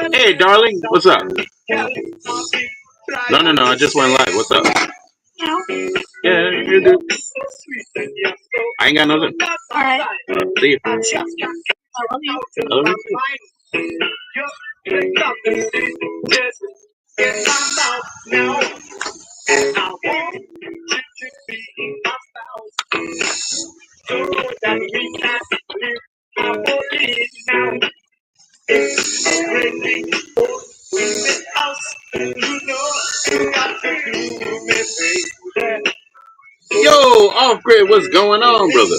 Hey, darling, what's up? No, no, no, I just went live. What's up? Yeah, you're good. I ain't got nothing. Alright. See you. I love you. I love you. Yo, off grid, what's going on, brother?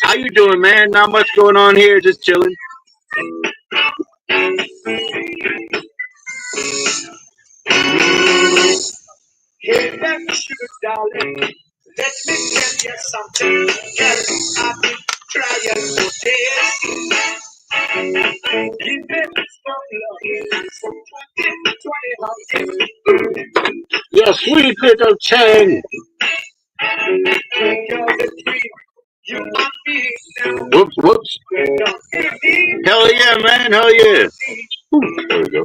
How you doing, man? Not much going on here, just chilling. Hey, baby, sugar darling, let me tell you something. Girl, I've been trying for days. Give me some love for 20 hours. You sweet little Chang. Whoops, whoops. Hell yeah, man. Hell yeah. Ooh, there we go.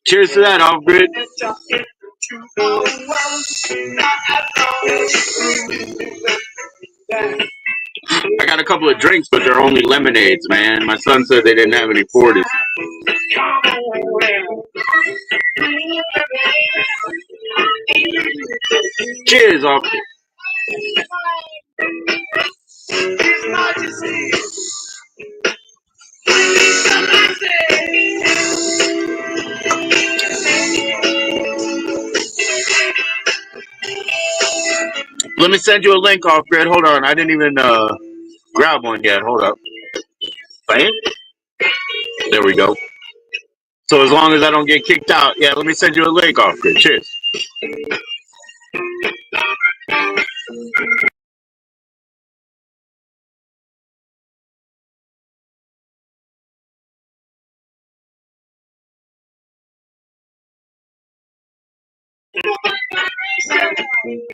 Cheers to that, off grid. I got a couple of drinks, but they're only lemonades, man. My son said they didn't have any 40s. Cheers, off grid. Let me send you a link, off grid. Hold on, I didn't even grab one yet. Hold up. Bam. There we go. So as long as I don't get kicked out, yeah, let me send you a link, off grid. Cheers.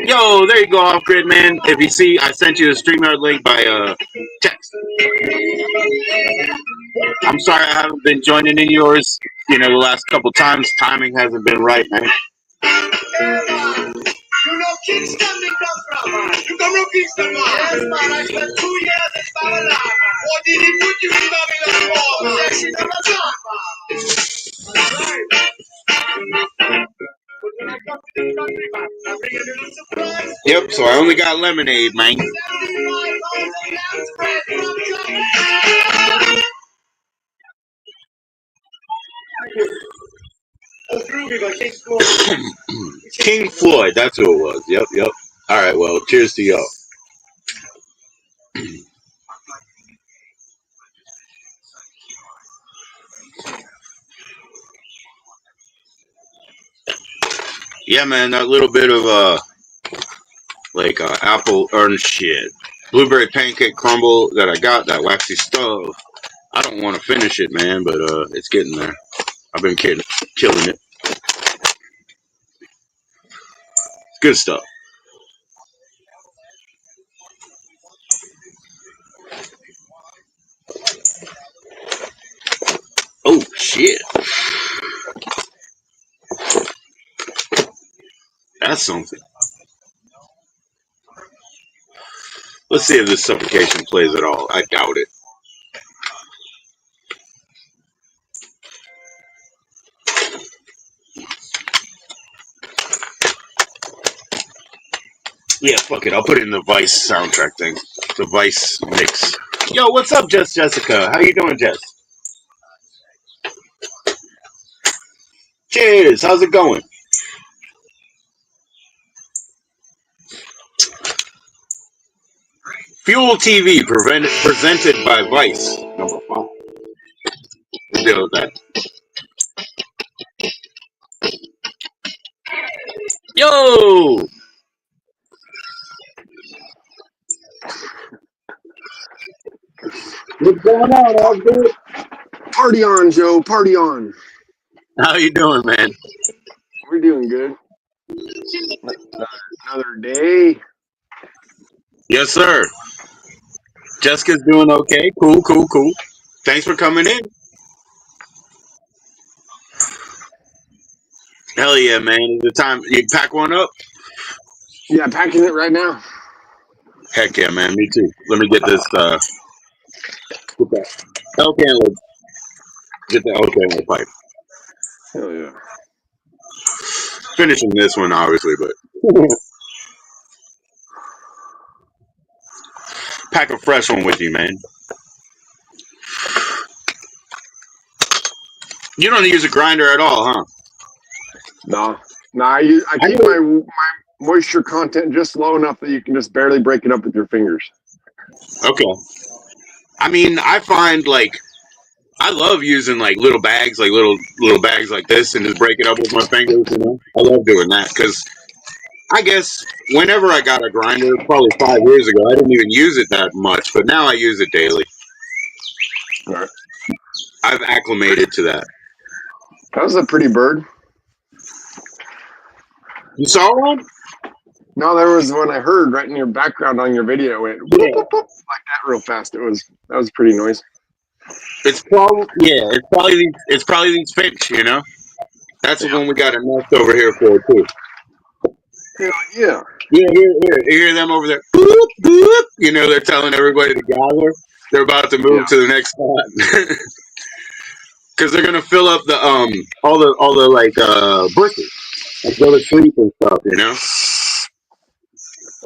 Yo, there you go, off grid, man. If you see, I sent you the StreamYard link by text. I'm sorry I haven't been joining in yours. You know, the last couple times, timing hasn't been right, man. You know Kingston they come from, man. You come from Kingston, man. Yes, man. I spent 2 years in Babylon, man. What did he put you in Babylon for, man? Yes, she never done, man. Right. But when I come to this country, man, I bring a little surprise. Yep, so I only got lemonade, man. King Floyd, that's who it was. Yep, yep. All right, well, cheers to y'all. Yeah, man, that little bit of apple or shit, blueberry pancake crumble that I got, that waxy stuff. I don't want to finish it, man, but it's getting there. I've been killing it. It's good stuff. Oh shit, that's something. Let's see if this suffocation plays at all. I doubt it. Yeah, fuck it. I'll put it in the Vice soundtrack thing. The Vice mix. Yo, what's up, Jessica? How you doing, Jess? Cheers. How's it going? Fuel TV presented by Vice. Number 5. Let's deal with that. Yo! What's going on, all good? Party on, Joe. Party on. How you doing, man? We're doing good. Another day. Yes, sir. Jessica's doing okay. Cool. Thanks for coming in. Hell yeah, man. Is it time you pack one up? Yeah, packing it right now. Heck yeah, man. Me too. Let me get this get that L can get the L can pipe. Hell yeah. Finishing this one obviously, but pack a fresh one with you, man. You don't use a grinder at all, huh? No. I keep my moisture content just low enough that you can just barely break it up with your fingers. Okay. I mean, I find like I love using like little bags, like little bags like this, and just break it up with my fingers. You know, I love doing that because I guess whenever I got a grinder, probably 5 years ago, I didn't even use it that much, but now I use it daily. Right. I've acclimated to that. That was a pretty bird. You saw one? No, there was one I heard right in your background on your video. It went whoop, whoop, whoop, like that real fast. That was pretty noise. It's probably these finch. You know, that's the one we got a nest over here for too. Hell yeah. Yeah, you hear them over there? Boop, boop. You know, they're telling everybody to gather. They're about to move to the next spot. Because they're gonna fill up the all the like bushes and go to sleep and stuff, you know.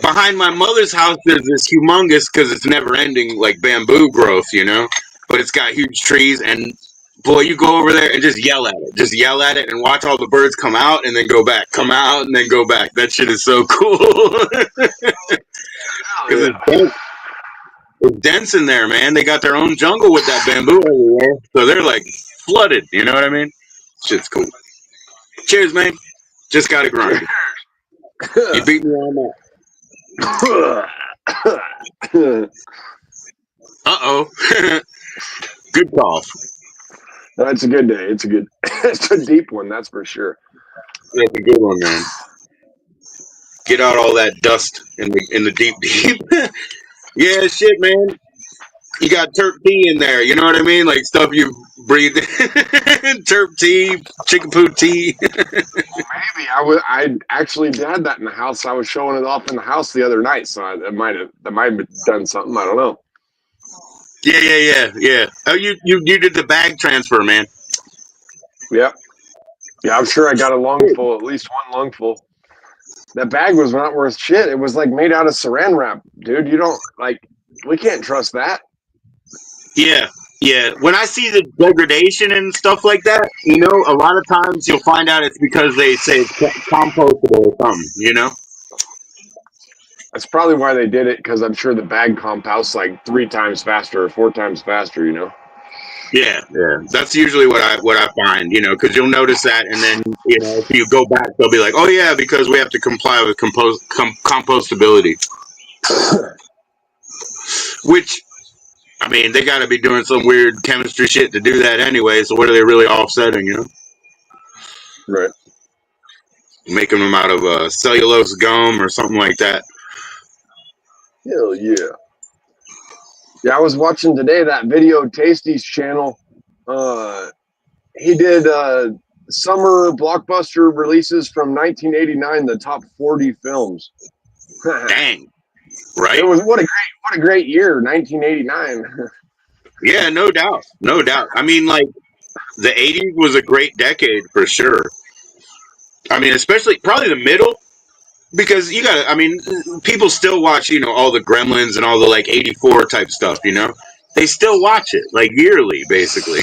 Behind my mother's house, there's this humongous because it's never ending like bamboo growth, you know. But it's got huge trees, and boy, you go over there and just yell at it, and watch all the birds come out and then go back, come out and then go back. That shit is so cool because it's dense in there, man. They got their own jungle with that bamboo everywhere, so they're like flooded. You know what I mean? Shit's cool. Cheers, man. Just got a grinder. You beat me on that. Uh-oh. Good cough. No, it's a good day. It's a deep one, that's for sure. That's a good one, man. Get out all that dust in the deep. Yeah, shit, man. You got terp tea in there. You know what I mean? Like stuff you breathe. Terp tea, chicken poo tea. Maybe I actually had that in the house. I was showing it off in the house the other night, so that might have done something. I don't know. Yeah. Oh, you did the bag transfer, man. Yep. Yeah, I'm sure I got a lungful, at least one lungful. That bag was not worth shit. It was like made out of saran wrap, dude. You don't we can't trust that. Yeah. When I see the degradation and stuff like that, you know, a lot of times you'll find out it's because they say it's compostable or something, you know? That's probably why they did it, because I'm sure the bag composts like 3 times faster or 4 times faster, you know? Yeah. That's usually what I find, you know, because you'll notice that, and then you know if you go back, they'll be like, "Oh yeah, because we have to comply with compostability," which I mean they got to be doing some weird chemistry shit to do that anyway. So what are they really offsetting, you know? Right. Making them out of cellulose gum or something like that. Hell yeah. Yeah, I was watching today that Video Tasty's channel. He did summer blockbuster releases from 1989, the top 40 films. Dang, right? It was what a great year, 1989. Yeah, no doubt. I mean, like the '80s was a great decade for sure. I mean, especially probably the middle. Because you got I mean, people still watch, you know, all the Gremlins and all the like 84 type stuff, you know? They still watch it, like yearly, basically.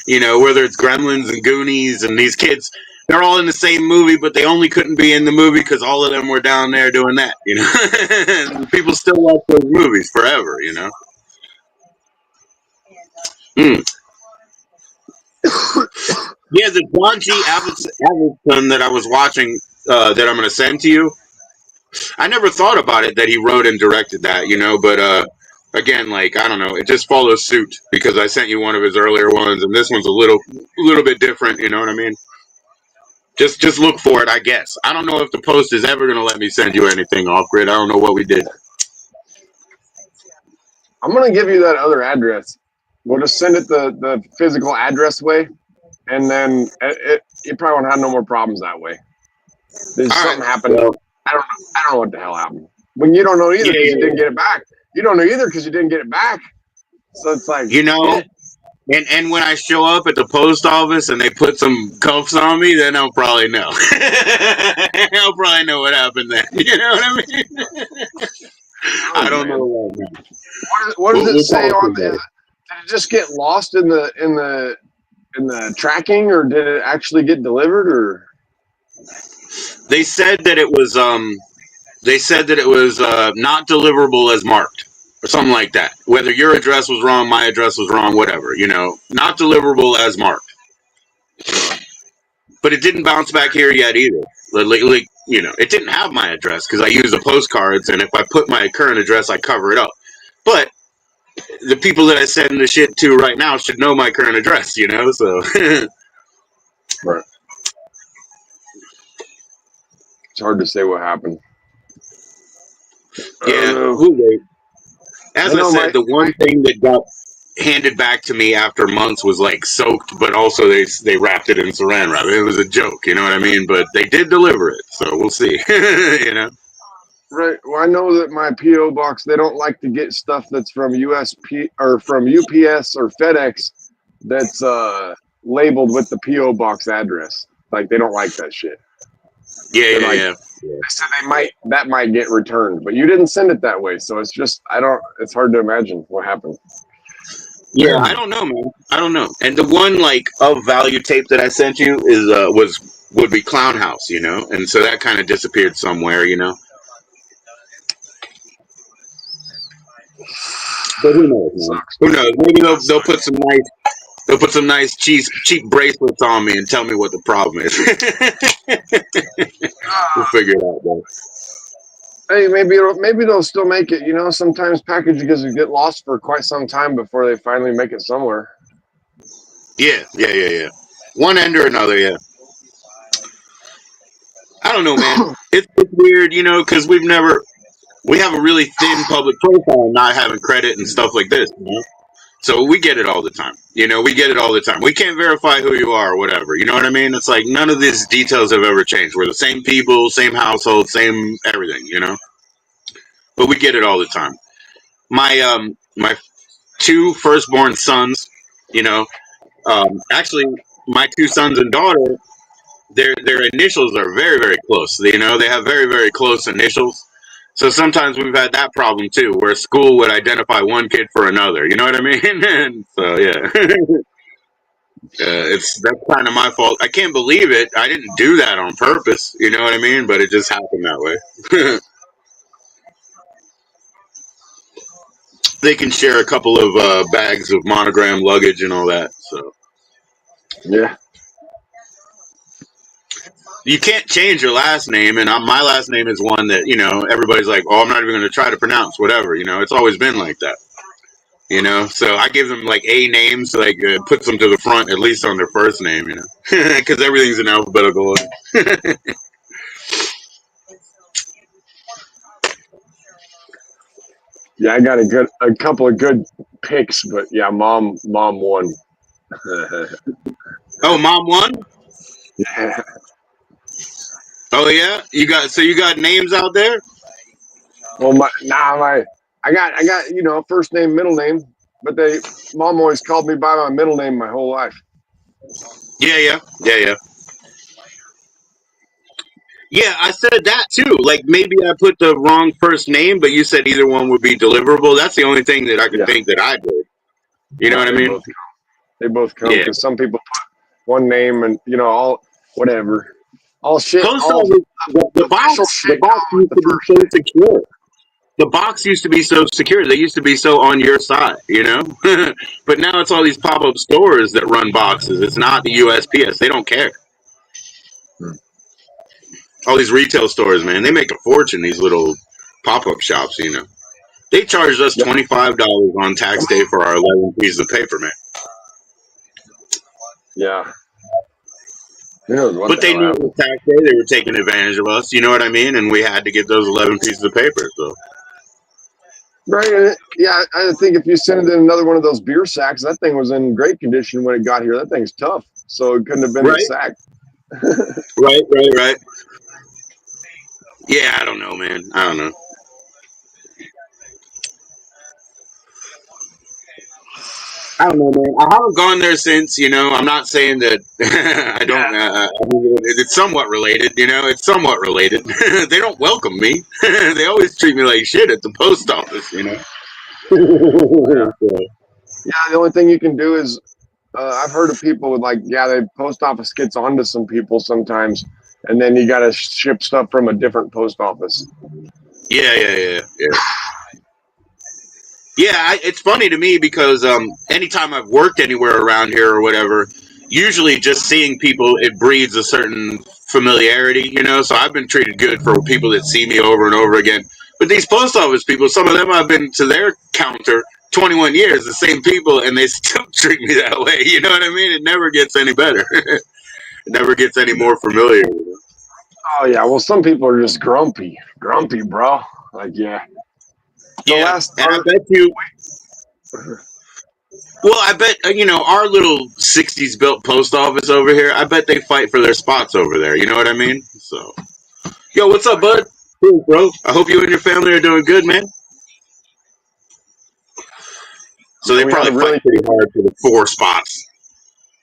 You know, whether it's Gremlins and Goonies and these kids, they're all in the same movie, but they only couldn't be in the movie because all of them were down there doing that, you know? People still watch those movies forever, you know? Mm. Yeah, the John G. Avildsen that I was watching, that I'm going to send to you, I never thought about it that he wrote and directed that, you know, but again, like I don't know, it just follows suit because I sent you one of his earlier ones, and this one's a little bit different. You know what I mean? Just look for it, I guess. I don't know if the post is ever gonna let me send you anything off grid. I don't know what we did. I'm gonna give you that other address. We'll just send it the physical address way, and then you probably won't have no more problems that way. There's All right. something happened. Well, I don't know what the hell happened. When you don't know either yeah, because you yeah, didn't get it back. You don't know either because you didn't get it back. So it's like, you know, and when I show up at the post office and they put some cuffs on me, then I'll probably know. I'll probably know what happened then. You know what I mean? I don't man. know right now. What does it We'll say talk on? about it. Did it just get lost in the tracking, or did it actually get delivered? Or They said that it was not deliverable as marked or something like that. Whether your address was wrong, my address was wrong, whatever, not deliverable as marked. But it didn't bounce back here yet either. It didn't have my address because I use the postcards, and if I put my current address, I cover it up. But the people that I send the shit to right now should know my current address, so. right. It's hard to say what happened. Yeah, we'll wait. As I said, the one thing that got handed back to me after months was like soaked, but also they wrapped it in saran wrap. It was a joke, you know what I mean? But they did deliver it, so we'll see. Right. Well, I know that my PO box, they don't like to get stuff that's from USP or from UPS or FedEx that's labeled with the PO box address. Like they don't like that shit. Yeah. They said that might get returned, but you didn't send it that way, so it's hard to imagine what happened. Yeah, I don't know, man. I don't know. And the one like of value tape that I sent you would be Clown House, and so that kind of disappeared somewhere, But who knows, man? Sucks. Who knows? Maybe they'll put some nice cheap bracelets on me and tell me what the problem is. We'll figure it out, though. Hey, maybe they'll still make it. Sometimes packages get lost for quite some time before they finally make it somewhere. Yeah. One end or another, yeah. I don't know, man. It's weird, because we have a really thin public profile, not having credit and stuff like this, So we get it all the time. We get it all the time. We can't verify who you are or whatever. You know what I mean? It's like none of these details have ever changed. We're the same people, same household, same everything, But we get it all the time. My two firstborn sons, actually my two sons and daughter, their initials are very, very close. They have very, very close initials. So sometimes we've had that problem too, where school would identify one kid for another. You know what I mean? And so yeah, that's kind of my fault. I can't believe it. I didn't do that on purpose. You know what I mean? But it just happened that way. They can share a couple of bags of monogram luggage and all that. So Yeah. you can't change your last name, and my last name is one that everybody's like, oh, I'm not even going to try to pronounce whatever. It's always been like that. So I give them like A names, like puts them to the front at least on their first name, because everything's in alphabetical order. Yeah, I got a couple of good picks, but yeah, mom won. Oh, mom won. Yeah. Oh yeah, you got names out there. Well, I got first name, middle name, but mom always called me by my middle name my whole life. Yeah. Yeah, I said that too. Like maybe I put the wrong first name, but you said either one would be deliverable. That's the only thing that I could think that I did. You know what I mean? They both come Yeah. because some people put one name and all whatever, all shit. Post All office, the box used to be so secure. The box used to be so secure. They used to be so on your side, But now it's all these pop-up stores that run boxes. It's not the USPS. They don't care. All these retail stores, man, they make a fortune, these little pop-up shops, They charged us $25 on tax day for our 11 pieces of paper, man. Yeah. Who knows what But the they hell knew it happened? was tax day. They were taking advantage of us. You know what I mean? And we had to get those 11 pieces of paper. So Right. And yeah, I think if you send it in another one of those beer sacks, that thing was in great condition when it got here. That thing's tough. So it couldn't have been the right, sack. right. Yeah, I don't know, man. I don't know. I don't know, man. I haven't gone there since. You know, I'm not saying that I Yeah. don't. It's somewhat related. You know, it's somewhat related. They don't welcome me. They always treat me like shit at the post office. You know. So, Yeah. The only thing you can do is I've heard of people with like, yeah, the post office gets onto some people sometimes, and then you got to ship stuff from a different post office. yeah. Yeah, it's funny to me because anytime I've worked anywhere around here or whatever, usually just seeing people, it breeds a certain familiarity, you know. So I've been treated good for people that see me over and over again. But these post office people, some of them I've been to their counter 21 years, the same people, and they still treat me that way. You know what I mean? It never gets any better. It never gets any more familiar. Oh yeah, well some people are just grumpy, bro. Like yeah, the Yeah, last and I our bet you. Well, I bet you know our little '60s built post office over here. I bet they fight for their spots over there. You know what I mean? So, yo, what's up, bud? Cool, bro. I hope you and your family are doing good, man. So yeah, they probably fight pretty hard for the 4 spots.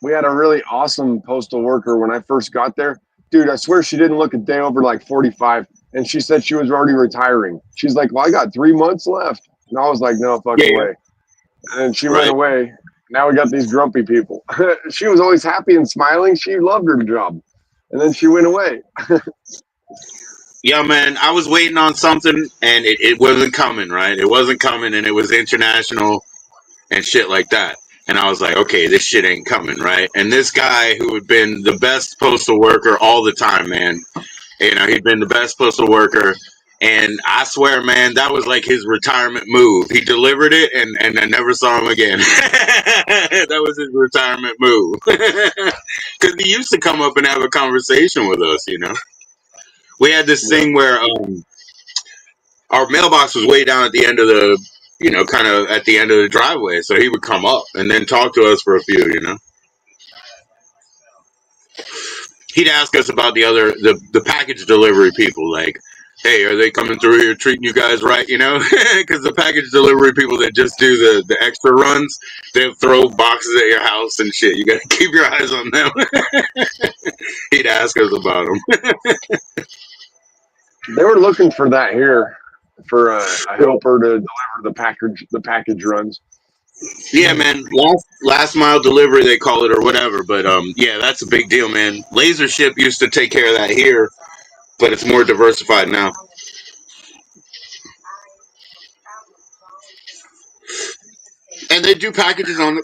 we had a really awesome postal worker when I first got there. Dude, I swear she didn't look a day over like 45, and she said she was already retiring. She's like, "Well, I got 3 months left," and I was like, "No fucking Yeah, way." And then she went right. away. Now we got these grumpy people. She was always happy and smiling. She loved her job, and then she went away. Yeah, man. I was waiting on something, and it wasn't coming. Right? It wasn't coming, and it was international and shit like that. And I was like, okay, this shit ain't coming, right? And this guy who had been the best postal worker all the time, man. You know, he'd been the best postal worker. And I swear, man, that was like his retirement move. He delivered it and I never saw him again. That was his retirement move. Because he used to come up and have a conversation with us, you know. We had this Yeah. thing where our mailbox was way down at the end of the, you know, kind of at the end of the driveway. So he would come up and then talk to us for a few, you know. He'd ask us about the package delivery people, like, hey, are they coming through here treating you guys right, you know? Because the package delivery people that just do the extra runs, they'll throw boxes at your house and shit. You got to keep your eyes on them. He'd ask us about them. They were looking for that here for a helper to deliver the package runs. Yeah, man. Last mile delivery they call it or whatever, but yeah, that's a big deal, man. Laser Ship used to take care of that here, but it's more diversified now. And they do packages on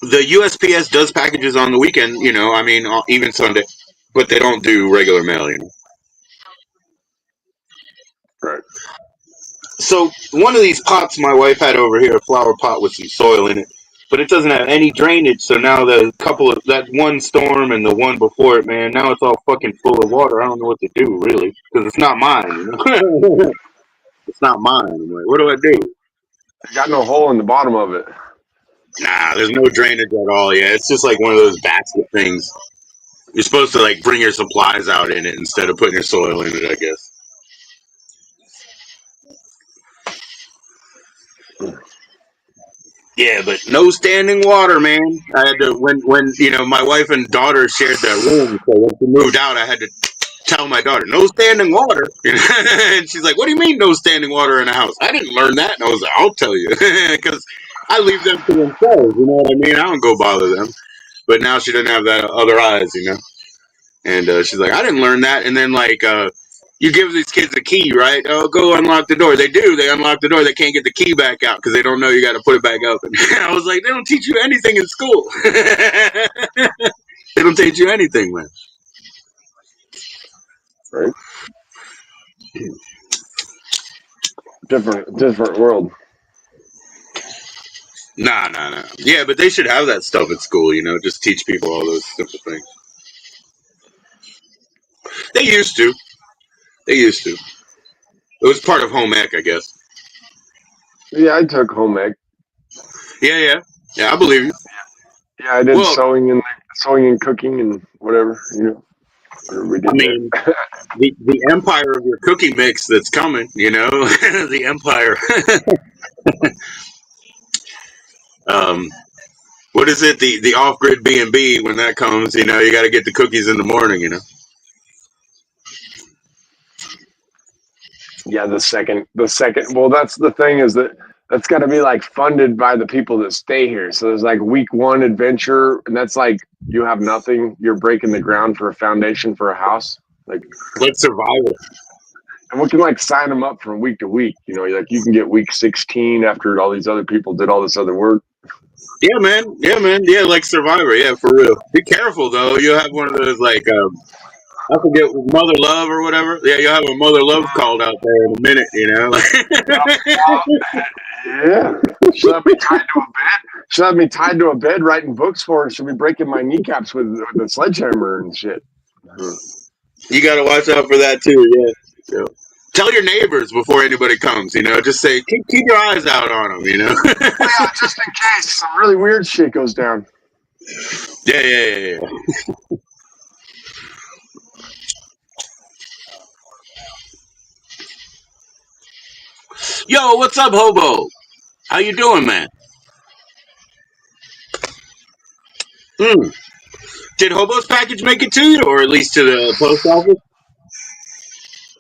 the USPS does packages on the weekend, you know, I mean, even Sunday, but they don't do regular mail, you know. Right. So one of these pots my wife had over here, a flower pot with some soil in it, but it doesn't have any drainage. So now the couple of that one storm and the one before it, man, now it's all fucking full of water. I don't know what to do really because it's not mine. You know? It's not mine. I'm like, what do I do? They got no hole in the bottom of it. Nah, there's no drainage at all. Yeah, it's just like one of those basket things. You're supposed to like bring your supplies out in it instead of putting your soil in it, I guess. Yeah, but no standing water, man. I had to when you know my wife and daughter shared that room. So when she moved out, I had to tell my daughter no standing water. And she's like, "What do you mean no standing water in a house?" I didn't learn that, and I was like, "I'll tell you," because I leave them to themselves. You know what I mean? I don't go bother them. But now she doesn't have that other eyes, you know. And she's like, I didn't learn that. And then like you give these kids a key, right? Oh, go unlock the door. They do. They unlock the door. They can't get the key back out because they don't know you got to put it back up. And I was like, they don't teach you anything in school. They don't teach you anything, man. Right. Different world. Nah. Yeah, but they should have that stuff at school, you know, just teach people all those simple things. They used to. They used to. It was part of home ec, I guess. Yeah, I took home ec. Yeah. I believe you. Yeah, I did Well, sewing and cooking and whatever, whatever we I did there. mean, the empire of your cookie mix that's coming. The empire. um, what is it? The off grid B&B when that comes. You got to get the cookies in the morning. Yeah, the second. Well, that's the thing is that's got to be like funded by the people that stay here. So there's like week one adventure, and that's like you have nothing. You're breaking the ground for a foundation for a house. Like, Like survival. and we can like sign them up from week to week. Like you can get week 16 after all these other people did all this other work. Yeah, man. Yeah, man. Yeah, like Survivor. Yeah, for real. Be careful though. You'll have one of those like I forget Mother Love or whatever. Yeah, you'll have a Mother Love called out there in a minute. Yeah, she'll have me tied to a bed. She'll have me tied to a bed writing books for her. She'll be breaking my kneecaps with a sledgehammer and shit. You got to watch out for that too. Yeah. Tell your neighbors before anybody comes. Just say keep your eyes out on them. Yeah, just in case some really weird shit goes down. Yeah. Yo, what's up, hobo? How you doing, man? Did Hobo's package make it to you, or at least to the post office?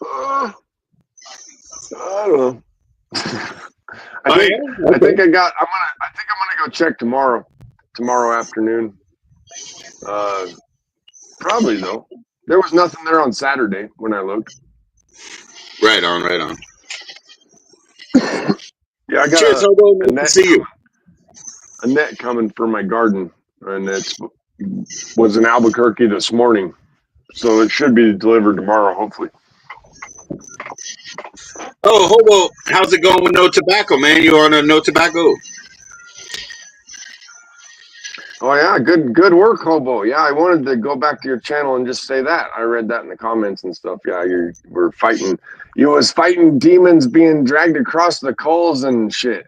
I don't know. I think I'm gonna go check tomorrow afternoon. Probably though. There was nothing there on Saturday when I looked. Right on. Yeah, I got Cheers, Hobo. Nice to see you. A net coming for my garden, and was in Albuquerque this morning, so it should be delivered tomorrow, hopefully. Oh, Hobo, how's it going with no tobacco, man? You on a no tobacco? Oh yeah, good work, Hobo. Yeah, I wanted to go back to your channel and just say that. I read that in the comments and stuff. Yeah, you were fighting. You was fighting demons being dragged across the coals and shit.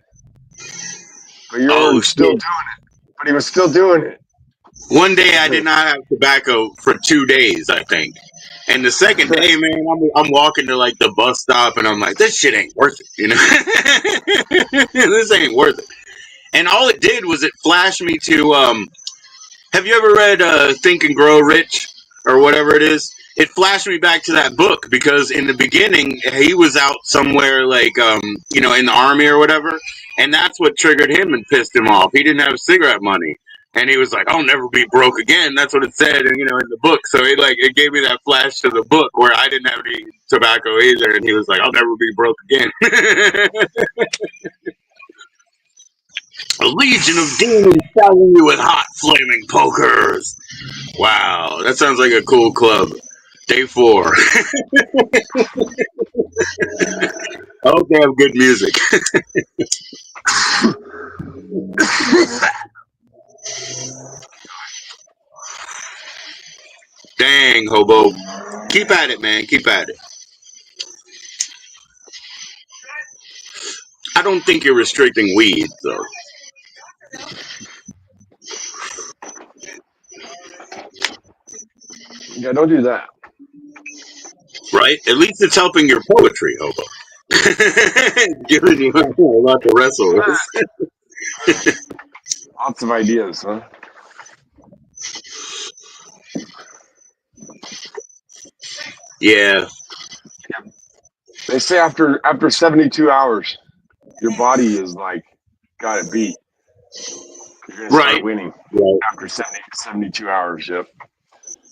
But you were still doing it. But he was still doing it. One day I did not have tobacco for 2 days, I think. And the second day, man, I'm walking to like the bus stop, and I'm like, this shit ain't worth it, This ain't worth it. And all it did was it flashed me to have you ever read Think and Grow Rich or whatever it is? It flashed me back to that book because in the beginning he was out somewhere like in the army or whatever, and that's what triggered him and pissed him off. He didn't have cigarette money. And he was like, "I'll never be broke again." That's what it said, in the book. So it gave me that flash to the book where I didn't have any tobacco either, and he was like, "I'll never be broke again." A legion of demons shouting you with hot flaming pokers. Wow, that sounds like a cool club. Day 4. I hope they have good music. Dang, Hobo. Keep at it, man. Keep at it. I don't think you're restricting weed, though. Yeah, don't do that. Right? At least it's helping your poetry, Hobo. Giving you a lot to wrestle with. Lots of ideas, huh? Yeah. They say after 72 hours, your body is like got it beat. You're gonna start winning after 72 hours. Yep.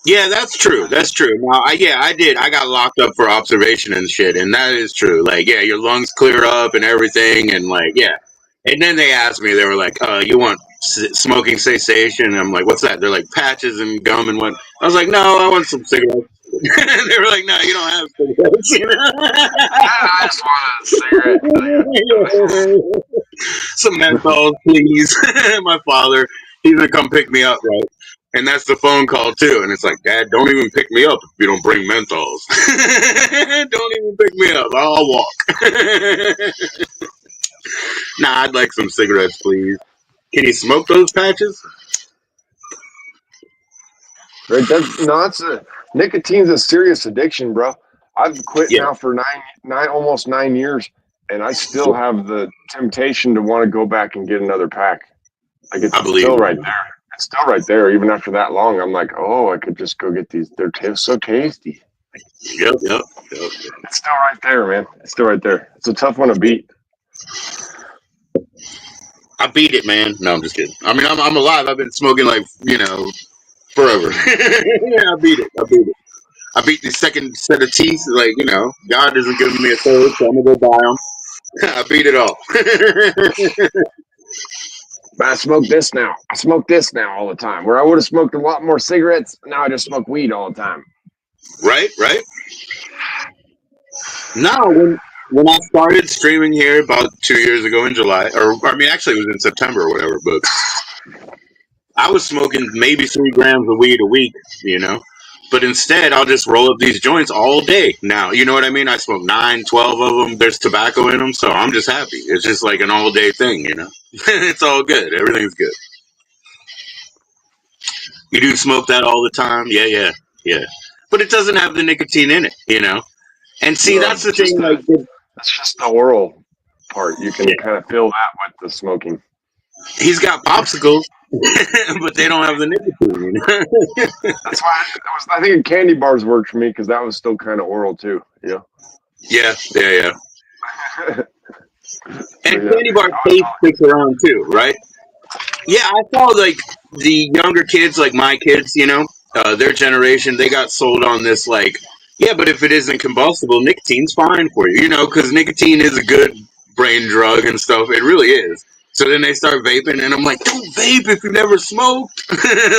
Yeah, that's true. That's true. Now, I did. I got locked up for observation and shit, and that is true. Like, yeah, your lungs clear up and everything, and like, yeah. And then they asked me, they were like, "You want smoking cessation?" And I'm like, "What's that?" They're like, "Patches and gum and what?" I was like, "No, I want some cigarettes." They were like, "No, you don't have cigarettes." I just want a cigarette. Some menthol, please. My father, He's gonna come pick me up, right? And that's the phone call too. And it's like, Dad, don't even pick me up if you don't bring menthols. Don't even pick me up. I'll walk. Nah, I'd like some cigarettes, please. Can you smoke those patches? Right? Nicotine's a serious addiction, bro. I've quit Yeah, now for almost 9 years, and I still have the temptation to want to go back and get another pack. Like I it's believe still it. right there. It's still right there. Even after that long, I'm like, oh, I could just go get these. They're so tasty. Yep. It's still right there, man. It's still right there. It's a tough one to beat. I beat it, man. No, I'm just kidding. I mean, I'm alive. I've been smoking like, forever. Yeah, I beat it. I beat the second set of teeth. Like, God isn't giving me a third, so I'm gonna go buy them. I beat it all. But I smoke this now. I smoke this now all the time. Where I would have smoked a lot more cigarettes, now I just smoke weed all the time. Right. Now, when I started streaming here about 2 years ago in July, or I mean, actually, it was in September or whatever, but I was smoking maybe 3 grams of weed a week. But instead, I'll just roll up these joints all day now. You know what I mean? I smoke 9, 12 of them. There's tobacco in them, so I'm just happy. It's just like an all-day thing. It's all good. Everything's good. You do smoke that all the time? Yeah. But it doesn't have the nicotine in it. And see, No, that's the thing. Like, that's just the oral part. You can kind of feel that with the smoking. he's got popsicles, but they don't have the nicotine. That's why I think candy bars worked for me because that was still kind of oral too. Yeah. Yeah. And Yeah. candy bar taste sticks around too, right? Yeah, I saw like the younger kids, like my kids, their generation, they got sold on this like, yeah, but if it isn't combustible, nicotine's fine for you, because nicotine is a good brain drug and stuff. It really is. So then they start vaping, and I'm like, don't vape if you never smoked.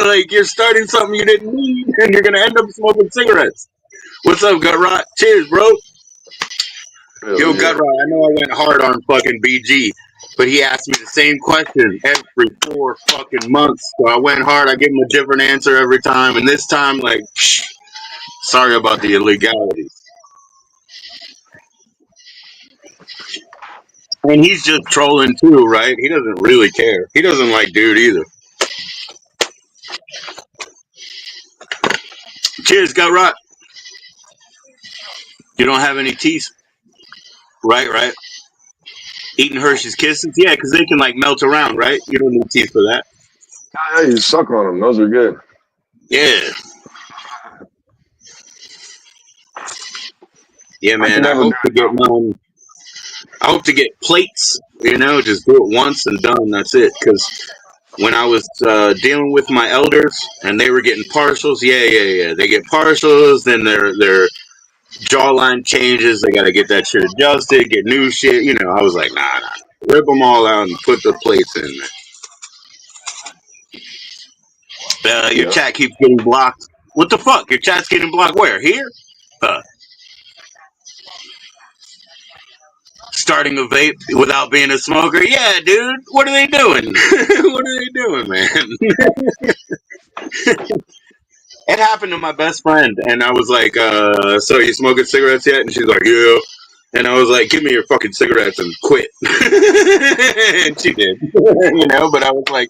Like, you're starting something you didn't need, and you're gonna end up smoking cigarettes. What's up, Gut Rot? Cheers, bro. Yo, Yeah. Gut Rot, I know I went hard on fucking BG, but he asked me the same question every 4 fucking months. So I went hard. I gave him a different answer every time, and this time, like, sorry about the illegalities. And he's just trolling too, right? He doesn't really care. He doesn't like dude either. Cheers, Gut Rot. You don't have any teeth, right? Eating Hershey's Kisses, yeah, because they can like melt around, right? You don't need teeth for that. Yeah, you suck on them. Those are good. Yeah. Yeah, man. I hope to get mine. I hope to get plates. Just do it once and done. That's it. Because when I was dealing with my elders and they were getting partials, yeah. They get partials, then their jawline changes. They got to get that shit adjusted, get new shit. I was like, nah. Rip them all out and put the plates in there. Your chat keeps getting blocked. What the fuck? Your chat's getting blocked where? Here? Starting a vape without being a smoker? Yeah, dude. What are they doing? What are they doing, man? It happened to my best friend, and I was like, so you smoking cigarettes yet? And she's like, yeah. And I was like, give me your fucking cigarettes and quit. And she did. But I was like,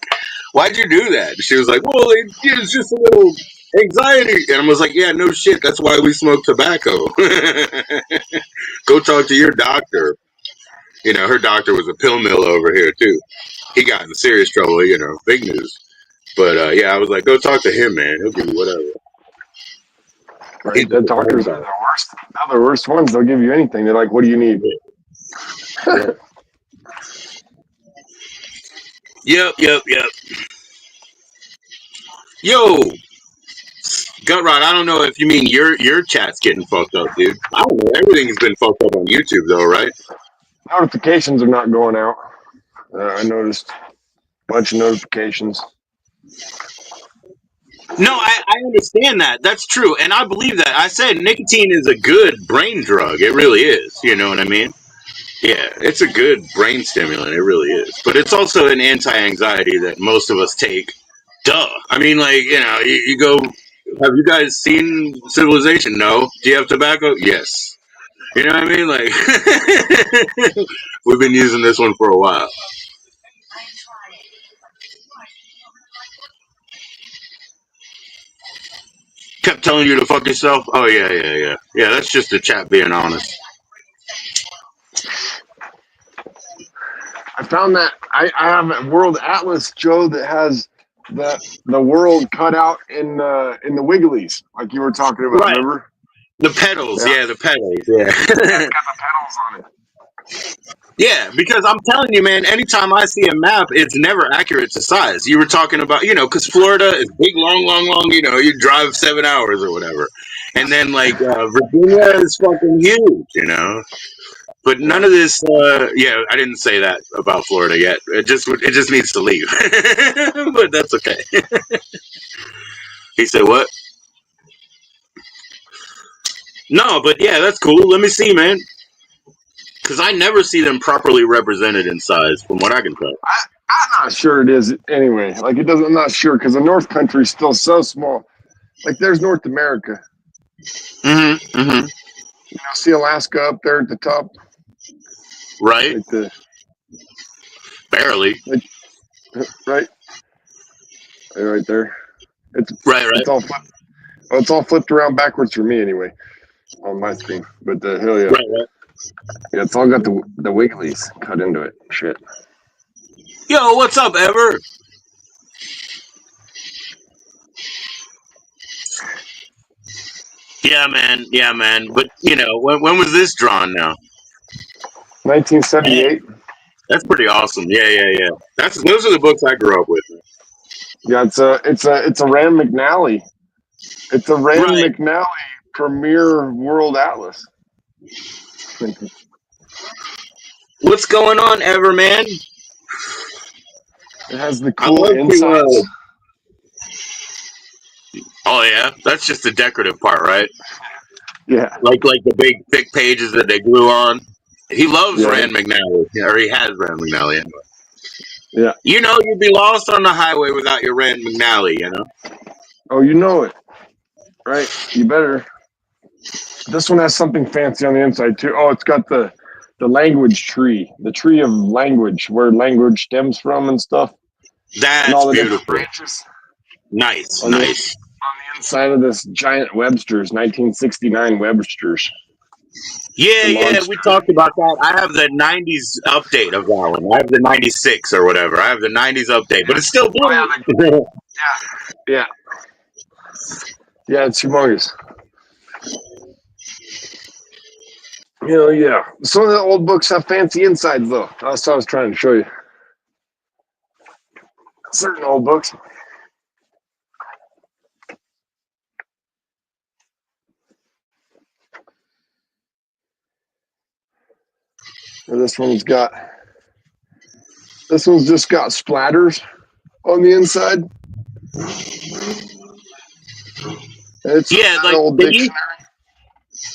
why'd you do that? And she was like, well, it's just a little anxiety. And I was like, yeah, no shit. That's why we smoke tobacco. Go talk to your doctor. Her doctor was a pill mill over here, too. He got in serious trouble, big news. But, yeah, I was like, go talk to him, man. He'll give you whatever. Right? The doctors are the worst. They're the worst ones. They'll give you anything. They're like, what do you need? Yep. Yo, Gut Rod, I don't know if you mean your chat's getting fucked up, dude. I don't know. Everything's been fucked up on YouTube, though, right? Notifications are not going out. I noticed a bunch of notifications. No, I understand that. That's true. And I believe that. I said nicotine is a good brain drug. It really is. You know what I mean? Yeah, it's a good brain stimulant. It really is. But it's also an anti-anxiety that most of us take. Duh. I mean, like, you go. Have you guys seen Civilization? No. Do you have tobacco? Yes. You know what I mean? Like, we've been using this one for a while. Kept telling you to fuck yourself. Oh yeah. That's just a chat being honest. I found that I have a world atlas, Joe, that has the world cut out in the Wigglies, like you were talking about. Right. Remember? The pedals. Yeah. Yeah, the pedals. Yeah, Yeah. it's got the pedals on it. Yeah, because I'm telling you, man, anytime I see a map, it's never accurate to size. You were talking about, because Florida is big, long, you drive 7 hours or whatever. And then, like, Virginia is fucking huge. But none Yeah. of this, I didn't say that about Florida yet. It just needs to leave. But that's okay. He said, what? No, but yeah, that's cool. Let me see, man. Because I never see them properly represented in size, from what I can tell. I'm not sure it is anyway. Like it doesn't. I'm not sure because the North Country is still so small. Like there's North America. Mm-hmm. See Alaska up there at the top. Right? Like Barely. right there. Right. It's all flipped. Oh, it's all flipped around backwards for me anyway on my screen. But hell yeah. Right. Yeah, it's all got the wigglies cut into it. Shit. Yo, what's up, Ever? Yeah, man. But when was this drawn? Now 1978. that's pretty awesome. Yeah. Those are the books I grew up with. Yeah, it's a Rand McNally. It's a Rand Right. McNally Premier World Atlas. What's going on, Ever, man? It has the I cool love insides. to. Oh yeah, that's just the decorative part, right? Yeah. Like the big thick pages that they glue on. He loves Yeah. Rand McNally, or he has Rand McNally. Yeah. You'd be lost on the highway without your Rand McNally. Oh, you know it, right? You better. This one has something fancy on the inside too. Oh, it's got the language tree, the tree of language, where language stems from and stuff, and That's all the different beautiful. branches. Nice. On the inside of this giant Webster's, 1969 Webster's. Yeah, we talked about that. I have the 90s update of that one. I have the 96 or whatever. I have the 90s update, but it's still blue. Oh, yeah. Yeah, it's humongous. Hell yeah. Some of the old books have fancy insides, though. That's what I was trying to show you. Certain old books. This one's just got splatters on the inside. It's Yeah, an old dictionary.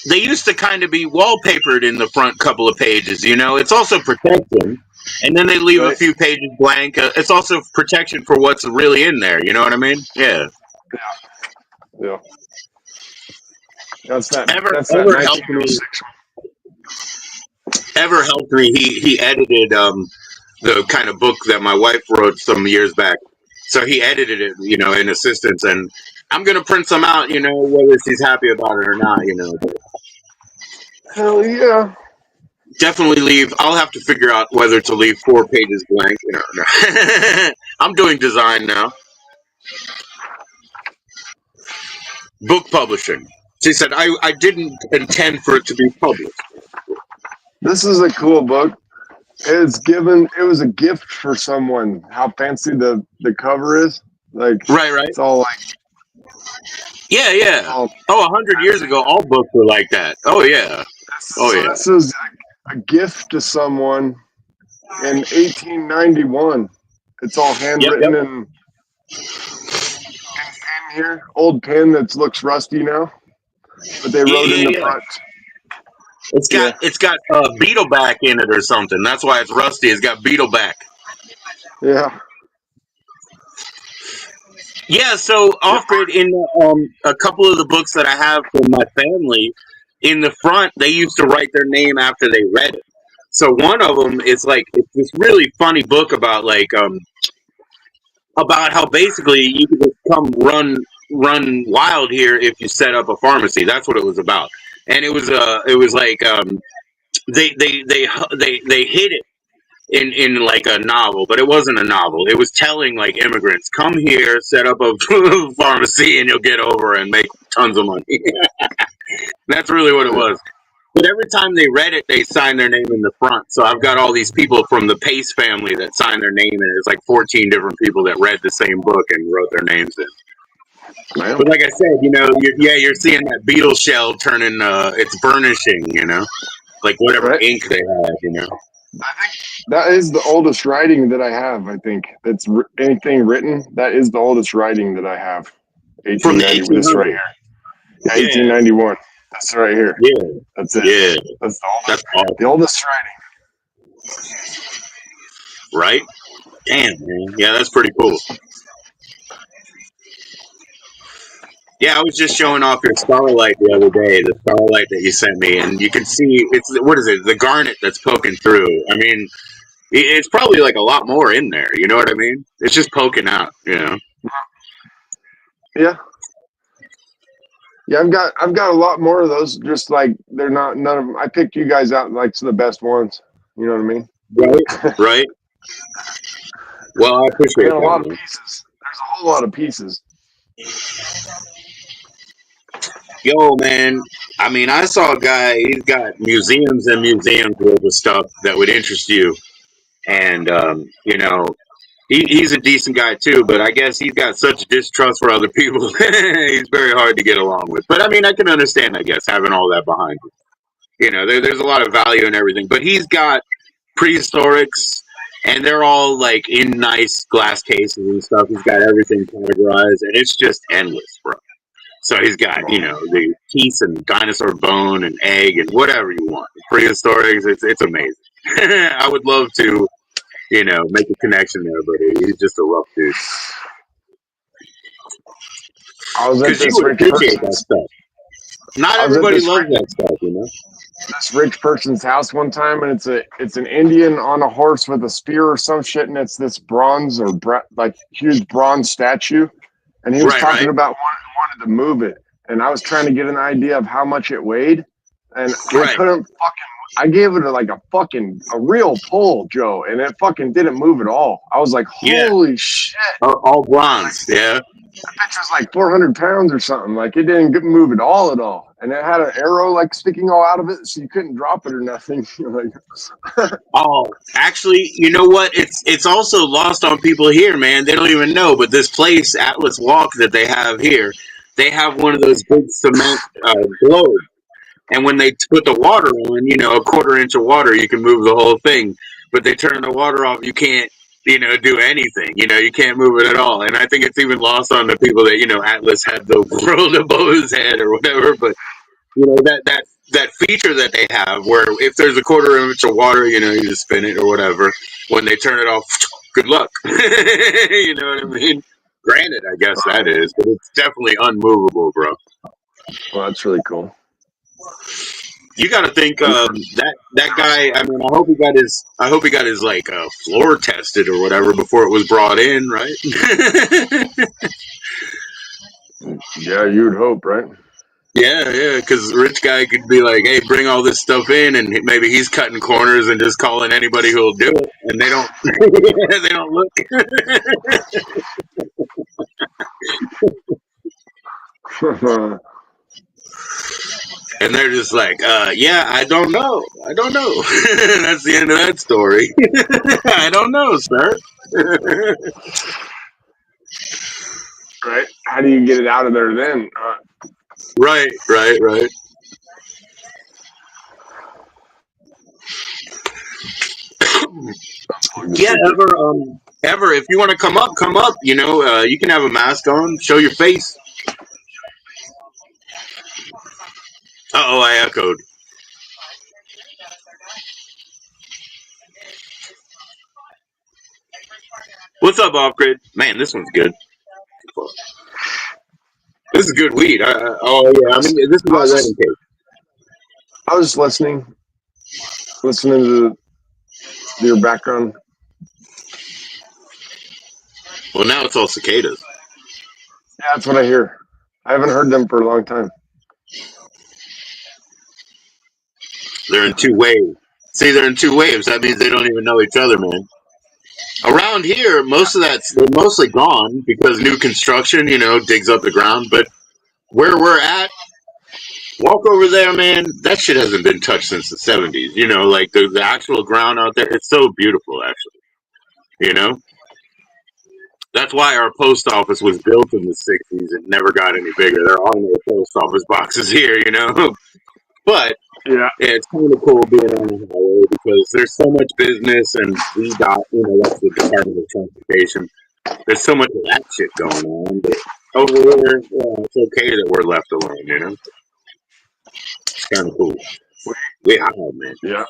They used to kind of be wallpapered in the front couple of pages, It's also protection. And then they leave a few pages blank. It's also protection for what's really in there. You know what I mean? Yeah. Yeah. That's that. Ever That's that helped me. 1906 Ever helped me. He edited the kind of book that my wife wrote some years back. So he edited it, in assistance, and I'm gonna print some out, whether she's happy about it or not, Hell yeah. Definitely leave. I'll have to figure out whether to leave 4 pages blank. I'm doing design now. Book publishing. She said, I didn't intend for it to be published. This is a cool book. It was a gift for someone. How fancy the cover is. Like, Right. It's all like. Yeah. All, 100 years ago, all books were like that. Oh, yeah. This is a gift to someone in 1891. It's all handwritten in pen here. Old pen that looks rusty now. But they wrote in the front. It's got beetleback in it or something. That's why it's rusty. It's got beetleback. Yeah. Yeah, so off grid in a couple of the books that I have from my family, in the front they used to write their name after they read it. So one of them is like it's this really funny book about how basically you can just come run wild here if you set up a pharmacy. That's what it was about, and it was like they hid it in like a novel, but it wasn't a novel. It was telling like immigrants, come here, set up a pharmacy, and you'll get over and make tons of money. That's really what it was. But every time they read it, they signed their name in the front. So I've got all these people from the Pace family that signed their name in it. It's like 14 different people that read the same book and wrote their names in. Man. But like I said, you're seeing that beetle shell turning, it's burnishing, like whatever Right. ink they have. I think that is the oldest writing that I have. I think that's anything written. That is the oldest writing that I have. From the 1890. This right 1800s. here. Yeah, Yeah, 1891. That's right here. yeah, That's it. yeah. That's That's the awesome, oldest writing. right? Damn, man. Yeah, that's pretty cool. Yeah, I was just showing off your starlight the other day, the starlight that you sent me, and you can see it's what is it? The garnet that's poking through. I mean, it's probably like a lot more in there. You know what I mean? It's just poking out. Yeah. Yeah, I've got a lot more of those. Just like they're not none of them. I picked you guys out like the best ones. You know what I mean? Right, right. Well, I I appreciate got a that, lot of man. pieces. There's a whole lot of pieces. Yo, man. I mean, I saw a guy. He's got museums and museums worth of stuff that would interest you, and he's a decent guy too, but I guess he's got such distrust for other people. He's very hard to get along with. But I mean, I can understand, I guess, having all that behind you. There's a lot of value in everything. But he's got prehistorics, and they're all like in nice glass cases and stuff. He's got everything categorized, and it's just endless, bro. So he's got, the teeth and dinosaur bone and egg and whatever you want. Prehistorics, it's amazing. I would love to make a connection there, but he's just a rough dude. I was at Because you this would rich appreciate that person's. stuff. Not I was at everybody loves that stuff. this rich person's house one time, and it's an Indian on a horse with a spear or some shit, and it's this bronze or like huge bronze statue, and he was Right, talking right, about wanted to move it, and I was trying to get an idea of how much it weighed, and I right. couldn't fucking. I gave it a real pull, Joe, and it fucking didn't move at all. I was like, Yeah, holy shit! all bronze. Yeah. That bitch was like 400 pounds or something. Like it didn't move at all, and it had an arrow like sticking all out of it, so you couldn't drop it or nothing. Like, Oh, actually, you know what? It's also lost on people here, man. They don't even know. But this place, Atlas Walk, that they have here, they have one of those big cement globes. And when they put the water on, a quarter inch of water, you can move the whole thing. But they turn the water off, you can't, do anything. You can't move it at all. And I think it's even lost on the people that, Atlas had the world above his head or whatever. But that feature that they have, where if there's a quarter inch of water, you just spin it or whatever. When they turn it off, good luck. You know what I mean? Granted, I guess that is, but it's definitely unmovable, bro. well, that's really cool. You got to think that guy. I mean, I hope he got his like floor tested or whatever before it was brought in, right? Yeah, you would hope, right? Yeah, because rich guy could be like, "Hey, bring all this stuff in," and maybe he's cutting corners and just calling anybody who'll do it, and they don't, they don't look, and they're just like, "Yeah, I don't know, I don't know." That's the end of that story. I don't know, sir. Right? How do you get it out of there then? Right, right, right. Yeah, ever, if you want to come up, come up. You can have a mask on, show your face. Oh, I echoed. What's up, off grid? Man, this one's good. fuck? This is good weed. Oh yeah, I mean this is my wedding cake. I was listening to your background. Well, now it's all cicadas. Yeah, that's what I hear. I haven't heard them for a long time. They're in two waves. See, they're in two waves. That means they don't even know each other, man. Around here, they're mostly gone because new construction, digs up the ground. But where we're at, walk over there, man. That shit hasn't been touched since the 70s. Like the actual ground out there, it's so beautiful, actually. That's why our post office was built in the 60s and never got any bigger. There are no post office boxes here, But Yeah. it's kind of cool being on the highway because there's so much business and VDOT, that's the Department of Transportation. There's so much of that shit going on. But over here, it's okay that we're left alone, It's kind of cool. Yeah, man. Yeah.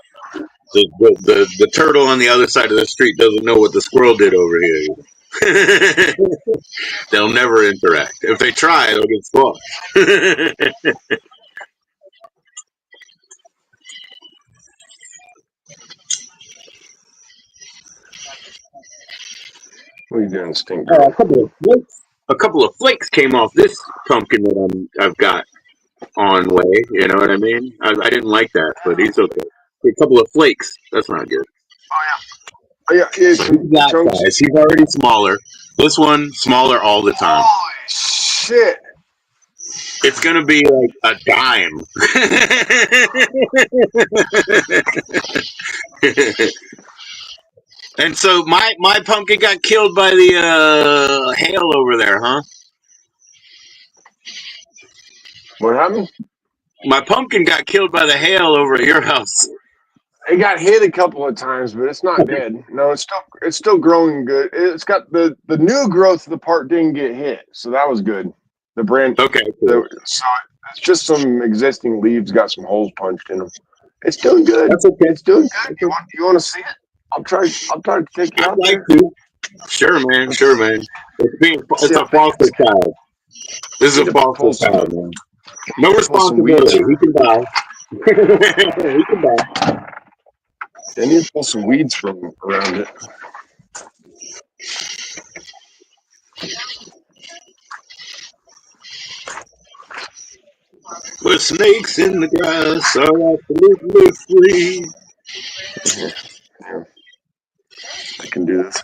The turtle on the other side of the street doesn't know what the squirrel did over here. They'll never interact. If they try, they'll get squashed. What are you doing, stink A girl? couple of flakes came off this pumpkin that I've got on way. You know what I mean? I didn't like that, but he's okay. A couple of flakes. That's not good. Oh yeah. That size. He's already smaller. This one smaller all the time. Holy shit! It's gonna be like a dime. And so my pumpkin got killed by the hail over there, huh? What happened? My pumpkin got killed by the hail over at your house. It got hit a couple of times, but it's not dead. No, it's still growing good. It's got the new growth of the part didn't get hit, so that was good. The branch. Okay. Cool. So it's just some existing leaves got some holes punched in them. It's doing good. That's okay. It's doing good. You want to see it? I'll try to take you out there. To. Sure, man. It's a foster child. This is a foster child, man. No responsibility. He can die. He can die. They need to pull some weeds from around it. But snakes in the grass are absolutely free. Yeah. I can do this.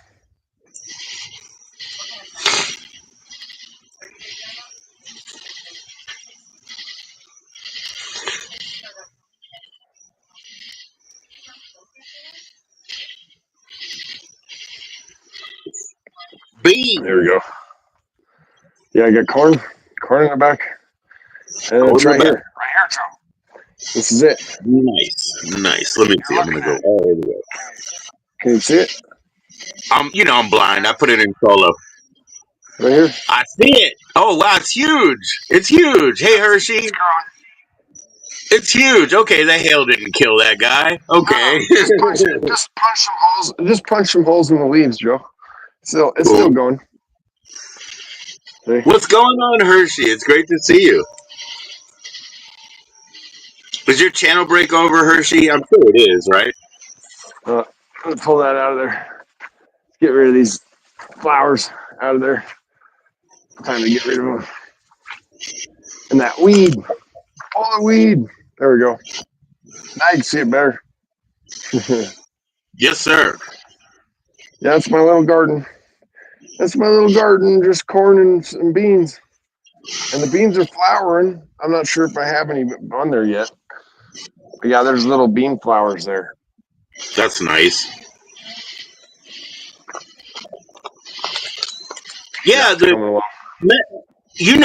Bean. There we go. Yeah, I got corn in the back. And it's right here, Joe. This is it. Nice. Let me see. I'm gonna go all the way. Can you see it? I'm blind. I put it in solo. Right here. I see it. Oh wow, it's huge. It's huge. Hey Hershey. It's huge. Okay, the hail didn't kill that guy. Okay. Just punch some holes. Just punch some holes in the leaves, Joe. It's still going. See? What's going on, Hershey? It's great to see you. Does your channel break over, Hershey? I'm sure it is, right? Let me pull that out of there. Get rid of these flowers out of there. Time to get rid of them. And that weed. All the weed. There we go. Now you can see it better. Yes, sir. Yeah, that's my little garden. Just corn and beans. And the beans are flowering. I'm not sure if I have any on there yet. But yeah, there's little bean flowers there. That's nice. Yeah, did you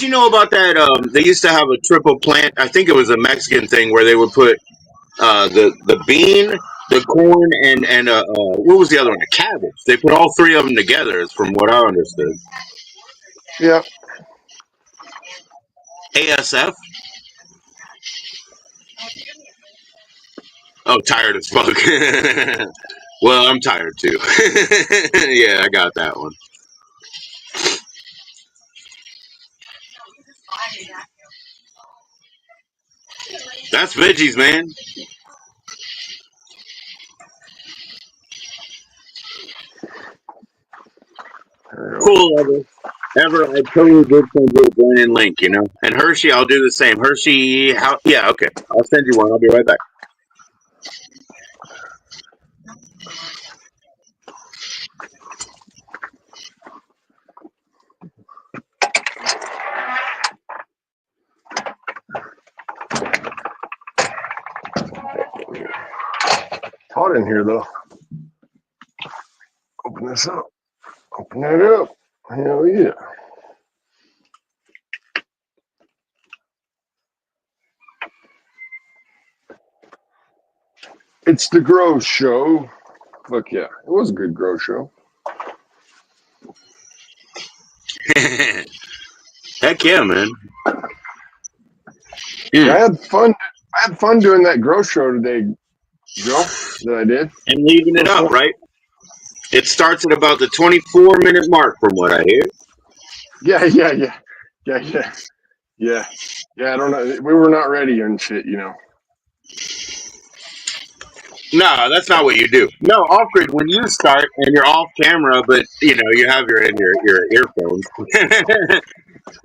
know about that? They used to have a triple plant. I think it was a Mexican thing where they would put the bean, the corn, and what was the other one? The cabbage. They put all three of them together, from what I understood. Yeah. ASF. Oh, tired as fuck. Well, I'm tired too. Yeah, I got that one. That's veggies, man. Cool, Ever, I totally did send you a brand link, you know. And Hershey, I'll do the same. Hershey, how? Yeah, okay. I'll send you one. I'll be right back. Hot in here, though. Open this up. Open that up. Hell yeah. It's the Grow Show. Fuck yeah. It was a good Grow Show. Heck yeah, man. Yeah, I had fun doing that Grow Show today, Joe, that I did. And leaving it up, right? It starts at about the 24-minute mark from what I hear. Yeah. I don't know. We were not ready and shit, you know. No, that's not what you do. No, off grid when you start and you're off camera, but you know you have your earphones.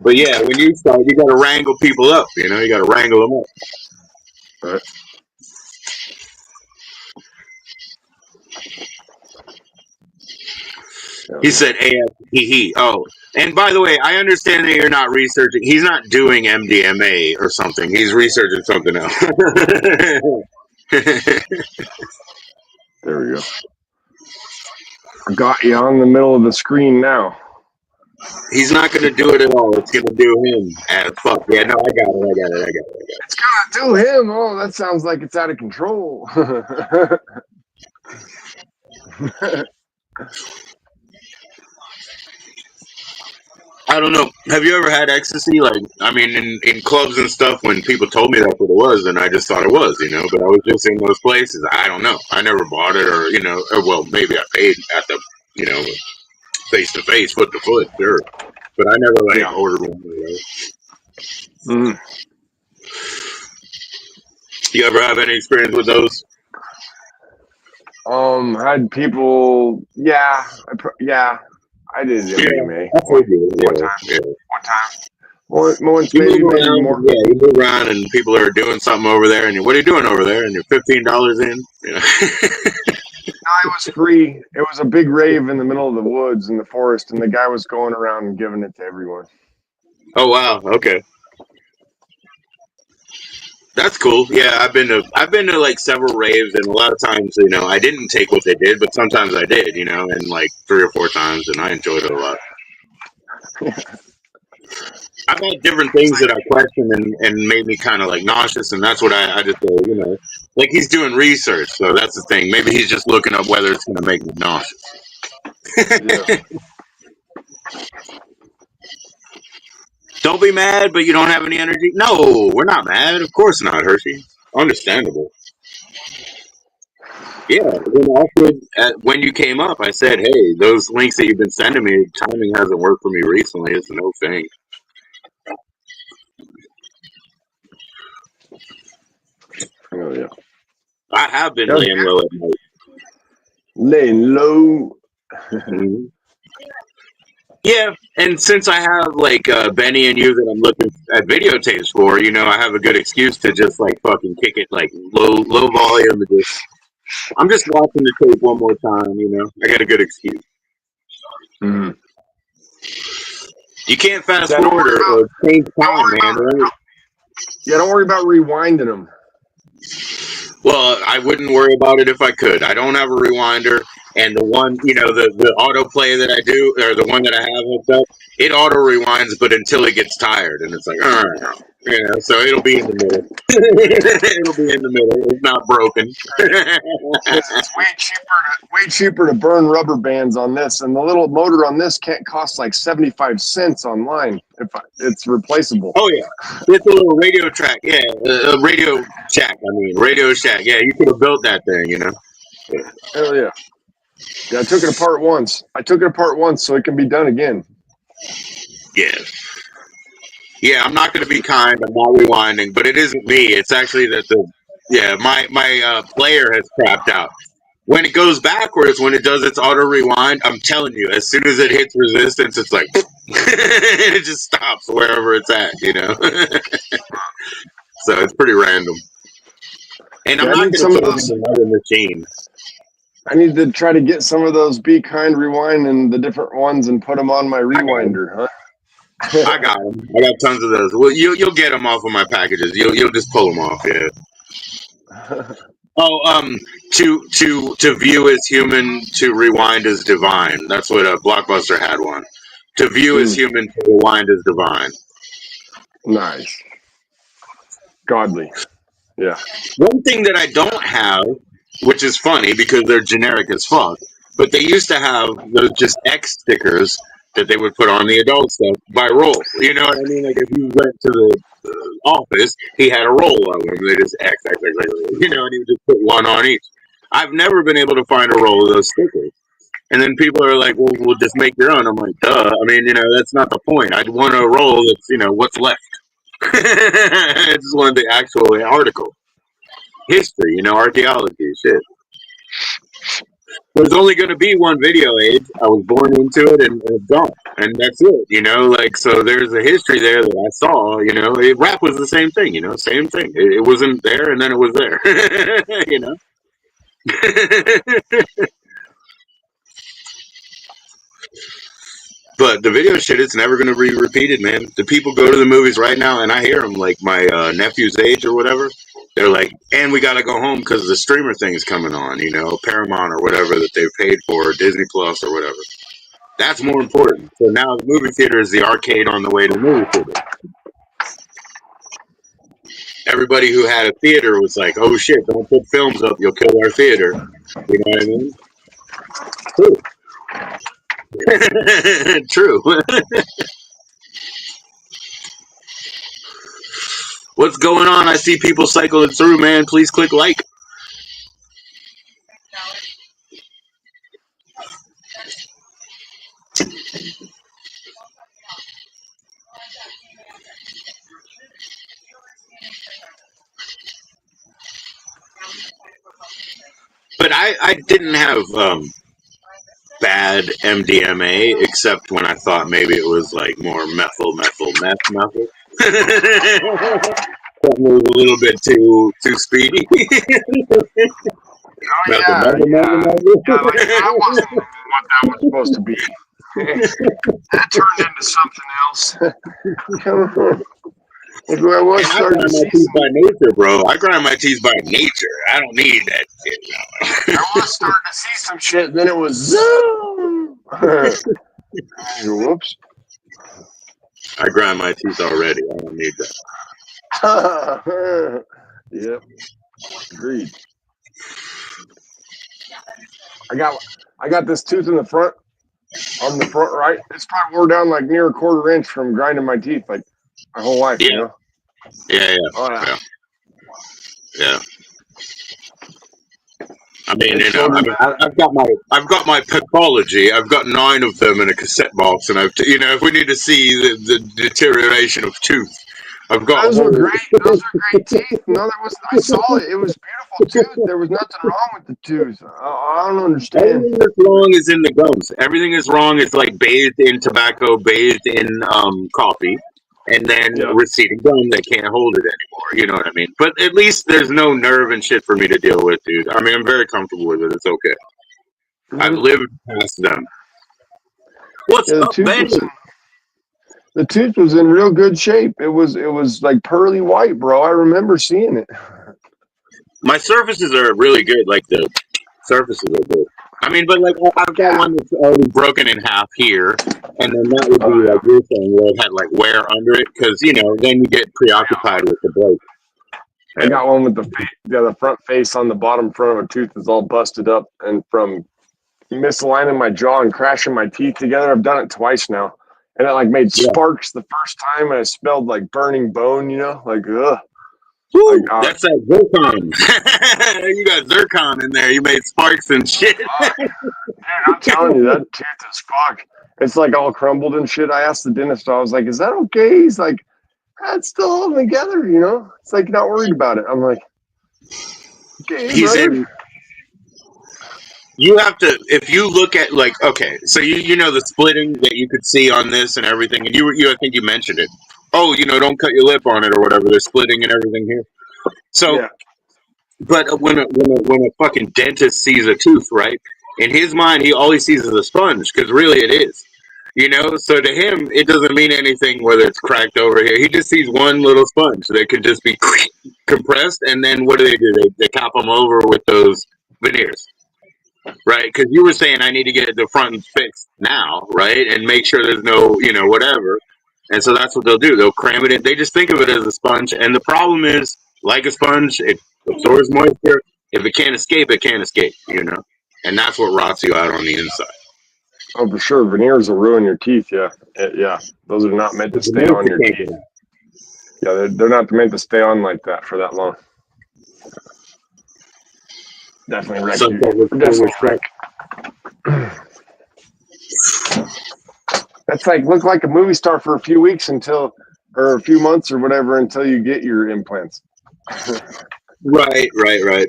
But yeah, when you start, you got to wrangle people up. You know, you got to wrangle them up. Right. He said AFTE. Oh, and by the way, I understand that you're not researching. He's not doing MDMA or something. He's researching something else. There we go. I got you on the middle of the screen now. He's not going to do it at all. It's going to do him. Fuck. Yeah, no, I got it. It's going to do him. Oh, that sounds like it's out of control. I don't know. Have you ever had ecstasy? Like, I mean, in clubs and stuff, when people told me that's what it was, and I just thought it was, you know, but I was just in those places. I don't know. I never bought it or, you know, or, well, maybe I paid at the, you know, face to face, foot to foot, sure. But I never, like, ordered one. You know? You ever have any experience with those? Had people, I did MDMA. One time. Once, you maybe move around, more. Yeah, you move around and people are doing something over there, and what are you doing over there? And you're $15 in. You know? No, it was free. It was a big rave in the middle of the woods in the forest, and the guy was going around and giving it to everyone. Oh wow, okay. That's cool. Yeah, I've been to like several raves, and a lot of times, you know, I didn't take what they did, but sometimes I did, you know, and like 3 or 4 times, and I enjoyed it a lot. I've had different things that I questioned and made me kind of like nauseous, and that's what I just go, you know, like he's doing research, so that's the thing. Maybe he's just looking up whether it's going to make me nauseous. Yeah. Don't be mad, but you don't have any energy. No, we're not mad. Of course not, Hershey. Understandable. Yeah, when you came up, I said, hey, those links that you've been sending me, timing hasn't worked for me recently. It's no thing. Oh, yeah. I have been laying low at night. Laying low. Mm-hmm. Yeah, and since I have like Benny and you that I'm looking at videotapes for, you know, I have a good excuse to just like fucking kick it like low volume and I'm just watching the tape one more time, you know. I got a good excuse. Mm-hmm. You can't fast forward or change time, man. Right? Yeah, don't worry about rewinding them. Well, I wouldn't worry about it if I could. I don't have a rewinder, and the one, you know, the autoplay that I do, or the one that I have hooked up, it auto rewinds, but until it gets tired, and it's like, you know, so it'll be in the middle. It'll be in the middle. It's not broken. It's way cheaper to burn rubber bands on this, and the little motor on this can't cost like 75 cents online if it's replaceable. Oh yeah, it's a little Radio Shack. Yeah, Radio Shack. Radio Shack. Yeah, you could have built that thing, you know. Hell yeah. Yeah, I took it apart once so it can be done again. Yeah. Yeah, I'm not going to be kind. I'm not rewinding, but it isn't me. It's actually that my player has crapped out. When it goes backwards, when it does its auto rewind, I'm telling you, as soon as it hits resistance, it's like it just stops wherever it's at, you know. So it's pretty random. And I'm Yeah, I not need going some to of put it those. in another machine. I need to try to get some of those Be Kind Rewind and the different ones and put them on my I got them. rewinder, I got them. I got tons of those. Well, you'll get them off of my packages. You'll just pull them off. Yeah. huh? Oh, to view as human, to rewind as divine. That's what a Blockbuster had one. To view as human, to rewind as divine. Nice. Godly. Yeah. One thing that I don't have, which is funny because they're generic as fuck, but they used to have those just X stickers that they would put on the adult stuff by roll. You know what I mean? Like if you went to the office, he had a roll of them. They just X, X, X, X, you know, and he would just put one on each. I've never been able to find a roll of those stickers. And then people are like, well, we'll just make your own. I'm like, duh. I mean, you know, that's not the point. I'd want a roll that's, you know, what's left. I just wanted the actual article. History, you know, archaeology, shit. There's only going to be one video age. I was born into it and it's gone. And that's it, you know, like, so there's a history there that I saw, you know. Rap was the same thing, you know, same thing. It wasn't there and then it was there, you know. But the video shit, it's never going to be repeated, man. The people go to the movies right now, and I hear them, like my nephew's age or whatever. They're like, and we got to go home because the streamer thing's coming on, you know, Paramount or whatever that they've paid for, Disney Plus or whatever. That's more important. So now the movie theater is the arcade on the way to the movie theater. Everybody who had a theater was like, oh shit, don't put films up, you'll kill our theater. You know what I mean? True. True. What's going on? I see people cycling through, man. Please click like. But I didn't have bad MDMA except when I thought maybe it was like more methyl. That was a little bit too speedy. Oh methyl, yeah, methyl, yeah, methyl, yeah. Like methyl. that wasn't what that was supposed to be. That turned into something else. Maybe I was And I starting to grind my see teeth some. by nature, bro. I grind my teeth by nature. I don't need that shit. I was starting to see some shit. Then it was zoom. Whoops. I grind my teeth already. I don't need that. Yep. Agreed. I got this tooth in the front on the front right. It's probably wore down like near a quarter inch from grinding my teeth like my whole life, you Yeah, know. yeah, Oh yeah. yeah, yeah. I mean, It you know, showed I me. mean, I've got my pathology. I've got 9 of them in a cassette box, and you know, if we need to see the deterioration of tooth, I've got a Those were whole. great. Those were great teeth. No, there was. I saw it. It was beautiful tooth. There was nothing wrong with the tooth. I don't understand. Everything that's wrong is in the gums. Everything is wrong. It's like bathed in tobacco, bathed in coffee, and then Yeah. receding gum that can't hold it anymore. You know what I mean? But at least there's no nerve and shit for me to deal with, dude. I mean, I'm very comfortable with it. It's okay. I've Mm-hmm. lived past them. What's Yeah. up, Benny? The tooth was in real good shape. It was like pearly white, bro. I remember seeing it. My surfaces are really good. Like the surfaces are good. I mean, but like I've got Yeah. one that's already broken in half here, and then that would Oh be yeah. like your thing where it had like wear under it because you know then you get preoccupied with the break. I Yeah, got one with the front face on the bottom front of a tooth is all busted up, and from misaligning my jaw and crashing my teeth together, I've done it twice now, and it like made yeah. sparks the first time, and it smelled like burning bone. You know, like ugh. Like Woo, that's that zircon. You got zircon in there. You made sparks and shit. fuck, dude. I'm telling you, that tooth is fucked. It's like all crumbled and shit. I asked the dentist, I was like, "Is that okay?" He's like, It's still holding together, you know? It's like not worried about it. I'm like, okay, He's brother. in. You have to, if you look at like, okay, so you know the splitting that you could see on this and everything, and you I think you mentioned it. Oh, don't cut your lip on it or whatever. There's splitting and everything here. So, Yeah. but when a fucking dentist sees a tooth, right? In his mind, he all he sees is a sponge because really it is. So to him, it doesn't mean anything whether it's cracked over here. He just sees one little sponge that could just be compressed, and then what do? They cap them over with those veneers. Right, because you were saying I need to get the front fixed now, right, and make sure there's no, whatever. And so that's what they'll do. They'll cram it in. They just think of it as a sponge. And the problem is, like a sponge, it absorbs moisture. If it can't escape, it can't escape. And that's what rots you out on the inside. Oh, for sure. Veneers will ruin your teeth. Yeah. Yeah. Those are not meant to stay on your teeth. Yeah, they're not meant to stay on like that for that long. Definitely wreck you. Definitely wreck. That's like look like a movie star for a few weeks or a few months or whatever until you get your implants. Right. Yeah.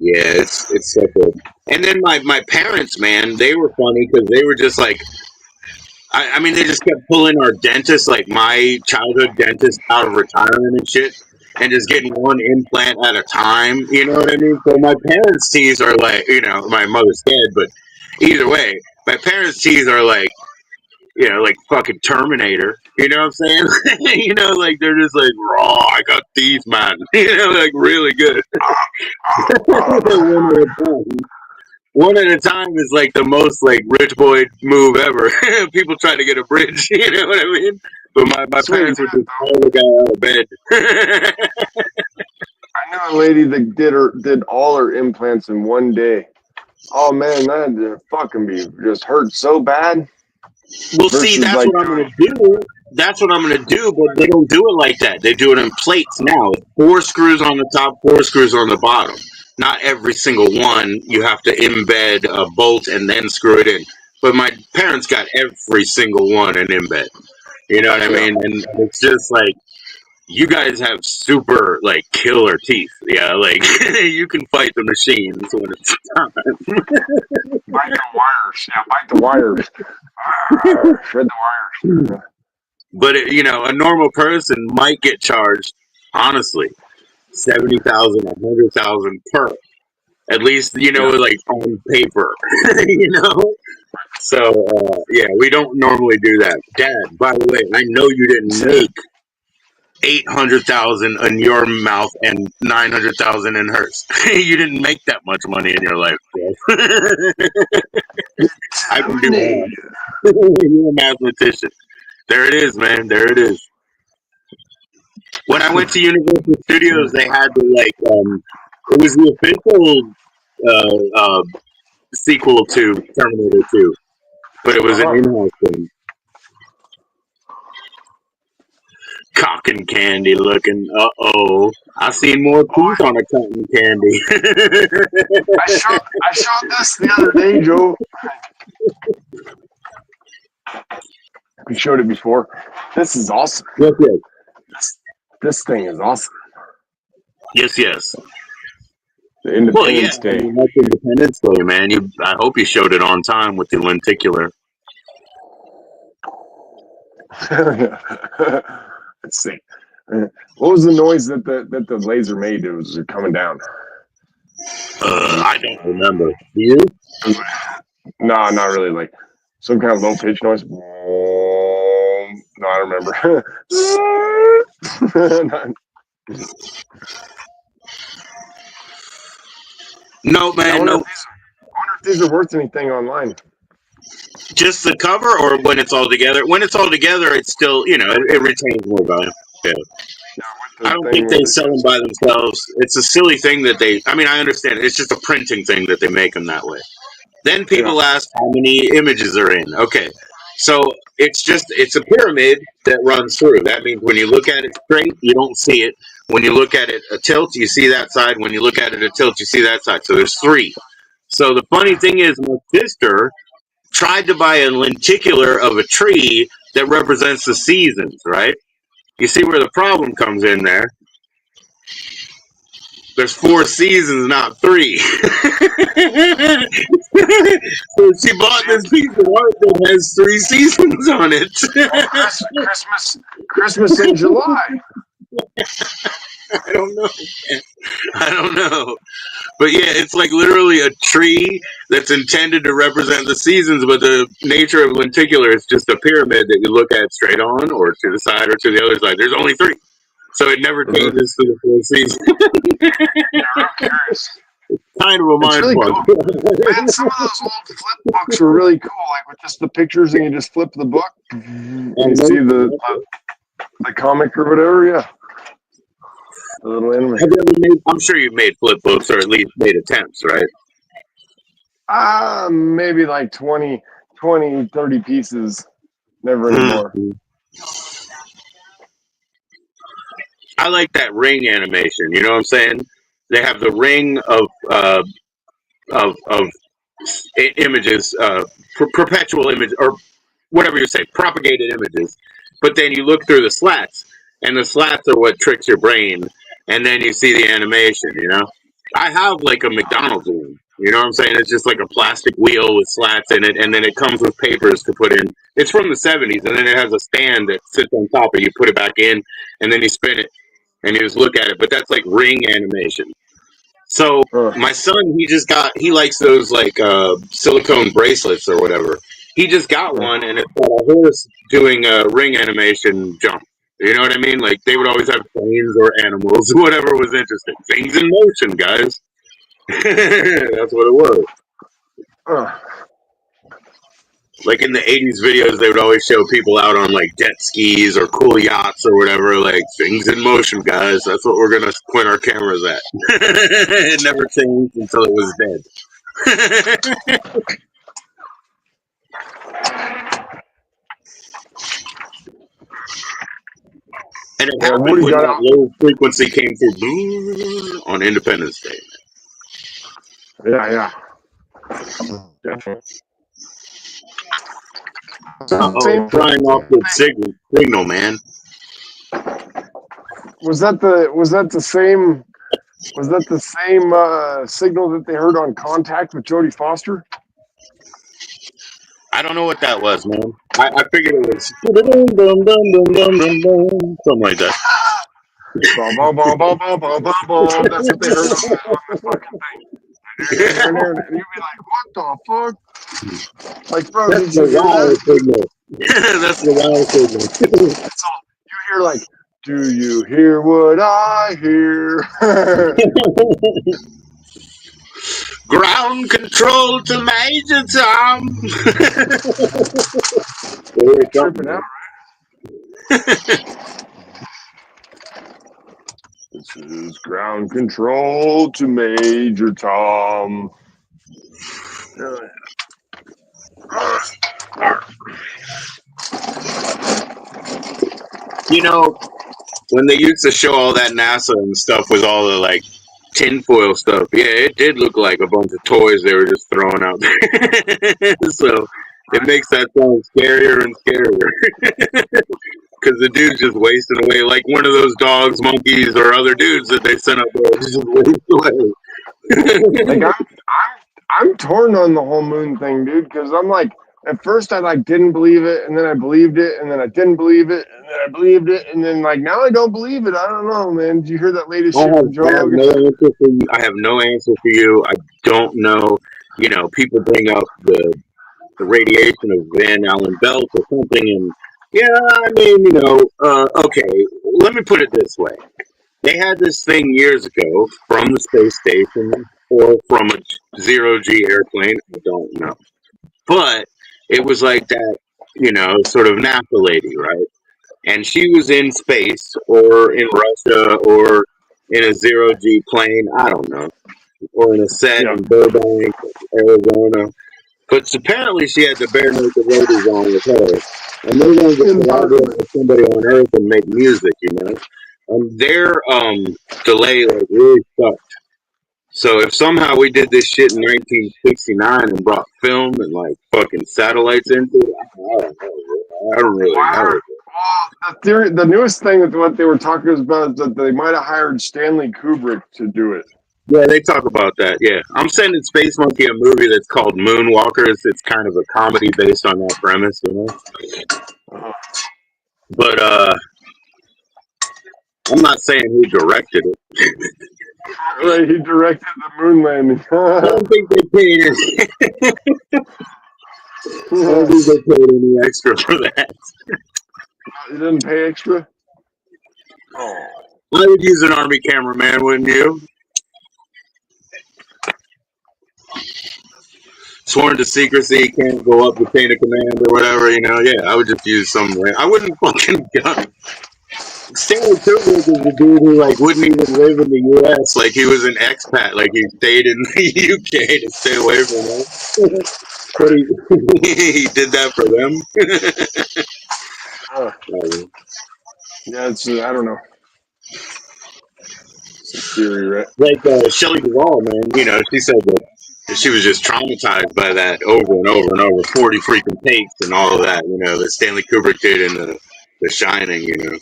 Yeah, it's such a. And then my parents, man, they were funny because they were just like, I mean, they just kept pulling our dentist, like my childhood dentist, out of retirement and shit, and just getting one implant at a time. You know what I mean? So my parents' teeth are like, my mother's dead, but either way, my parents' teeth are like, like fucking Terminator. You know what I'm saying? Like they're just like raw. I got teeth, man. Like really good. One at a time is like the most like rich boy move ever. People try to get a bridge, you know what I mean? But my parents would just pull the guy out of bed. I know a lady that did all her implants in one day. Oh man, that fucking be just hurt so bad. Well, see, that's what I'm gonna do. That's what I'm gonna do, but they don't do it like that. They do it in plates now. 4 screws on the top, 4 screws on the bottom. Not every single one. You have to embed a bolt and then screw it in. But my parents got every single one in embed. You know what I mean? And it's just like you guys have super like killer teeth. Yeah, like you can fight the machines when it's time. Bite the wires. Yeah, bite the wires. Shred the wires. But a normal person might get charged, honestly, 70,000, 100,000 per. At least like on paper, So yeah, we don't normally do that. Dad, by the way, I know you didn't make 800,000 in your mouth and 900,000 in hers. You didn't make that much money in your life, bro. I can do that. You're a mathematician. There it is, man. There it is. When I went to Universal Studios, they had to it was the official sequel to Terminator 2, but it was an in-house thing. Cotton candy looking. I seen more teeth on a cotton candy. I showed this the other day, Joe. We showed it before. This is awesome. Yes. This thing is awesome. Yes. The Independence Day. I mean, that's Independence Day, man. I hope you showed it on time with the lenticular. Let's see. What was the noise that the laser made? It was coming down. I don't remember. Do you? No, not really. Like some kind of low pitch noise. No, I don't remember. No, man. No. I wonder if these are worth anything online. Just the cover, or when it's all together? When it's all together, it's still it retains more value. Yeah. I don't think they sell them by themselves. It's a silly thing that they. I mean, I understand. It's just a printing thing that they make them that way. Then people ask how many images are in. Okay, so it's a pyramid that runs through. That means when you look at it straight, you don't see it. When you look at it a tilt, you see that side. When you look at it a tilt, you see that side. So there's 3. So the funny thing is, my sister, tried to buy a lenticular of a tree that represents the seasons, right? You see where the problem comes in there. There's 4 seasons, not 3. So she bought this piece of art that has 3 seasons on it. Christmas in July. I don't know. I don't know. But yeah, it's like literally a tree that's intended to represent the seasons, but the nature of lenticular is just a pyramid that you look at straight on or to the side or to the other side. There's only 3. So it never changes to the 4 seasons. Yeah, I'm curious. Kind of a mind really fuck. Cool. Man, some of those old flip books were really cool, like with just the pictures and you just flip the book and you see the comic or whatever, yeah. The little anime. Have you ever made, I'm sure you've made flip books or at least made attempts, right? Maybe like 20, 30 pieces. Never anymore. I like that ring animation. You know what I'm saying? They have the ring of images, perpetual image, or whatever you say, propagated images. But then you look through the slats, and the slats are what tricks your brain, and then you see the animation. You know, I have like a McDonald's one. You know what I'm saying? It's just like a plastic wheel with slats in it, and then it comes with papers to put in. It's from the 70s, and then it has a stand that sits on top of it. You put it back in, and then you spin it, and you just look at it. But that's like ring animation. So my son, he likes those like silicone bracelets or whatever. He just got one, and it's got a horse doing a ring animation jump. You know what I mean? Like they would always have planes or animals, whatever was interesting. Things in motion, guys. That's what it was. Like in the 80s videos, they would always show people out on like jet skis or cool yachts or whatever, like things in motion, guys. That's what we're going to point our cameras at. It never changed until it was dead. And it happened when that low frequency came through on Independence Day. Yeah. Definitely. Trying off the signal, man. Was that the same signal that they heard on Contact with Jodie Foster? I don't know what that was, man. I figured it was something like that. That's what they heard on the fucking thing. And you'd be like, what the fuck? Like, bro, that's the wild signal. That's the wild signal. That's all. You hear like, do you hear what I hear? Ground control to Major Tom. Tripping out, right? This is ground control to Major Tom. You know, when they used to show all that NASA and stuff with all the like tinfoil stuff, yeah, it did look like a bunch of toys they were just throwing out there. So it makes that sound scarier and scarier. Because the dude's just wasting away like one of those dogs, monkeys, or other dudes that they sent up there just waste away. Like I'm torn on the whole moon thing, dude, because I'm like, at first I like didn't believe it, and then I believed it, and then I didn't believe it, and then I believed it, and then like now I don't believe it. I don't know, man. Did you hear that latest shit from Joe Rogan? I have no answer for you. I don't know. You know, people bring up the radiation of Van Allen belt or something, and yeah, I mean, you know, okay. Let me put it this way: they had this thing years ago from the space station or from a zero-G airplane. I don't know, but it was like that, you know, sort of NASA lady, right? And she was in space or in Russia or in a zero-G plane, I don't know, or in a set in Burbank, Arizona. But apparently she had the bare naked ladies on with her. And they wanted to collaborate with somebody on Earth and make music, you know? And their delay like really sucked. So if somehow we did this shit in 1969 and brought film and like fucking satellites into it, I don't really know. The newest thing that what they were talking about is that they might have hired Stanley Kubrick to do it. Yeah, they talk about that. Yeah, I'm sending Space Monkey a movie that's called Moonwalkers. It's kind of a comedy based on that premise, you know. But I'm not saying who directed it. Right, he directed the moon landing. I don't think they paid any. I don't think they paid any extra for that. You didn't pay extra? Oh. I would use an army cameraman, wouldn't you? Sworn to secrecy, can't go up the chain of command or whatever, you know. Yeah, I would just use some. I wouldn't fucking gun. Stanley Kubrick is the dude who like wouldn't even live in the U.S. Like he was an expat. Like he stayed in the U.K. to stay away from them. But he did that for them. Yeah, it's I don't know. It's a theory, right? Like Shelley Duvall, man. You know, she said that she was just traumatized by that over and over and over, 40 freaking takes and all of that. You know, that Stanley Kubrick did in the Shining. You know.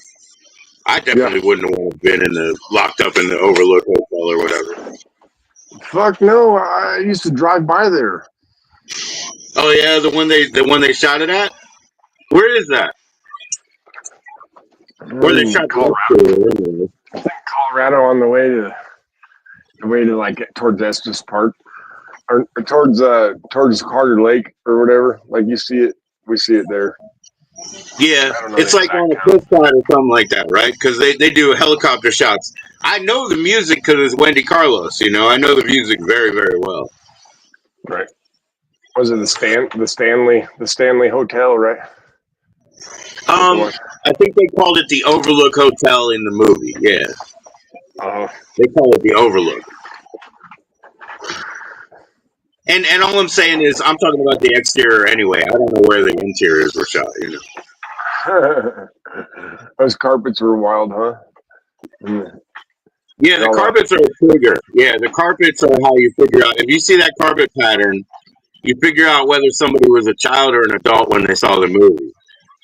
I definitely wouldn't have wanted to been locked up in the Overlook Hotel or whatever. Fuck no! I used to drive by there. Oh yeah, the one they shot it at. Where is that? Where they shot Colorado. Colorado on the way to like towards Estes Park or towards Carter Lake or whatever. Like you see it, we see it there. Yeah, it's like on a cliffside or something like that, right? Because they do helicopter shots. I know the music because it's Wendy Carlos. You know, I know the music very, very well. Right. Was it the Stanley Hotel, right? I think they called it the Overlook Hotel in the movie. Yeah. They call it the Overlook. And all I'm saying is, I'm talking about the exterior anyway. I don't know where the interiors were shot. You know. Those carpets were wild, huh? Yeah, the carpets are a trigger. Yeah, the carpets are how you figure out. If you see that carpet pattern, you figure out whether somebody was a child or an adult when they saw the movie.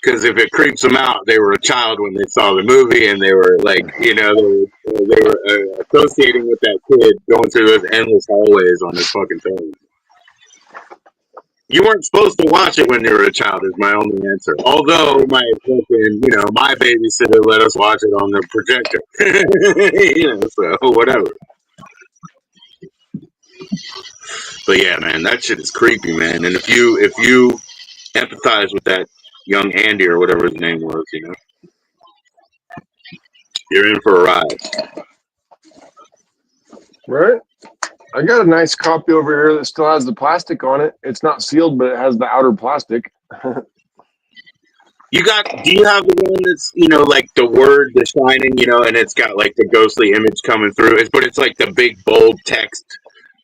Because if it creeps them out, they were a child when they saw the movie, and they were like, you know, they were associating with that kid going through those endless hallways on this fucking thing. You weren't supposed to watch it when you were a child, is my only answer. Although my fucking, you know, my babysitter let us watch it on the projector. You know, so whatever. But yeah, man, that shit is creepy, man. And if you empathize with that young Andy or whatever his name was, you know, you're in for a ride. Right? I got a nice copy over here that still has the plastic on it. It's not sealed, but it has the outer plastic. Do you have the one that's, you know, like the word, The Shining, you know, and it's got like the ghostly image coming through, but it's like the big bold text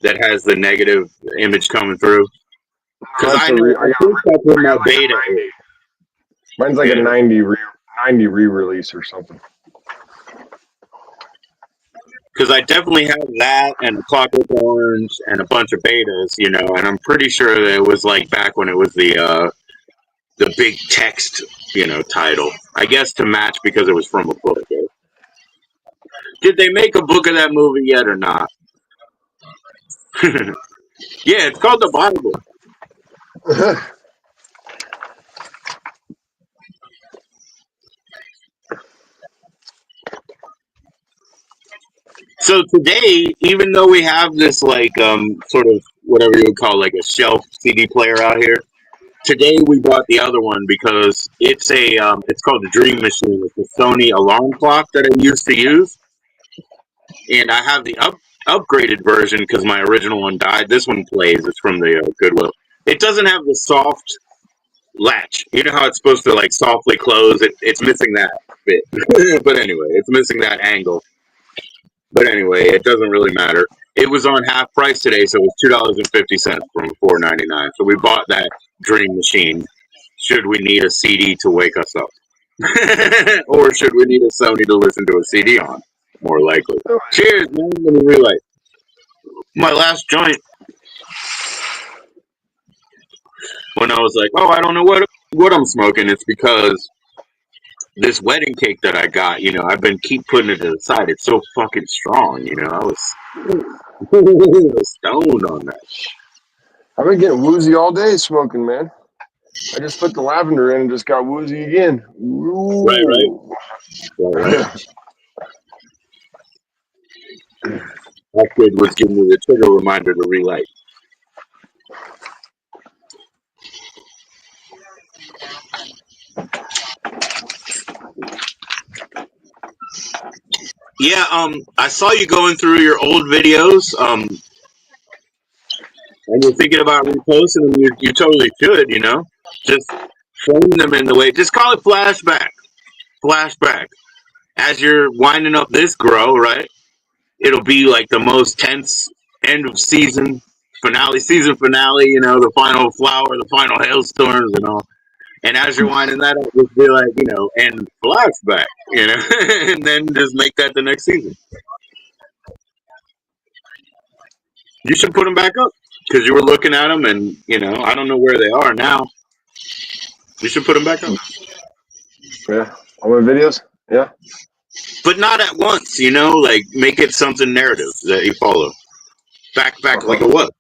that has the negative image coming through? Because I think that's what my beta is. Mine's like a 90 re-release or something. Because I definitely have that and Clockwork Orange and a bunch of betas, you know, and I'm pretty sure that it was like back when it was the big text, you know, title. I guess to match because it was from a book. Eh? Did they make a book of that movie yet or not? Yeah, it's called the Bible. So today, even though we have this like sort of whatever you would call like a shelf CD player out here, today we bought the other one because it's it's called the Dream Machine. It's a Sony alarm clock that I used to use, and I have the upgraded version because my original one died. This one plays. It's from the Goodwill. It doesn't have the soft latch. You know how it's supposed to like softly close? It's missing that bit. But anyway, it's missing that angle. But anyway, it doesn't really matter. It was on half price today, so it was $2.50 from $4.99. So we bought that Dream Machine. Should we need a CD to wake us up, or should we need a Sony to listen to a CD on? More likely. Cheers, man. Let me relight. my last joint, when I was like, oh, I don't know what I'm smoking, it's because this wedding cake that I got, I've been keep putting it to the side. It's so fucking strong, I was stoned on that. I've been getting woozy all day smoking, man. I just put the lavender in and just got woozy again. Right. That kid was giving me the trigger reminder to relight. Yeah, I saw you going through your old videos, and you're thinking about reposting them. You totally should, just frame them in the way. Just call it flashback. Flashback. As you're winding up this grow, right? It'll be like the most tense end of season finale, the final flower, the final hailstorms, and all. And as you're winding that up, just be like, and flashback, and then just make that the next season. You should put them back up because you were looking at them, and I don't know where they are now. You should put them back up. Yeah, all my videos. Yeah, but not at once. Like make it something narrative that you follow. Back like it was,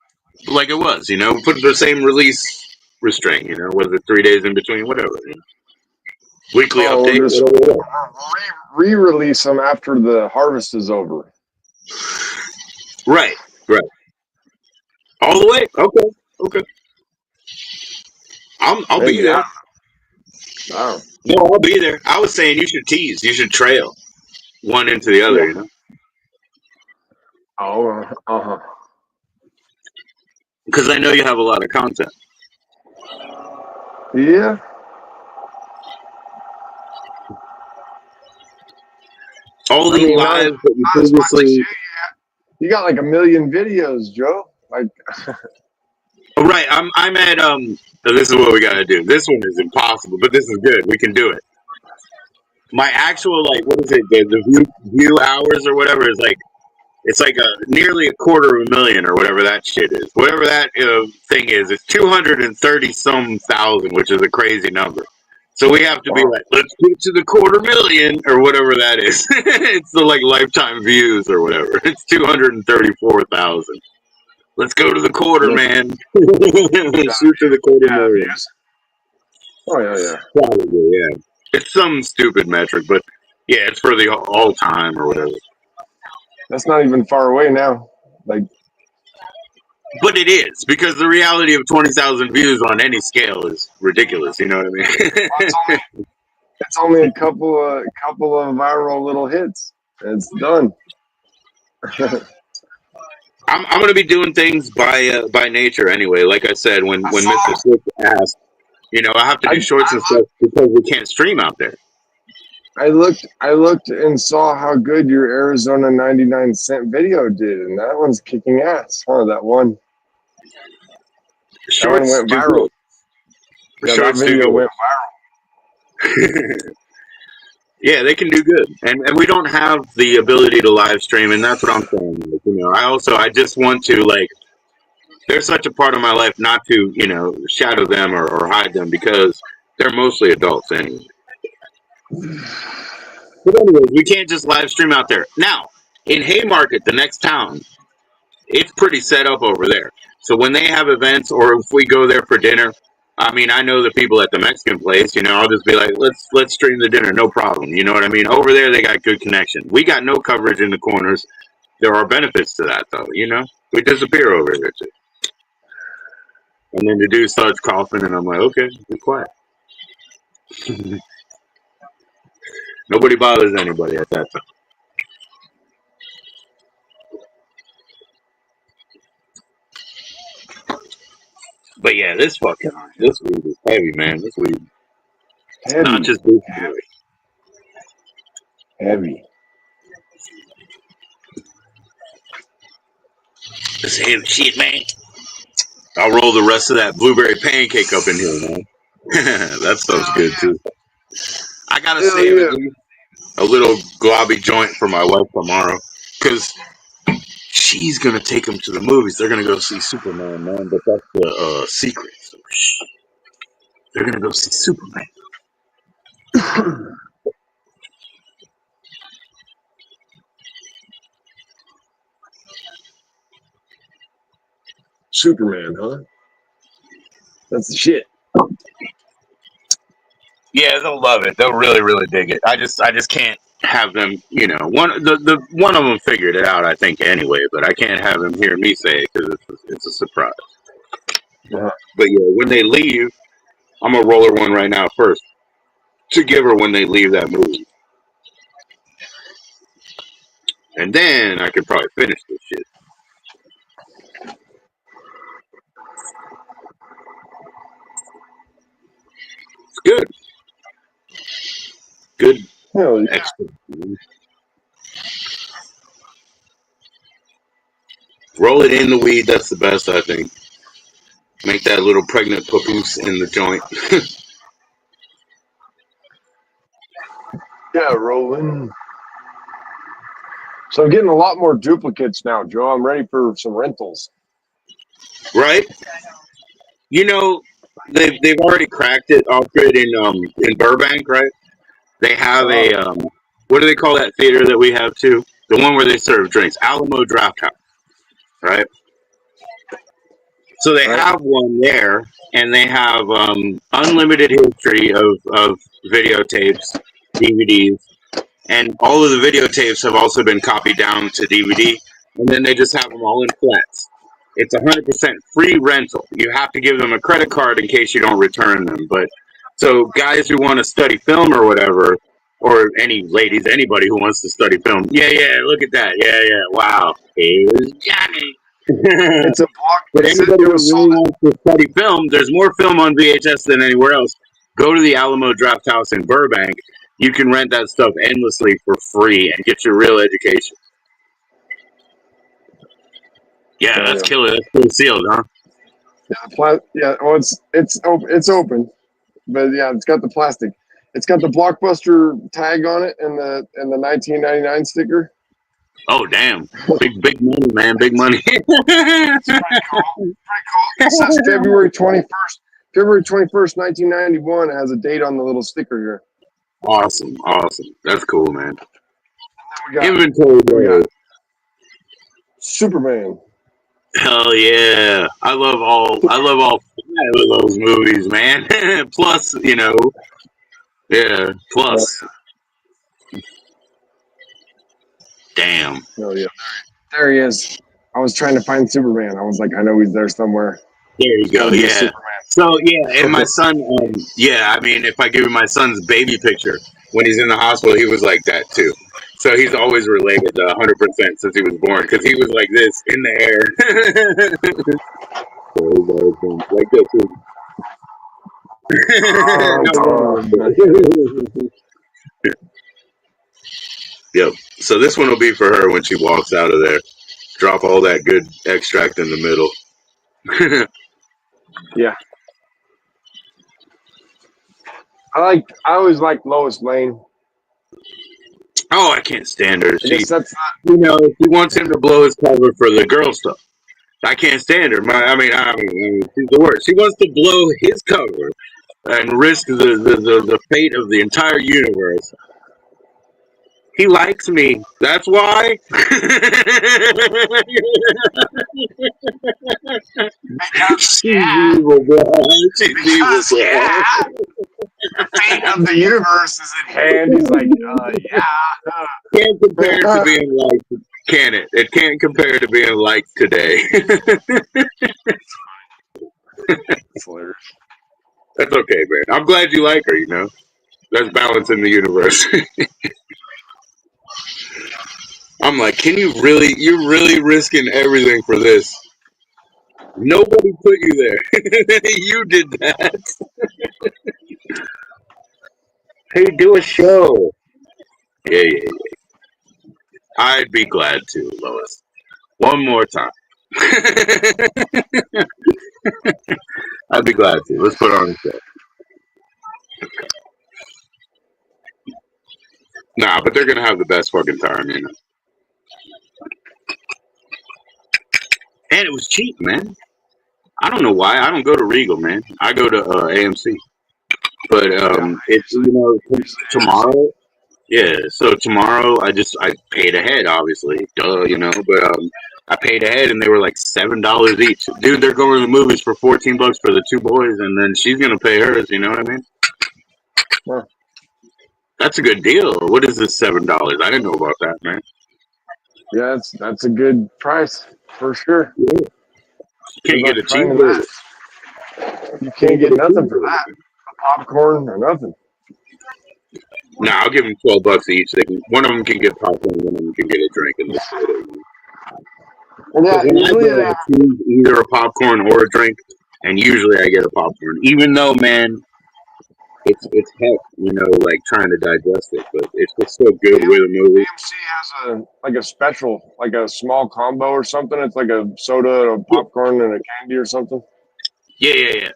Put the same release restraint. Was it 3 days in between, whatever. Weekly update. Just re-release them after the harvest is over. Right. All the way. Okay. I'll be there. Wow. No, I'll be there. I was saying you should tease. You should trail one into the other. Oh, Because I know you have a lot of content. Yeah. All the lives that you previously. You got like 1 million videos, Joe. Like. Right. I'm at So this is what we got to do. This one is impossible, but this is good. We can do it. My actual what is it? The view hours or whatever is it's nearly 250,000 or whatever that shit is. Whatever that thing is, it's 230 some thousand, which is a crazy number. So we have to be like, let's get to the 250,000 or whatever that is. It's the lifetime views or whatever. It's 234,000. Let's go to the quarter, man. Shoot to the 250,000. Oh yeah. Probably, yeah. It's some stupid metric, but yeah, it's for the all time or whatever. That's not even far away now. But it is, because the reality of 20,000 views on any scale is ridiculous. You know what I mean? It's only a couple of viral little hits. It's done. I'm going to be doing things by nature anyway. Like I said, when Mr. Swift asked, I have to do shorts and stuff because we can't stream out there. I looked and saw how good your Arizona 99-cent video did, and that one's kicking ass. That one. Shorts went viral. That video went viral. Yeah, they can do good, and we don't have the ability to live stream, and that's what I'm saying. I just want to they're such a part of my life not to shadow them or hide them because they're mostly adults anyway. But anyways, we can't just live stream out there. Now, in Haymarket, the next town, it's pretty set up over there. So when they have events or if we go there for dinner, I know the people at the Mexican place, I'll just be like, let's stream the dinner, no problem. You know what I mean? Over there, they got good connection. We got no coverage in the corners. There are benefits to that, though, We disappear over there, too. And then the dude starts coughing, and I'm like, okay, be quiet. Nobody bothers anybody at that time. But yeah, this weed is heavy, man. This weed. heavy. Not just heavy. This heavy shit, man. I'll roll the rest of that blueberry pancake up in here, man. That stuff's good too. I gotta save a little globby joint for my wife tomorrow, because She's gonna take him to the movies. They're gonna go see Superman, man. But that's the secret. So, shh. They're gonna go see Superman. Superman, huh? That's the shit. Yeah, they'll love it. They'll really, really dig it. I just can't have them. You know, one of them figured it out, I think, anyway. But I can't have them hear me say it because it's a surprise. Uh-huh. But yeah, when they leave, I'm gonna roll her one right now first to give her when they leave that movie, and then I could probably finish this shit. It's good, good, Hell yeah. excellent. Roll it in the weed. That's the best, I think. Make that little pregnant papoose in the joint. Yeah, rolling. So I'm getting a lot more duplicates now, Joe. I'm ready for some rentals. Right? You know, they've already cracked it off grid in Burbank, right? They have a what do they call that theater that we have too? The one where they serve drinks, Alamo Draft House, right? So they Right. have one there, and they have unlimited history of videotapes, DVDs, and all of the videotapes have also been copied down to DVD, and then they just have them all in flats. It's 100% free rental. You have to give them a credit card in case you don't return them. But so guys who want to study film or whatever, or any ladies, anybody who wants to study film, yeah, look at that, yeah, wow, here's Johnny. It's a block. But anybody It who was really sold. wants to study film, there's more film on VHS than anywhere else. Go to the Alamo Draft House in Burbank. You can rent that stuff endlessly for free and get your real education. Yeah, that's killer. That's fully sealed, huh? Yeah. Oh, it's open, but yeah, it's got the plastic. It's got the Blockbuster tag on it and the 1999 sticker. Oh, damn. Big money, man. Big money. It's pretty cool. It says February 21st. February 21st, 1991 has a date on the little sticker here. Awesome. That's cool, man. We got Inventory. Superman. Hell yeah. I love all 5 of those movies, man. Plus, plus. Damn. Oh yeah, there he is. I was trying to find Superman. I was like, I know he's there somewhere. There you go. Yeah. Superman. So yeah, and my son, I mean, if I give you my son's baby picture when he's in the hospital, he was like that too. So he's always related 100% since he was born because he was like this in the air. So he's always been like this. Yep. So this one will be for her when she walks out of there. Drop all that good extract in the middle. Yeah. I always liked Lois Lane. Oh, I can't stand her. I guess that's she wants him to blow his cover for the girl stuff. I can't stand her. I mean, she's the worst. She wants to blow his cover and risk the fate of the entire universe. He likes me. That's why. She's evil, bro. She's evil, bro. The fate of the universe is at hand. He's like, yeah. Can't compare to being liked, can it? It can't compare to being liked today. That's okay, man. I'm glad you like her, There's balance in the universe. I'm like, you're really risking everything for this. Nobody put you there. You did that. Hey, do a show. Yeah. I'd be glad to, Lois. One more time. I'd be glad to. Let's put on a show. Nah, but they're gonna have the best fucking time, and it was cheap, man. I don't know why. I don't go to Regal, man. I go to AMC. But Yeah, it's usually AMC. tomorrow. Yeah, so tomorrow I paid ahead, obviously, duh, But I paid ahead, and they were like $7 each. Dude, they're going to the movies for $14 for the two boys, and then she's gonna pay hers. You know what I mean? Huh. That's a good deal. What is this $7? I didn't know about that, man. Yeah, that's a good price for sure. Yeah. Good Can't get luck a finding cheeseburger. that. You Can't can't get get a nothing for cheeseburger. that. Popcorn or nothing. Nah, I'll give them $12 each. One of them can get popcorn, one of them can get a drink and the soda. And Because yeah, when I usually go, I choose either a popcorn or a drink, and usually I get a popcorn. Even though, man, it's heck, like trying to digest it, but it's just so good with a movie. AMC has a special, like a small combo or something. It's like a soda, a Yeah, popcorn, and a candy or something. yeah.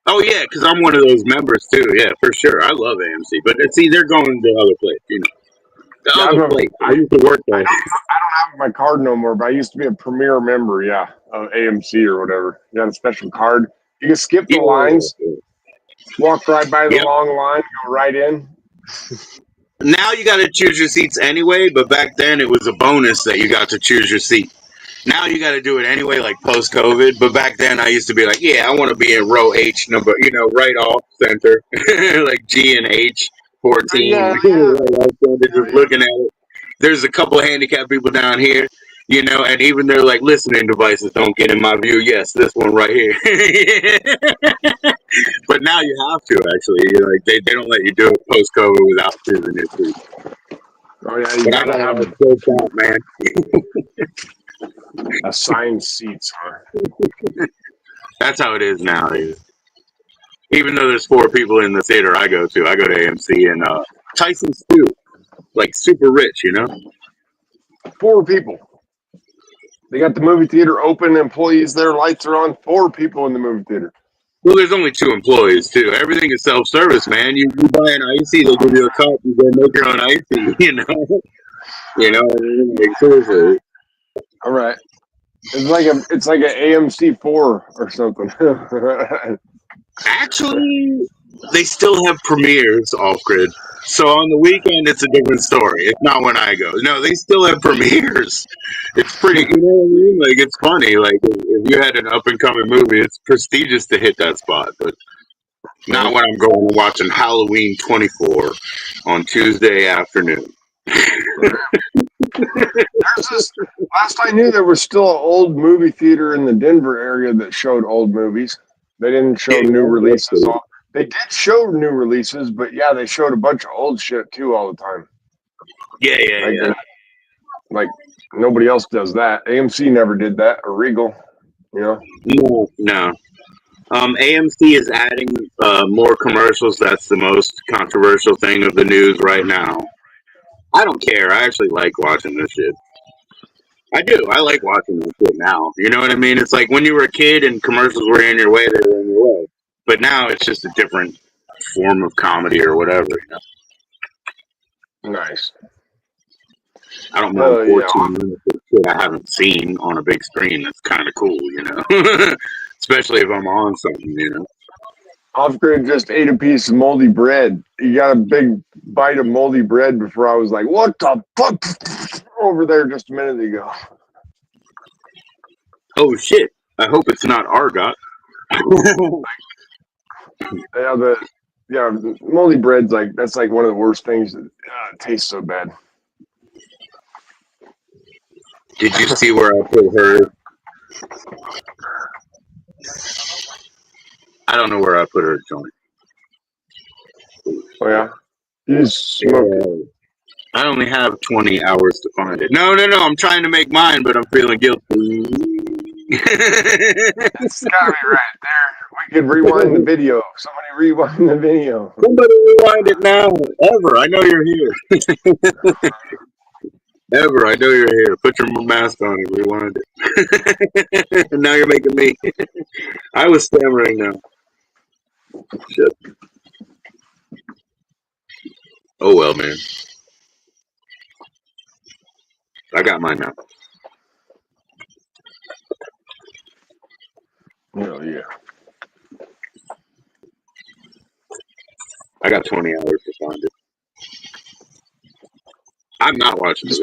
Oh yeah, because I'm one of those members too. Yeah, for sure. I love AMC, but see, they're going the other place. The Yeah, other place. I used to work there. I don't have my card no more, but I used to be a premier member. Yeah, of AMC or whatever. You got a special card. You can skip the lines, Yeah. walk right by the Yep. long line, go right in. Now you got to choose your seats anyway, but back then it was a bonus that you got to choose your seat. Now you got to do it anyway, like post COVID. But back then I used to be like, yeah, I want to be in row H number, right off center, like G and H 14, Yeah, right off center, just looking at it. There's a couple of handicapped people down here, and even their like listening devices don't get in my view. Yes, this one right here. But now you have to actually. Like they don't let you do it post COVID without choosing your seat. oh yeah, you But I gotta got have all scoped out, man. assigned seats. Huh? That's how it is now. Even though there's four people in the theater I go to AMC and Tyson's too, like super rich. 4 people. They got the movie theater open. Employees there. Lights are on. 4 people in the movie theater. Well, there's only two employees too. Everything is self-service, man. You buy an icy, they give you a cup. You go make your own icy. Like seriously. All right. It's like an AMC 4 or something. Actually, they still have premieres off grid. So on the weekend, it's a different story. It's not when I go. No, they still have premieres. It's pretty, you know what I mean? Like, it's funny. Like, if you had an up and coming movie, it's prestigious to hit that spot. But not when I'm going and watching Halloween 24 on Tuesday afternoon. There's this. Last I knew, there was still an old movie theater in the Denver area that showed old movies. They didn't show new Yeah, that's releases. cool. They did show new releases, but yeah, they showed a bunch of old shit too all the time. Yeah. Like nobody else does that. AMC never did that, or Regal. No. AMC is adding more commercials. That's the most controversial thing of the news right now. I don't care. I actually like watching this shit. I do. I like watching this shit now. You know what I mean? It's like when you were a kid and commercials were in your way, they were in your way. But now it's just a different form of comedy or whatever. Nice. I don't mind Hell yeah. 14 minutes of shit I haven't seen on a big screen. That's kind of cool. Especially if I'm on something. Off-grid just ate a piece of moldy bread. He got a big bite of moldy bread before I was like, what the fuck? Over there just a minute ago. Oh shit! I hope it's not argot. Yeah, moldy bread's that's like one of the worst things that tastes so bad. Did you see where I put her? I don't know where I put her joint. Oh yeah, you just smoked it. I only have 20 hours to find it. No. I'm trying to make mine, but I'm feeling guilty. It's gotta be right there. We could rewind the video. Somebody rewind the video. Somebody rewind it now. Ever. I know you're here. Ever. I know you're here. Put your mask on and rewind it. And now you're making me. I was stammering now. Shit. Oh well, man. I got mine now. Oh yeah. I got 20 hours to find it. I'm not watching the Just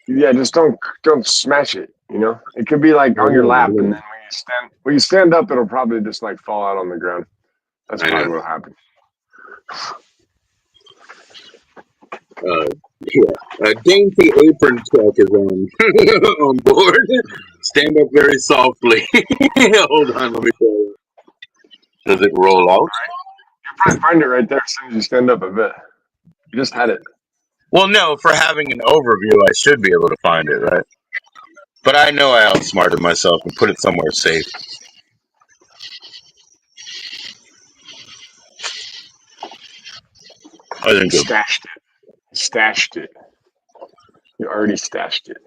video. just don't smash it. You know, it could be like on your lap, and then when you stand up, it'll probably just like fall out on the ground. That's I probably know. what'll happen. A dainty apron check is on on board. Stand up very softly. Hold on, let me tell you. Does it roll out? You'll probably find it right there as soon as you stand up. I bet. You just had it. Well, no, for having an overview, I should be able to find it, right? But I know I outsmarted myself and put it somewhere safe. I think Stashed it. You already stashed it.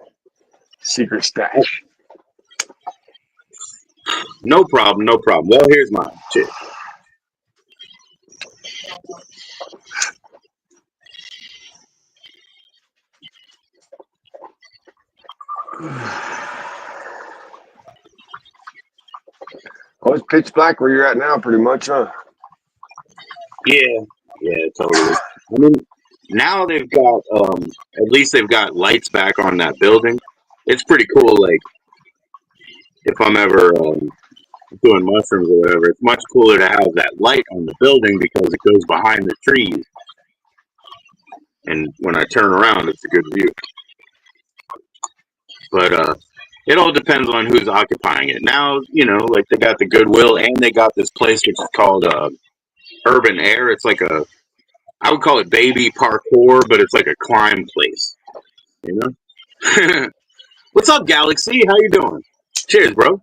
Secret stash. no problem, no problem. Well, here's mine. Cheers. Oh, it's pitch black where you're at now, pretty much, huh? Yeah, totally. I mean, now they've got at least they've got lights back on that building. It's pretty cool. Like if I'm ever doing mushrooms or whatever, it's much cooler to have that light on the building because it goes behind the trees. And when I turn around, it's a good view. But it all depends on who's occupying it. Now, you know, like they got the Goodwill and they got this place which is called Urban Air. It's like I would call it baby parkour, but it's like a climb place. You know? What's up, Galaxy? How you doing? Cheers, bro.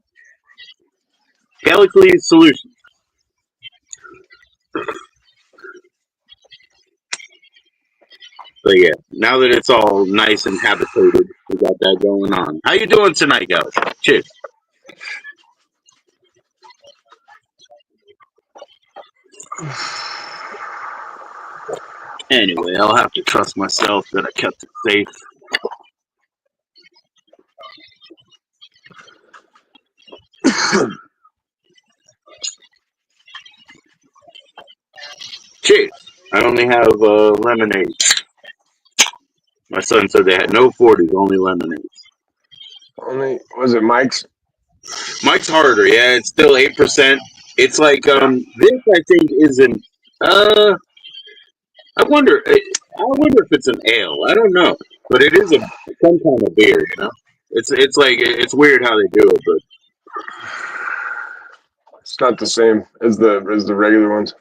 Galaxy Solutions. But yeah, now that it's all nice and habitated, we got that going on. How you doing tonight, Galaxy? Cheers. Anyway, I'll have to trust myself that I kept it safe. Cheers. I only have lemonade. My son said they had no 40s, only lemonades. Was it Mike's? Mike's harder, yeah. It's still 8%. It's like this. I think isn't. I wonder. I wonder if it's an ale. I don't know, but it is some kind of beer. You know, it's like it's weird how they do it, but It's not the same as the regular ones.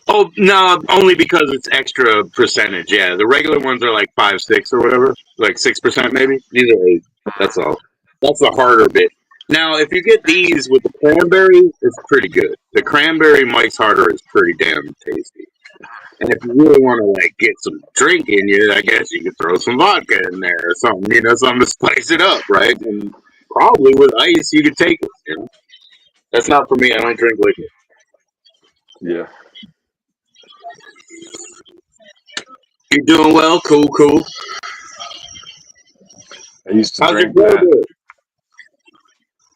oh no, only because it's extra percentage. Yeah, the regular ones are like 5, 6 or whatever, like 6% maybe. These are 8. That's all. That's the harder bit. Now, if you get these with the cranberry, it's pretty good. The cranberry Mike's Harder is pretty damn tasty. And if you really want to like get some drink in you, I guess you could throw some vodka in there or something, you know, something to spice it up, right? And probably with ice, you could take it. You know, that's not for me. I don't drink liquor. Yeah. You doing well? Cool. I used to How's your drink bro that. doing?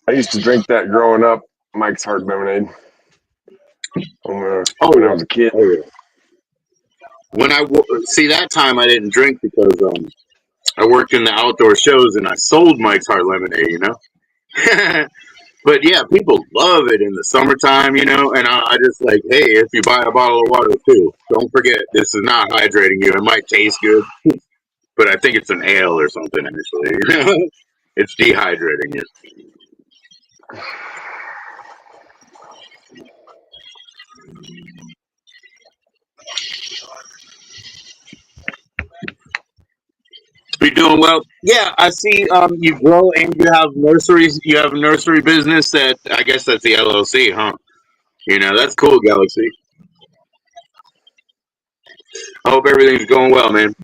I used to drink that growing up. Mike's Hard Lemonade. When I was a kid. Oh yeah. When see that time, I didn't drink because I worked in the outdoor shows and I sold Mike's Hard Lemonade. You know. But yeah, people love it in the summertime, you know, and I just like, hey, if you buy a bottle of water too, don't forget, this is not hydrating you. It might taste good, but I think it's an ale or something, actually. You know? It's dehydrating you. You doing well? Yeah, I see you grow and you have nurseries. You have a nursery business that, I guess that's the LLC, huh? You know, that's cool, Galaxy. I hope everything's going well, man.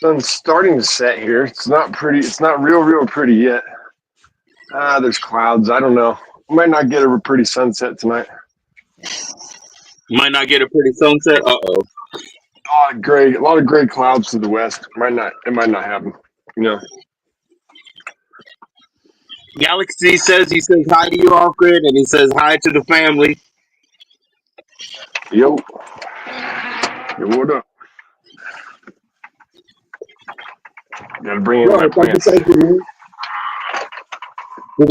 Sun's starting to set here. It's not pretty. It's not real pretty yet. There's clouds. I don't know. Might not get a pretty sunset tonight. Might not get a pretty sunset. Uh-oh. A lot of gray clouds to the west. It might not happen. You know. Galaxy says he says hi to you off grid, and he says hi to the family. Yo. Yo, what up? Gotta bring in my plants. Did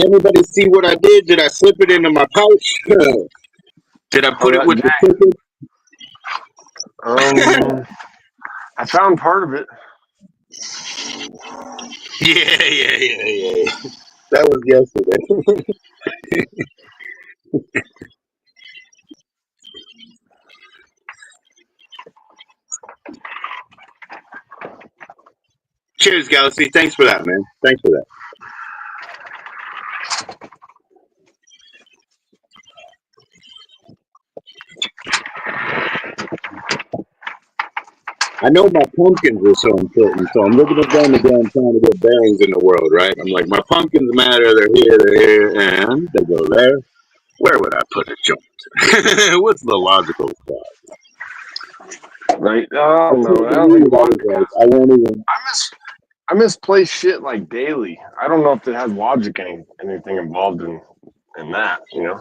everybody see what I did? Did I slip it into my pouch? Did I put it with the ticket? I found part of it. Yeah. That was yesterday. Cheers, Galaxy. Thanks for that, man. Thanks for that. I know my pumpkins are so important, so I'm looking at them again, trying to get bearings in the world, right? I'm like, my pumpkins matter, they're here, and they go there. Where would I put a joint? What's the logical spot? Right? Oh no, I don't think I won't even. I misplace shit like daily. I don't know if it has logic anything involved in that, you know.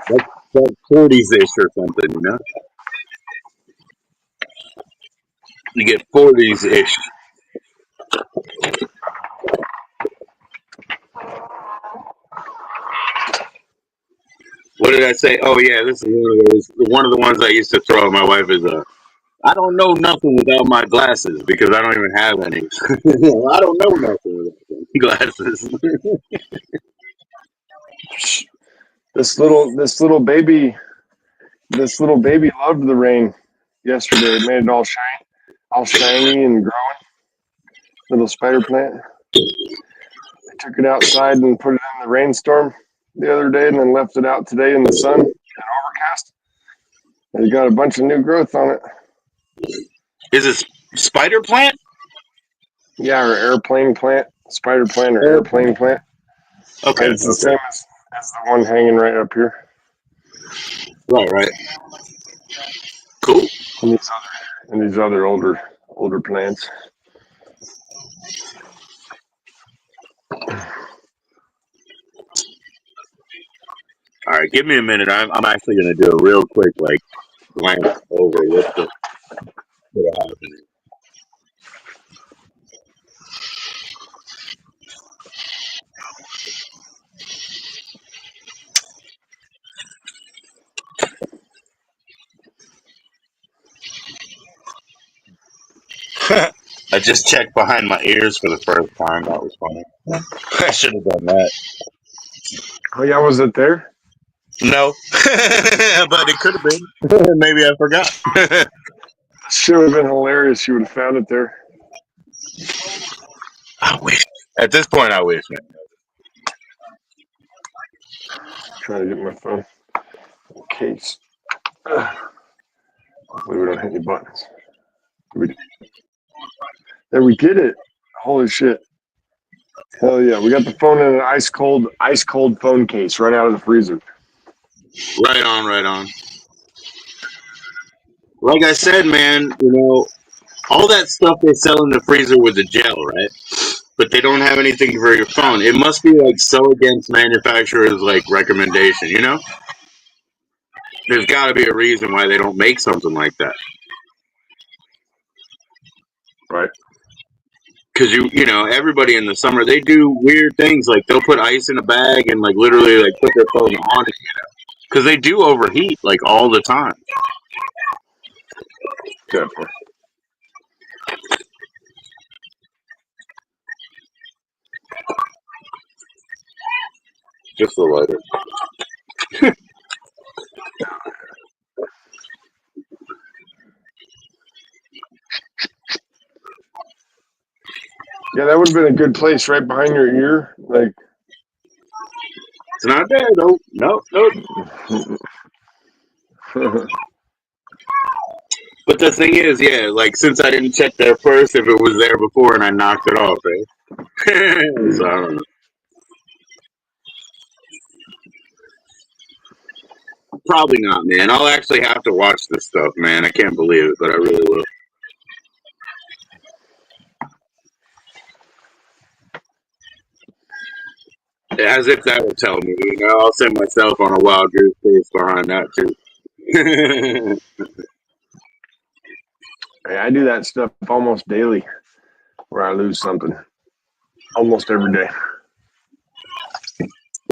That's 40s-ish or something, you know? You get 40s-ish. What did I say? Oh yeah, this is one of the ones I used to throw. My wife is I don't know nothing without my glasses because I don't even have any. I don't know nothing without glasses. This little baby loved the rain yesterday. It made it all shiny and growing. Little spider plant. I took it outside and put it in the rainstorm the other day, and then left it out today in the sun and overcast. And it got a bunch of new growth on it. Is it spider plant? Yeah, or airplane plant, spider plant, or airplane plant. Okay, it's the same as the one hanging right up here. Right. Cool. And these other older plants. All right, give me a minute. I'm actually going to do a real quick glance over what's happening. I just checked behind my ears for the first time. That was funny. I should have done that. Oh yeah, was it there? No, but it could have been. Maybe I forgot. Should have been hilarious. You would have found it there. I wish. At this point, I wish, man. Trying to get my phone in case. Hopefully we don't hit any buttons. There, we did it. Holy shit. Hell yeah. We got the phone in an ice cold phone case right out of the freezer. Right on. Like I said, man, all that stuff they sell in the freezer with the gel, right? But they don't have anything for your phone. It must be so against manufacturers' recommendation, There's got to be a reason why they don't make something like that. Right. Because everybody in the summer, they do weird things. Like they'll put ice in a bag and literally put their phone on it, because they do overheat all the time. Definitely. Just a lighter. Yeah, that would have been a good place right behind your ear. It's not there though. Nope. But the thing is, yeah, since I didn't check there first, if it was there before and I knocked it off, right? So I don't know. Probably not, man. I'll actually have to watch this stuff, man. I can't believe it, but I really will. As if that would tell me, I'll send myself on a wild goose chase behind that too. Hey, I do that stuff almost daily, where I lose something almost every day.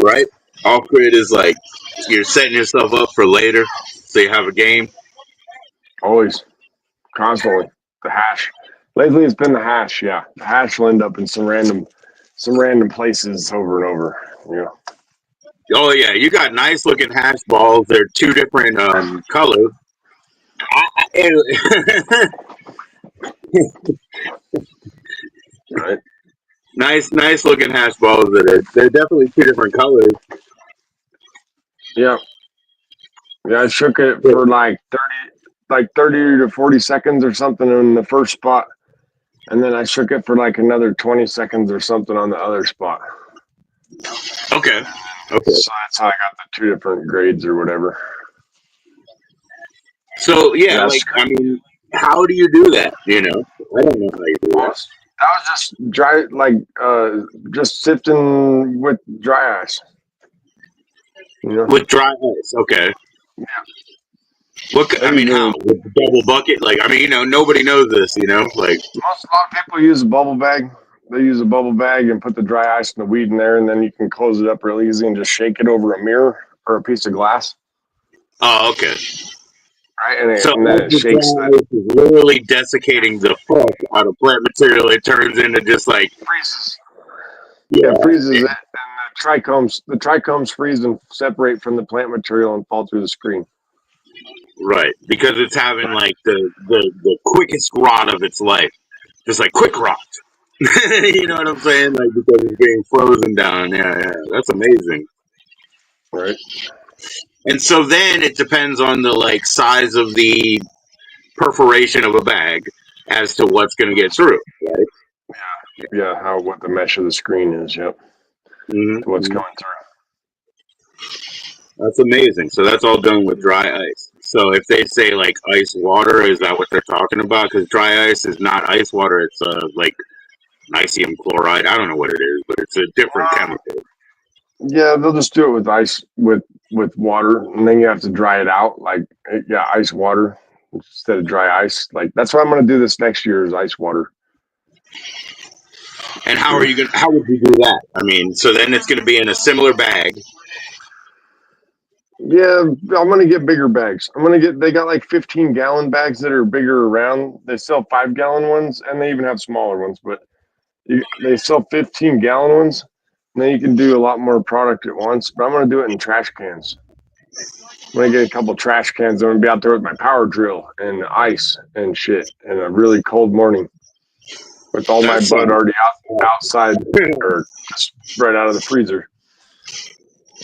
Right? Off grid is like you're setting yourself up for later, so you have a game. Always, constantly. The hash. Lately, it's been the hash. Yeah, the hash will end up in some random places over and over. Oh yeah, you got nice looking hash balls. They're two different colors. Right. Nice looking hash balls. They're definitely two different colors. Yeah. Yeah, I shook it for like 30 to 40 seconds or something in the first spot. And then I shook it for like another 20 seconds or something on the other spot. Okay. So that's how I got the two different grades or whatever. So yeah, like I mean, how do you do that? I don't know how you do that. That was just dry, like just sifting with dry ice. With dry ice, okay. Yeah. What I mean, how with double bucket? Like I mean, nobody knows this. Like a lot of people use a bubble bag. They use a bubble bag and put the dry ice and the weed in there, and then you can close it up real easy and just shake it over a mirror or a piece of glass. Oh, okay. Right, and so then it shakes that. Is literally desiccating the fuck out of plant material. It turns into just like freezes. Yeah, it freezes it, and the trichomes freeze and separate from the plant material and fall through the screen. Right, because it's having like the quickest rot of its life, just like quick rot. You know what I'm saying? Like because it's being frozen down. Yeah, that's amazing. Right. And so then it depends on the like size of the perforation of a bag as to what's going to get through, right? Yeah, what the mesh of the screen is. Yep. Mm-hmm. What's going through. That's amazing. So that's all done with dry ice. So if they say like ice water, is that what they're talking about? Because dry ice is not ice water. It's like Nicium chloride. I don't know what it is, but it's a different chemical. Yeah, they'll just do it with ice with water, and then you have to dry it out. Like ice water instead of dry ice. Like that's what I'm going to do this next year is ice water. And how would you do that? I mean, so then it's going to be in a similar bag. Yeah, I'm going to get bigger bags. They got like 15-gallon bags that are bigger around. They sell 5-gallon ones, and they even have smaller ones, but they sell 15-gallon ones. And then you can do a lot more product at once, but I'm going to do it in trash cans. I'm going to get a couple trash cans. I'm going to be out there with my power drill and ice and shit in a really cold morning with all my bud already outside or just right out of the freezer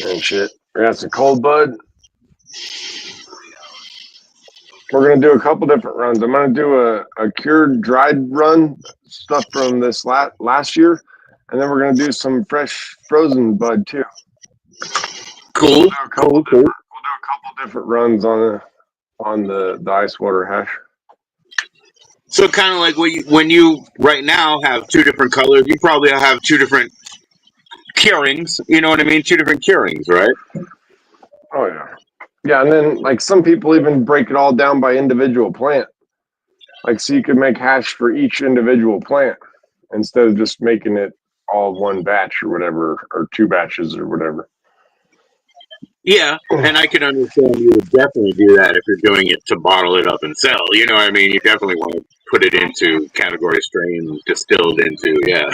and shit. We got some cold bud. We're going to do a couple different runs. I'm going to do a cured dried run, stuff from this last year, and then we're going to do some fresh frozen bud too. Cool. We'll do a couple different runs on the ice water hash. So kind of like when you right now have two different colors, you probably have two different curings. You know what I mean? Two different curings, right? Oh yeah. Yeah, and then like some people even break it all down by individual plant. Like so you could make hash for each individual plant instead of just making it all one batch or whatever, or two batches or whatever. Yeah, and I can understand you would definitely do that if you're doing it to bottle it up and sell. You know what I mean? You definitely want to put it into category strain, distilled into, yeah.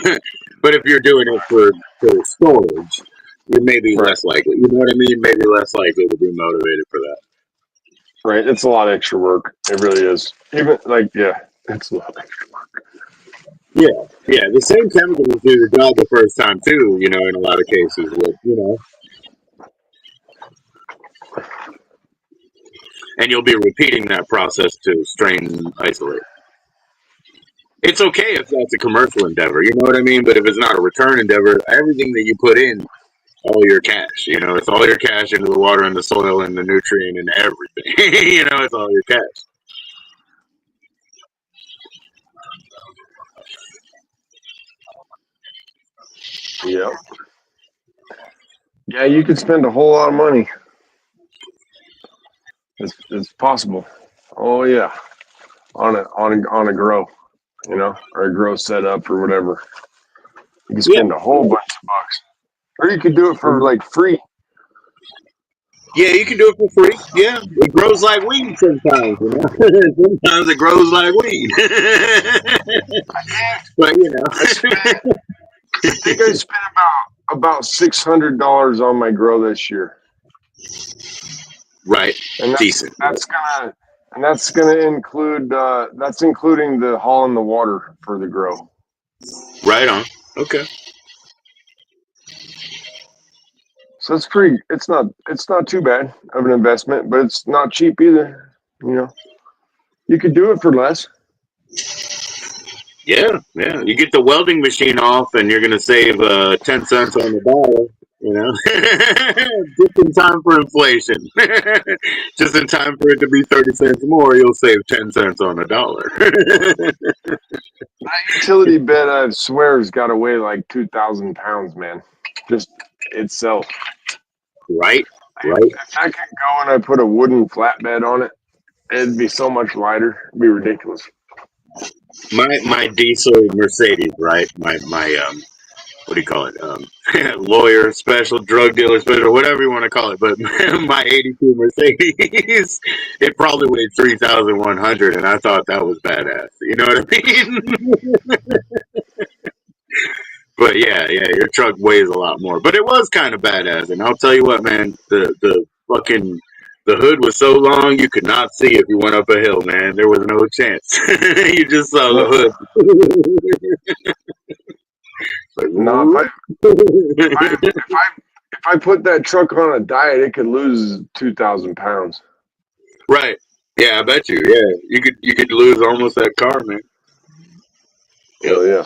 But if you're doing it for storage, you may be less likely. You know what I mean? Maybe less likely to be motivated for that. Right. It's a lot of extra work. It really is. Even like, yeah, it's a lot of extra work. Yeah. The same chemicals do the job the first time too. In a lot of cases, with. And you'll be repeating that process to strain and isolate. It's okay if that's a commercial endeavor, you know what I mean? But if it's not a return endeavor, everything that you put in all your cash. You know, it's all your cash into the water and the soil and the nutrient and everything. You know, it's all your cash. Yep. Yeah, you could spend a whole lot of money. It's possible. Oh yeah, on a grow, or a grow setup or whatever. You can Yeah, spend a whole bunch of bucks, or you could do it for like free. yeah, you can do it for free. Yeah, it grows like weed sometimes. You know, sometimes it grows like weed. But you know, I think I spent about $600 on my grow this year, right, and decent. that's gonna include that's including the haul in the water for the grow. Right on. Okay. So it's not too bad of an investment, but it's not cheap either. You could do it for less. Yeah, yeah. You get the welding machine off, and you're gonna save 10 cents on the dollar. You know, just in time for inflation. Just in time for it to be 30 cents more, you'll save 10 cents on a dollar. That utility bed, I swear, has got to weigh like 2,000 pounds, man. Just itself. Right, If right. that could go and I put a wooden flatbed on it, it'd be so much lighter. It'd be ridiculous. My diesel Mercedes, right? My what do you call it? Lawyer, special drug dealer, special, whatever you want to call it. But my '82 Mercedes, it probably weighed 3,100, and I thought that was badass. You know what I mean? But yeah, yeah, your truck weighs a lot more. But it was kind of badass, and I'll tell you what, man, the fucking the hood was so long you could not see if you went up a hill, man. There was no chance. You just saw the No, hood. Like, no if I put that truck on a diet, it could lose 2,000 pounds. right. Yeah, I bet you. Yeah, you could lose almost that car, man. Yep. Oh yeah,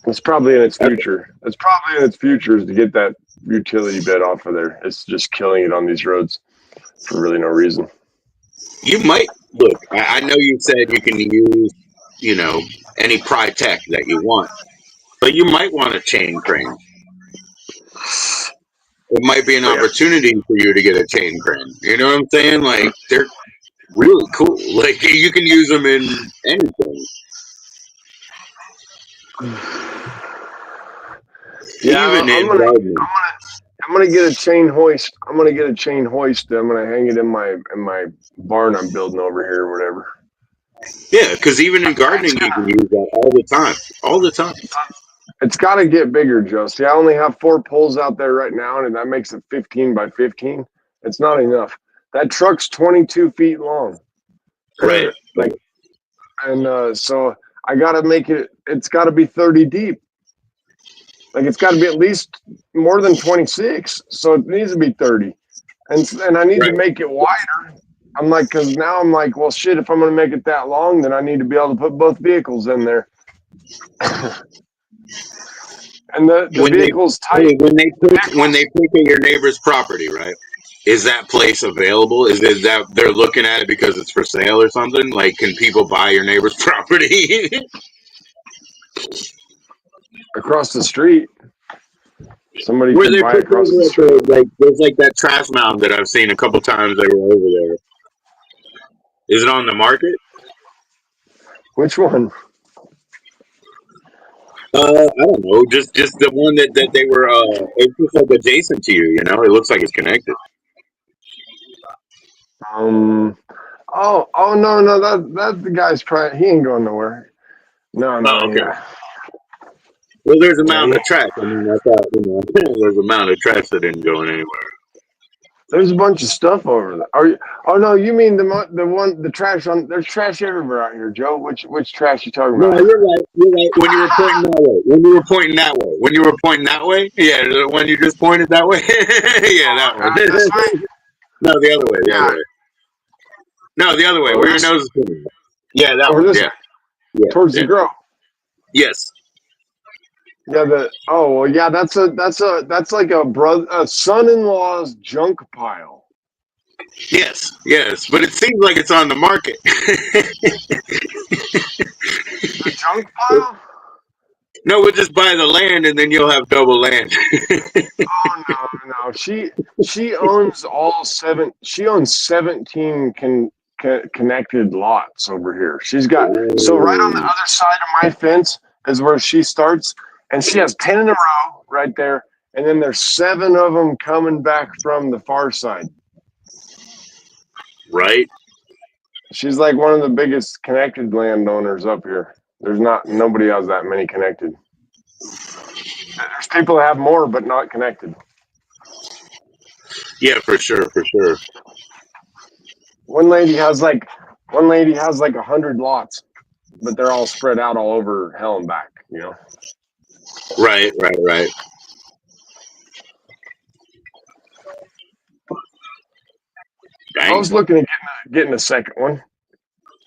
it's probably in its future. It's probably in its future is to get that utility bed off of there. It's just killing it on these roads for really no reason. You might look. I know you said you can use, you know, any pry tech that you want, but you might want a chain crane. It might be an But yeah, opportunity for you to get a chain crane. You know what I'm saying? Like they're really cool. Like you can use them in anything, yeah. even in gardening. I'm gonna get a chain hoist. I'm gonna get a chain hoist. I'm gonna hang it in my barn I'm building over here or whatever. Yeah, because even in It's gardening, you can use that all the time. All the time. it's got to get bigger, Joe. See, I only have 4 poles out there right now, and that makes it 15 by 15. It's not enough. That truck's 22 feet long. Right. Like, and so I got to make it. It's got to be 30 deep. Like it's got to be at least more than 26. So it needs to be 30, and I need to Right. make it wider. I'm like, because now I'm like, well, shit. If I'm going to make it that long, then I need to be able to put both vehicles in there. And the When they vehicle's tight. when they pick at your neighbor's property, right? Is that place available? Is it that they're looking at it because it's for sale or something? Like, can people buy your neighbor's property? Across the street. Somebody Where could they buy pick across the over at street. like there's like that trash mound that I've seen a couple times they were over there. Is it on the market? Which one? I don't know. Just the one that they were. It's just like adjacent to you. You know, it looks like it's connected. Um. Oh no. That the guy's probably he ain't going nowhere. No. Oh, okay. Yeah. Well, there's a Yeah. mound of trash. I mean, I thought there's a mound of trash that isn't going anywhere. There's a bunch of stuff over there. Are you? Oh no, you mean the trash on? There's trash everywhere out here, Joe. Which trash you talking No, about? you're right. You're right. When you were pointing that way. When you were pointing that way. When you were pointing that way. Yeah, the one you just pointed that way. Yeah, that one. This way? No, the other way. The Yeah. other way. No, the other way. Or Where your this? nose is pointing. Yeah, that Or one. this Yeah. way? Yeah. Towards Yeah. the grow. Yes. Yeah, that's like a son-in-law's junk pile. Yes, yes, but it seems like it's on the market. The junk pile? No, we'll just buy the land and then you'll have double land. Oh no. She owns all seven. She owns 17 connected lots over here. She's got so right on the Oh, other side of my fence is where she starts, and she has 10 in a row right there, and then there's 7 of them coming back from the far side. right. She's like one of the biggest connected landowners up here. There's not nobody has that many connected. There's people that have more, but not connected. Yeah, for sure, for sure. One lady has like 100 lots, but they're all spread out all over hell and back. Right, right, right. I Dang. was looking at getting a second one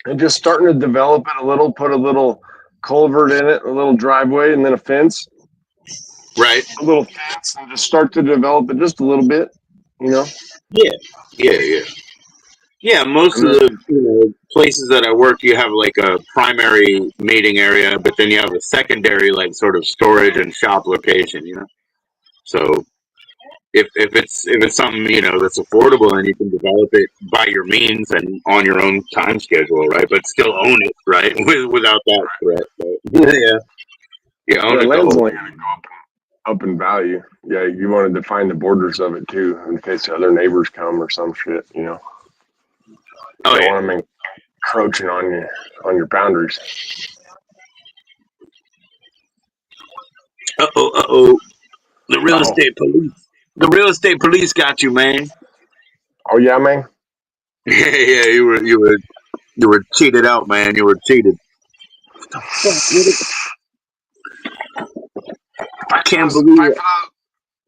and just starting to develop it a little, put a little culvert in it, a little driveway, and then a fence, Right. a little fence, and just start to develop it just a little bit. Yeah, yeah, yeah. Yeah, most And of then the places that I work, you have like a primary meeting area, but then you have a secondary, like sort of storage and shop location. So if it's something that's affordable and you can develop it by your means and on your own time schedule, right? But still own it, right? Without that threat. But, yeah, you own it the land's whole only time. going to go up in value. Yeah, you want to define the borders of it too, in case other neighbors come or some shit. You Oh don't yeah. want them encroaching on your boundaries. Uh oh. The real Oh, estate police. The real estate police got you, man. oh yeah, man. Yeah, yeah. You were cheated out, man. You were cheated. Fuck, I Fight for can't those, believe fight it. for those,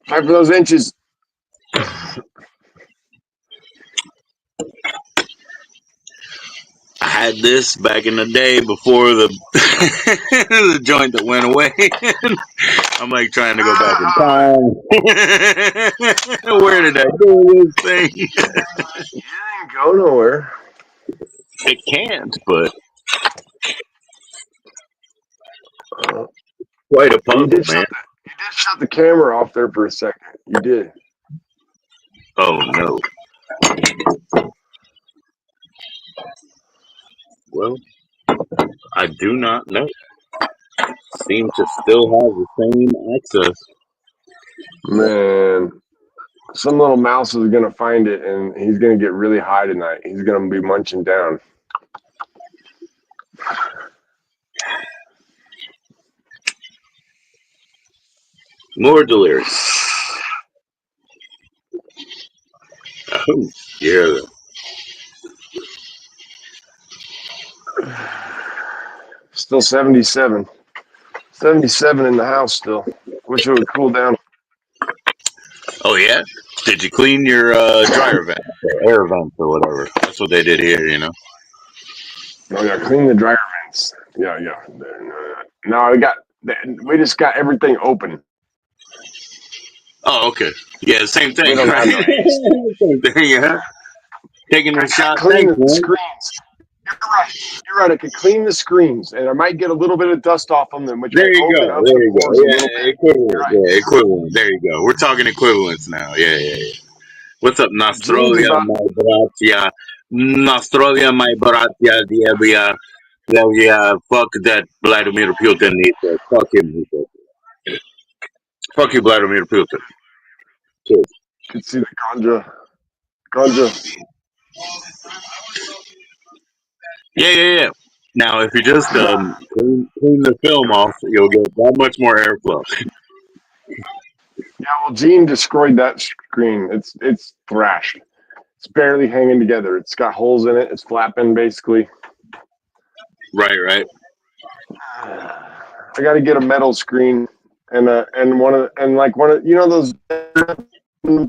fight for those inches. I had this back in the day before the the joint that went away. I'm like trying to go back in time. Where did I do this thing? You didn't go nowhere. It can't, but Uh, quite a you puzzle, did man. shut the camera off there for a second. You did. Oh no. Well, I do not know. Seem to still have the same access. Man, some little mouse is gonna find it, and he's gonna get really high tonight. He's gonna be munching down. More delirious. Oh, yeah. Still 77. 77 in the house still. Wish it would cool down. Oh yeah. Did you clean your dryer vent, or air vents, or whatever? That's what they did here. Oh yeah, clean the dryer vents. Yeah. No, we just got everything open. Oh, okay. Yeah, same We thing, don't right? have no AC. Same thing, yeah. Taking a I could shot. clean Thanks, the man. screens. You're right. I could clean the screens, and I might get a little bit of dust off them, which There might you open go. up There the you go. pores a little Yeah, bit. You're equivalent. right. Yeah, equivalent. There you go. We're talking equivalents now. Yeah, yeah, yeah. What's up, Gene's Nostrovia, about my bratia? Nostrovia, my bratia, Diabia. Yeah, fuck that Vladimir Putin. Fuck him. He said. Fuck you, Vladimir Putin. Cheers. could see the ganja. Yeah, yeah, yeah. Now, if you just clean the film off, you'll get that much more airflow. Yeah, well, Gene destroyed that screen. It's thrashed. It's barely hanging together. It's got holes in it. It's flapping basically. Right, right. I got to get a metal screen and one of those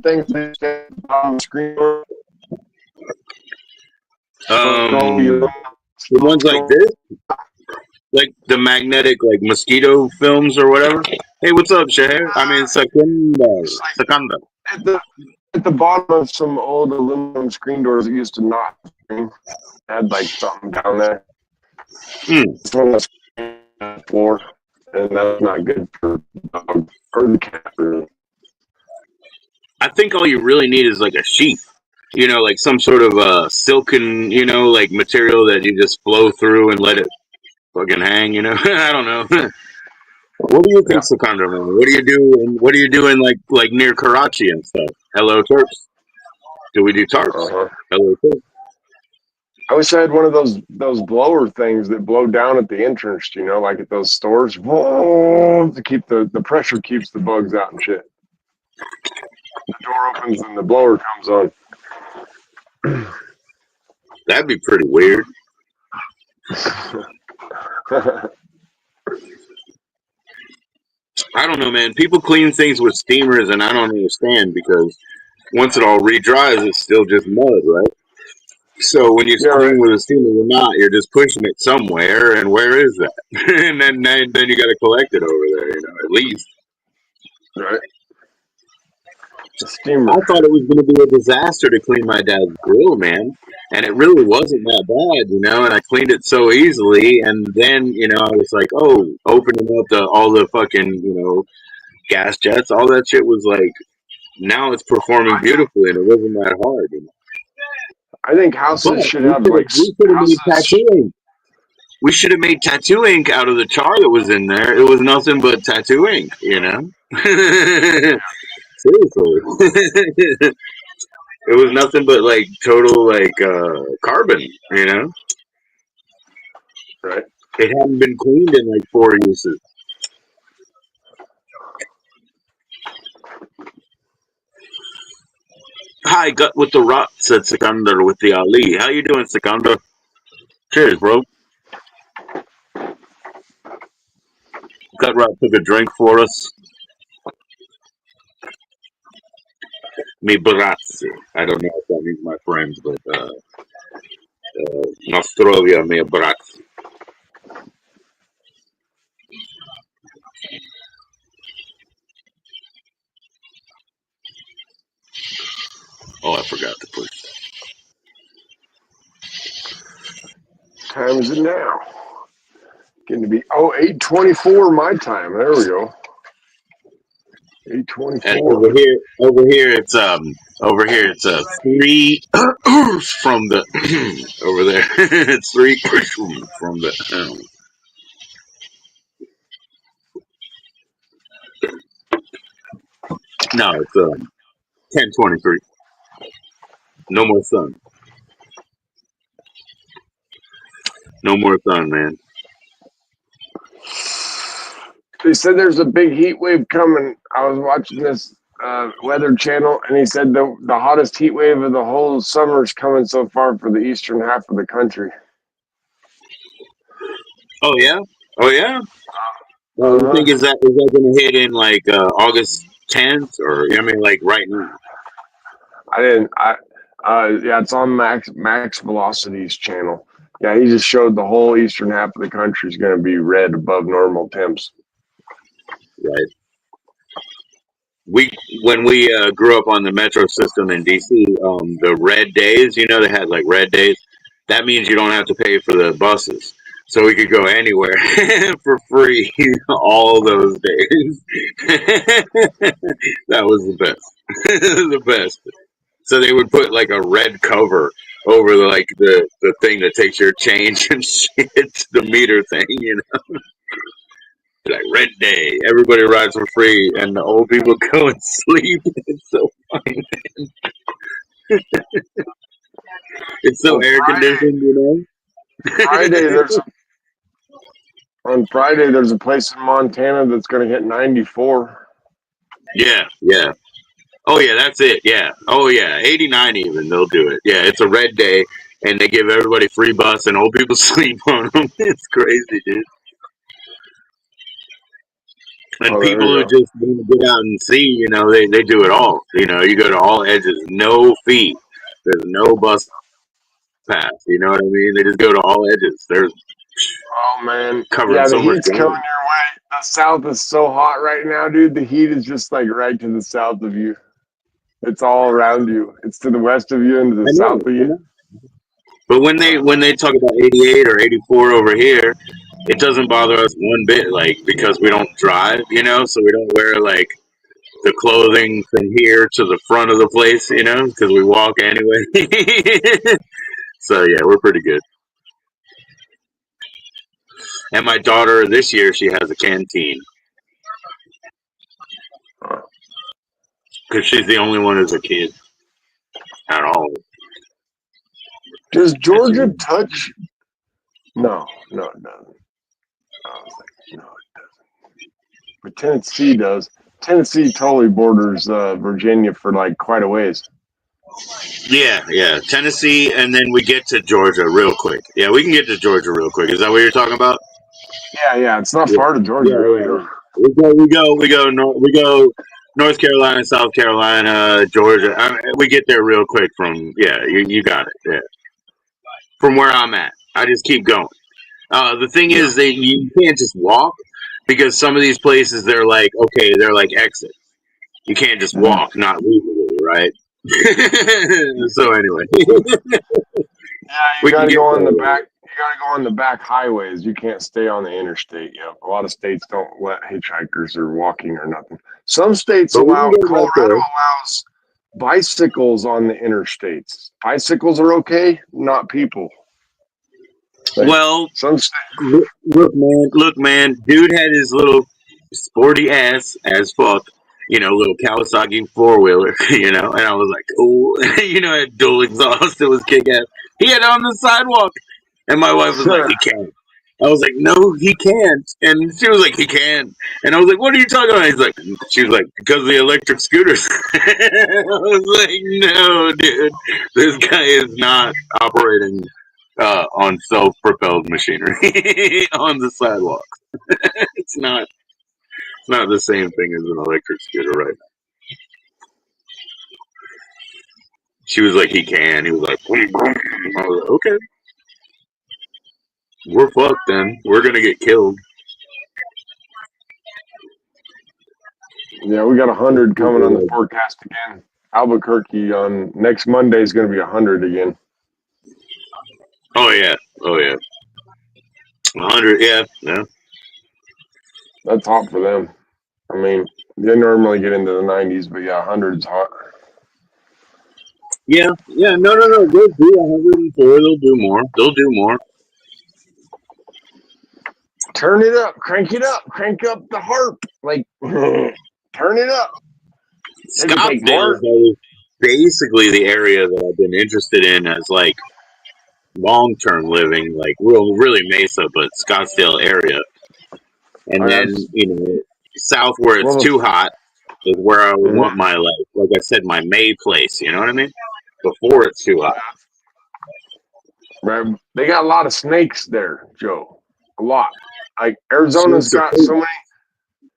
things they stand on the screen The ones like this, like the magnetic, like mosquito films or whatever. Hey, what's up, Shahir? I mean, Sakandar. It's like Sakandar. at the bottom of some old aluminum screen doors that used to not screen had like something down there. Mm. It's on the floor, and that's not good for the dog or the cat. Really. I think all you really need is like a sheath. Like some sort of silken, like material that you just flow through and let it fucking hang. I don't know. What do you Yeah. think, Sakandar, man? What do you do? And what do you do in like near Karachi and stuff? Hello, Turks. Do we do tarps? Uh-huh. Hello, Turks. I wish I had one of those blower things that blow down at the entrance, like at those stores. Whoa, to keep the pressure keeps the bugs out and shit. The door opens and the blower comes on. That'd be pretty weird. I don't know, man. People clean things with steamers, and I don't understand because once it all re-dries, it's still just mud, right? So when you Yeah, right. clean with a steamer or not, you're just pushing it somewhere, and where is that? and then you got to collect it over there, at least. Right. A I steamer. thought it was going to be a disaster to clean my dad's grill, man, and it really wasn't that bad, and I cleaned it so easily, and then, I was like, oh, opening up all the fucking, gas jets, all that shit was like, now it's performing beautifully, and it wasn't that hard. I think But houses should we have could have like we could have made houses. tattoo ink. We should have made tattoo ink out of the char that was in there. It was nothing but tattoo ink. Seriously. It was nothing but like total like carbon. Right. It hadn't been cleaned in like 4 uses. Hi, gut with the rot, said Sikandar with the Ali. How you doing, Sikandar? Cheers, bro. Gut rot took a drink for us. Me brazzi. I don't know if that means my friends, but Nostrovia me brazzi. Oh, I forgot to push that. Time is it now? Getting to be 8:24 my time. There we go. And 8:24. over here it's 3 from the over there. It's 3 from the no, it's 10:23. No more sun. No more sun, man. They said there's a big heat wave coming. I was watching this weather channel, and he said the hottest heat wave of the whole summer is coming so far for the eastern half of the country. Oh yeah? Oh yeah? Well, Uh you think huh. is that gonna hit in like August 10th or I mean like right now? I didn't. Yeah, it's on Max Velocity's channel. Yeah, he just showed the whole eastern half of the country is going to be red above normal temps. Right. We when we grew up on the metro system in DC, the red days, they had like red days. That means you don't have to pay for the buses, so we could go anywhere for free all those days. That was the best, the best. So they would put like a red cover over the thing that takes your change and shit, the meter thing. Like red day, everybody rides for free, and the old people go and sleep. It's so funny. It's so Well, air conditioned. Friday there's on Friday there's a place in Montana that's going to hit 94. Yeah, yeah. Oh yeah, that's it. Yeah. Oh yeah, 89 even. They'll do it. Yeah, it's a red day, and they give everybody free bus, and old people sleep on them. It's crazy, dude. And Oh, there people you who go. just want to get out and see, they do it all. You go to all edges, no fee. There's no bus pass. You know what I mean? They just go to all edges. They're Oh man, covering yeah, the so much heat's coming ground. your way. South is so hot right now, dude. The heat is just like right to the south of you. It's all around you. It's to the west of you and to the I know. south of you. But when they talk about 88 or 84 over here, it doesn't bother us one bit, like because we don't drive, so we don't wear like the clothing from here to the front of the place, because we walk anyway. So yeah, we're pretty good. And my daughter this year, she has a canteen because she's the only one who's a kid at all. Does Georgia touch? No, it doesn't. I was like, no, it doesn't. But Tennessee does. Tennessee totally borders Virginia for like quite a ways. Yeah. Tennessee, and then we get to Georgia real quick. Yeah, we can get to Georgia real quick. Is that what you're talking about? Yeah. It's not Yeah. far to Georgia, really. Yeah. We go North Carolina, South Carolina, Georgia. We get there real quick from you got it. Yeah, from where I'm at, I just keep going. The thing is that you can't just walk because some of these places they're like exit. You can't just walk, not legally, right? So anyway, Yeah, you we got can to get go on the there. back. You got to go on the back highways. You can't stay on the interstate. Yeah, a lot of states don't let hitchhikers or walking or nothing. Some states But we can allow. get right Colorado there. allows bicycles on the interstates. Bicycles are okay, not people. Like Well, some states. look, man, dude had his little sporty ass as fuck, little Kawasaki 4-wheeler, and I was like, cool, had dual exhaust, it was kick ass. He had it on the sidewalk, and my wife was like, he can't. I was like, no, he can't, and she was like, he can, and I was like, what are you talking about? She was like, because of the electric scooters. I was like, no, dude, this guy is not operating on self-propelled machinery on the sidewalk. It's not the same thing as an electric scooter right now. She was like, he can. He was like, I was like, okay, we're fucked then. We're gonna get killed. Yeah, we got 100 coming on the forecast again. Albuquerque on next Monday is going to be 100 again. Oh yeah. 100. Yeah. That's hot for them. I mean, they normally get into the 90s, but yeah, 100's hot. Yeah. No. They'll do 104. They'll do more. Turn it up, crank up the harp, like turn it up. They can take Scottsdale more. is basically the area that I've been interested in as like long-term living, like really Mesa, but Scottsdale area. And then, south where it's too hot is where I would want my, like I said, my May place. You know what I mean? Before it's too hot. Right. They got a lot of snakes there, Joe. A lot. Like Arizona's got so many.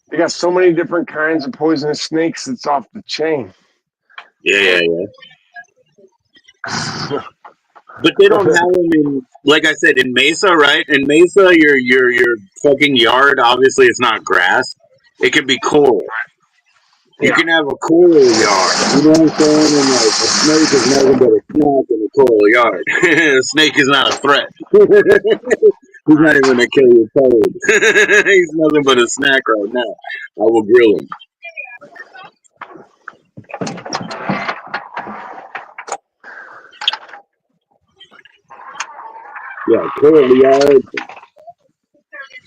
They got so many different kinds of poisonous snakes. It's off the chain. Yeah. But they don't have them in, like I said, in Mesa, right? In Mesa, your fucking yard, obviously, it's not grass. It can be coral. You can have a coral yard. You know what I'm saying? And like a snake is nothing but a snack in a coral yard. A snake is not a threat. He's not even gonna kill your toad. He's nothing but a snack right now. I will grill him. Yeah, coral yard.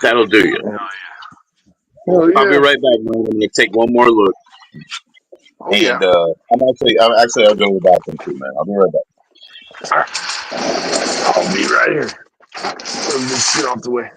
That'll do you. I'll be right back, man. I'm gonna take one more look. And I'll go to the bathroom too, man. I'll be right back. I'll be right here. Move this shit off the way.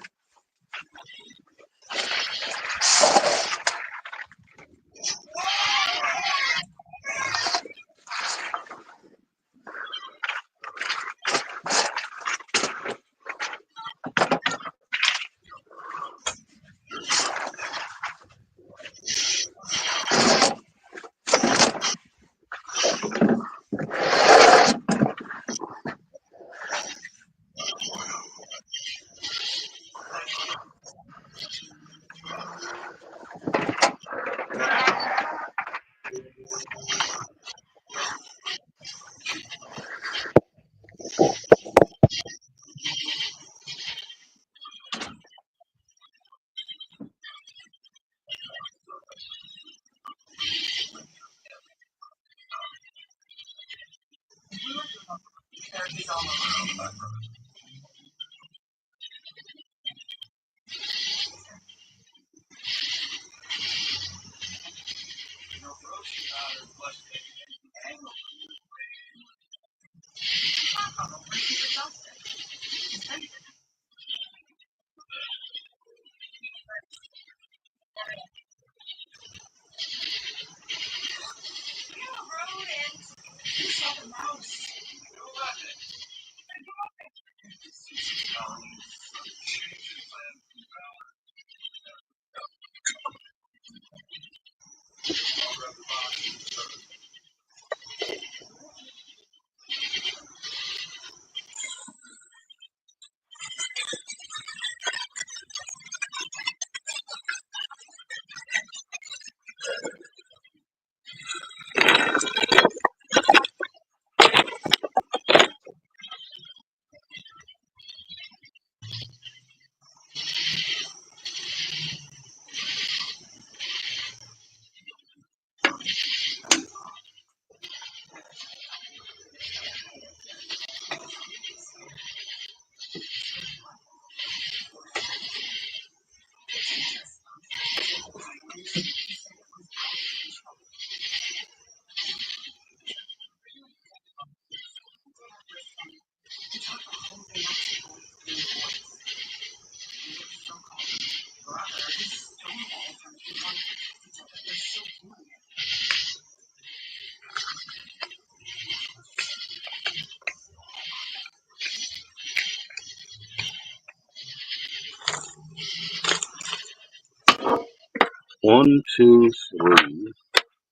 1, 2, 3,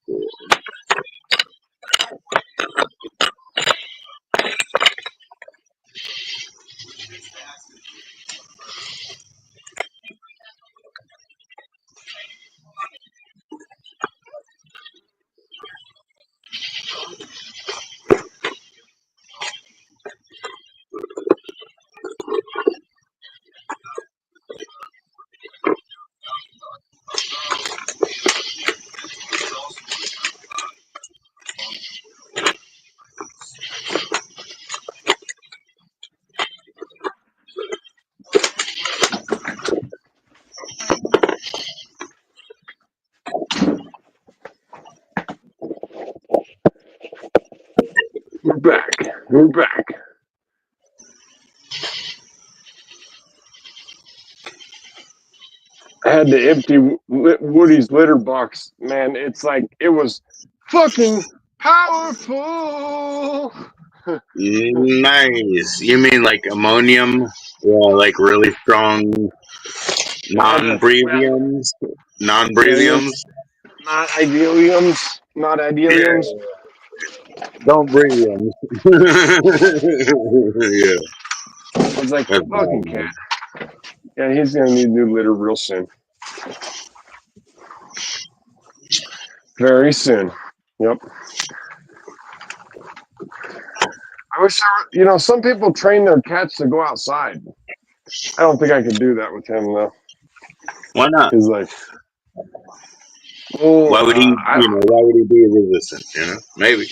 4. We're back. We're back. I had to empty Woody's litter box. Man, it's like it was fucking powerful. Nice. You mean like ammonium? Yeah, like really strong We had non-breathiums? yeah, Non-breathiums? not idealiums, not Yeah, idealiums. don't breathiums. Yeah, It's like that's fucking bad, cat. man. Yeah, he's gonna need new litter real soon. Very soon. Yep. I wish some people train their cats to go outside. I don't think I could do that with him though. Why not? He's like, well, Why would he, why would he be resistant, Maybe.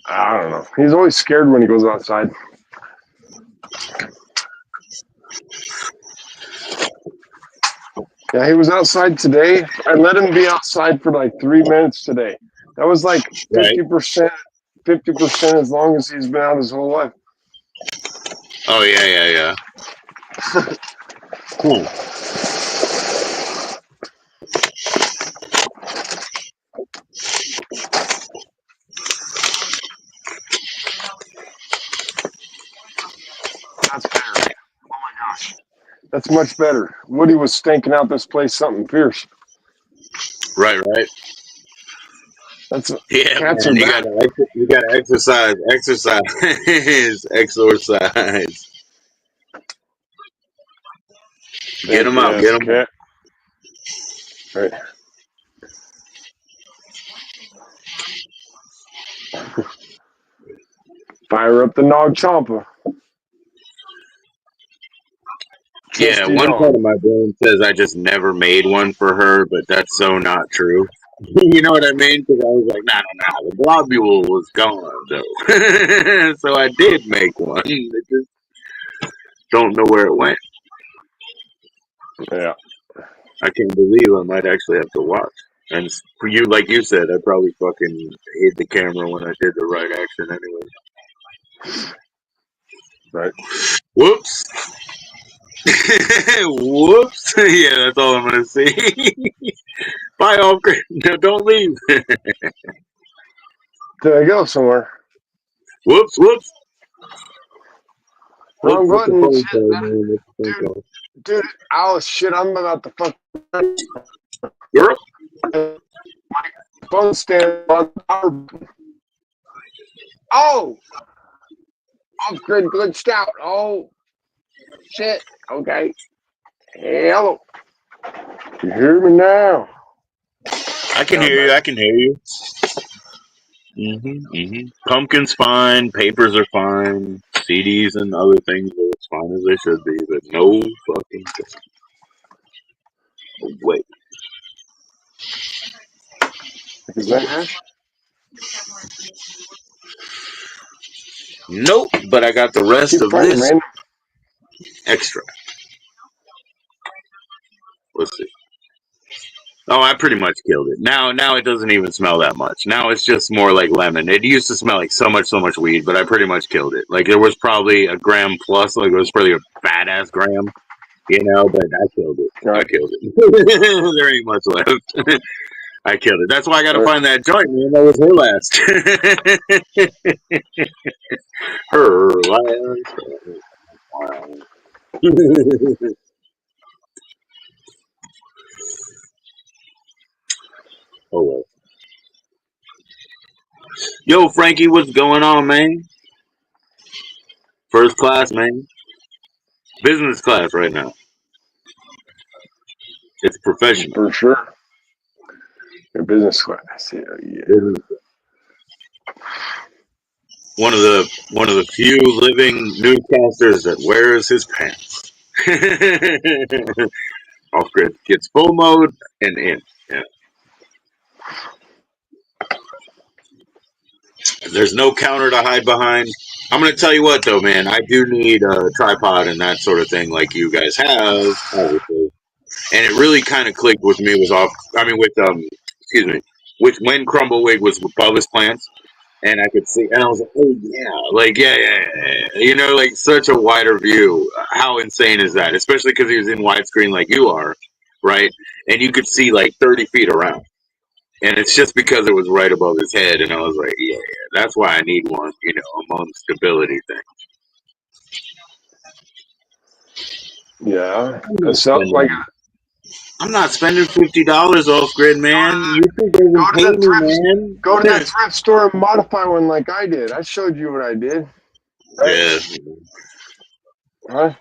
I don't know. He's always scared when he goes outside. Yeah, he was outside today. I let him be outside for like 3 minutes today. That was like Right. 50%, 50% as long as he's been out his whole life. Oh, yeah. Hmm. That's better. Oh my gosh. That's much better. Woody was stinking out this place something fierce. Right. That's Yeah, cats man. are You bad. gotta exercise, exercise. Get Thick them out, get ass them out. cat. Right. Fire up the Nog Chomper. Yeah, Trusty one part dog. of my brain says I just never made one for her, but that's so not true. You know what I mean? Because I was like, nah. The globule was gone though, so I did make one. I just don't know where it went. Yeah. I can't believe I might actually have to watch. And for you, like you said, I probably fucking hid the camera when I did the right action anyway. Right. Whoops. Whoops. Yeah, that's all I'm gonna see. Bye, Oscar. No, don't leave. Did I go somewhere? Whoops. Whoops. Whoops. Wrong What's the button. phone Shit. call, man? What's the phone Dude, call? dude. Oh, shit. I'm about to fuck. Girl. My phone stand on power. Oh! Off grid glitched out. Oh, shit. Okay. Hello. You hear me now? I can Sound hear you. better. I can hear you. Pumpkin's fine. Papers are fine. CDs and other things are as fine as they should be, but no fucking wait. Is that hash? Nope. But I got the I rest keep of finding this random. extra. Let's see. Oh, I pretty much killed it. Now it doesn't even smell that much. Now it's just more like lemon. It used to smell like so much weed, but I pretty much killed it. Like there was probably a gram plus. Like it was probably a fat ass gram, but I killed it. I Right. killed it. There ain't much left. I killed it. That's why I got to Right. find that joint, man. That was her last. Her last. Wow. Oh well. Yo, Frankie, what's going on, man? First class, man. Business class right now. It's professional. For sure. Your business class. Yeah. Business. One of the few living newscasters that wears his pants. Off grid gets full mode and in. Yeah. There's no counter to hide behind. I'm gonna tell you what though, man. I do need a tripod and that sort of thing like you guys have, obviously. And it really kind of clicked with me was off. I mean, excuse me, with when Crumbleweed was above his plants, and I could see, and I was like, oh yeah, like such a wider view. How insane is that? Especially because he was in widescreen like you are, right? And you could see like 30 feet around. And it's just because it was right above his head, and I was like, yeah, that's why I need one, among stability things. Yeah. I'm It not sounds like spending. I'm not spending $50 off grid, man. You think they go even to pay the thrift me, go to the man? thrift store and modify one like I did. I showed you what I did. Right? Yeah, Huh?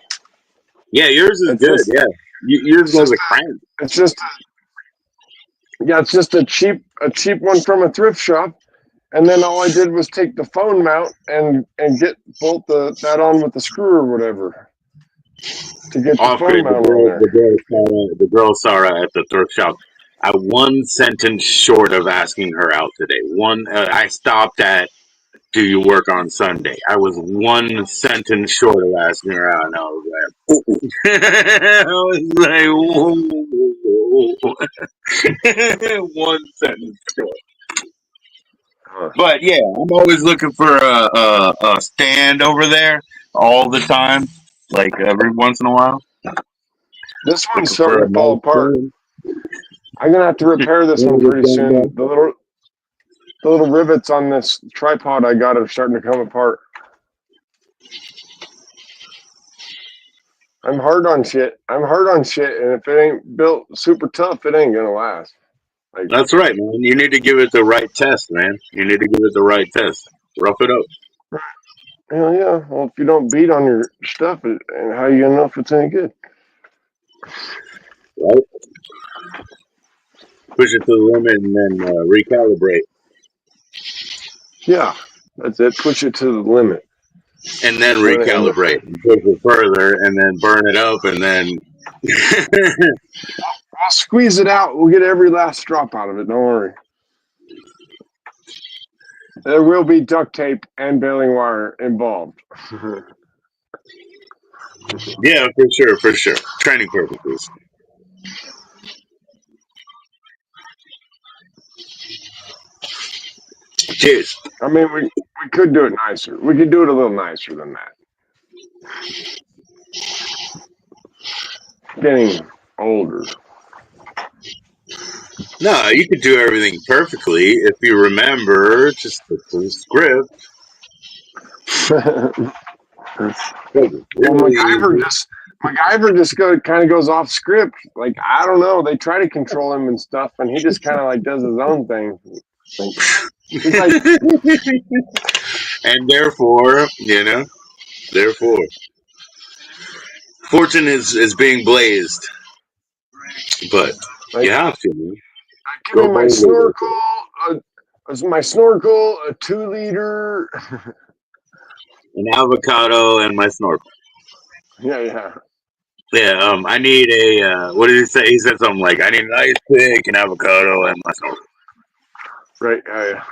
yeah. Yours is It's good. just Yeah, yours it's goes just a crank. it's just it's just a cheap one from a thrift shop. And then all I did was take the phone mount and bolt that on with the screw or whatever to get the Off phone grid. mount on there. The girl Sarah at the thrift shop. I one sentence short of asking her out today. I stopped at, "Do you work on Sunday?" I was one sentence short of asking her out, and I was like, I was like, one sentence short. Huh. But yeah, I'm always looking for a stand over there all the time, like every once in a while. This one's Looking for starting a to fall nice apart. stand. I'm gonna have to repair this one One of pretty the things soon. The little rivets on this tripod I got are starting to come apart. I'm hard on shit, and if it ain't built super tough, it ain't gonna last. Like, That's right, man. You need to give it the right test, man. You need to give it the right test. Rough it up, hell yeah. Well, if you don't beat on your stuff, and how you gonna know if it's any good? right? Push it to the limit and then recalibrate. Yeah, that's it. Push it to the limit. And then Run it into recalibrate and push it further and then burn it up and then I'll squeeze it out. We'll get every last drop out of it. Don't worry. There will be duct tape and baling wire involved. Yeah, for sure. Training purposes. Cheers. I mean, we could do it nicer. We could do it a little nicer than that. Getting older. No, you could do everything perfectly if you remember to stick to the script. Well, MacGyver just kind of goes off script. Like, I don't know. They try to control him and stuff, and he just kind of like does his own thing. Like, he's like, and therefore, fortune is being blazed. But you have to. Man. Give me my snorkel, my snorkel, a 2-liter, an avocado, and my snorkel. Yeah. Yeah, I need a, what did he say? He said something like, I need an ice pick, an avocado, and my snorkel. Right, yeah.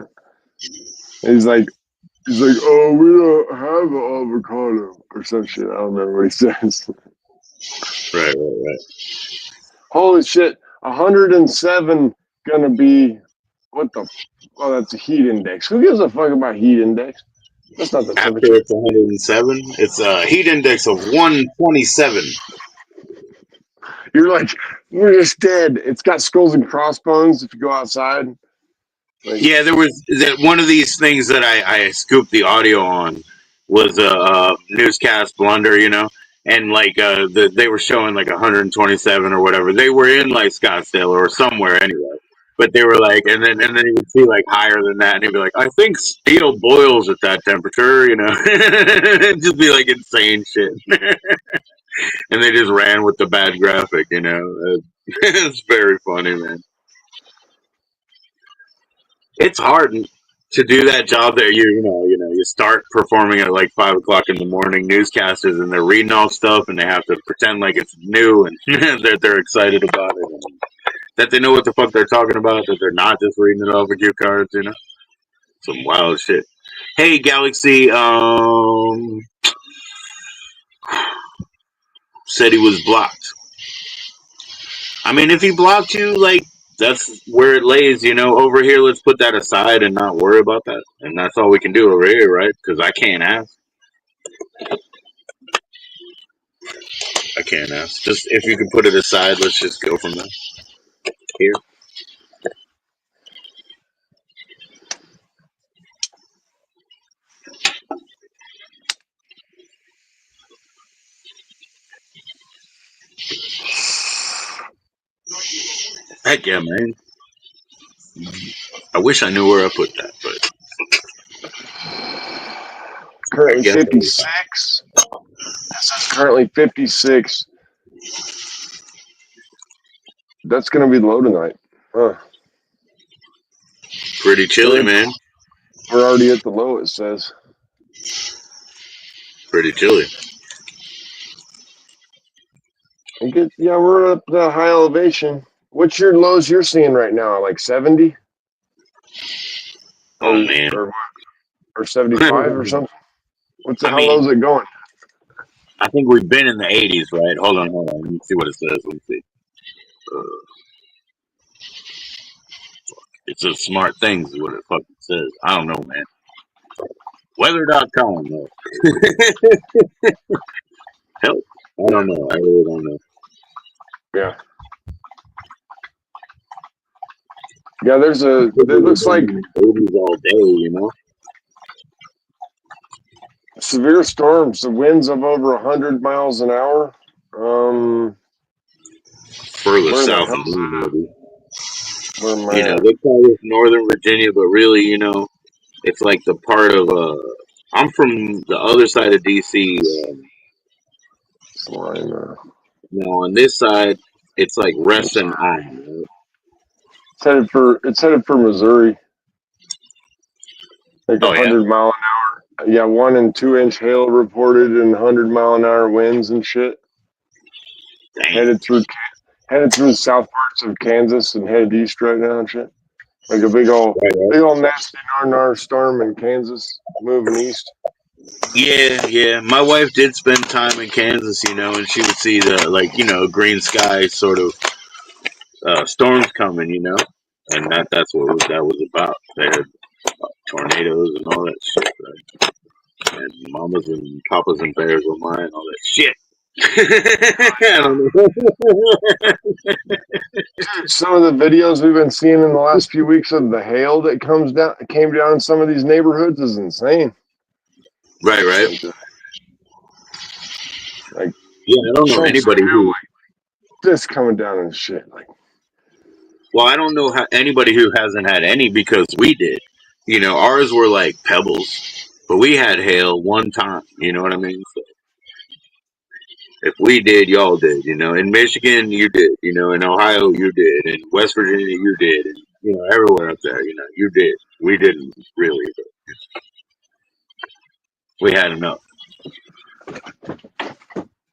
He's like, oh, we don't have an avocado, or some shit. I don't remember what he says. Right. Holy shit, 107 gonna be, what the, that's a heat index. Who gives a fuck about heat index? That's not the temperature. After it's 107, it's a heat index of 127. You're like, we're just dead. It's got skulls and crossbones if you go outside. Like, yeah, there was one of these things that I scooped the audio on was a newscast blunder, and like they were showing like 127 or whatever. They were in like Scottsdale or somewhere anyway. But they were like, and then you would see like higher than that, and he'd be like, I think steel boils at that temperature, It'd just be like insane shit. And they just ran with the bad graphic, It's very funny, man. It's hard to do that job that you start performing at like 5 o'clock in the morning. Newscasters and they're reading all stuff, and they have to pretend like it's new and that they're excited about it. And that they know what the fuck they're talking about, that they're not just reading it off of cue cards, Some wild shit. Hey, Galaxy, said he was blocked. I mean, if he blocked you, like, that's where it lays, over here, let's put that aside and not worry about that. And that's all we can do over here, right? Because I can't ask. Just, if you can put it aside, let's just go from there. Here. Heck yeah, man. I wish I knew where I put that, but currently 56. This is currently 56. That's gonna be low tonight. Huh. Pretty chilly, man. We're already at the low, it says. Pretty chilly. Yeah, we're up the high elevation. What's your lows you're seeing right now? Like 70? Oh, man. Or 75 or something? How low is it going? I think we've been in the 80s, right? Hold on. Let me see what it says. Let me see. It's a smart things is what it fucking says. I don't know, man. Weather.com. Help. I don't know. I really don't know. Yeah. Yeah, it looks like 80s all day, Severe storms, the winds of over 100 miles an hour. Further south of me, maybe. They call this Northern Virginia, but really, it's like the part of I'm from the other side of DC. Now on this side, it's like resting on. Right? It's headed for Missouri. Like 100 mile an hour. Yeah, 1 and 2 inch hail reported and 100 mile an hour winds and shit. Dang. headed through the south parts of Kansas and headed east right now and shit. Like a big old nasty nar storm in Kansas moving east. Yeah. My wife did spend time in Kansas, and she would see the green sky sort of storms coming, and that's what that was about. They had tornadoes and all that shit. Right? And mamas and papas and bears were mine, all that shit. I don't know. Some of the videos we've been seeing in the last few weeks of the hail that came down in some of these neighborhoods is insane. Right. Like Yeah, I don't know anybody who. This coming down and shit. Like, well, I don't know anybody who hasn't had any because we did. Ours were like pebbles, but we had hail one time. You know what I mean? So if we did, y'all did. In Michigan, you did. In Ohio, you did. In West Virginia, you did. And everywhere up there, you did. We didn't really, but we had enough.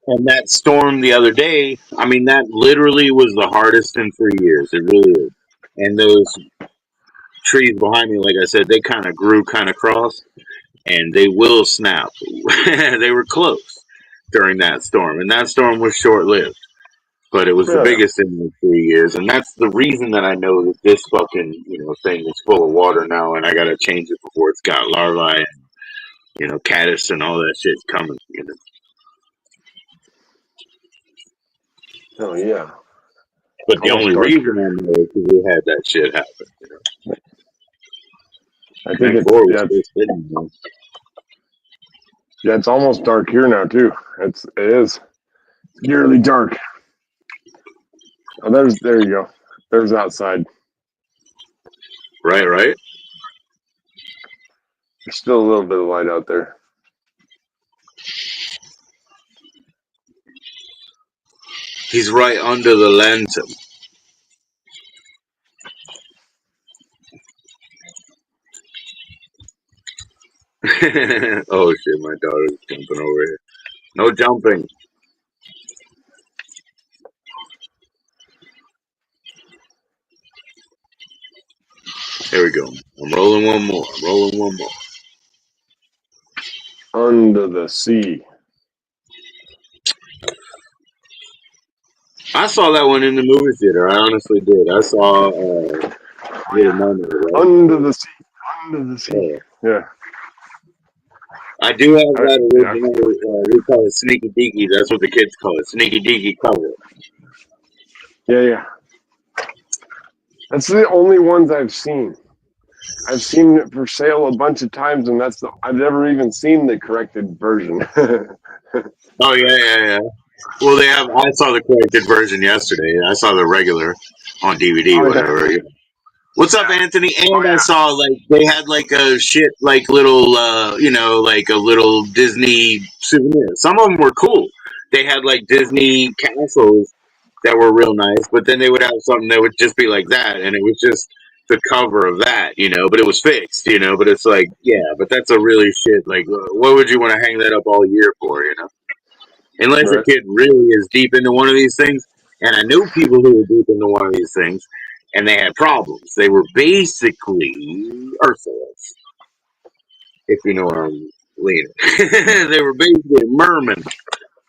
And that storm the other day, I mean, that literally was the hardest in 3 years. It really is. And those trees behind me, like I said, they kind of grew kind of cross, and they will snap. They were close during that storm, and that storm was short lived. But it was the biggest in the 3 years, and that's the reason that I know that this fucking thing is full of water now, and I gotta change it before it's got larvae and caddis and all that shit's coming. oh yeah. But the only reason I know is because we had that shit happen. I think it's almost dark here now too. It is nearly dark. Oh, there you go. There's outside. Right. There's still a little bit of light out there. He's right under the lantern. Oh shit, my daughter's jumping over here. No jumping. There we go. I'm rolling one more. Under the sea. I saw that one in the movie theater. I honestly did. I saw Little Mermaid, right? Under the sea. Under the sea. Yeah. I do have that original. We call it Sneaky Deaky. That's what the kids call it. Sneaky Deaky cover. Yeah. That's the only ones I've seen. I've seen it for sale a bunch of times, and I've never even seen the corrected version. Oh yeah. Well, I saw the corrected version yesterday. I saw the regular on DVD, whatever. Yeah. What's up, Anthony? And I saw they had a shit little like a little Disney souvenir. Some of them were cool. They had Disney castles that were real nice, but then they would have something that would just be like that, and it was just the cover of that, but it was fixed, but it's but that's a really shit. What would you want to hang that up all year for, Unless a kid really is deep into one of these things. And I knew people who were deep into one of these things, and they had problems. They were basically Ursulas, if you know what I'm leaning. They were basically mermen.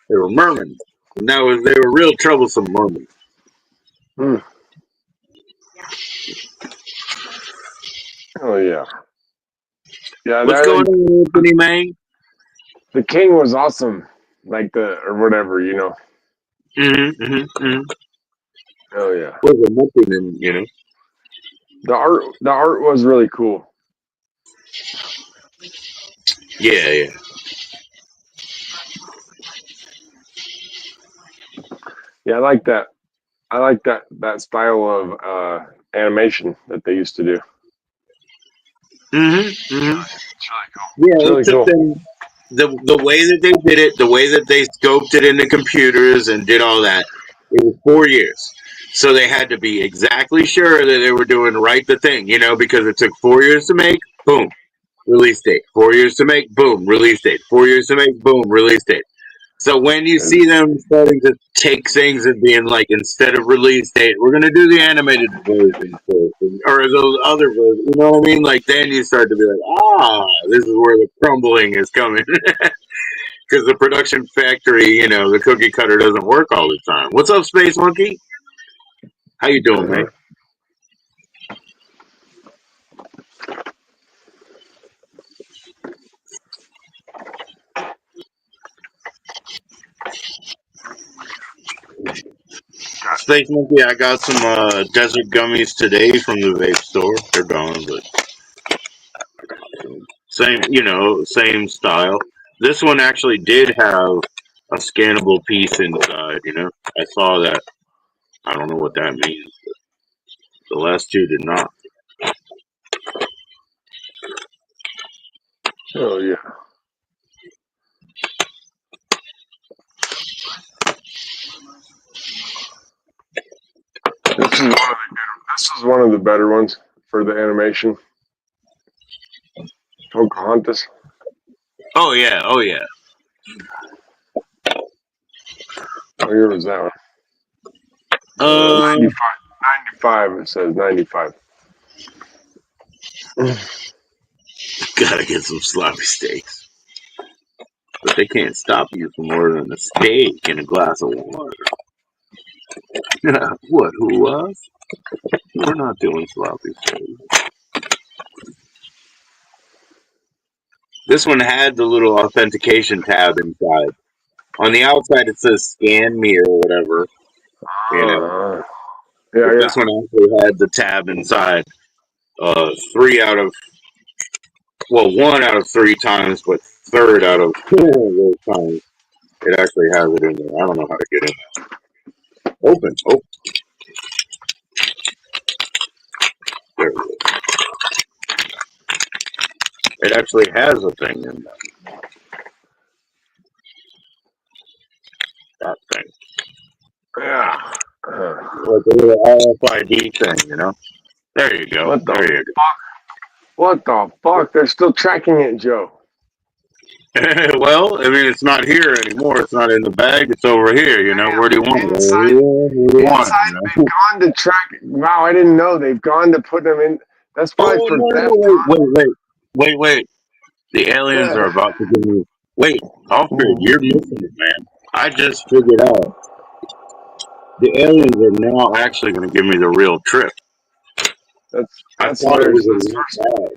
They were mermen. And they were real troublesome mermen. Oh yeah. Yeah. What's going on, Anthony, man? The king was awesome. Or whatever, Mm-hmm. Oh yeah. Was a nothing, The art was really cool. Yeah. Yeah, I like that. I like that style of animation that they used to do. Mm-hmm. It's really cool. Yeah, really cool. The way that they did it, the way that they scoped it into computers and did all that, it was 4 years. So they had to be exactly sure that they were doing the thing, because it took 4 years to make, boom, release date. 4 years to make, boom, release date. 4 years to make, boom, release date. So when you see them starting to take things and being like, instead of release date, we're gonna do the animated version first, or those other versions. You know what I mean? Like then you start to be like, this is where the crumbling is coming, because the production factory, the cookie cutter doesn't work all the time. What's up, Space Monkey? How you doing, man? Space Monkey, I got some desert gummies today from the vape store. They're gone, but same style. This one actually did have a scannable piece inside. I saw that. I don't know what that means. But the last two did not. Oh yeah. This is one of the better ones for the animation. Pocahontas. Oh yeah, oh yeah. Oh, here was that one. Uh, 95. It says 95. gotta get some sloppy steaks, but they can't stop you from ordering a steak and a glass of water. What? Who was? We're not doing sloppy steaks. This one had the little authentication tab inside. On the outside, it says "Scan me" or whatever, Yeah, But yeah. this one actually had the tab inside. 1 out of 3 times, but third out of those times, it actually has it in there. I don't know how to get in there. Open. Oh, there it is. It actually has a thing in there. That thing. Yeah. Like a little RFID thing. There you go. What the There you fuck? What the fuck? They're still tracking it, Joe. go. Well, I mean, it's not here anymore. It's not in the bag. It's over here. Where do you want it? Over Inside, here. Where do you want it? they've gone to track it. Wow, I didn't know. They've gone to put them in. That's probably Oh for no! theft, Wait! The aliens are huh? about to give me. Wait, Alfred, you're missing it, man. I just figured out the aliens are now actually going to give me the real trip. I That's thought it hilarious. was a That's real first. bag.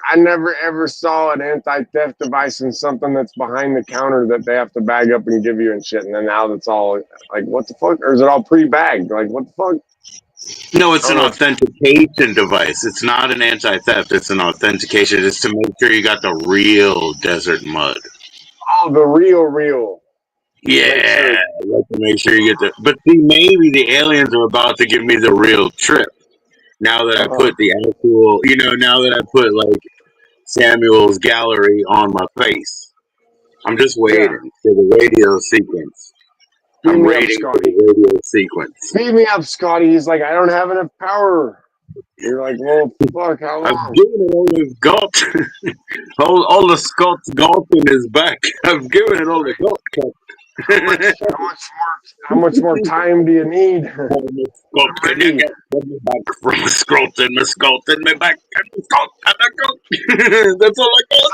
I never ever saw an anti-theft device in something that's behind the counter that they have to bag up and give you and shit. And then now that's all like, what the fuck? Or is it all pre-bagged? Like, what the fuck? No, it's Oh an no, authentication device. It's not an anti-theft. It's an authentication. It's to make sure you got the real desert mud. the real. Make Yeah, sure. like to make sure you get the. But see, maybe the aliens are about to give me the real trip. Now that I Uh-huh. put the actual, now that I put like Samuel's gallery on my face. I'm just Yeah. waiting for the radio sequence. Beam I'm me up, waiting for Scotty. the radio sequence. Beam me up, Scotty. He's like, I don't have enough power. You're like, well, fuck, how I've long? given it all it's got. all the Scott's got in his back. I've given it all the got. How much more time do you need? Scott, I'm can you ready. get me back from my scrote and my scrote and my back and my scrote and my goat? That's all I got.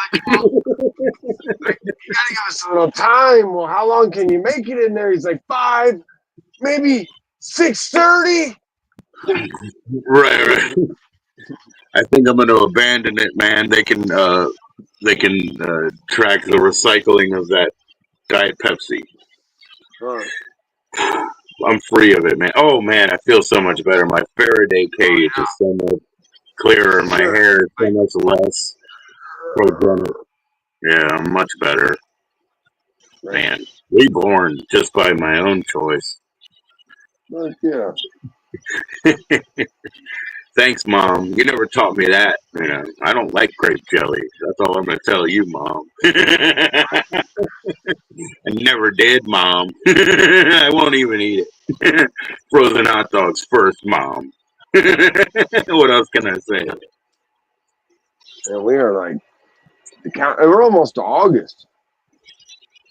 You gotta give us a little time. Well, how long can you make it in there? He's like 5, maybe 6:30. Right. I think I'm going to abandon it, man. They can track the recycling of that Diet Pepsi. I'm free of it, man. Oh man, I feel so much better. My Faraday cage is so much clearer. My Sure. hair is so much less progenic. Yeah, I'm much better, man. Reborn just by my own choice. Yeah. Thanks, Mom. You never taught me that. I don't like grape jelly. That's all I'm gonna tell you, Mom. I never did, Mom. I won't even eat it. Frozen hot dogs first, Mom. What else can I say? And we are like, we're almost to August.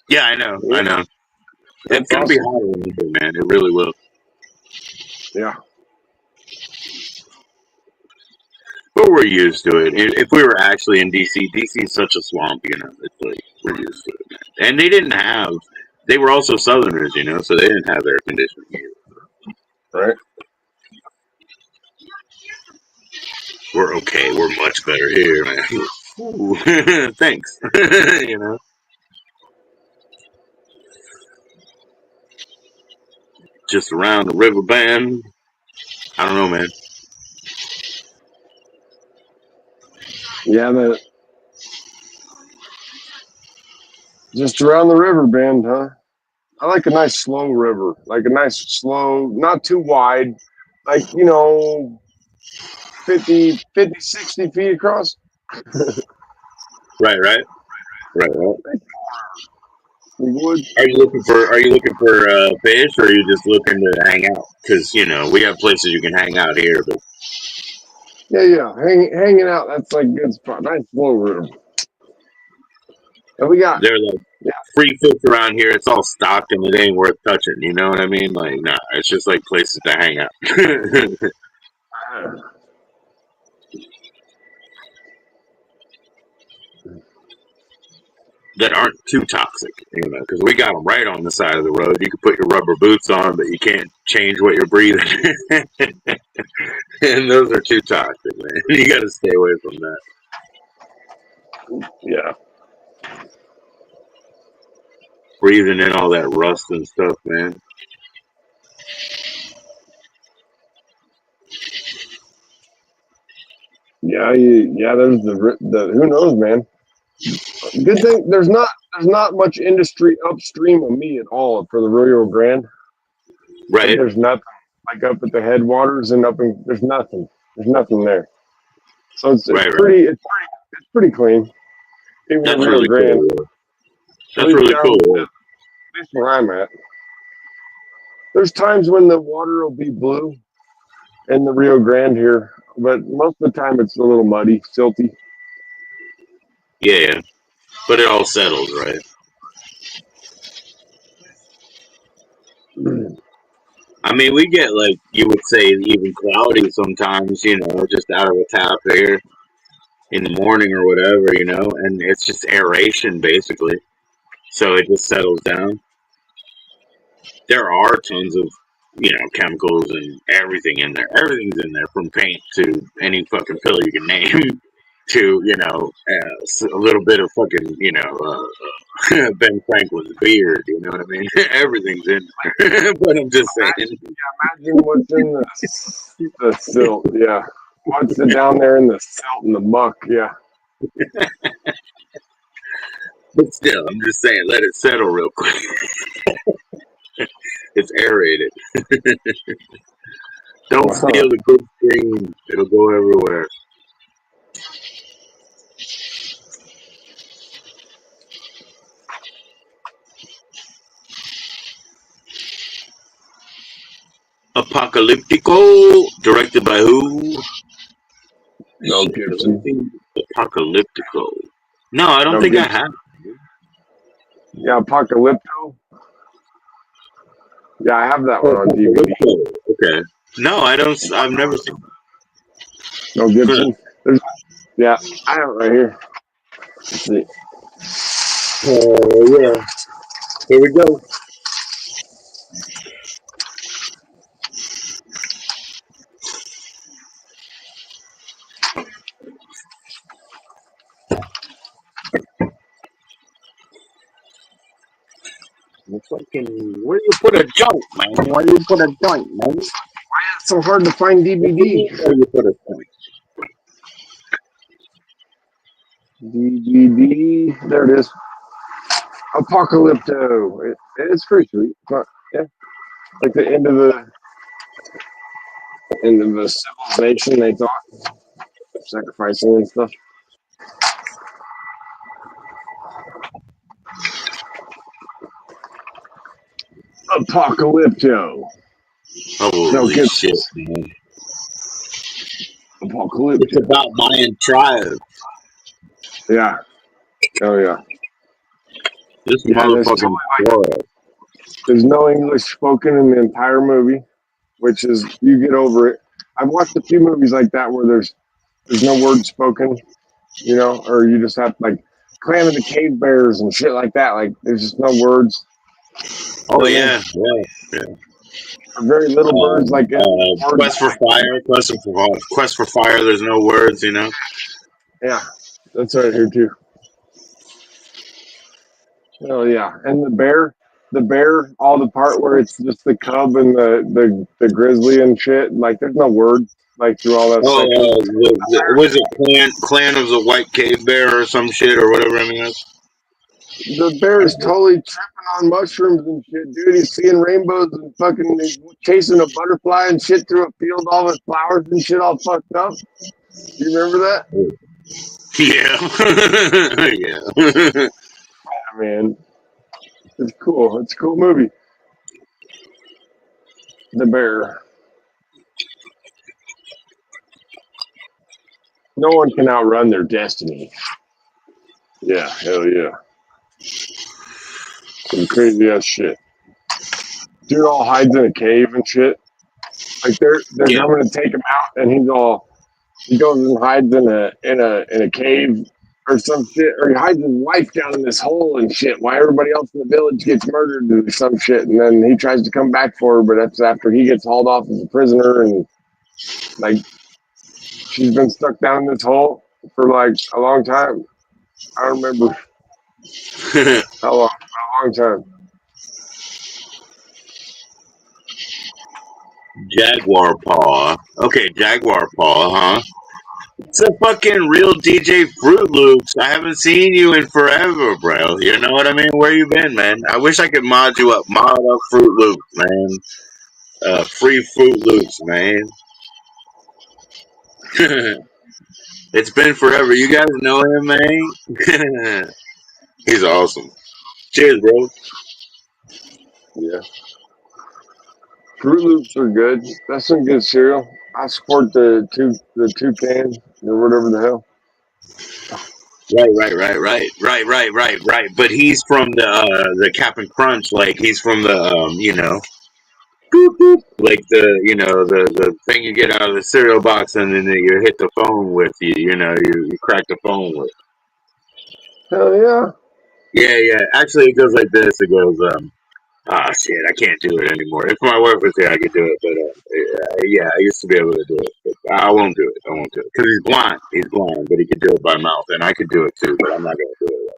Yeah, I know. Yeah, I know. It's that's gonna be awesome. hot in here, man. It really will. Yeah. But we're used to it. If we were actually in DC, DC is such a swamp, you know. It's like we're used to it, man. And they didn't have. They were also Southerners, you know, so they didn't have air conditioning here. Right. We're okay. We're much better here, man. Ooh, thanks. You know, just around the river bend. I don't know, man. Yeah, just around the river bend, huh? I like a nice slow river, like a nice slow, not too wide, like, 50, 60 feet across. Right, right, right, right. You would? Are you looking for? Are you looking for fish, or are you just looking to hang out? Because you know we have places you can hang out here, but Yeah. Hanging out, that's like a good spot. Nice slow river. And we got, they're like yeah, free fish around here. It's all stocked and it ain't worth touching. You know what I mean? Like, nah, it's just like places to hang out that aren't too toxic. You know, because we got them right on the side of the road. You can put your rubber boots on, but you can't change what you're breathing. And those are too toxic, man. You got to stay away from that. yeah. Breathing in all that rust and stuff, man. There's the who knows, man. Good thing there's not much industry upstream of me at all for the Rio Grande. Like Right, there's nothing. Like up at the headwaters and up in there's nothing. There's nothing there. So it's right, right. pretty clean. Even the That's Rio really Grande, cool. at That's least really down cool. at least where I'm at. There's times when the water will be blue in the Rio Grande here, but most of the time it's a little muddy, silty. Yeah, yeah. But it all settles, right? I mean, we get like you would say even cloudy sometimes, you know, just out of a tap here in the morning or whatever, you know, and it's just aeration basically. So it just settles down. There are tons of, you know, chemicals and everything in there. Everything's in there from paint to any fucking pill you can name to, you know, a little bit of fucking, you know, Ben Franklin's beard. You know what I mean? Everything's in there. But I'm just saying. Imagine what's in the silt. Yeah, what's down there in the silt and the muck. Yeah. But still, I'm just saying, let it settle real quick. It's aerated. Don't steal the good stream. It'll go everywhere. Apocalyptico, directed by who? Mel Shit, have I Gibson. seen Apocalyptico? No, I don't Mel think I Gibson. have. Yeah, Apocalypto. Yeah, I have that one on DVD. Apocalyptico. Okay. No, I don't. I've never seen. Mel Huh. Gibson. Yeah, I have it right here. Let's see. Yeah. Here we go. Fucking, where you put a joint, man? Where you put a joint, man? It's so hard to find What do you DVD. mean where you put a joint? DVD. There it is. Apocalypto. It's pretty sweet. It's not, yeah, like the end of the civilization. They thought sacrificing and stuff. Apocalypto. Mel Holy shit, Gibson's man! It's Apocalypto. about Mayan tribe. Yeah. Oh yeah. This Yeah, there's totally motherfucking Florida. there's no English spoken in the entire movie, which is you get over it. I've watched a few movies like that where there's no words spoken, you know, or you just have like Clan of the Cave Bears and shit like that. Like there's just no words. You Oh know what I mean? yeah, yeah. Or very little birds like in words. Quest for Fire, Quest for Fire. There's no words, you know. Yeah, that's right here too. Oh yeah, and the bear, all the part where it's just the cub and the grizzly and shit. Like there's no words like through all that Oh, section. was it Clan of the White Cave Bear or some shit or whatever? I mean, that's, The bear is totally tripping on mushrooms and shit, dude. He's seeing rainbows and fucking he's chasing a butterfly and shit through a field, all with flowers and shit, all fucked up. You remember that? yeah, yeah. I mean, it's cool. It's a cool movie. The bear. No one can outrun their destiny. Yeah, hell yeah. Some crazy ass shit. Dude all hides in a cave and shit. Like they're Yeah. coming to take him out, and he goes and hides in a cave or some shit, or he hides his wife down in this hole and shit. While everybody else in the village gets murdered or some shit, and then he tries to come back for her, but that's after he gets hauled off as a prisoner, and like she's been stuck down in this hole for like a long time. I don't remember how long, a long time. Jaguar Paw. Okay, Jaguar Paw, huh? It's a fucking real DJ Fruit Loops. I haven't seen you in forever, bro. You know what I mean? Where you been, man? I wish I could mod you up. Mod up Fruit Loops, man. Free Fruit Loops, man. It's been forever. You guys know him, man? He's awesome. Cheers, bro. Yeah, Fruit Loops are good. That's some good cereal. I support the toucan or whatever the hell. Right. But he's from the Cap'n Crunch, like he's from the like the thing you get out of the cereal box and then you hit the phone with you crack the phone with. Hell yeah. Yeah. Actually, it goes like this. It goes shit, I can't do it anymore. If my wife was here, I could do it. But yeah, I used to be able to do it. But I won't do it. I won't do it because he's blind. He's blind, but he could do it by mouth, and I could do it too. But I'm not gonna do it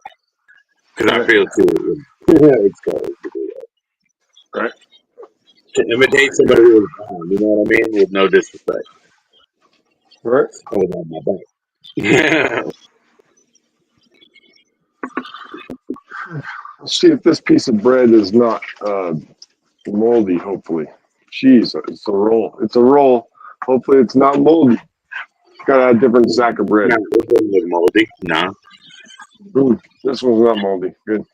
because I feel too. It's cold to do that. Right. To imitate somebody who is blind, you know what I mean? With no disrespect. Right. Hold on my back. Yeah. Let's see if this piece of bread is not moldy, hopefully. Jeez, it's a roll. It's a roll. Hopefully it's not moldy. Got a different sack of bread. No, it doesn't look moldy. No. This one's not moldy. Good.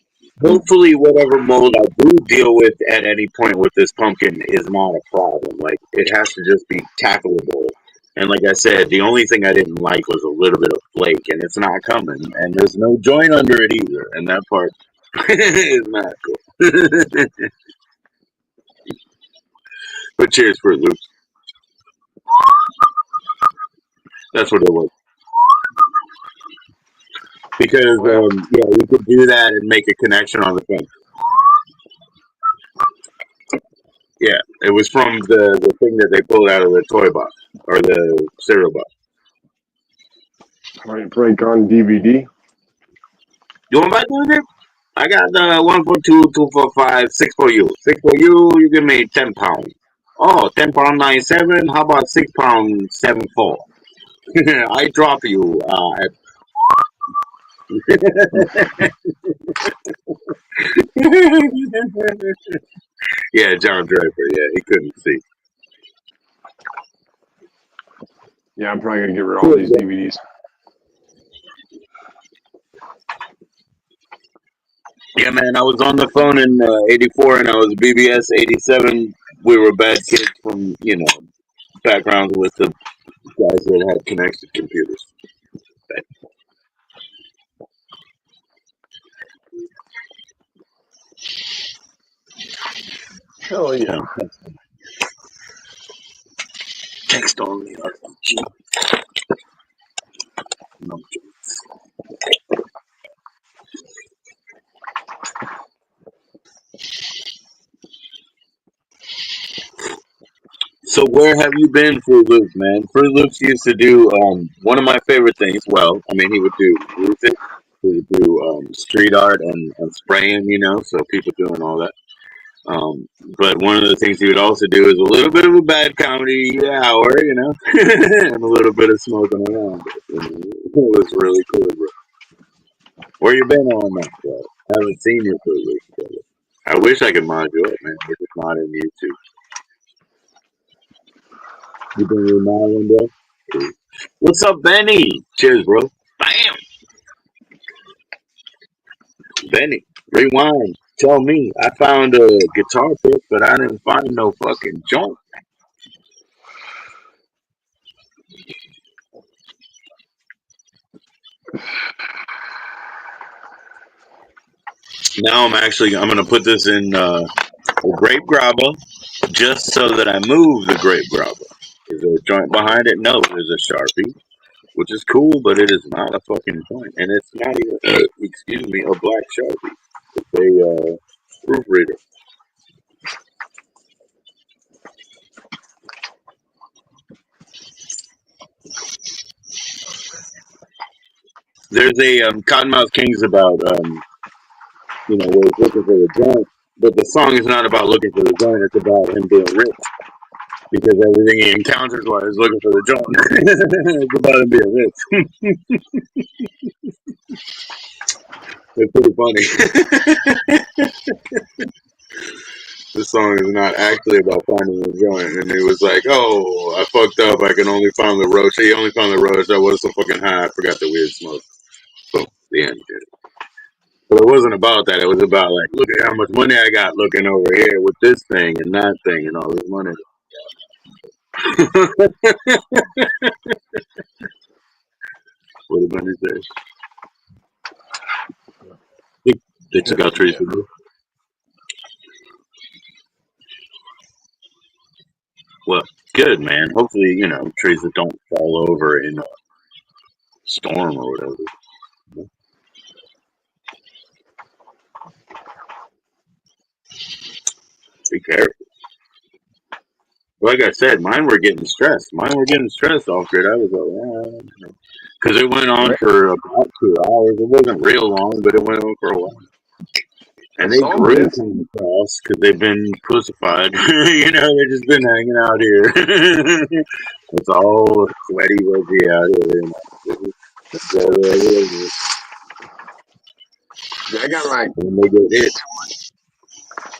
Hopefully, whatever mold I do deal with at any point with this pumpkin is not a problem. Like, it has to just be tackleable. And like I said, the only thing I didn't like was a little bit of flake, and it's not coming. And there's no joint under it either. And that part is not cool. But cheers for it, Luke. That's what it was. Because, yeah, we could do that and make a connection on the thing. Yeah, it was from the thing that they pulled out of the toy box or the cereal box. Point break on DVD. You want to buy it? I got the 1 for 2, 2 for 5, 6 for you. 6 for you, you give me £10. Oh, £10 97. How about £6 74? I drop you at yeah, John Draper. Yeah, he couldn't see. Yeah, I'm probably gonna get rid of all these DVDs. Yeah, man, I was on the phone in '84 and I was BBS '87. We were bad kids from backgrounds with the guys that had connected computers. Hell yeah. Text only. No. So where have you been, Fruit Loops, man? Fruit Loops used to do one of my favorite things. Well, I mean, he would do music, he would do street art and spraying, you know, so people doing all that. But one of the things he would also do is a little bit of a bad comedy hour, you know, and a little bit of smoking around. You know? It was really cool, bro. Where you been on that, bro? I haven't seen you for a week, brother. I wish I could mod you up, man. We're just not in YouTube. You been remodeling, bro? Cool. What's up, Benny? Cheers, bro. Bam! Benny, rewind. Tell me. I found a guitar pick, but I didn't find no fucking joint. Now I'm gonna put this in a grape grabber just so that I move the grape grabber. Is there a joint behind it? No, there's a Sharpie, which is cool, but it is not a fucking joint, and it's not even excuse me, a black Sharpie. It's a proofreader. There's a Cottonmouth Kings about you know, where he's looking for the joint, but the song is not about looking for the joint. It's about him being rich because everything he encounters while he's looking for the joint, it's about him being rich. It's pretty funny. This song is not actually about finding the joint, and he was like, "Oh, I fucked up. I can only find the roach. He only found the roach. I was so fucking high, I forgot the weird smoke." Boom, the end. But it wasn't about that. It was about like, look at how much money I got looking over here with this thing and that thing and all this money. What did Benny say? They took out trees for me. Well, good, man. Hopefully, you know, trees that don't fall over in a storm or whatever. Be careful. Like I said, mine were getting stressed. Off grid. I was like, because it went on for about 2 hours. It wasn't real long, but it went on for a while. And they grew from across because they've been pussified. You know, they've just been hanging out here. It's all sweaty, wuzzy out here. I got like And they get hit.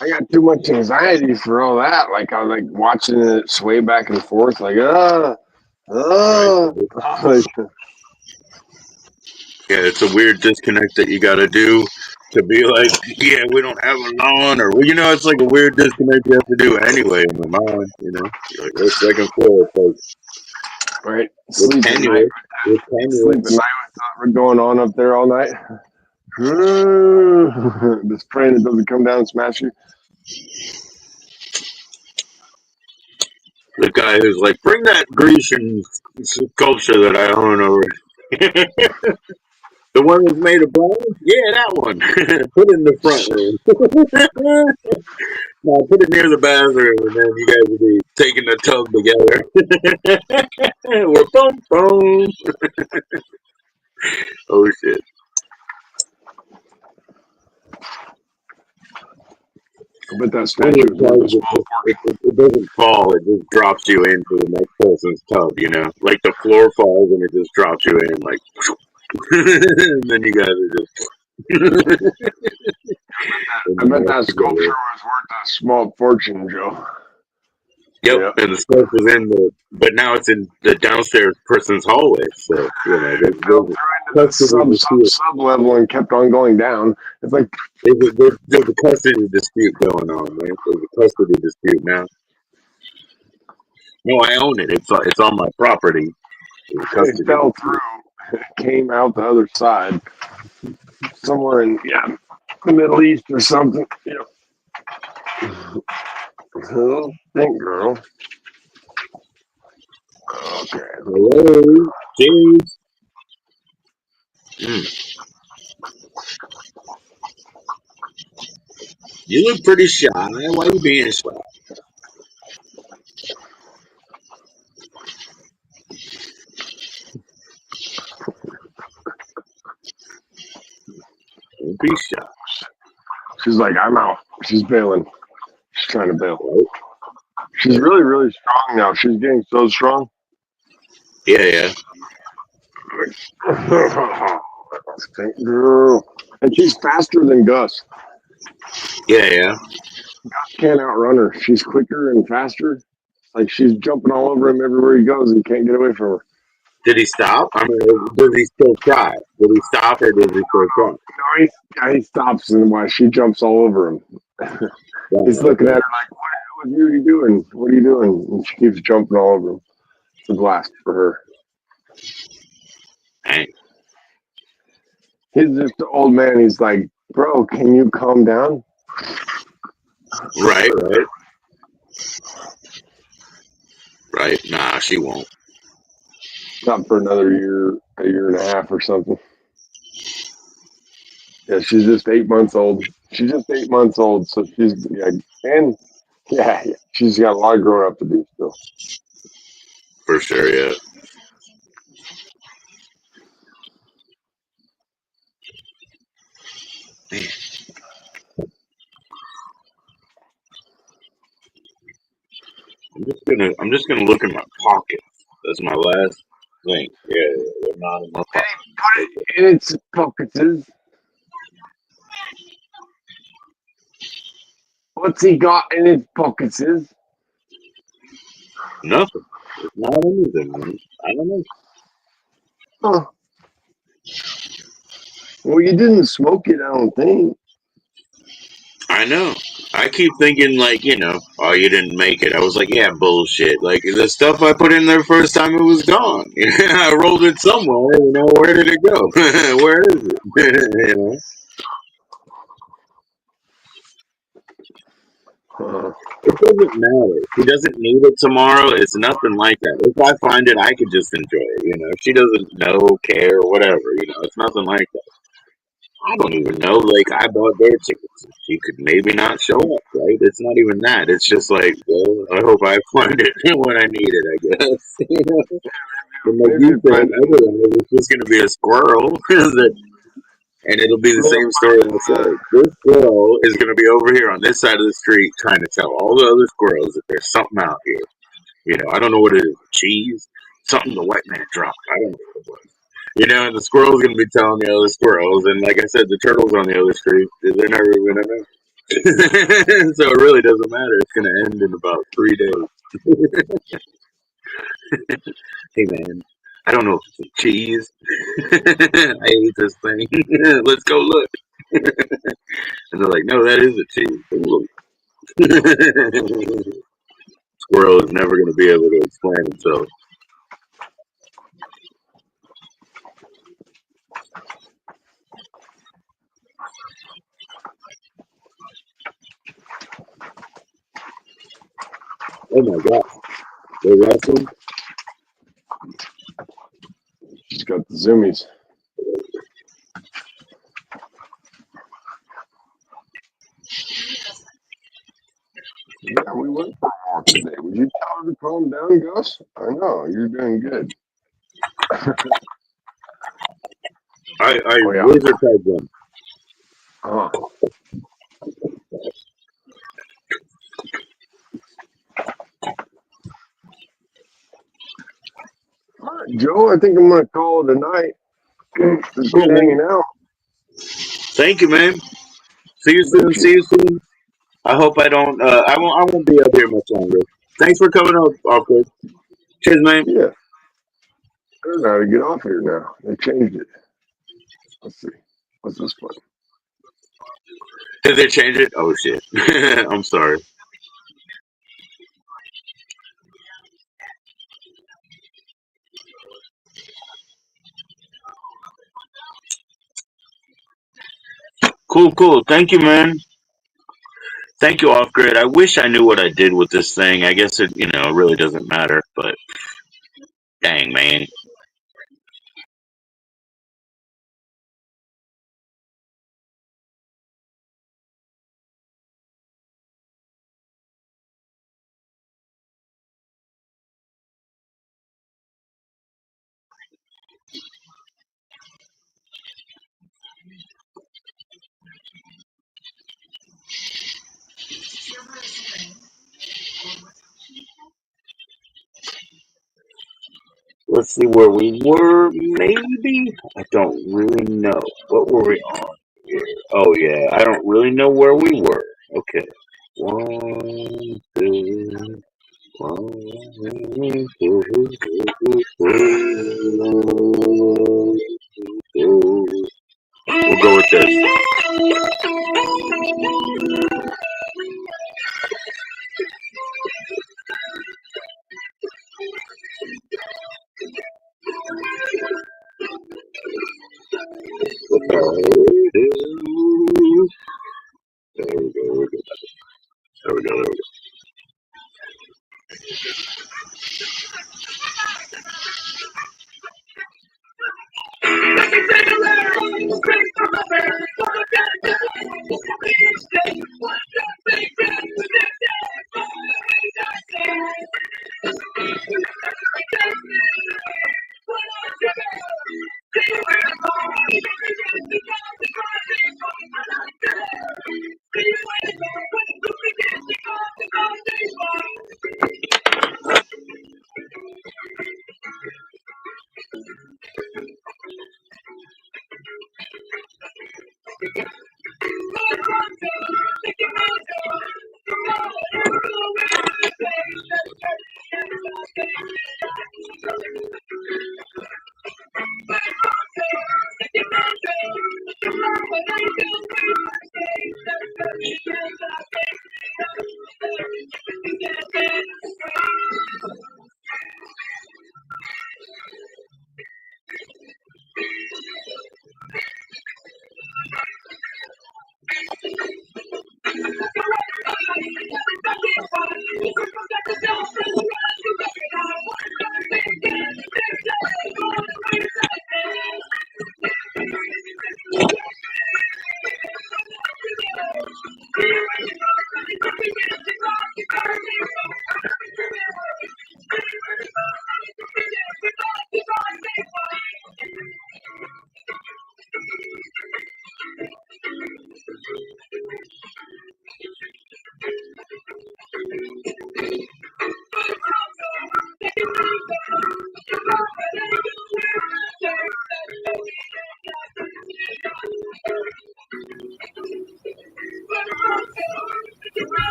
I got too much anxiety for all that. Like I was like watching it sway back and forth, like Right. like, Yeah, it's a weird disconnect that you got to do to be like, yeah, we don't have a lawn, or well, you know, it's like a weird disconnect you have to do anyway in the mind. You know, you're like what's second floor? It's like right, sleep at night with what's going on up there all night. Just praying it doesn't come down and smash you. The guy who's like, bring that Grecian sculpture that I own over. The one that's made of bronze? Yeah, that one. Put it in the front room. No, put it near the bathroom, and then you guys will be taking the tub together. We're boom, boom. Oh, shit. But that statue it doesn't fall, it just drops you into the next person's tub, you know? Like the floor falls and it just drops you in, like, and then you guys are just. I bet that sculpture was worth a small fortune, Joe. Yep, and the stuff was in but now it's in the downstairs person's hallway. So you know, it fell through into the sub level and kept on going down. It's like there's a custody dispute going on, man. There's a custody dispute now. No, I own it. It's on my property. It fell through, came out the other side, somewhere in the Middle East or something. You know. Think, girl. Okay. Hello. Cheers. Mm. You look pretty shy. Why you being shy? Don't be shy. She's like, I'm out. She's bailing. She's trying to bail. Right? She's really, really strong now. She's getting so strong. Yeah, yeah. Girl. And she's faster than Gus. Yeah, yeah. Can't outrun her. She's quicker and faster. Like she's jumping all over him everywhere he goes. He can't get away from her. Did he stop? I mean, does he still try? Did he stop or does he still try? No, he stops and why she jumps all over him. Wow, He's looking at okay. her like, what are you doing? What are you doing? And she keeps jumping all over him. It's a blast for her. Dang. He's just an old man. He's like, bro, can you calm down? Right, right, right. Nah, she won't. Not for another year, a year and a half or something. Yeah, she's just 8 months old. She's just 8 months old, so she's she's got a lot of growing up to do still. For sure, yeah. Man, I'm just gonna look in my pockets. That's my last thing. Yeah, they're not in my pocket. And it's pockets. What's he got in his pockets? Nothing. It's not anything, man. I don't know. Huh. Well, you didn't smoke it, I don't think. I know. I keep thinking like, oh, you didn't make it. I was like, yeah, bullshit. Like the stuff I put in there first time, it was gone. I rolled it somewhere. Where did it go? Where is it? It doesn't matter. She doesn't need it tomorrow. It's nothing like that. If I find it, I could just enjoy it. If she doesn't know, care, whatever. It's nothing like that. I don't even know. Like I bought their tickets. She could maybe not show up. Right? It's not even that. It's just like, well, I hope I find it when I need it. I guess. And like Maybe you you said, find it. otherwise it's just gonna be a squirrel. And it'll be the same story I said. This squirrel is going to be over here on this side of the street trying to tell all the other squirrels that there's something out here. I don't know what it is. Cheese? Something the white man dropped. I don't know what it was. And the squirrel's going to be telling the other squirrels. And like I said, the turtles on the other street, they're never going to know. So it really doesn't matter. It's going to end in about 3 days. Hey, man. I don't know if it's cheese. I hate this thing. Let's go look. And they're like, no, that is a cheese. Squirrel is never going to be able to explain himself. Oh my god, they're wrestling. She's got the zoomies. Yeah, we went for a walk today. Would you tell her to calm down, Gus? I know, you're doing good. I Oh, yeah. laser tag them. Uh-huh. All right, Joe, I think I'm going to call it a night. It's Cool, good man. hanging out. Thank you, man. See you soon. Bet See you. you soon. I hope I don't. I won't be up here much longer. Thanks for coming up, Awkward. Cheers, man. Yeah, I don't know how to get off here now. They changed it. Let's see. What's this button? Did they change it? Oh shit. I'm sorry. Cool, cool. Thank you, man. Thank you, Off Grid. I wish I knew what I did with this thing. I guess it, really doesn't matter. But dang, man. Let's see where we were. Maybe I don't really know. What were we on here? Oh yeah, I don't really know where we were. Okay. One, two, one, two, two. We'll go with this. There we go. There we go.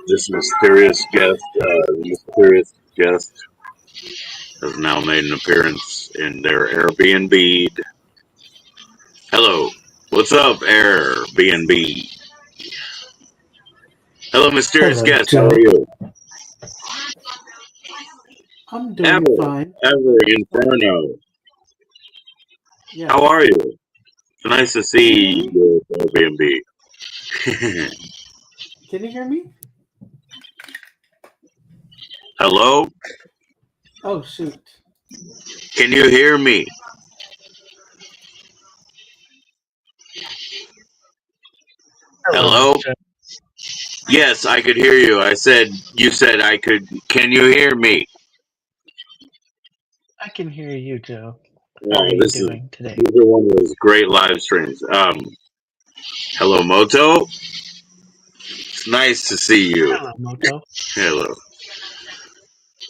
This mysterious guest has now made an appearance in their Airbnb. Hello, what's up, Airbnb? Hello, mysterious Hello, guest. How are Joe. you? I'm doing fine. Ever Inferno. Yes. How are you? It's nice to see you at Airbnb. Can you hear me? Hello, Oh, shoot. can you hear me? Hello, Hello. Joe. Yes, I could hear you. You said I could. Can you hear me? I can hear you, Joe. How Wow, are you doing today? these are one of those great live streams. Hello, Moto. It's nice to see you. Hello, Moto. Hello.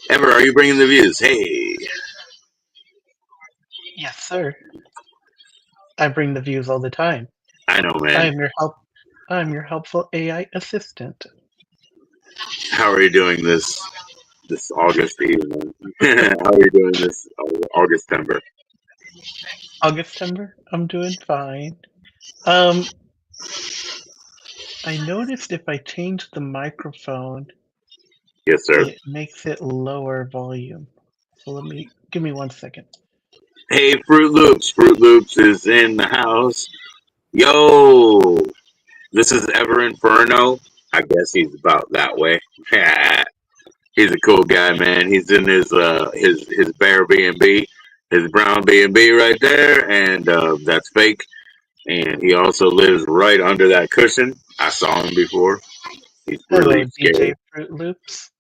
Ever, are you bringing the views? Hey, Yes, sir. I bring the views all the time. I know, I man. am your help. I'm your helpful AI assistant. How are you doing this August evening? How are you doing this August September? Augustember, I'm doing fine. I noticed if I change the microphone, Yes, sir. it makes it lower volume. So give me 1 second. Hey, Fruit Loops. Fruit Loops is in the house. Yo, this is Ever Inferno. I guess he's about that way. He's a cool guy, man. He's in his bear B&B, his brown B&B right there, and that's fake. And he also lives right under that cushion. I saw him before. He's Hello, really DJ scary. Fruit Loops.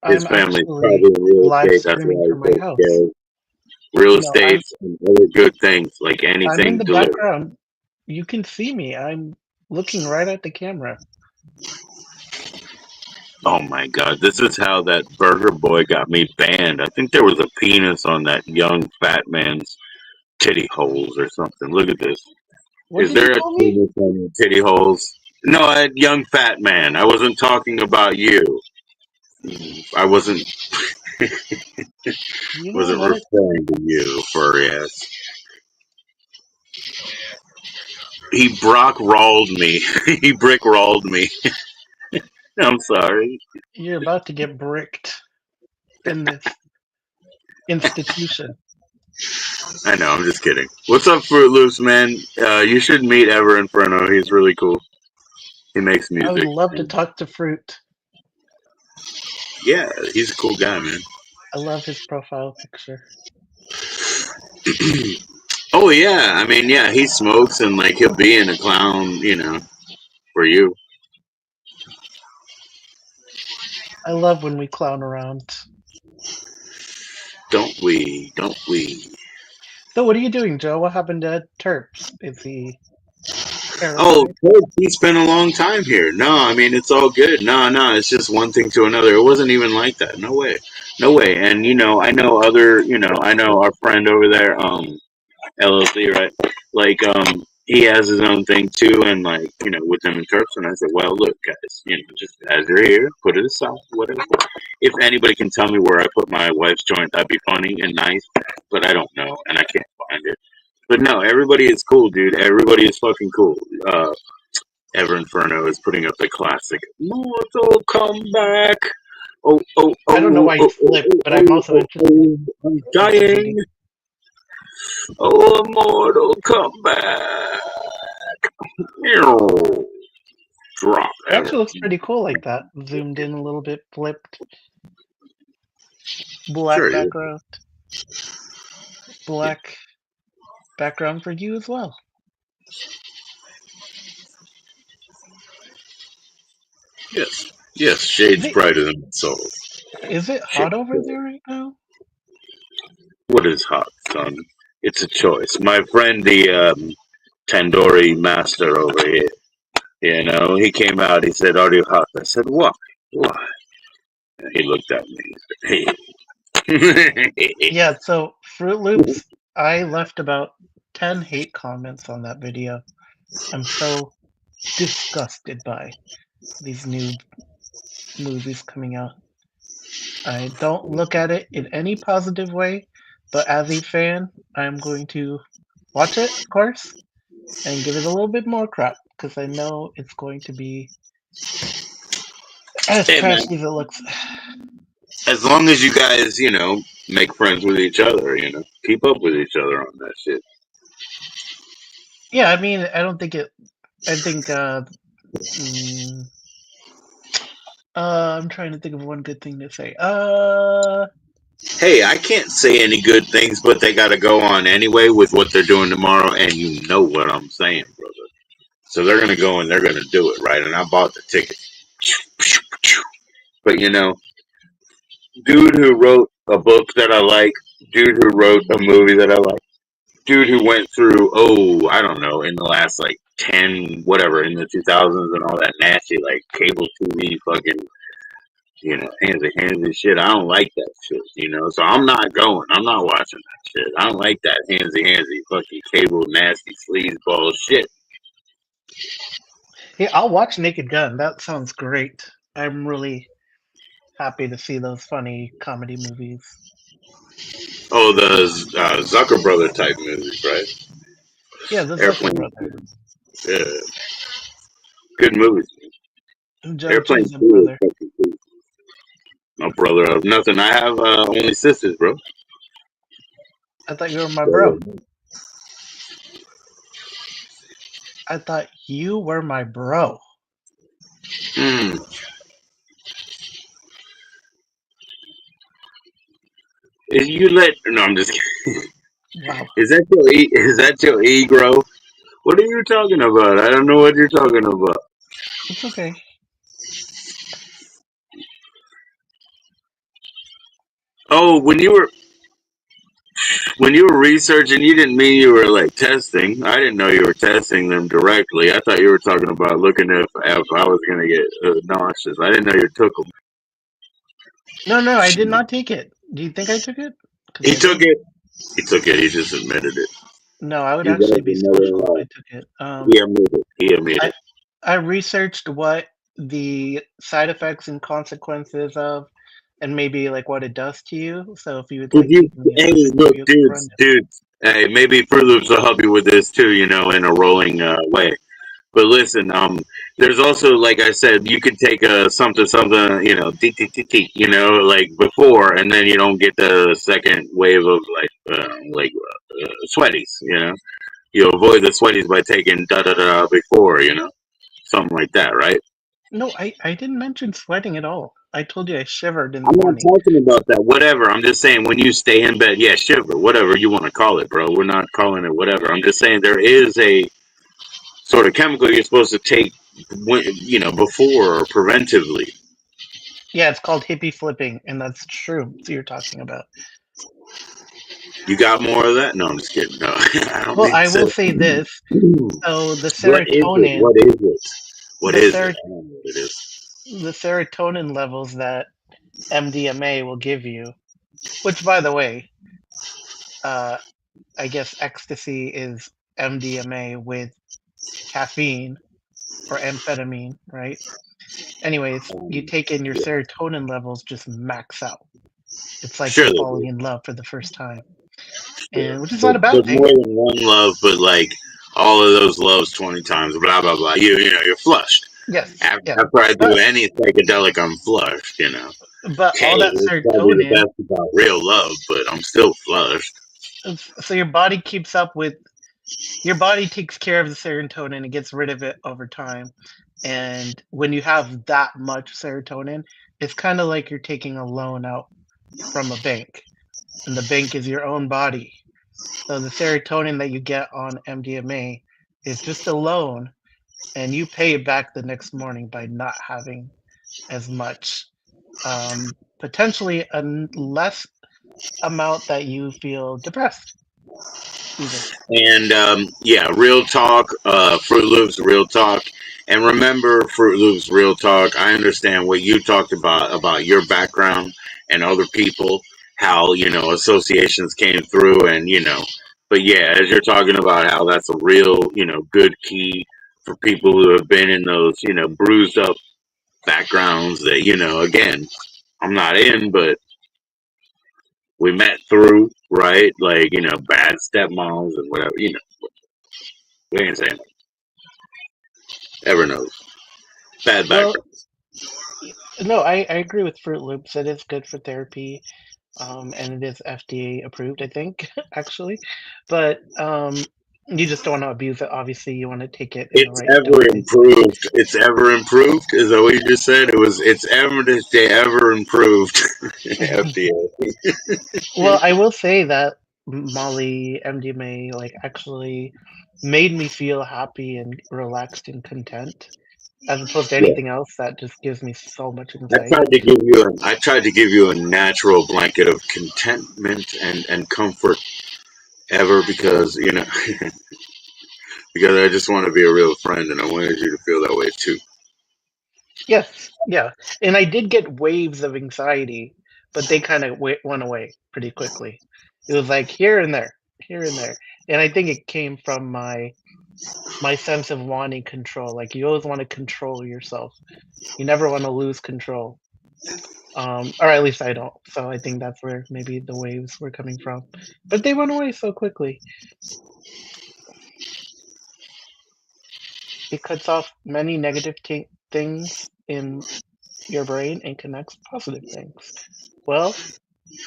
His I'm family's probably actually in real live estate. That's streaming why from he's my so house. scary. Real No, I'm estates and other good things, like I'm in anything the to live. background. You can see me. I'm looking right at the camera. Oh my god, this is how that burger boy got me banned. I think there was a penis on that young fat man's titty holes or something. Look at this. What Is did you there a call me? penis on your titty holes? No, I young fat man. I wasn't talking about you. I You know wasn't what? referring to you, furry ass. He Brock rolled me. He brick rolled me. I'm sorry. You're about to get bricked in this institution. I know. I'm just kidding. What's up, Fruit Loops, man? You should meet Ever Inferno. He's really cool. He makes I would music. love to And talk to Fruit. yeah, he's a cool guy, man. I love his profile picture. Oh yeah, I mean, yeah, he smokes and like he'll be in a clown, for you. I love when we clown around. Don't we? Don't we? So what are you doing, Joe? What happened to Terps? Is he Oh, terrified? Ted, he spent a long time here. No, I mean it's all good. No, no, it's just one thing to another. It wasn't even like that. No way, no way. And I know I know our friend over there, LLC, right? Like, he has his own thing too, and like, with him and Turks. And I said, well, look, guys, just as you're here, put it aside, whatever. If anybody can tell me where I put my wife's joint, that'd be funny and nice. But I don't know, and I can't find it. But no, everybody is cool, dude. Everybody is fucking cool. Ever Inferno is putting up the classic Mortal Comeback. Oh, oh, I don't know oh, why you oh, oh, flipped, oh, but I'm oh, also oh, oh, I'm interested in. dying. Oh, Mortal Comeback. Ew. Drop It actually looks everything. pretty cool like that. Zoomed in a little bit, flipped, black Sure, yeah. background, black background for you as well. Yes. Yes, Is shades it brighter than the soul. is it hot Shades over brighter. there right now? What is hot, son? It's a choice. My friend, the Tandoori master over here, he came out. He said, "Are you hot?" I said, "Why? Why?" And he looked at me. Hey. Yeah, so Fruit Loops, I left about 10 hate comments on that video. I'm so disgusted by these new movies coming out. I don't look at it in any positive way, but as a fan, I'm going to watch it, of course, and give it a little bit more crap because I know it's going to be as Hey, man. trashy as it looks. As long as you guys, make friends with each other, keep up with each other on that shit. Yeah, I mean, I don't think it. I think. Mm, I'm trying to think of one good thing to say. Hey, I can't say any good things, but they got to go on anyway with what they're doing tomorrow, and you know what I'm saying, brother. So they're gonna go and they're gonna do it, right? And I bought the tickets. But dude who wrote a book that I like, dude who wrote a movie that I like, dude who went through, I don't know, in the last like 10, whatever, in the 2000s and all that nasty like cable TV fucking, handsy shit. I don't like that shit. So I'm not going. I'm not watching that shit. I don't like that handsy fucking cable nasty sleazeball shit. Yeah, I'll watch Naked Gun. That sounds great. I'm really happy to see those funny comedy movies. Oh, the Zucker brother type movies, right? Yeah, the Zucker Airplane, brother, yeah, good movies. Joe Airplane Chosen 2 is brother. fucking cool. No brother of nothing. I have only sisters, bro. I thought you were my bro. Brother. I thought you were my bro. Hmm. Is you let? No, I'm just kidding. Wow, Is that your is that your ego? What are you talking about? I don't know what you're talking about. it's okay. Oh, when you were researching, you didn't mean you were like testing. I didn't know you were testing them directly. I thought you were talking about looking if I was gonna get nauseous. I didn't know you took them. No, no, I did not take it. Do you think I took it? Because He I took didn't. it. He took it. He just admitted it. No, I would You actually guys be are never social if I allowed. took it. He admitted. He I admitted. I researched what the side effects and consequences of, and maybe like what it does to you. So if you would Did like to you? give me a Hey, quick look, review, I could run dudes, it. dudes. Hey, maybe Fruit Loops will help you with this too. In a rolling way. But listen, there's also, like I said, you could take a something, something, t t t t, like before, and then you don't get the second wave of sweaties. You avoid the sweaties by taking da da da before, something like that, right? No, I didn't mention sweating at all. I told you I shivered in the I'm not morning. talking about that. Whatever. I'm just saying when you stay in bed, yeah, shiver, whatever you want to call it, bro. We're not calling it whatever. I'm just saying there is a sort of chemical you're supposed to take, before or preventively. Yeah, it's called hippie flipping, and that's shrooms you're talking about. You got more of that? No, I'm just kidding. No, I don't Well, mean I to. will say this. So What is it? serotonin, What is it? What the is it? ser I don't know what it is. the serotonin levels that MDMA will give you, which by the way, uh, I guess ecstasy is MDMA with caffeine or amphetamine, right? Anyways, you take in your Yeah, serotonin levels just max out. It's like sure you're they falling do. in love for the first time, Sure. and which is But, not a bad but thing. more than one love, but like all of those loves 20 times, blah, blah, blah. You're flushed. Yes, yeah, After I do but any psychedelic, I'm flushed. all Okay, that this might be the serotonin, best about real love, but I'm still flushed. so your body keeps up with your body takes care of the serotonin and gets rid of it over time. And when you have that much serotonin, it's kind of like you're taking a loan out from a bank, and the bank is your own body. So the serotonin that you get on MDMA is just a loan, and you pay it back the next morning by not having as much. Potentially a less amount that you feel depressed, even. And yeah, real talk, Fruit Loops, real talk. And remember, Fruit Loops, real talk. I understand what you talked about your background and other people, how associations came through, and But yeah, as you're talking about how that's a real good key for people who have been in those bruised up backgrounds that again I'm not in, but we met through, right? Like bad stepmoms and whatever. We ain't saying ever knows. Bad Well, background. no, I agree with Fruit Loops. It is good for therapy, and it is FDA approved, I think, actually. But you just don't want to abuse it. Obviously, you want to take it in the It's right ever dosage. improved. It's ever improved. Is that what you just said? It's ever they ever improved. FDA. Well, I will say that Molly MDMA like actually made me feel happy and relaxed and content, as opposed to Yeah. anything else that just gives me so much I tried anxiety. to give you I tried to give you a natural blanket of contentment and comfort ever because because I just want to be a real friend and I wanted you to feel that way too. Yes, yeah, and I did get waves of anxiety, but they kind of went away pretty quickly. It was like here and there, and I think it came from my sense of wanting control. Like you always want to control yourself. You never want to lose control. Or at least I don't. So I think that's where maybe the waves were coming from. But they went away so quickly. It cuts off many negative things in your brain and connects positive things. Well,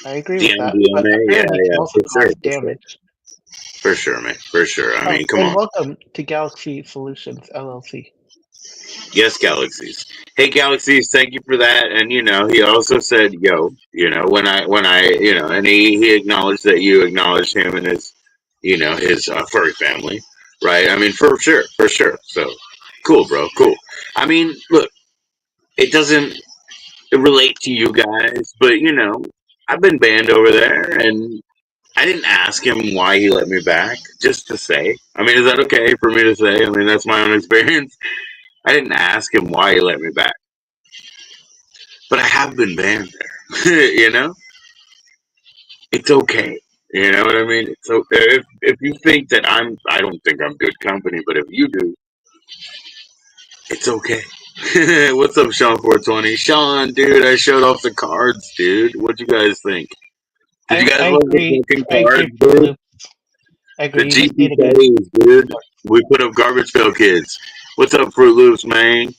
I agree The with that, but MDMA, yeah, apparently it can yeah, also for sure, cause for sure, damage. for sure, man, for sure. I Oh, mean, come and on. welcome to Galaxy Solutions LLC. Yes, Galaxies. Hey, Galaxies, thank you for that. And he also said, "Yo," and he acknowledged that you acknowledged him and his furry family, right? I mean, for sure, for sure. So cool, bro, cool. I mean, look, it doesn't relate to you guys, but I've been banned over there, and I didn't ask him why he let me back, just to say. I mean, is that okay for me to say? I mean, that's my own experience. I didn't ask him why he let me back. But I have been banned there. It's okay. You know what I mean? So if you think that I don't think I'm good company, but if you do, it's okay. What's up, Sean 420? Sean, dude, I showed off the cards, dude. What'd you guys think? Did you guys I love the agree. fucking I agree, cards, Fruit dude? Loops. I The agree. You just need a good. GPKs, dude. We put up Garbage Pail Kids. What's up, Fruit Loops, man?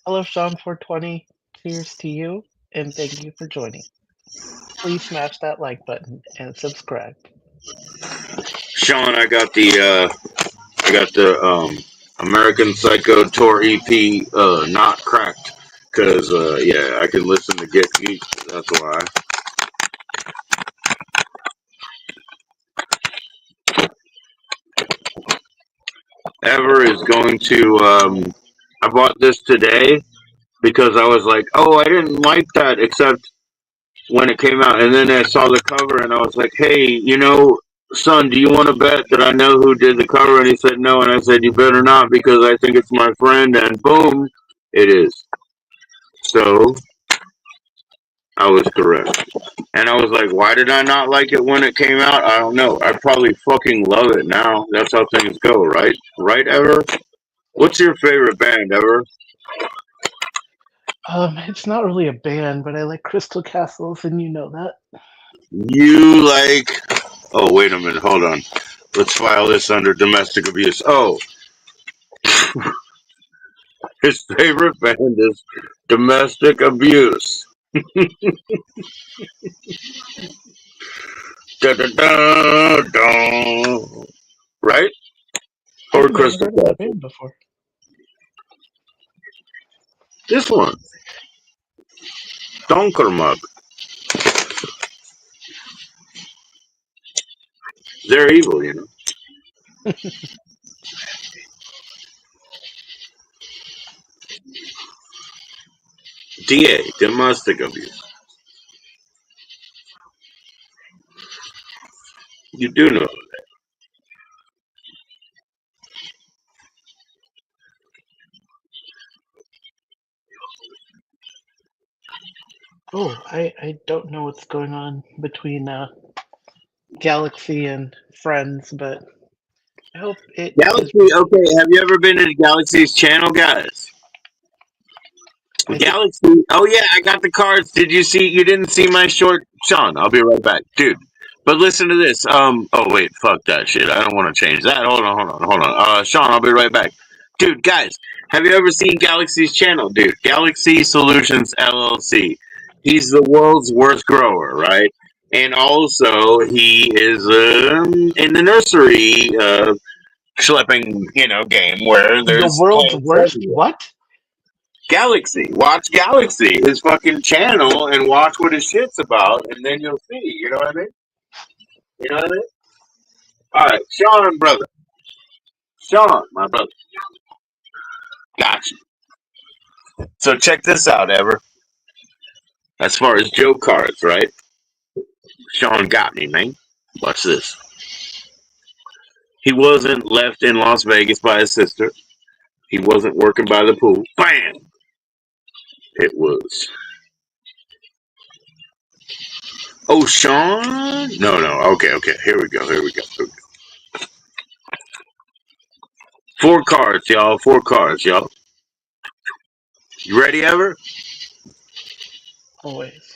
Hello, Sean 420. Cheers to you, and thank you for joining. Please smash that like button and subscribe. Sean, I got the American Psycho Tour EP not cracked because yeah, I can listen to Get Geek. That's why. Ever is going to. I bought this today because I was like, oh, I didn't like that except when it came out, and then I saw the cover and I was like, hey, son, do you want to bet that I know who did the cover? And he said no, and I said you better not because I think it's my friend, and boom, it is. So I was correct. And I was like, why did I not like it when it came out? I don't know. I probably fucking love it now. That's how things go, right? Right, Ever? What's your favorite band, Ever? It's not really a band, but I like Crystal Castles, and you know that. You like. Oh, wait a minute. Hold on. Let's file this under domestic abuse. Oh, his favorite band is domestic abuse. Da da da da. Right? Or I've never Crystal heard of that Castle. band before. This one. Donkermug. They're evil. DA, domestic abuse. You do know. Oh, I don't know what's going on between Galaxy and Friends, but I hope it is. Galaxy, okay, have you ever been to Galaxy's channel, guys? I did. Galaxy, oh yeah, I got the cards. You didn't see my short? Sean, I'll be right back. Dude, but listen to this. Oh wait, fuck that shit. I don't want to change that. Hold on. Sean, I'll be right back. Dude, guys, have you ever seen Galaxy's channel, dude? Galaxy Solutions LLC. He's the world's worst grower, right? And also, he is in the nursery schlepping, game where The there's world's plants worst everywhere. what? Galaxy. Watch Galaxy, his fucking channel, and watch what his shit's about, and then you'll see. You know what I mean? You know what I mean? All right, Sean, brother. Sean, my brother. Gotcha. So check this out, Ever. As far as Joe cards, right? Sean got me, man. Watch this. He wasn't left in Las Vegas by his sister. He wasn't working by the pool. Bam! It was. Oh, Sean? No, no. Okay. Here we go. Four cards, y'all. Four cards, y'all. You ready, Ever? Always.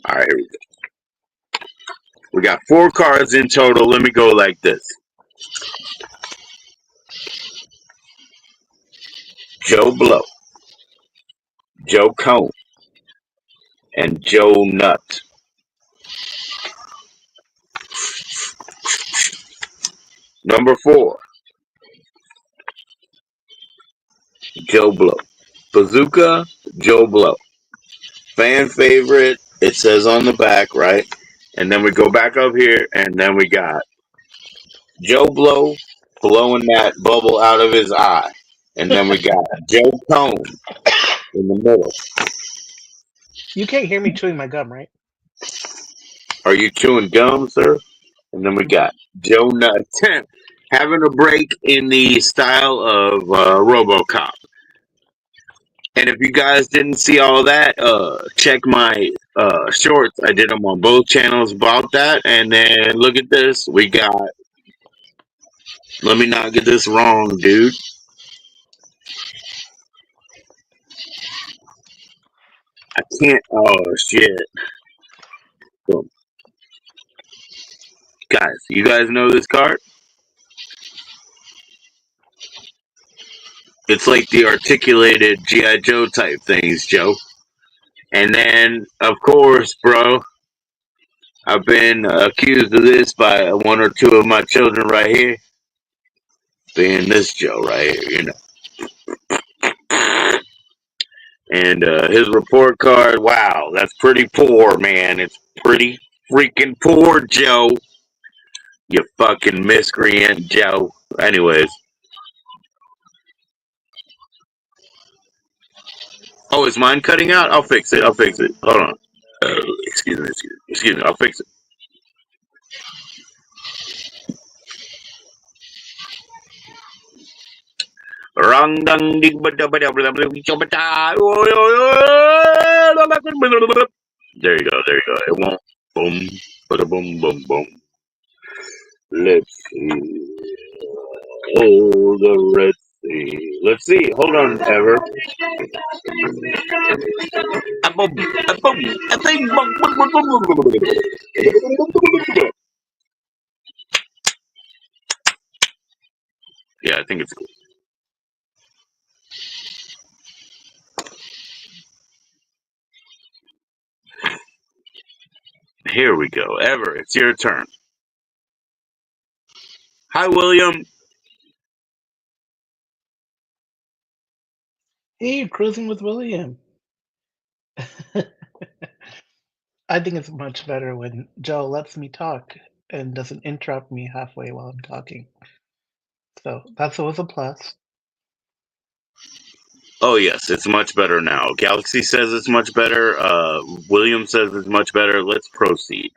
All right, here we go. We got four cards in total. Let me go like this: Joe Blow, Joe Cone, and Joe Nut. Number 4, Joe Blow. Bazooka, Joe Blow. Fan favorite, it says on the back, right? And then we go back up here, and then we got Joe Blow blowing that bubble out of his eye. And then we got Joe Cone in the middle. You can't hear me chewing my gum, right? Are you chewing gum, sir? And then we got Joe Nut having a break in the style of RoboCop. And if you guys didn't see all that, check my shorts. I did them on both channels about that. And then look at this. We got, let me not get this wrong, dude. I can't, oh shit. Boom. Guys, you guys know this card? It's like the articulated G.I. Joe type things, Joe. And then, of course, bro, I've been accused of this by one or two of my children right here. Being this Joe right here, you know. And his report card, wow, that's pretty poor, man. It's pretty freaking poor, Joe. You fucking miscreant, Joe. Anyways. Oh, is mine cutting out? I'll fix it. I'll fix it. Hold on. Excuse me. I'll fix it. Wrong dang dig There you go. There you go. It won't. Boom. Bada boom boom boom. Let's see. Oh, the Red Sea. Let's see. Hold on, Ever. Yeah, I think it's cool. Here we go. Ever, it's your turn. Hi, William. Hey, you're cruising with William. I think it's much better when Joe lets me talk and doesn't interrupt me halfway while I'm talking. So that's always a plus. Oh, yes, it's much better now. Galaxy says it's much better. William says it's much better. Let's proceed.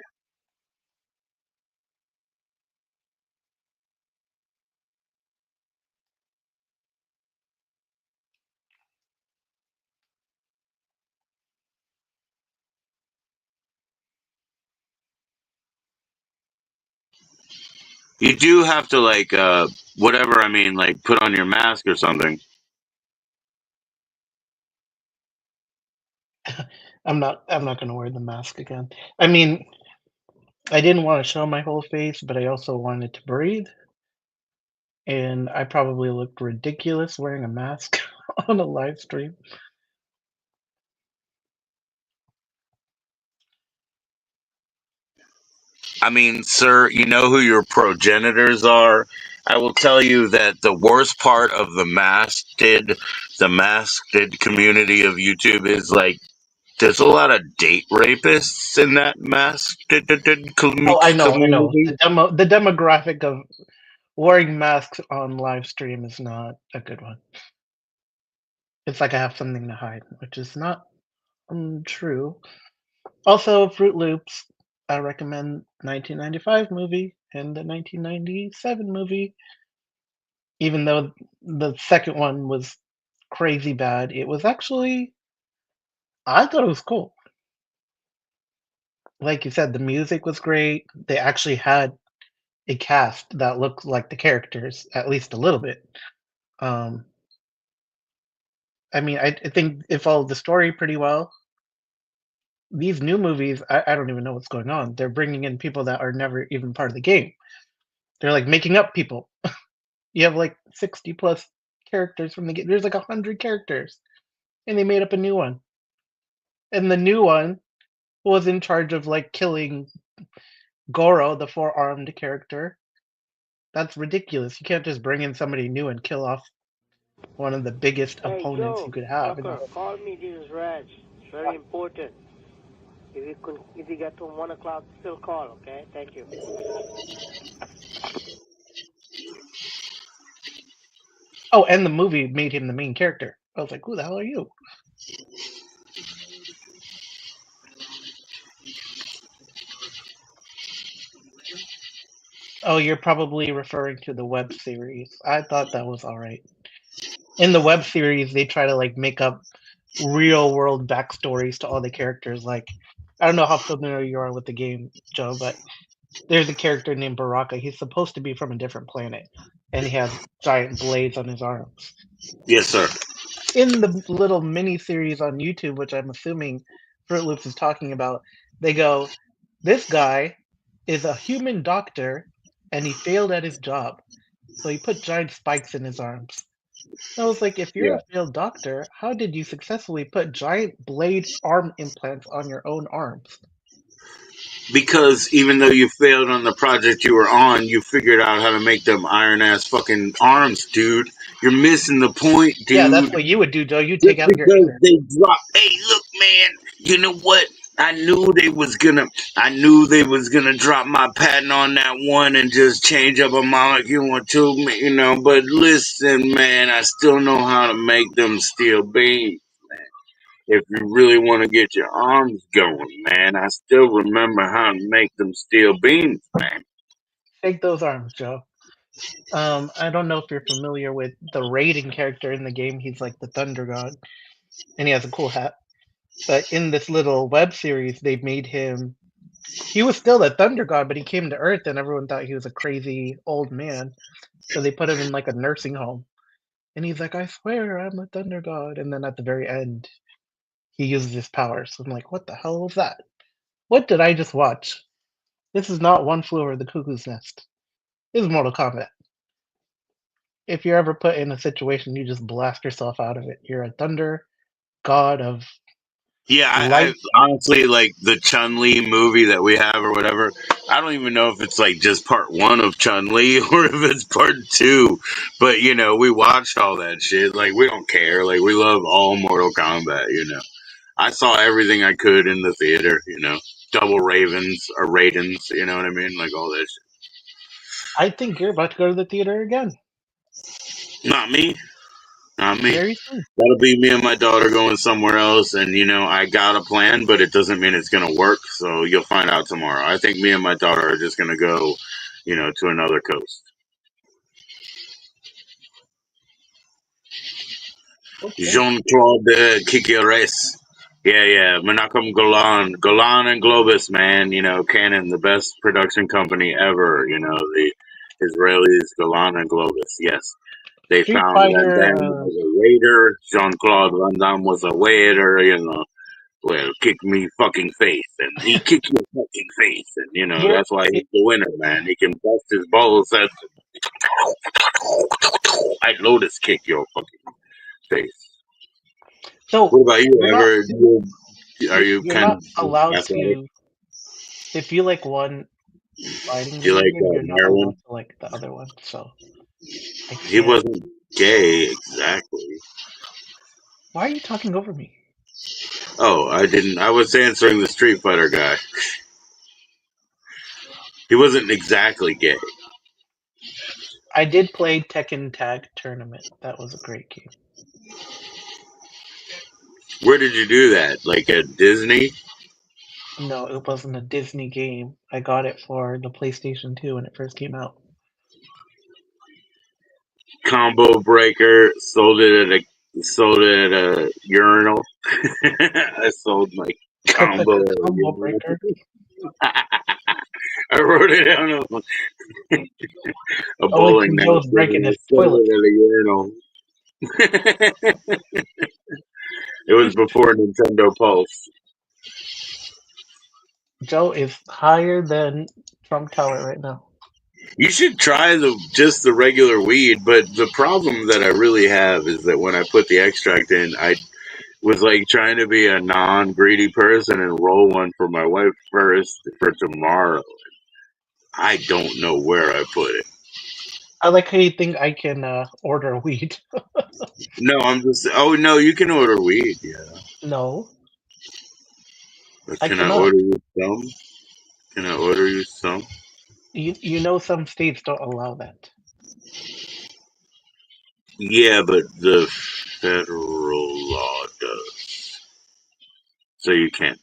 You do have to, like, whatever, I mean, like, put on your mask or something. I'm not gonna wear the mask again. I mean, I didn't want to show my whole face, but I also wanted to breathe. And I probably looked ridiculous wearing a mask on a live stream. I mean, sir, you know who your progenitors are. I will tell you that the worst part of the masked community of YouTube is like there's a lot of date rapists in that masked Oh, I know. community. The demographic of wearing masks on live stream is not a good one. It's like I have something to hide, which is not true. Also, Fruit Loops, I recommend 1995 movie and the 1997 movie. Even though the second one was crazy bad, it was actually, I thought it was cool. Like you said, the music was great. They actually had a cast that looked like the characters, at least a little bit. Um, I mean, I think it followed the story pretty well. These new movies, I don't even know what's going on. They're bringing in people that are never even part of the game. They're like making up people. You have like 60 plus characters from the game. There's like 100 characters, and they made up a new one. And the new one was in charge of like killing Goro, the four armed character That's ridiculous. You can't just bring in somebody new and kill off one of the biggest Hey, opponents Joe, you could have. Tucker, call me. This is Raj. It's very important. If you get to 1 o'clock, still call, okay? Thank you. Oh, and the movie made him the main character. I was like, who the hell are you? Oh, you're probably referring to the web series. I thought that was alright. In the web series, they try to like make up real world backstories to all the characters. Like, I don't know how familiar you are with the game, Joe, but there's a character named Baraka. He's supposed to be from a different planet, and he has giant blades on his arms. Yes, sir. In the little mini series on YouTube, which I'm assuming Fruit Loops is talking about, they go, "This guy is a human doctor, and he failed at his job, so he put giant spikes in his arms." I was like, if you're Yeah. a failed doctor, how did you successfully put giant blade arm implants on your own arms? Because even though you failed on the project you were on, you figured out how to make them iron ass fucking arms, dude. You're missing the point, Yeah, that's dude. what you would do, Joe. You'd take Just out your because inner. they dropped, hey, look, man, you know what? I knew they was gonna drop my patent on that one and just change up a molecule or two, you know. But listen, man, I still know how to make them steel beams. If you really want to get your arms going, man, I still remember how to make them steel beams, man. Take those arms, Joe. I don't know if you're familiar with the raiding character in the game. He's like the Thunder God, and he has a cool hat. But in this little web series, they made him. He was still the Thunder God, but he came to Earth, and everyone thought he was a crazy old man. So they put him in like a nursing home, and he's like, "I swear, I'm a Thunder God." And then at the very end, he uses his powers. I'm like, "What the hell was that? What did I just watch? This is not One Flew Over the Cuckoo's Nest. This is Mortal Kombat." If you're ever put in a situation, you just blast yourself out of it. You're a thunder god of Yeah, I light. honestly like the Chun Li movie that we have or whatever. I don't even know if it's like just part one of Chun Li or if it's part two. But you know, we watched all that shit. Like we don't care. Like we love all Mortal Kombat. You know, I saw everything I could in the theater. You know, double Ravens or Raidens. You know what I mean? Like all that shit. I think you're about to go to the theater again Not me. Not me. very soon. That'll be me and my daughter going somewhere else, and you know I got a plan, but it doesn't mean it's gonna work. So you'll find out tomorrow. I think me and my daughter are just gonna go, you know, to another coast. Okay. Jean Claude Kikires. Yeah, yeah. Menachem Golan, Golan and Globus, man. You know, Canon, the best production company ever. You know, the Israelis, Golan and Globus. Yes. They Street found Van Fighter. Damme as a waiter. Jean Claude Van Damme was a waiter. You know, well, kick me fucking face, and he kicked your fucking face, and you know You're that's why he's the winner, man. He can bust his balls at. I'd lotus kick your fucking face. so What about you? you're not Are you you're kind not of allowed athletic? to. If you like one fighting Do you video like game, you're not allowed heroin? to like the other one. So I He can't. wasn't gay exactly. Why are you talking over me? Oh, I didn't. I was answering the Street Fighter guy. He wasn't exactly gay. I did play Tekken Tag Tournament. That was a great game. Where did you do that? Like at Disney? No, it wasn't a Disney game. I got it for the PlayStation 2 when it first came out. Combo breaker. Sold it at a urinal. I sold my combo at The a combo urinal. breaker. I wrote it down on a Only bowling because Joe's napkin breaking and I his sold toilet. it at a urinal. It was before Nintendo Pulse. Joe is higher than Trump Tower right now. You should try the regular weed, but the problem that I really have is that when I put the extract in, I was like trying to be a non-greedy person and roll one for my wife first for tomorrow. I don't know where I put it. I like how you think I can order weed. No, I'm just. Oh no, you can order weed. Yeah, No, but I can I cannot. order you some? Can I order you some? You know some states don't allow that. Yeah, but the federal law does, so you can't.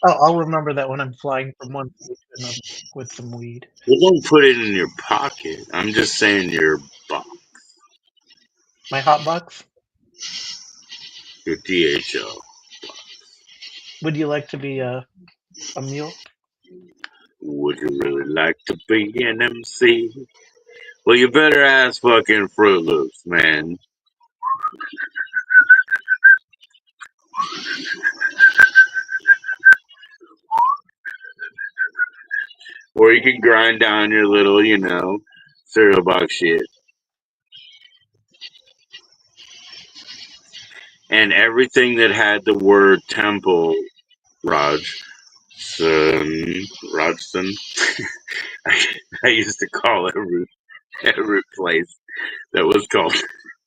Oh, I'll remember that when I'm flying from one state to another with some weed. Well, don't put it in your pocket. I'm just saying your box, My hot box. your DHL. Would you like to be a mule? Would you really like to be an MC? Well, you better ask fucking Fruit Loops, man. Or you can grind down your little, cereal box shit. And everything that had the word temple, Raj, Rajson, I used to call every place that was called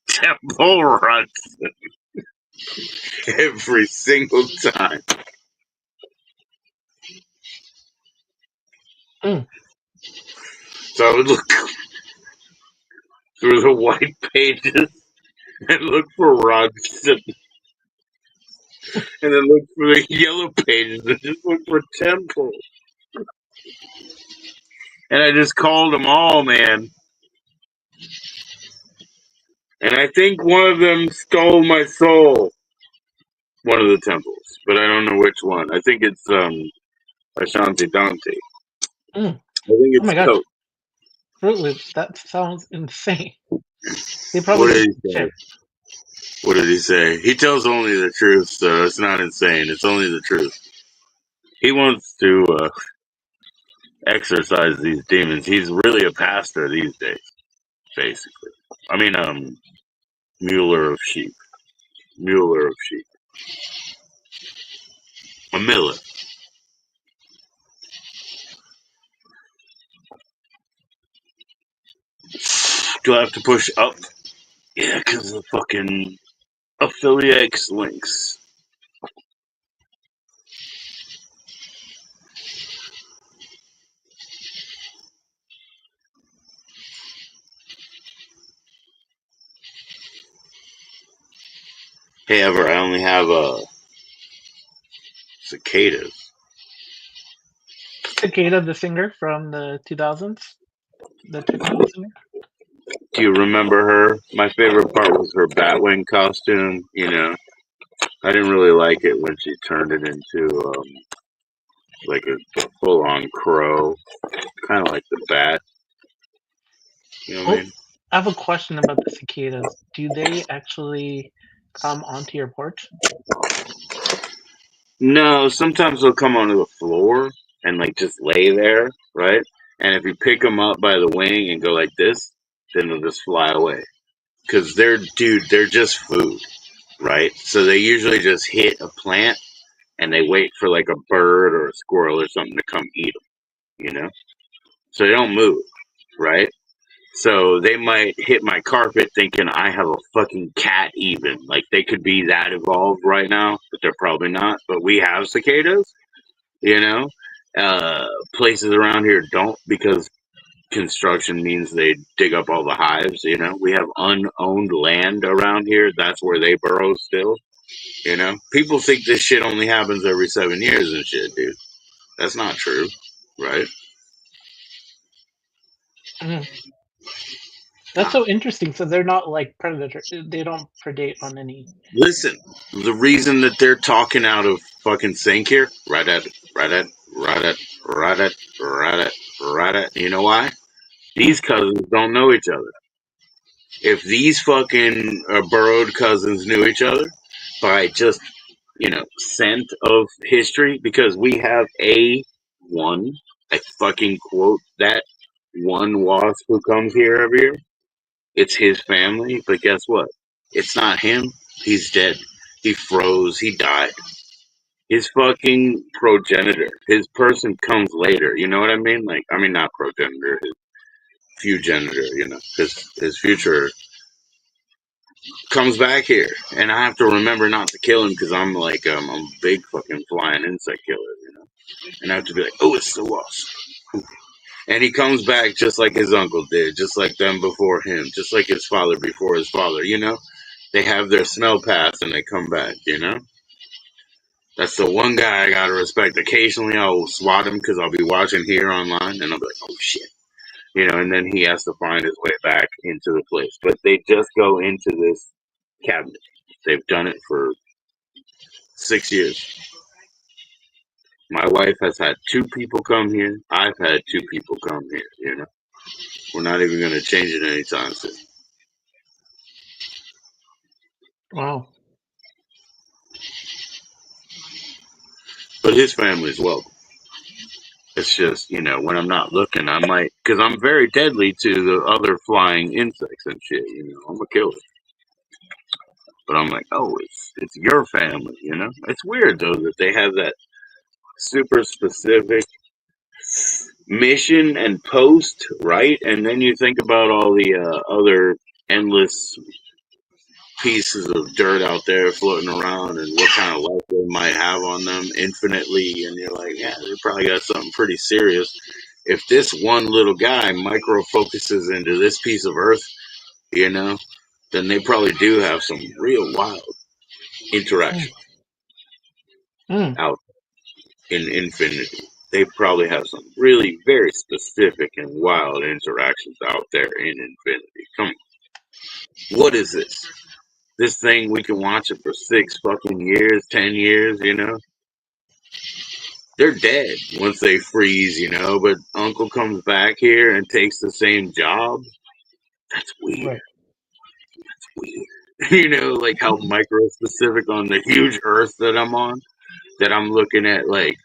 Temple Rajson every single time. Mm. So I would look through the white pages and look for Rajson, and then look for the yellow pages and just look for Temple. And I just called them all, man. And I think one of them stole my soul. One of the temples, but I don't know which one. I think it's Ashanti Dante. Mm. I think Oh my it's gosh, Coke. Fruit Loops. That sounds insane. They What probably did eat he the say? chip. What did he say? He tells only the truth, so it's not insane. It's only the truth. He wants to exorcise these demons. He's really a pastor these days, basically. I mean, Mueller of sheep. Mueller of sheep. A miller. Do I have to push up? Yeah, because of fucking affiliate links. Hey, ever, I only have cicadas. Cicada, the singer from the 2000s, the techno singer. Do you remember her? My favorite part was her Batwing costume. I didn't really like it when she turned it into like a full-on crow, kind of like the bat. You know what I Oh, mean? I have a question about the cicadas. Do they actually come onto your porch? No, sometimes they'll come onto the floor and like just lay there, right? And if you pick them up by the wing and go like this, then they'll just fly away. Because they're just food, right? So they usually just hit a plant and they wait for like a bird or a squirrel or something to come eat them, So they don't move, right? So they might hit my carpet thinking I have a fucking cat even. Like they could be that evolved right now, but they're probably not. But we have cicadas, you know? Places around here don't because construction means they dig up all the hives. We have unowned land around here. That's where they burrow still. People think this shit only happens every 7 years and shit, dude. That's not true, right? Mm. That's so interesting. So they're not like predator. They don't predate on any. Listen, the reason that they're talking out of fucking sync here, right at, you know why? Mm. These cousins don't know each other. If these fucking burrowed cousins knew each other by just, scent of history, because we have one, I fucking quote that one wasp who comes here every year. It's his family, but guess what? It's not him. He's dead. He froze. He died. His fucking progenitor, his person comes later. You know what I mean? Like, I mean, not progenitor. Fugenitor, because his future comes back here, and I have to remember not to kill him because I'm like I'm a big fucking flying insect killer, and I have to be like, oh, it's so awesome. And he comes back just like his uncle did, just like them before him, just like his father before his father. They have their smell pass and they come back. That's the one guy I gotta respect. Occasionally I'll swat him because I'll be watching here online and I'll be like, oh shit. And then he has to find his way back into the place. But they just go into this cabinet. They've done it for 6 years. My wife has had 2 people come here. I've had 2 people come here. We're not even going to change it anytime soon. Wow. But his family's welcome. It's just, when I'm not looking, I might, because I'm very deadly to the other flying insects and shit. I'm a killer. But I'm like, oh, it's your family. It's weird though that they have that super specific mission and post, right? And then you think about all the other endless pieces of dirt out there floating around and what kind of life they might have on them infinitely, and you're like, yeah, they probably got something pretty serious. If this one little guy micro focuses into this piece of earth, then they probably do have some real wild interaction out in infinity. They probably have some really very specific and wild interactions out there in infinity. Come on. What is this? This thing, we can watch it for 6 fucking years, 10 years, They're dead once they freeze, but Uncle comes back here and takes the same job. That's weird. Right. That's weird. Like how micro specific on the huge earth that I'm on, that I'm looking at like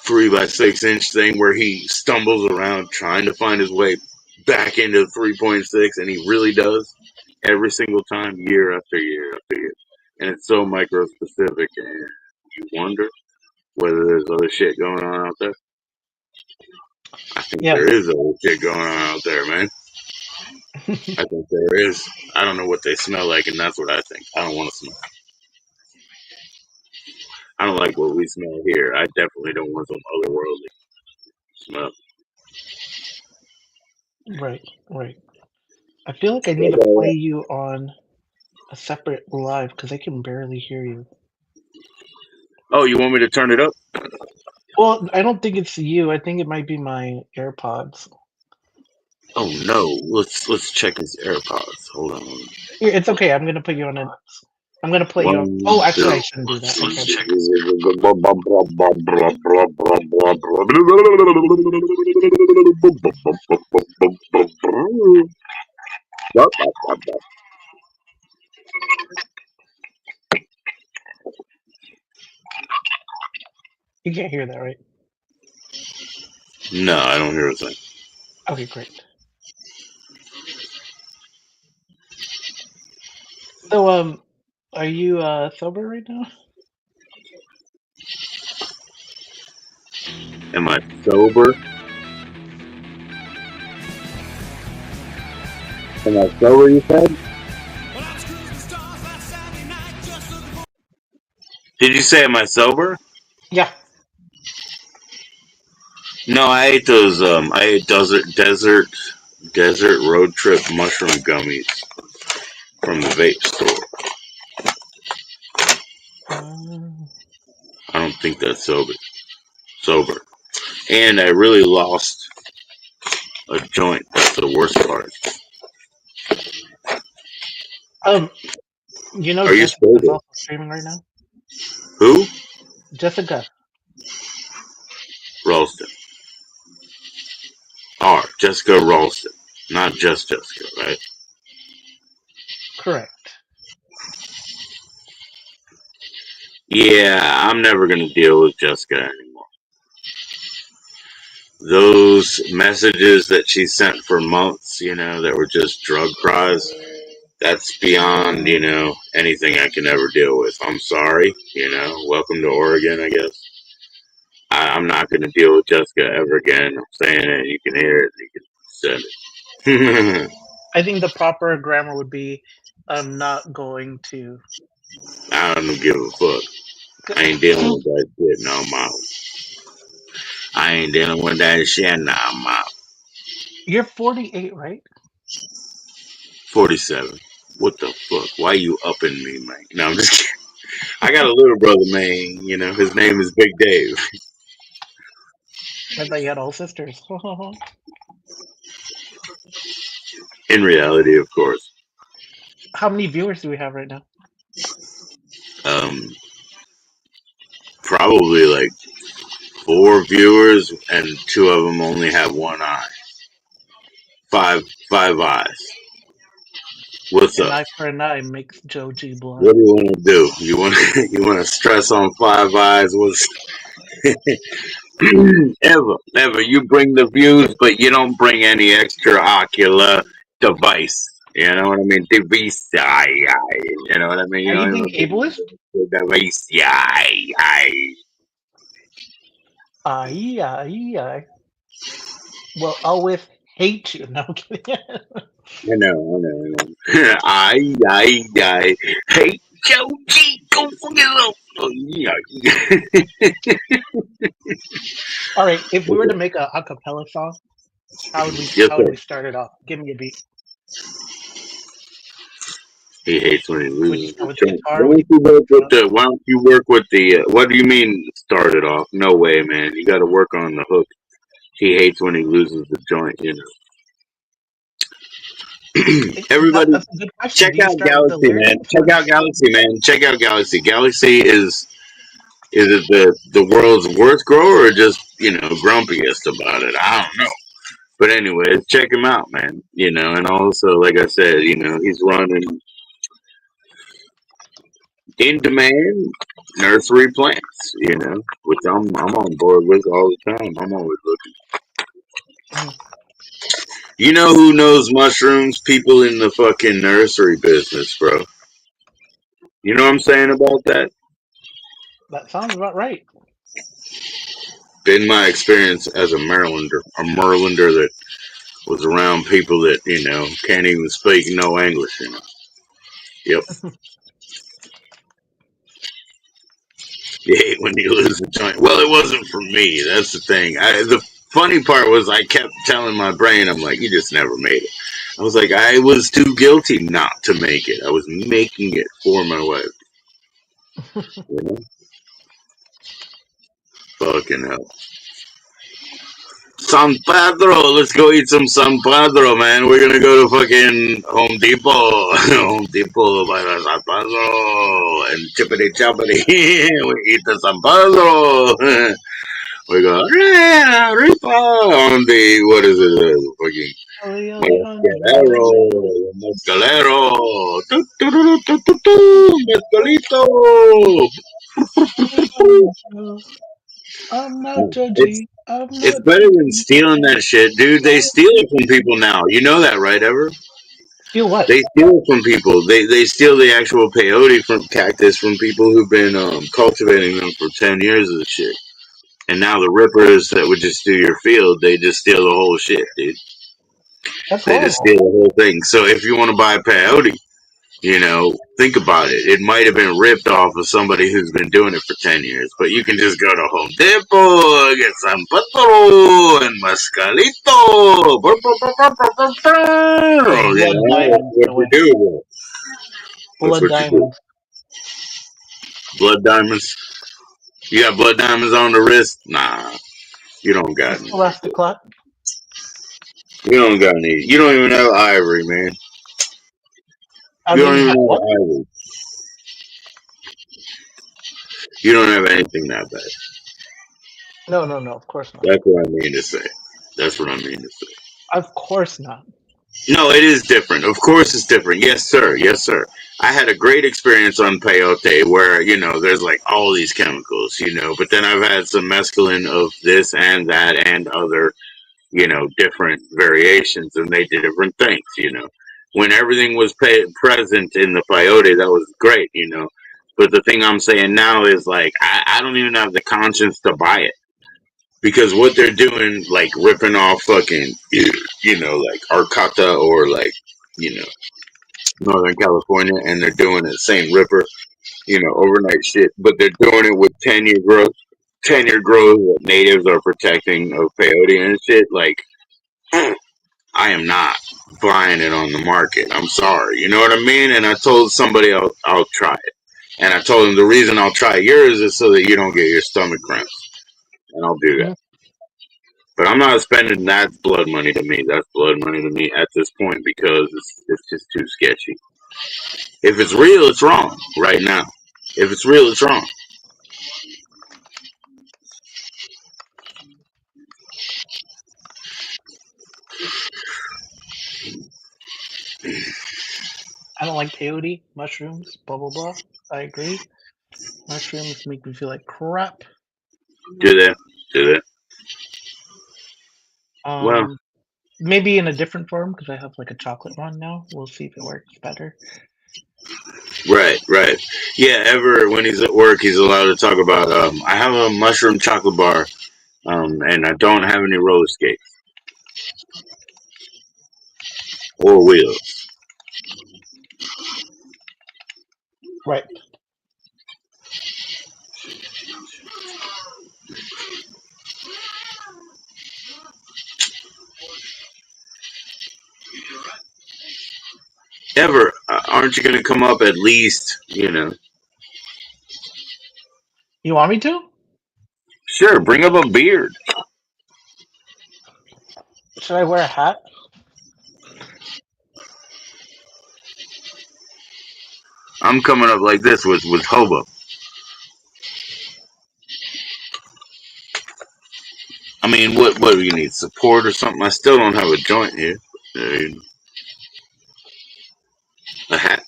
3x6 inch thing where he stumbles around trying to find his way back into 3.6, and he really does every single time, year after year after year. And it's so micro specific, and you wonder whether there's other shit going on out there. I think Yeah. there is other shit going on out there, man. I think there is. I don't know what they smell like, and that's what I think. I don't want to smell. I don't like what we smell here. I definitely don't want some otherworldly smell. Right. Right. I feel like I need to play you on a separate live because I can barely hear you. Oh, you want me to turn it up? Well, I don't think it's you. I think it might be my AirPods. Oh no! Let's check his AirPods. Hold on. Here, it's okay. I'm gonna put you on it. I'm gonna play you on. Oh, actually, I shouldn't do that. Let's Okay. check. You can't hear that, right? No, I don't hear a thing. Okay, great. So, are you sober right now? Am I sober? Am I sober, you said? Did you say am I sober? Yeah. No, I ate those. I ate desert road trip mushroom gummies from the vape store. I don't think that's sober. And I really lost a joint. That's the worst part. Are you Jessica is sober? also streaming right now. Who? Jessica. Ralston. Jessica Ralston. Not just Jessica, right? Correct. Yeah, I'm never going to deal with Jessica anymore. Those messages that she sent for months, that were just drug cries, that's beyond, anything I can ever deal with. I'm sorry, welcome to Oregon, I guess. I'm not going to deal with Jessica ever again. I'm saying it. You can hear it. You can send it. I think the proper grammar would be, I'm not going to. I don't give a fuck. I ain't dealing with that shit no more. I ain't dealing with that shit no more. You're 48, right? 47. What the fuck? Why you upping me, man? No, I'm just kidding. I got a little brother, man. You know, his name is Big Dave. I thought you had all sisters. In reality, of course. How many viewers do we have right now? Um, Probably like 4 viewers, and 2 of them only have one eye. Five eyes. What's An up? eye for an eye makes Joe G What blind. do you want to do? You want you want to stress on 5 eyes? What's ever? You bring the views, but you don't bring any extra ocular device. You know what I mean? Device, you know what I mean? You Are you don't being even bring ableist? the device, Aye, aye, aye. Well, always hate you. No, I'm kidding. I know. I. Hey, Joe G, go fuck yourself. Oh, yeah. All right, if we were to make a acapella song, how would we Yes, how would sir. we start it off? Give me a beat. He hates when he Would you loses the start with joint. guitar? Would you Why don't you work with the? What do you mean? Start it off? No way, man. You got to work on the hook. He hates when he loses the joint. You know. Everybody, that's a good question. check Do you out start with the Galaxy, man. lyrics Check out first? Galaxy, man. Check out Galaxy. Galaxy is it the world's worst grower or just grumpiest about it? I don't know. But anyway, check him out, man. And also, like I said, he's running in demand nursery plants, which I'm on board with all the time. I'm always looking. Mhm. You know who knows mushrooms? People in the fucking nursery business, bro. You know what I'm saying about that? That sounds about right. Been my experience as a Marylander that was around people that, can't even speak no English. Yep. You hate when you lose a joint. Well, it wasn't for me. That's the thing. The funny part was I kept telling my brain, I'm like, you just never made it. I was like, I was too guilty not to make it. I was making it for my wife. You know? Fucking hell. San Pedro, let's go eat some San Pedro, man. We're gonna go to fucking Home Depot, Home Depot by the San Pedro, and chippity choppity. We eat the San Pedro. We go, yeah, Ripa on the, what is it, fucking Oli Mezcalero, Alejandro. Mezcalero, tu, tu, tu, tu, tu, tu, Mezcalito. Alejandro. I'm not It's judgy. I'm it's not better than judgy. stealing that shit, dude. They Oh, steal it from people now. You know that, right, Ever? steal what? They steal it from people. They steal the actual peyote from cactus from people who've been cultivating them for 10 years of the shit. And now the rippers that would just do your field, they just steal the whole shit, dude. That's They just horrible. steal the whole thing. So if you want to buy peyote, think about it. It might have been ripped off of somebody who's been doing it for 10 years, but you can just go to Home Depot, get some patro and mescalito. Like blood That's diamonds in what a you way. do. Bro. That's Blood what you do. diamonds. Blood diamonds. You got blood diamonds on the wrist? Nah, you don't got It's any. elastic clot. You don't got any. You don't even have ivory, man. I You don't don't even even have have what? ivory. You don't have anything that bad. No, no, no. Of course not. That's what I mean to say. That's what I mean to say. Of course not. No, it is different. Of course, it's different. Yes, sir. Yes, sir. I had a great experience on peyote where, there's like all these chemicals, but then I've had some mescaline of this and that and other, different variations and they did different things. When everything was present in the peyote, that was great. But the thing I'm saying now is like, I don't even have the conscience to buy it. because what they're doing, like ripping off fucking, like Arcata or like, you know, Northern California, and they're doing the same ripper, overnight shit, but they're doing it with 10-year growth. 10-year growth that natives are protecting of peyote and shit. Like, I am not buying it on the market. I'm sorry. You know what I mean? And I told somebody I'll try it. And I told them the reason I'll try yours is so that you don't get your stomach cramps. And I'll do that. Mhm. But I'm not spending that blood money to me. That's blood money to me at this point because it's just too sketchy. If it's real, it's wrong right now. If it's real, it's wrong. I don't like peyote, mushrooms, blah blah blah. I agree. Mushrooms make me feel like crap. Do that. Do that. Well, Um, Maybe in a different form because I have like a chocolate one now. We'll see if it works better. right. Yeah, ever when he's at work, he's allowed to talk about. I have a mushroom chocolate bar, and I don't have any roller skates or wheels. Right. Ever, aren't you going to come up at least? You want me to? Sure, bring up a beard. Should I wear a hat? I'm coming up like this with hobo. I mean, what do you need? Support or something? I still don't have a joint here. A hat.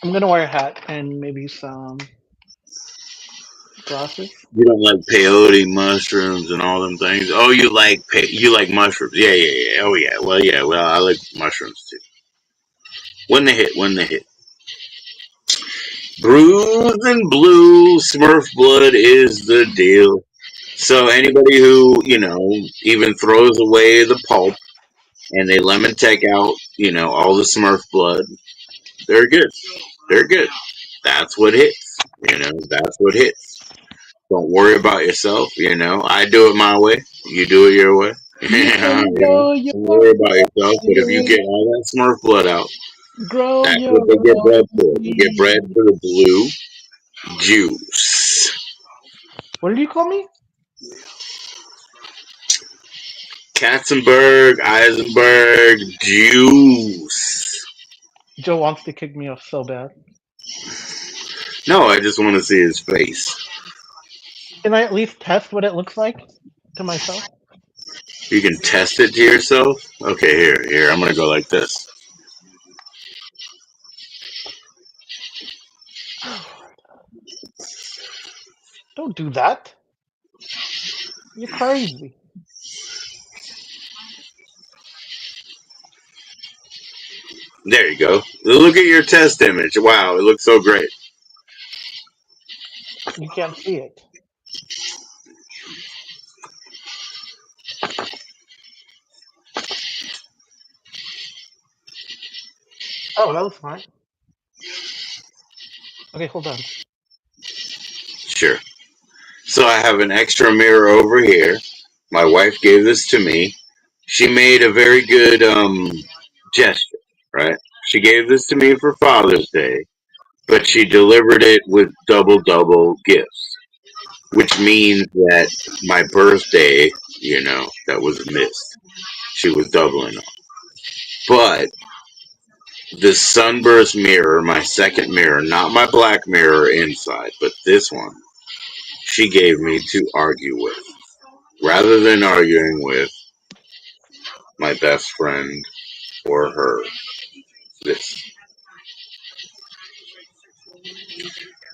I'm gonna wear a hat and maybe some glasses. You don't like peyote mushrooms and all them things. Oh, you like mushrooms? Yeah. Oh yeah. Well, yeah. Well, I like mushrooms too. When they hit. Bruised and blue, Smurf blood is the deal. So anybody who even throws away the pulp and they lemon take out all the Smurf blood, they're good. They're good. That's what hits. That's what hits. Don't worry about yourself. I do it my way. You do it your way. You can go your Don't worry about yourself. But if you way, get all that Smurf blood out, grow that's your what they get own bred for. They get bred seed. for the blue juice. What did you call me? Katzenberg, Eisenberg, juice. Joe wants to kick me off so bad. No, I just want to see his face. Can I at least test what it looks like to myself? You can test it to yourself. Okay, here. I'm gonna go like this. Don't do that. You're crazy. There you go. Look at your test image. Wow, it looks so great. You can't see it. Oh, that was smart. Okay, hold on. Sure. So I have an extra mirror over here. My wife gave this to me. She made a very good gesture, right? She gave this to me for Father's Day, but she delivered it with double gifts, which means that my birthday, that was missed. She was doubling up. But the sunburst mirror, my second mirror, not my black mirror inside, but this one, she gave me to argue with. Rather than arguing with my best friend or her, this.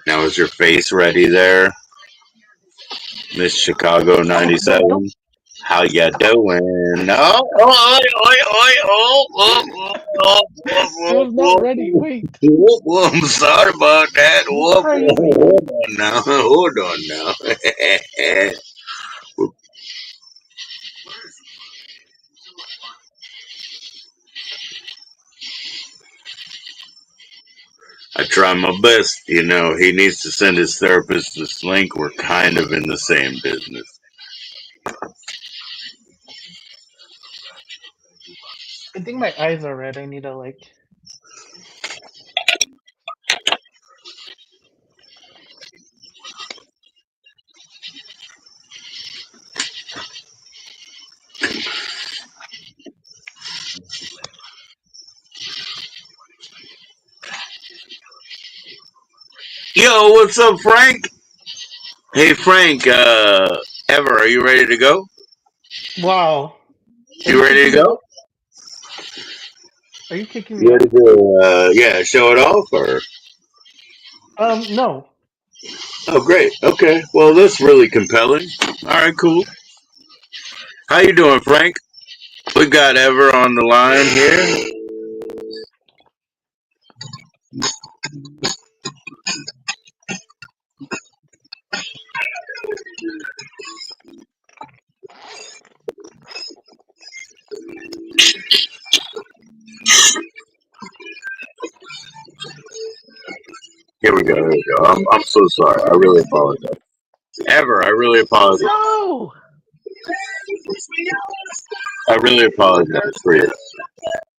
Now, is your face ready there, Miss Chicago Oh, don't. 97? How ya doing? Oh, oi, oi, oi, oi, oh, oh. I was not ready. Wait. I'm sorry about that. You crazy. Hold on now. Hold on now. I try my best. You know, he needs to send his therapist this link. We're kind of in the same business. I think my eyes are red. I need to like. Yo, what's up, Frank? Hey, Frank. Ever, are you ready to go? Wow. Are You you ready to kicking me go? out? Are you kicking me You ready out? to, yeah, show it off, or? No. Oh, great. Okay. Well, that's really compelling. All right, cool. How you doing, Frank? We got Ever on the line here. Here we go. Here we go. I'm so sorry. I really apologize. Ever, I really apologize. No. I really apologize for you.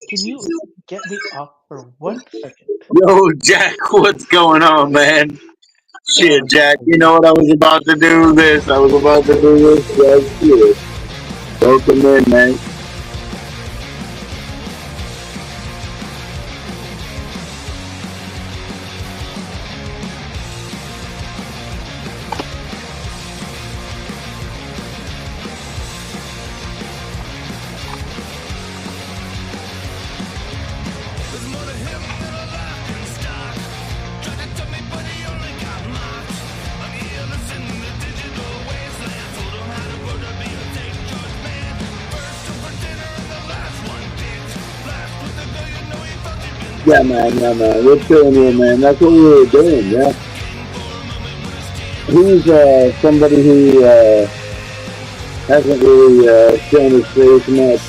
Can you get me off for 1 second? Yo, Jack, what's going on, man? Shit, Oh, Jack. You Jesus. know what I was about to do? This. I was about to do this. Jack, shit. Welcome in, man. Yeah, man. Yeah, man. We're chilling here, man. That's what we were doing. Yeah. He's somebody who hasn't really shown his face much,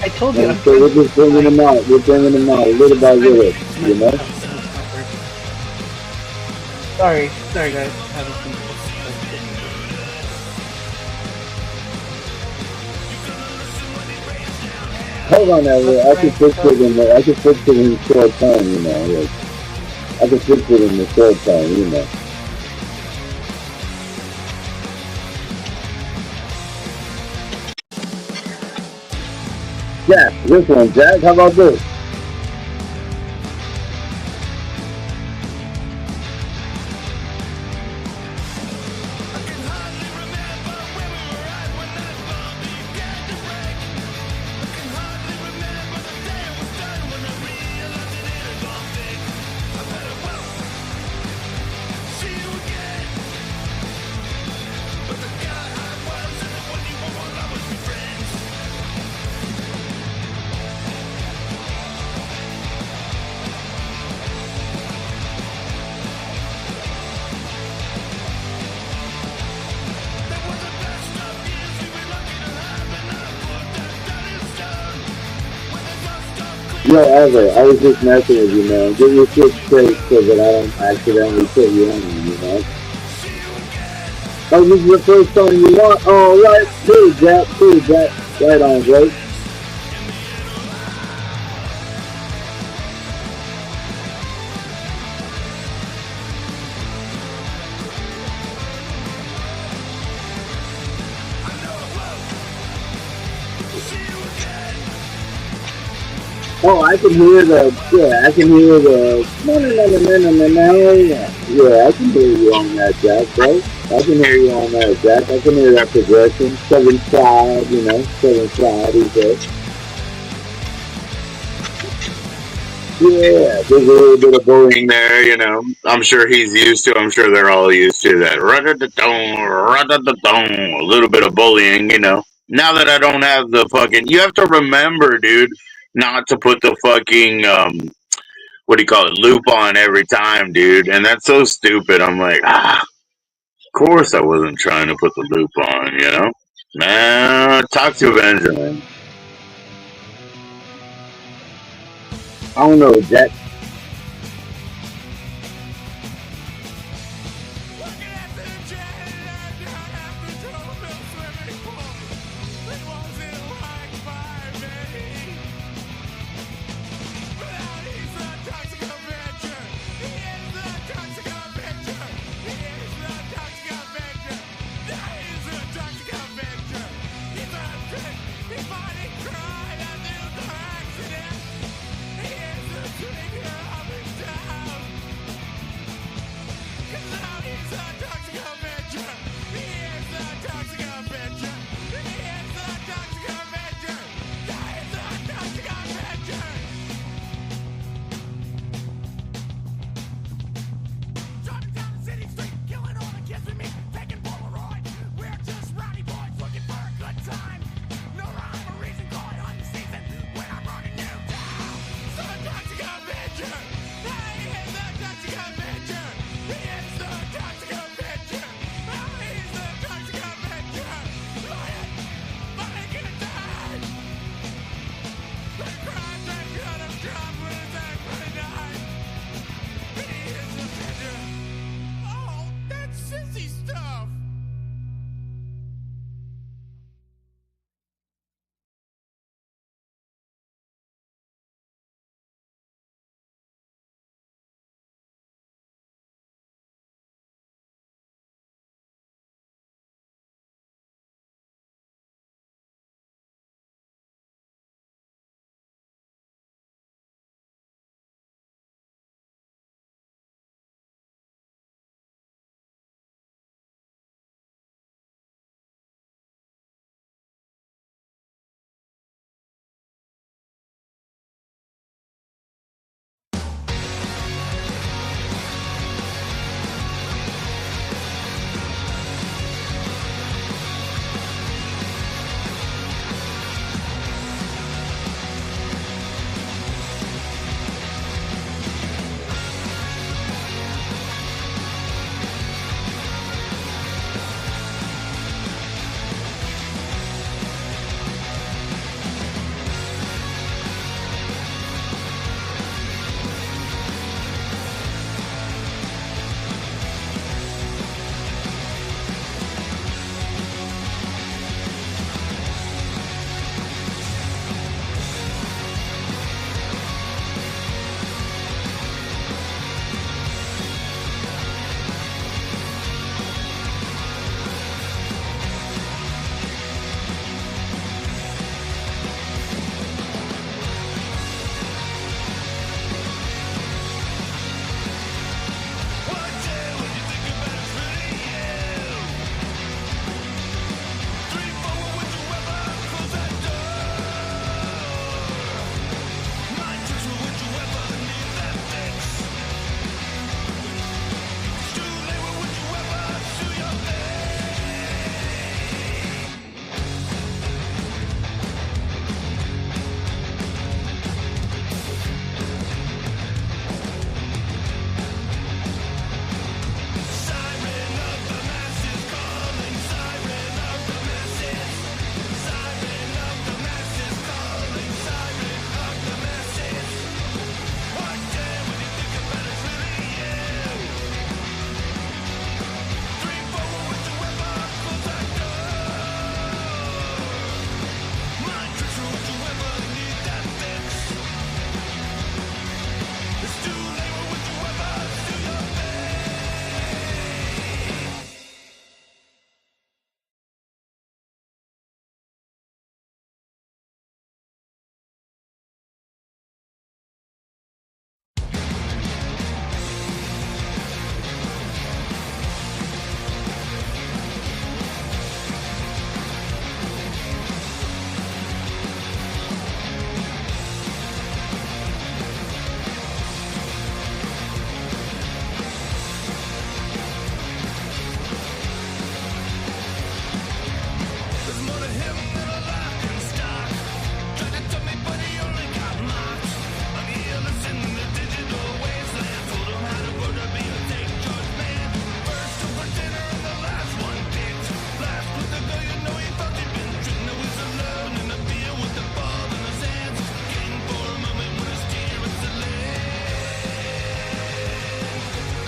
I told you and I'm so trying we're to just bringing like him out. We're bringing him out little by I'm little, fixing my you know. setup and it's not working. Sorry, sorry guys. Have a seat. Let's get into it. Hold on, What's Ever. I can Frank? fix it in the. I can fix it in short time, you know. Like, I can fix it in the short time, you know. Jack, this one, Jack. How about this? Yo, Ever, I was just messing with you, man. Get your shit straight so that I don't accidentally put you on, you know. Oh, this is the first song you want? Oh, right. Cool, Jack. Cool, Jack. Right on, bro. Oh, I can hear the, yeah, I can hear the, no, no, no, no, no, no, no, no, yeah, I can hear you on that, Jack, right? I can hear you on that, Jack. I can hear that progression. Southern side, you know, southern side, he said. Yeah, there's a little bit of bullying there, you know. I'm sure he's used to. I'm sure they're all used to that. A little bit of bullying, you know. Now that I don't have the fucking, you have to remember, dude. not to put the fucking what do you call it, loop on every time, dude. And that's so stupid. I'm like, of course I wasn't trying to put the loop on, you know? Nah, talk to Avenger, man. I don't know, Jack.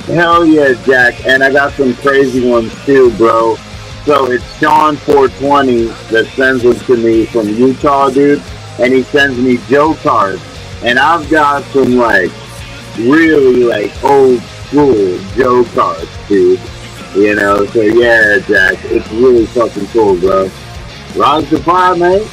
Hell yeah, Jack. And I got some crazy ones too, bro. So it's Sean 420 that sends them to me from Utah, dude. And he sends me Joe cards. And I've got some like really like old school Joe cards, dude. You know, so yeah, Jack, it's really fucking cool, bro. Ron Supply, mate.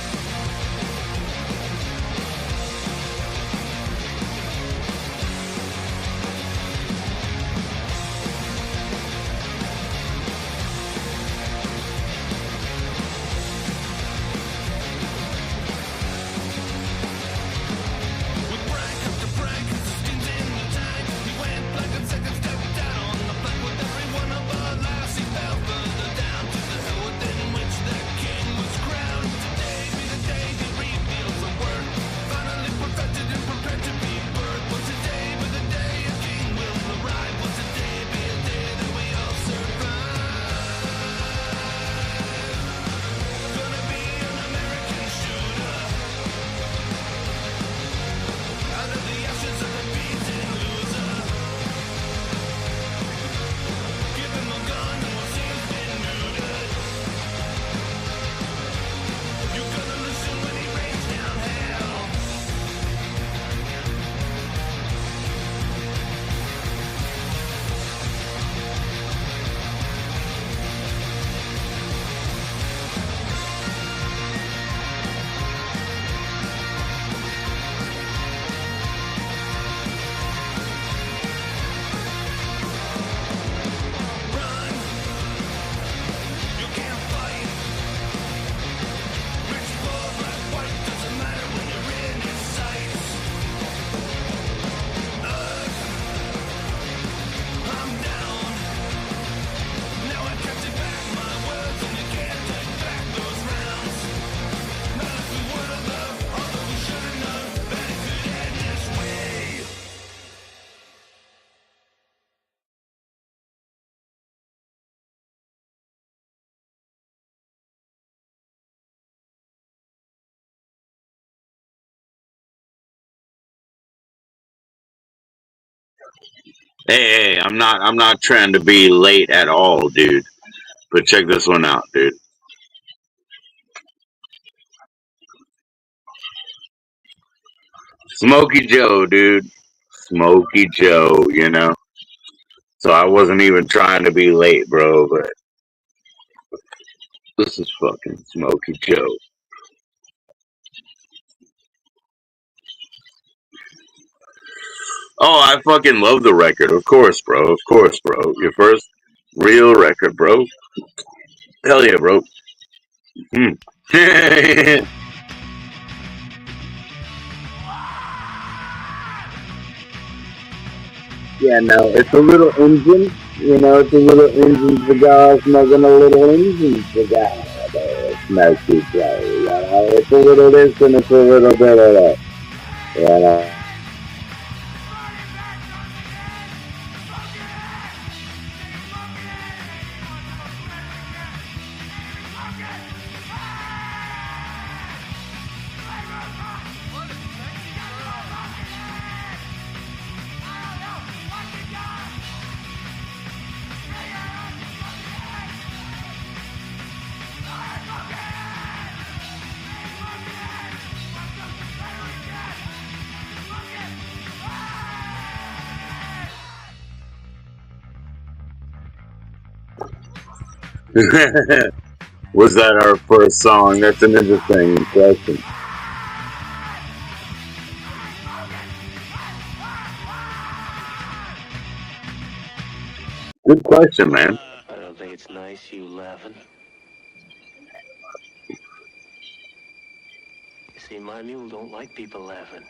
Hey, I'm not trying to be late at all, dude. But check this one out, dude. Smokey Joe, dude. Smokey Joe, you know? So I wasn't even trying to be late, bro, but this is fucking Smokey Joe. Oh, I fucking love the record. Of course, bro. Of course, bro. Your first real record, bro. Hell yeah, bro. Hmm. Yeah, no, it's a little engine. You know, it's a little engine cigar smoking a little engine cigar. Smoky Joe, you know, it's a little this and it's a little bit of that. You know. Was that our first song? That's an interesting question. Good question, man. I don't think it's nice you laughing. You see, my mule don't like people laughing.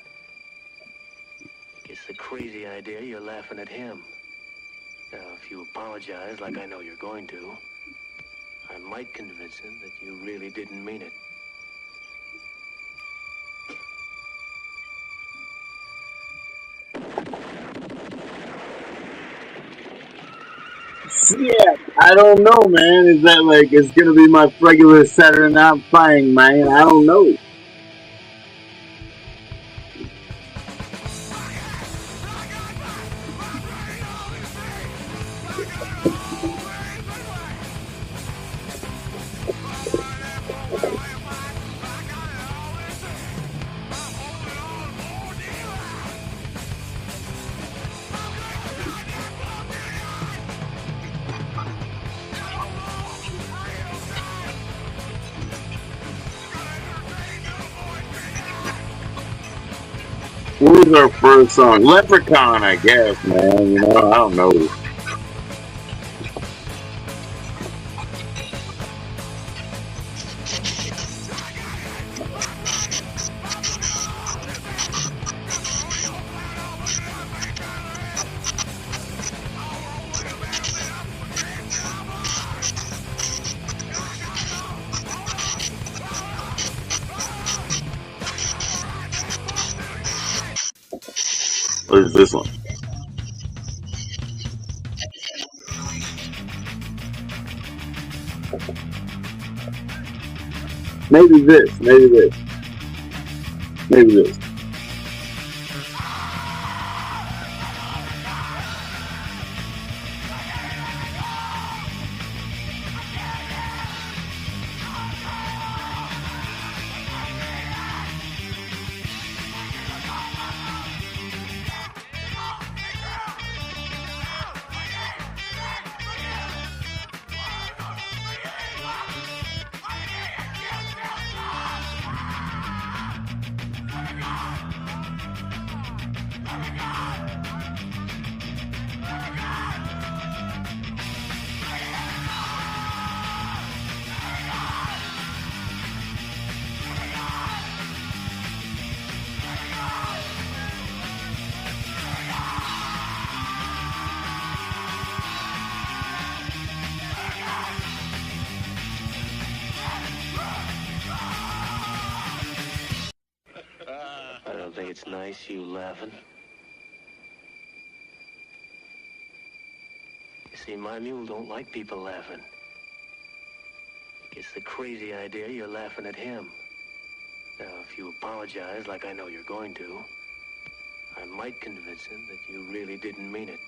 Gets the crazy idea you're laughing at him. Now, if you apologize like I know you're going to, I might convince him that you really didn't mean it. Yeah, I don't know, man. Is that like it's gonna be my regular Saturday night thing, man? I don't know. What was our first song? Leprechaun, I guess, man. You know, I don't know. What is this one? Maybe this. Maybe this. Maybe this. I don't think it's nice you laughing. You see, my mule don't like people laughing. It's the crazy idea you're laughing at him. Now, if you apologize like I know you're going to, I might convince him that you really didn't mean it.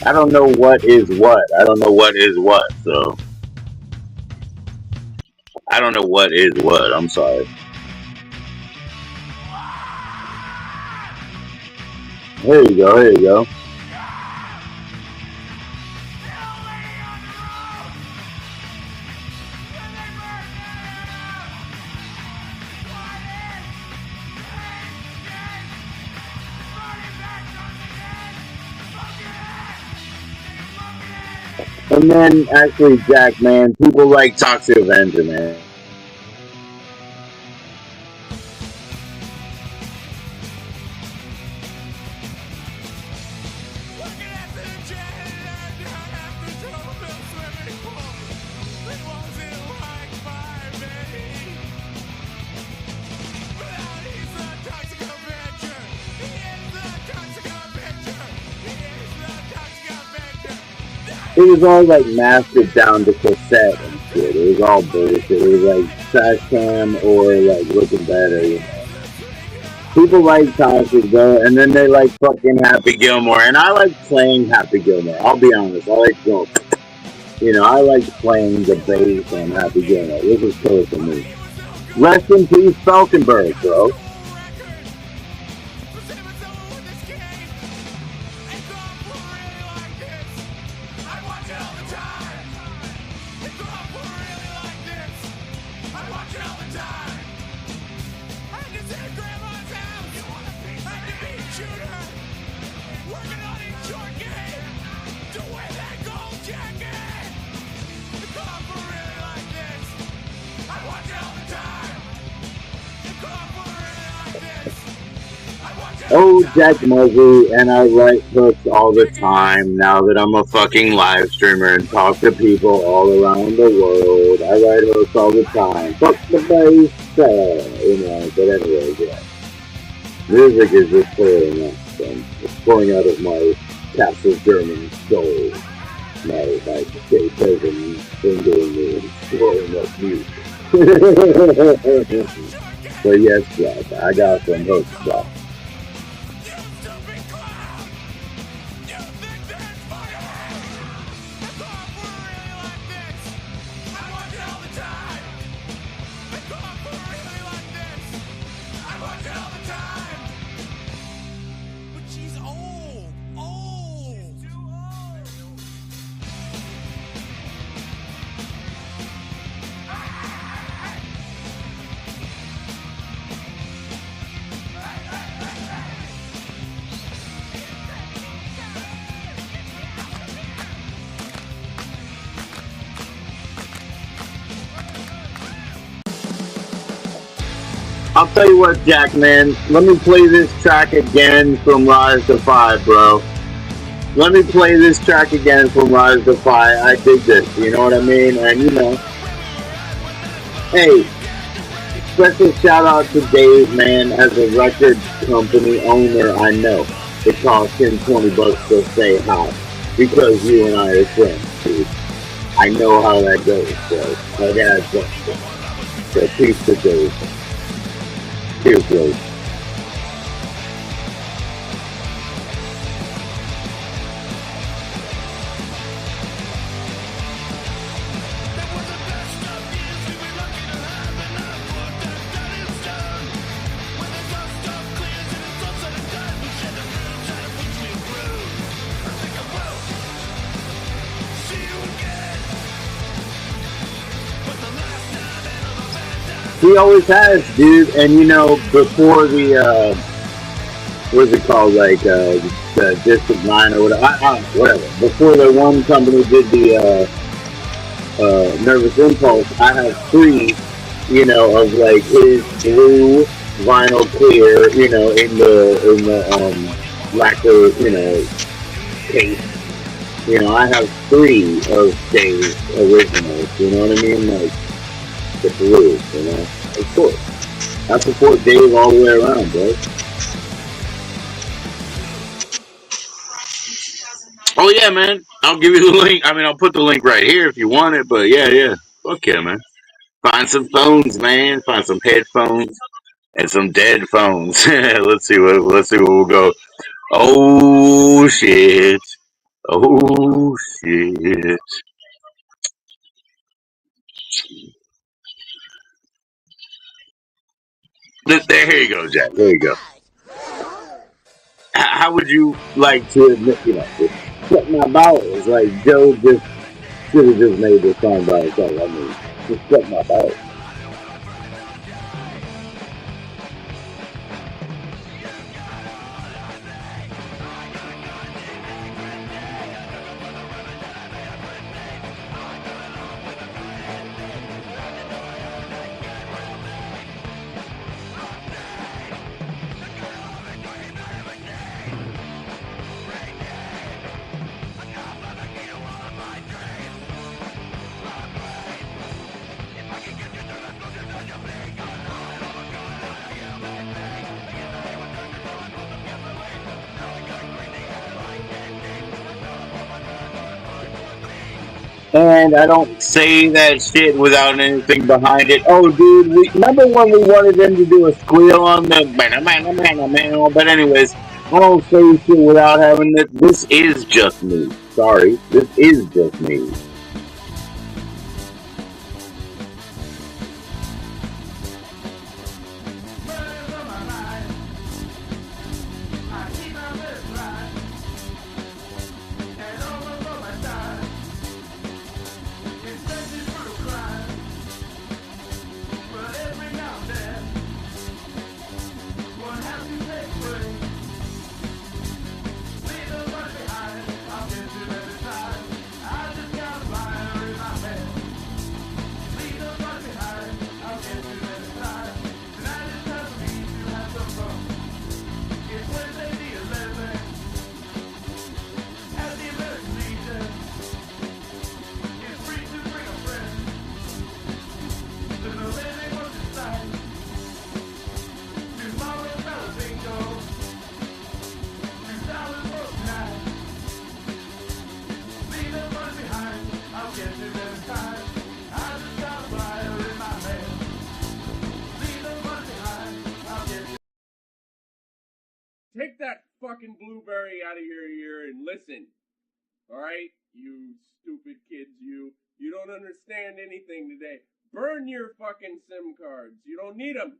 I don't know what is what. I don't know what is what. So I don't know what is what. I'm sorry. Here you go. Here you go. And then actually, Jack, man, people like Toxic Avenger, man. It was all like mastered down to cassette and shit. It was all bullshit. It was like trash cam or like looking better, you know. People like Toxic though, and then they like fucking Happy Gilmore, and I like playing Happy Gilmore. I'll be honest, I like going, you know, I like playing the bass on Happy Gilmore. This is cool for me. Rest in peace, Falkenberg, bro. Oh, Jack Muzzy, and I write hooks all the time now that I'm a fucking live streamer and talk to people all around the world. I write hooks all the time. Fuck the bass, you know, but anyways, yeah. Music is just pouring out, and it's pouring out of my Castle German soul. My state prison finger in me and pouring up music. But yes, I got some hooks, bro. I'll tell you what, Jack, man. Let me play this track again from Rise to Five, bro. Let me play this track again from Rise to Five. I dig this, you know what I mean? And you know, hey, special shout out to Dave, man. As a record company owner, I know it costs him $20 to say hi because you and I are friends, dude. I know how that goes, bro. That adds up. So peace to Dave. Cheers, bro. He always has, dude. And you know, before the what's it called, like the District 9 or whatever, whatever. Before the one company did the Nervous Impulse, I have three, you know, of like his blue vinyl clear, you know, in the lacquer, you know, case. You know, I have three of Dave's originals. You know what I mean? Like the blue, you know. Of course, I support Dave all the way around, bro. Oh yeah, man. I'll give you the link. I mean, I'll put the link right here if you want it. But yeah. Fuck yeah, man. Find some phones, man. Find some headphones and some dead phones. Let's see what we'll go. Oh shit. Oh shit. There you go, Jack. There you go. How would you like to admit, you know, shut my balls? Like Joe just should have just made this song by itself. I mean, just shut my balls. And I don't say that shit without anything behind it. Oh, dude, remember when we wanted them to do a squeal on the but anyways, I don't say shit without having it. This is just me. Sorry, this is just me. Take that fucking blueberry out of your ear and listen. All right, you stupid kids, you don't understand anything today. Burn your fucking SIM cards. You don't need them.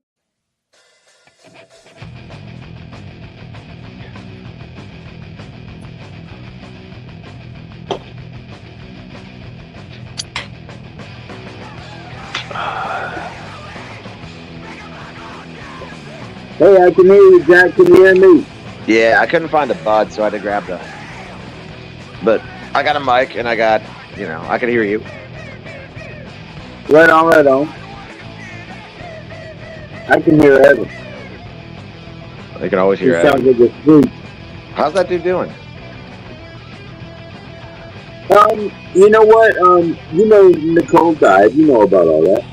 Hey, I can hear you, Jack. Can you hear me? Yeah, I couldn't find a bud, so I had to grab the. But I got a mic, and I got, I can hear you. Right on, right on. I can hear Evan. I can always hear He sounds Evan. like a freak. How's that dude doing? You know what? Nicole died. You know about all that.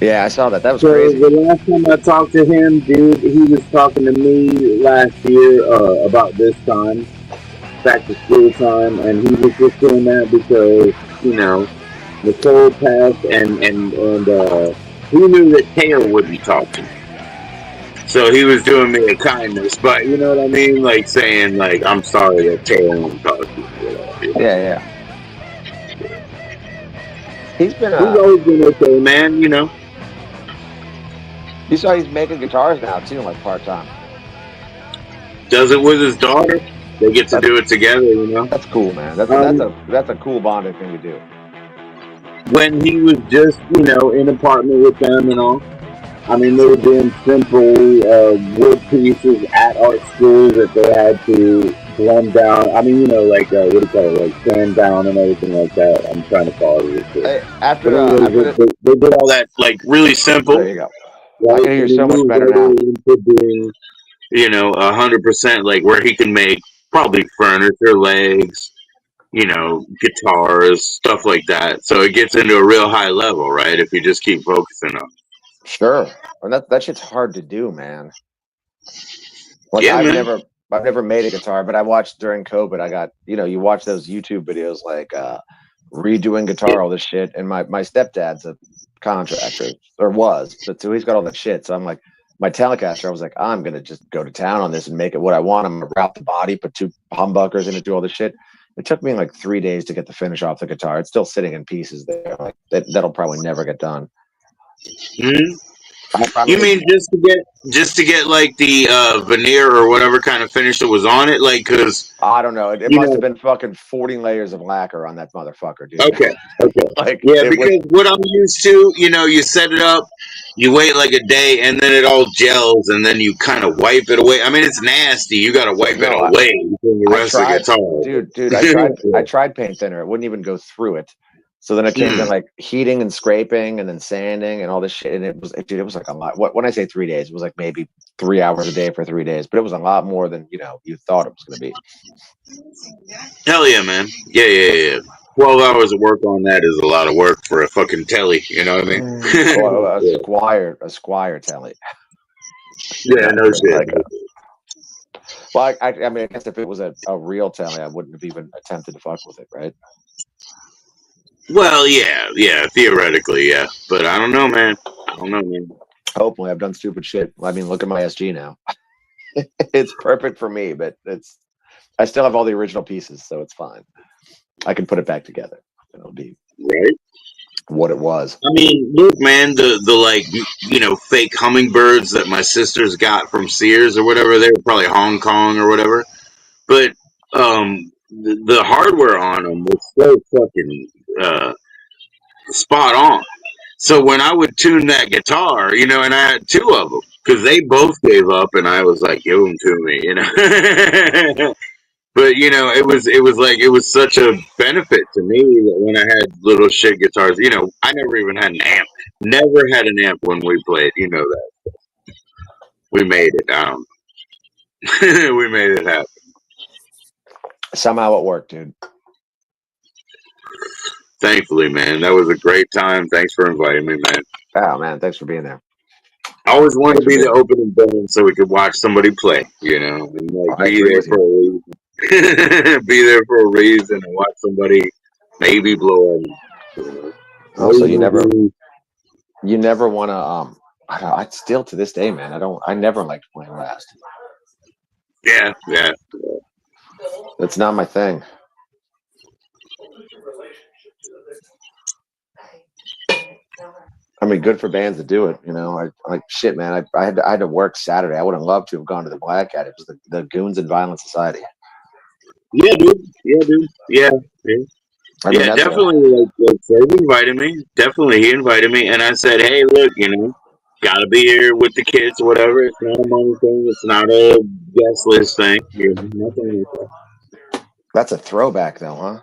Yeah, I saw that. That was So crazy. the last time I talked to him, dude, he was talking to me last year about this time, back to school time, and he was just doing that because Nicole passed, and he knew that Taylor wouldn't talk to me. So he was doing me a kindness, but you know what I mean? Like saying, like, I'm sorry that Taylor won't talk to you. Yeah. He's been He's always been okay, man. You saw he's making guitars now too, like part time. Does it with his daughter. They get to do it together, That's cool, man. That's a cool bonding thing to do. When he was just, in apartment with them and all. I mean, they were doing simple wood pieces at art school that they had to blend down. I mean, what do you call it, like sand down and everything like that. I'm trying to follow this. Hey, They did all that like really simple. There you go. right? I can hear you so much better now. Into doing, 100%, like where he can make probably furniture, legs, guitars, stuff like that. So it gets into a real high level, right? If you just keep focusing on. Sure, and that shit's hard to do, man. Like Yeah, I've man. never made a guitar, but I watched during COVID. I got you watch those YouTube videos like redoing guitar, all this shit. And my stepdad's a contractor, or was, but so he's got all that shit. So I'm like, my Telecaster, I was like, I'm gonna just go to town on this and make it what I want. I'm gonna route the body, put 2 humbuckers in it, do all this shit. It took me like 3 days to get the finish off the guitar. It's still sitting in pieces there. Like that'll probably never get done. Mm-hmm. You mean just to get like the veneer or whatever kind of finish that was on it, like because I don't know. It must have been fucking 40 layers of lacquer on that motherfucker, dude. Okay. Like Yeah, because what I'm used to, you set it up, you wait like a day, and then it all gels, and then you kind of wipe it away. I mean, it's nasty. You got to wipe it away from the rest of the guitar. Dude, I tried paint thinner. It wouldn't even go through it. So then it came to like heating and scraping and then sanding and all this shit. And it was like a lot. When I say 3 days, it was like maybe 3 hours a day for 3 days, but it was a lot more than, you thought it was going to be. Hell yeah, man. Yeah. 12 hours of work on that is a lot of work for a fucking telly. You know what I mean? A Squire telly. Yeah, no shit. Well, I mean, I guess if it was a real telly, I wouldn't have even attempted to fuck with it, right? Well, yeah, theoretically, yeah. But I don't know, man. Hopefully, I've done stupid shit. I mean, look at my SG now. It's perfect for me, but I still have all the original pieces, so it's fine. I can put it back together. It'll be right what it was. I mean, look, man, the like fake hummingbirds that my sisters got from Sears or whatever, they were probably Hong Kong or whatever. But the hardware on them was so fucking spot on. So when I would tune that guitar, and I had 2 of them because they both gave up, and I was like, "Give them to me," But it was such a benefit to me that when I had little shit guitars, I never even had an amp. Never had an amp when we played. You know that. We made it. We made it happen. Somehow it worked, dude. Thankfully, man, that was a great time. Thanks for inviting me, man. Oh man, thanks for being there. I always wanted to be the opening band so we could watch somebody play, and be there for a reason. Be there for a reason and watch somebody maybe blow up. Also, you never want to. I still to this day, man. I never liked playing last. Yeah, yeah. That's not my thing. I mean, good for bands to do it. You know, I like shit, man. I had to work Saturday. I would have loved to have gone to the Black Cat. It was the Goons and Violent Society. Yeah, dude. Yeah, dude. Yeah. Yeah. I mean, Yeah, that's definitely. Like Fred invited me. Definitely, he invited me, and I said, "Hey, look, gotta be here with the kids or whatever. It's not a money thing. It's not a guest list thing. Nothing like that." that's a throwback, though, huh?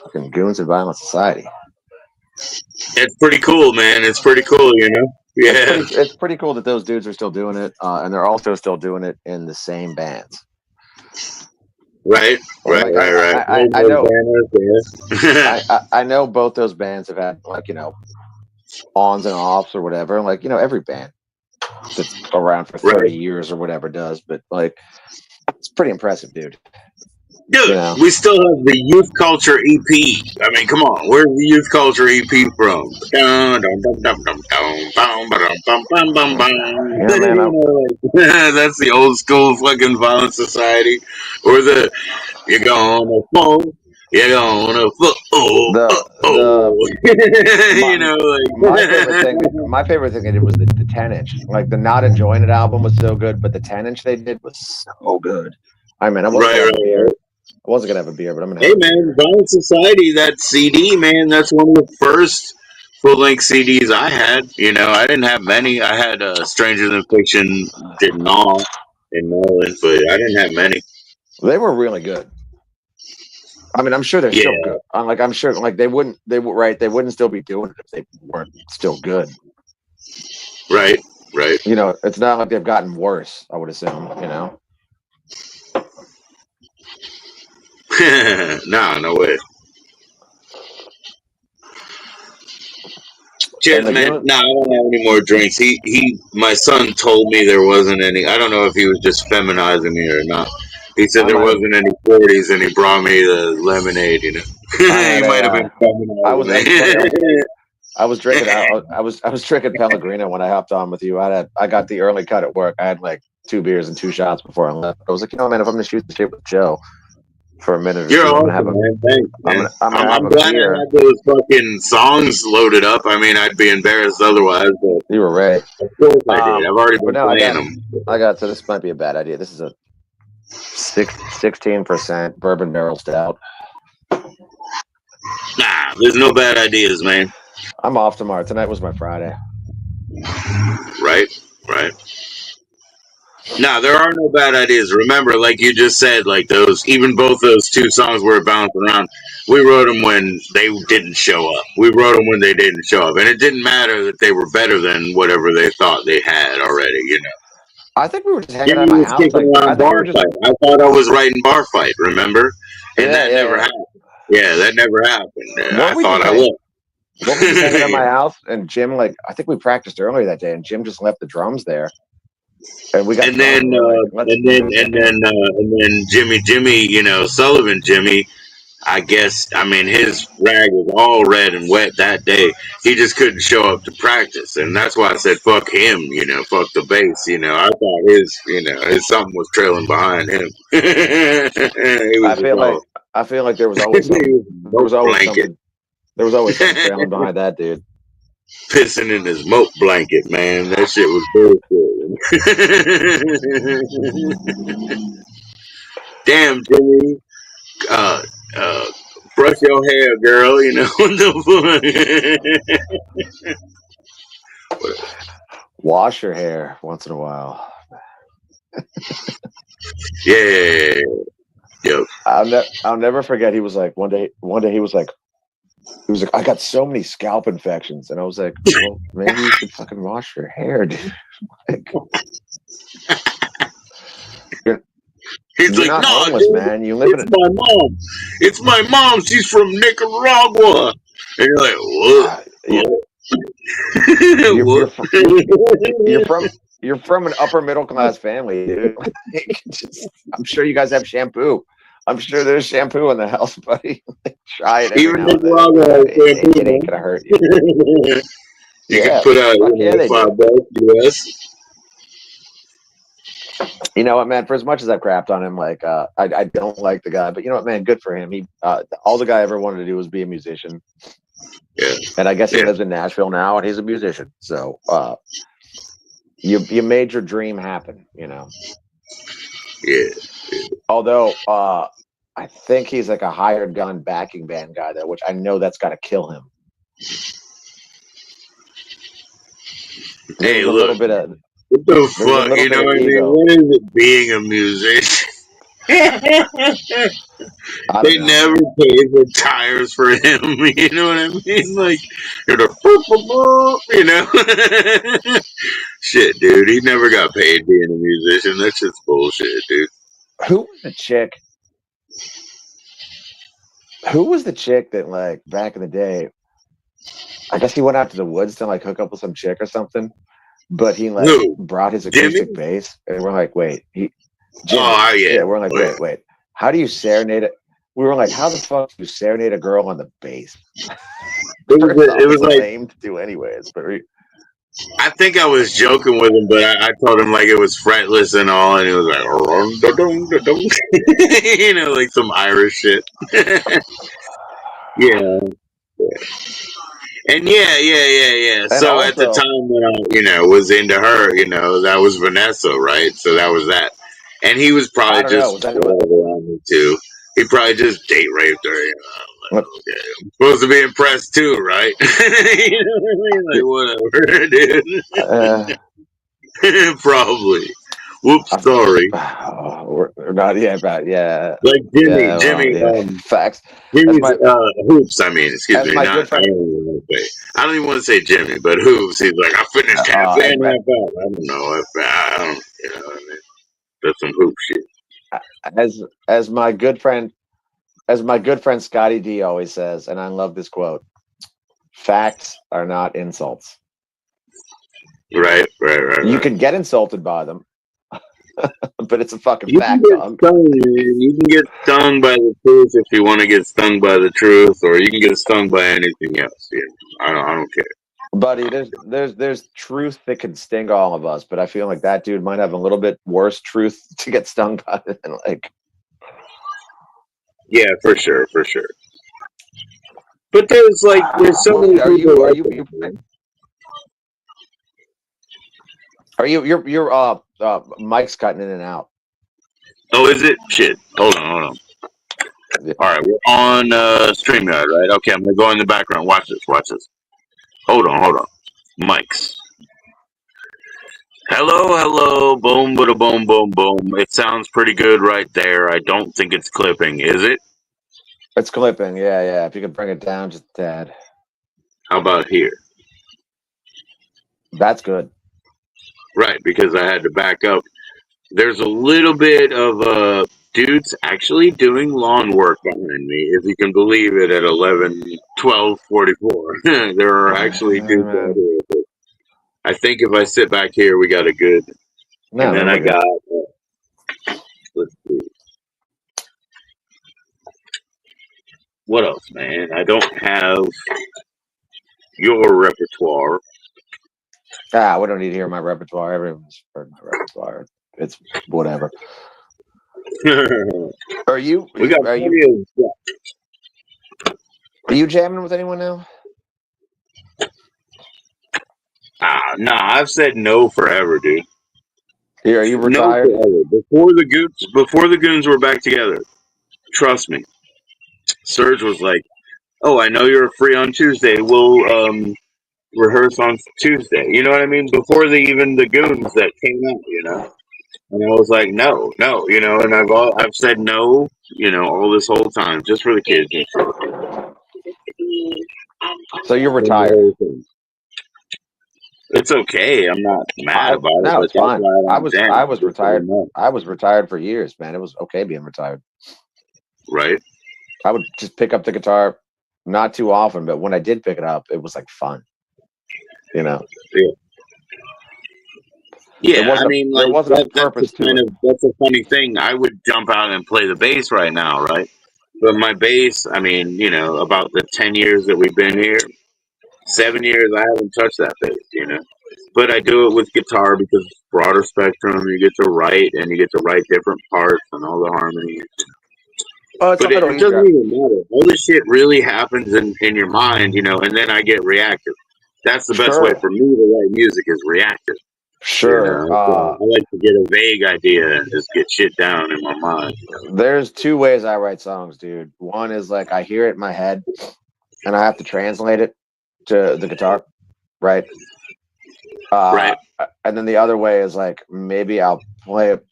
Fucking Goons and Violent Society. It's pretty cool, man. It's pretty cool, Yeah. It's pretty cool that those dudes are still doing it, and they're also still doing it in the same bands. Right. Like, I Those know, banners, yeah. I know both those bands have had ons and offs or whatever. Like every band that's around for 30 Right. years or whatever does, but like it's pretty impressive, dude. Dude, we still have the Youth Culture EP. I mean, come on. Where's the Youth Culture EP from? Yeah, man. That's the old school fucking Violent Society. Or the you're gonna fall. You're gonna fall. My favorite thing they did was the 10-inch. Like the Not Enjoying It album was so good, but the 10-inch they did was so good. I mean, I wasn't gonna have a beer. I wasn't gonna have a beer, but I'm gonna. Hey man, Violent Society, that CD, man, that's one of the first full-length CDs I had. I didn't have many. I had Stranger Than Fiction, did not in Maryland, but I didn't have many. They were really good. I mean, I'm sure they're still good. I'm sure, they wouldn't still be doing it if they weren't still good. Right. It's not like they've gotten worse, I would assume, No way. Cheers, man. I don't have any more drinks. My son told me there wasn't any. I don't know if he was just feminizing me or not. He said there wasn't any 40s, and he brought me the lemonade. He might have been feminizing me. I was drinking. I was drinking Pellegrino when I hopped on with you. I got the early cut at work. I had like 2 beers and 2 shots before I left. I was like, man, if I'm gonna shoot the shit with Joe for a minute or two, I'm glad I had those fucking songs loaded up. I mean, I'd be embarrassed otherwise. But you were right. Of course I did. I've already been playing them. So this might be a bad idea. This is a 16% bourbon barrel stout. Nah, there's no bad ideas, man. I'm off tomorrow. Tonight was my Friday. Right. Nah, there are no bad ideas. Remember, like you just said, like both those 2 songs were bouncing around. We wrote them when they didn't show up. We wrote them when they didn't show up. And it didn't matter that they were better than whatever they thought they had already, I think we were just hanging out at my house. I thought I was writing Bar Fight, remember? And that never happened. Yeah, that never happened. I thought I would. What was hanging at my house? And Jim, I think we practiced earlier that day, and Jim just left the drums there. And we got then Jimmy, Sullivan Jimmy, I guess, I mean, his rag was all red and wet that day. He just couldn't show up to practice. And that's why I said, fuck him, fuck the bass. I thought his something was trailing behind him. I feel like there was always something. There was always something trailing behind that dude. Pissing in his moat blanket, man. That shit was bullshit. Damn, Jimmy. Brush your hair, girl. What the fuck? Wash your hair once in a while. Yeah. Yep. I'll never forget. He was like, one day he was like, I got so many scalp infections, and I was like, well, maybe you should fucking wash your hair, dude. He's you're like, not homeless, dude, man. You live in my mom. It's my mom. She's from Nicaragua. And you're like, what? You're from an upper middle class family, dude. I'm sure you guys have shampoo. I'm sure there's shampoo in the house, buddy. Try it. Even Nicaragua, it ain't gonna hurt you. You can put out $5 US. You know what, man? For as much as I've crapped on him, like I don't like the guy, but you know what, man? Good for him. He all the guy ever wanted to do was be a musician, Yeah. and I guess he Yeah. lives in Nashville now, and he's a musician. So you made your dream happen, you know. Yeah. Although I think he's like a hired gun backing band guy, though, which I know that's got to kill him. Hey, There's a look. little bit of What the there's a fuck? little You bit know of what I mean? ego. What is it being a musician? I don't They know, never man. paid for tires for him. You know what I mean? Like, you're the, you know? Shit, dude. He never got paid being a musician. That's just bullshit, dude. Who was the chick? Who was the chick that like back in the day? I guess he went out to the woods to like hook up with some chick or something. But he like Who? brought his Jimmy? acoustic bass, and we're like, wait, Jimmy, Oh, yeah. yeah, we're like, wait, how do you serenade it? We were like, how the fuck do you serenade a girl on the bass? First off, It was it's like, lame to do anyways, but I think I was joking with him, but I told him like it was fretless and all, and he was like, you know, like some Irish shit. Yeah. And yeah. and So at the also, time when I, was into her, that was Vanessa, right? So that was that. And he was I probably don't know, just was that what? whatever on me too. He probably just date raped her. Okay. I'm supposed to be impressed too, right? You know what I mean? Like whatever, dude. Probably. Whoops, sorry. We're not yet, but yeah, Like yeah, well, Jimmy, yeah, facts. As Jimmy's my hoops. I mean, excuse as me. my Not. good I friend, don't even want to say. I don't even want to say Jimmy, but hoops. He's like, I finished half as in, my half out. I don't know. I don't. You know what I mean? That's some hoop shit. as my good friend Scotty D always says, and I love this quote: "Facts are not insults. Right. You can get insulted by them, but it's a fucking You can fact, get dog." stung, man. You can get stung by the truth if you want to get stung by the truth, or you can get stung by anything else. Yeah. I don't care. Buddy, there's truth that can sting all of us, but I feel like that dude might have a little bit worse truth to get stung by than like. Yeah, for sure. But there's so Well, many are people you like that, man. your mic's cutting in and out. Oh, is it? Shit. Hold on. Yeah. All right, we're on StreamYard, right? Okay, I'm gonna go in the background. Watch this. Hold on. Mics. Hello. Boom, bada, boom. It sounds pretty good right there. I don't think it's clipping, is it? It's clipping, yeah. If you could bring it down just a tad. How about here? That's good. Right, because I had to back up. There's a little bit of dudes actually doing lawn work behind me, if you can believe it, at 12:44. There are actually dudes out Man. here. I think if I sit back here, we got a good. And No, then man, I we're good. got. Let's see. What else, man? I don't have your repertoire. We don't need to hear my repertoire. Everyone's heard my repertoire. It's whatever. We Are you got plenty of. are you jamming with anyone now? Nah, I've said no forever, dude. Are you No retired? forever. Before the goons were back together. Trust me. Serge was like, "Oh, I know you're free on Tuesday. We'll rehearse on Tuesday." You know what I mean? Before the goons that came out, And I was like, no, and I've said no, all this whole time just for the kids. So you're retired. It's okay. I'm not mad about it, No, but it's that's fine. why I I don't was jam. I was Just so you retired. know. I was retired for years, man. It was okay being retired. Right? I would just pick up the guitar, not too often, but when I did pick it up, it was like fun. Yeah. There Yeah, I mean, like wasn't a purpose to it. that's a funny thing. I would jump out and play the bass right now, right? But my bass, I mean, about the 10 years that we've been here, 7 years, I haven't touched that bass. but I do it with guitar because it's broader spectrum. You get to write, and you get to write different parts and all the harmonies. Oh, it's a But little it doesn't easier. even matter. All this shit really happens in your mind, and then I get reactive. That's the best way Sure, for me to write music is reactive. sure. So I like to get a vague idea and just get shit down in my mind. There's two ways I write songs, dude. One is like I hear it in my head, and I have to translate it to the guitar, right? Right. And then the other way is like maybe I'll play it,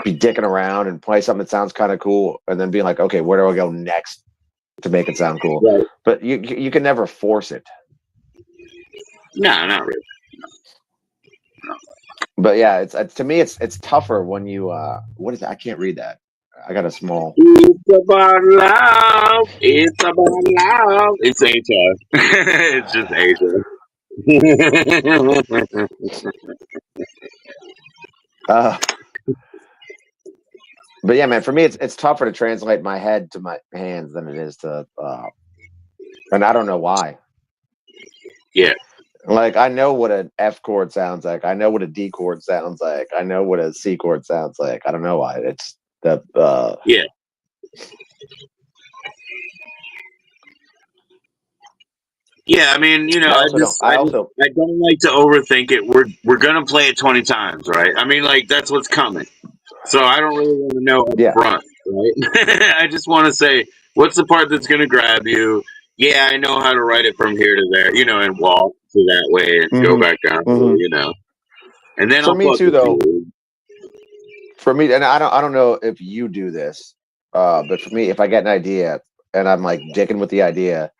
be dicking around and play something that sounds kind of cool, and then be like, okay, where do I go next to make it sound cool? Right. But you can never force it. No, not really. But yeah, it's to me it's tougher when you what is it? I can't read that. I got a small. It's about love. It's about love. It's Asia. It's just Asia. But yeah, man, for me it's tougher to translate my head to my hands than it is to and I don't know why. Yeah. Like I know what an F chord sounds like. I know what a D chord sounds like. I know what a C chord sounds like. I don't know why. It's the Yeah. Yeah, I mean, I also don't. I also I don't like to overthink it. We're gonna play it 20 times, right? I mean, like that's what's coming. So I don't really want to know up yeah. front, right? I just want to say, what's the part that's gonna grab you? Yeah, I know how to write it from here to there, and walk to that way and go hmm back down hmm here. And then For I'll me fuck too, with though. you. For me, and I don't know if you do this, but for me, if I get an idea and I'm like dicking with the idea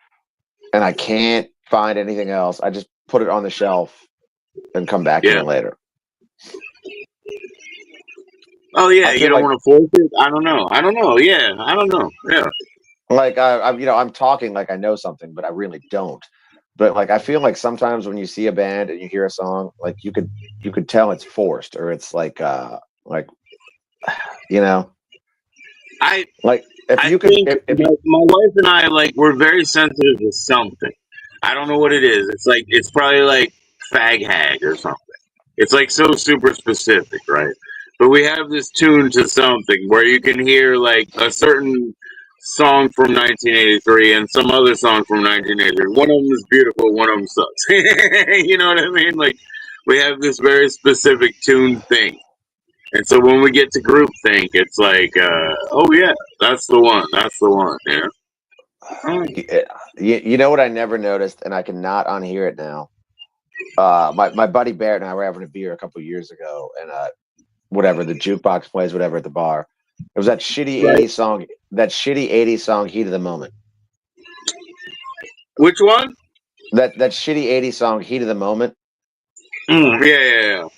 and I can't find anything else, I just put it on the shelf and come back to Yeah. it later. Oh yeah, I you feel don't like want to force it. I don't know. Yeah, I don't know. Yeah. like I'm talking like I know something, but I really don't. But like I feel like sometimes when you see a band and you hear a song, like you could tell it's forced or it's like you know I like if I you could think if you my wife and I we're very sensitive to something. I don't know what it is. It's probably like fag hag or something. It's like so super specific, right? But we have this tune to something where you can hear like a certain song from 1983 and some other song from 1983. One of them is beautiful, one of them sucks. You know what I mean? Like we have this very specific tune thing. And so when we get to group think, it's like, oh yeah, that's the one. That's the one. Yeah. you know what I never noticed, and I cannot unhear it now. My buddy Barrett and I were having a beer a couple years ago, and whatever the jukebox plays, whatever at the bar. It was that shitty Right. '80s song. That shitty '80s song, "Heat of the Moment." Which one? That shitty '80s song, "Heat of the Moment." Yeah.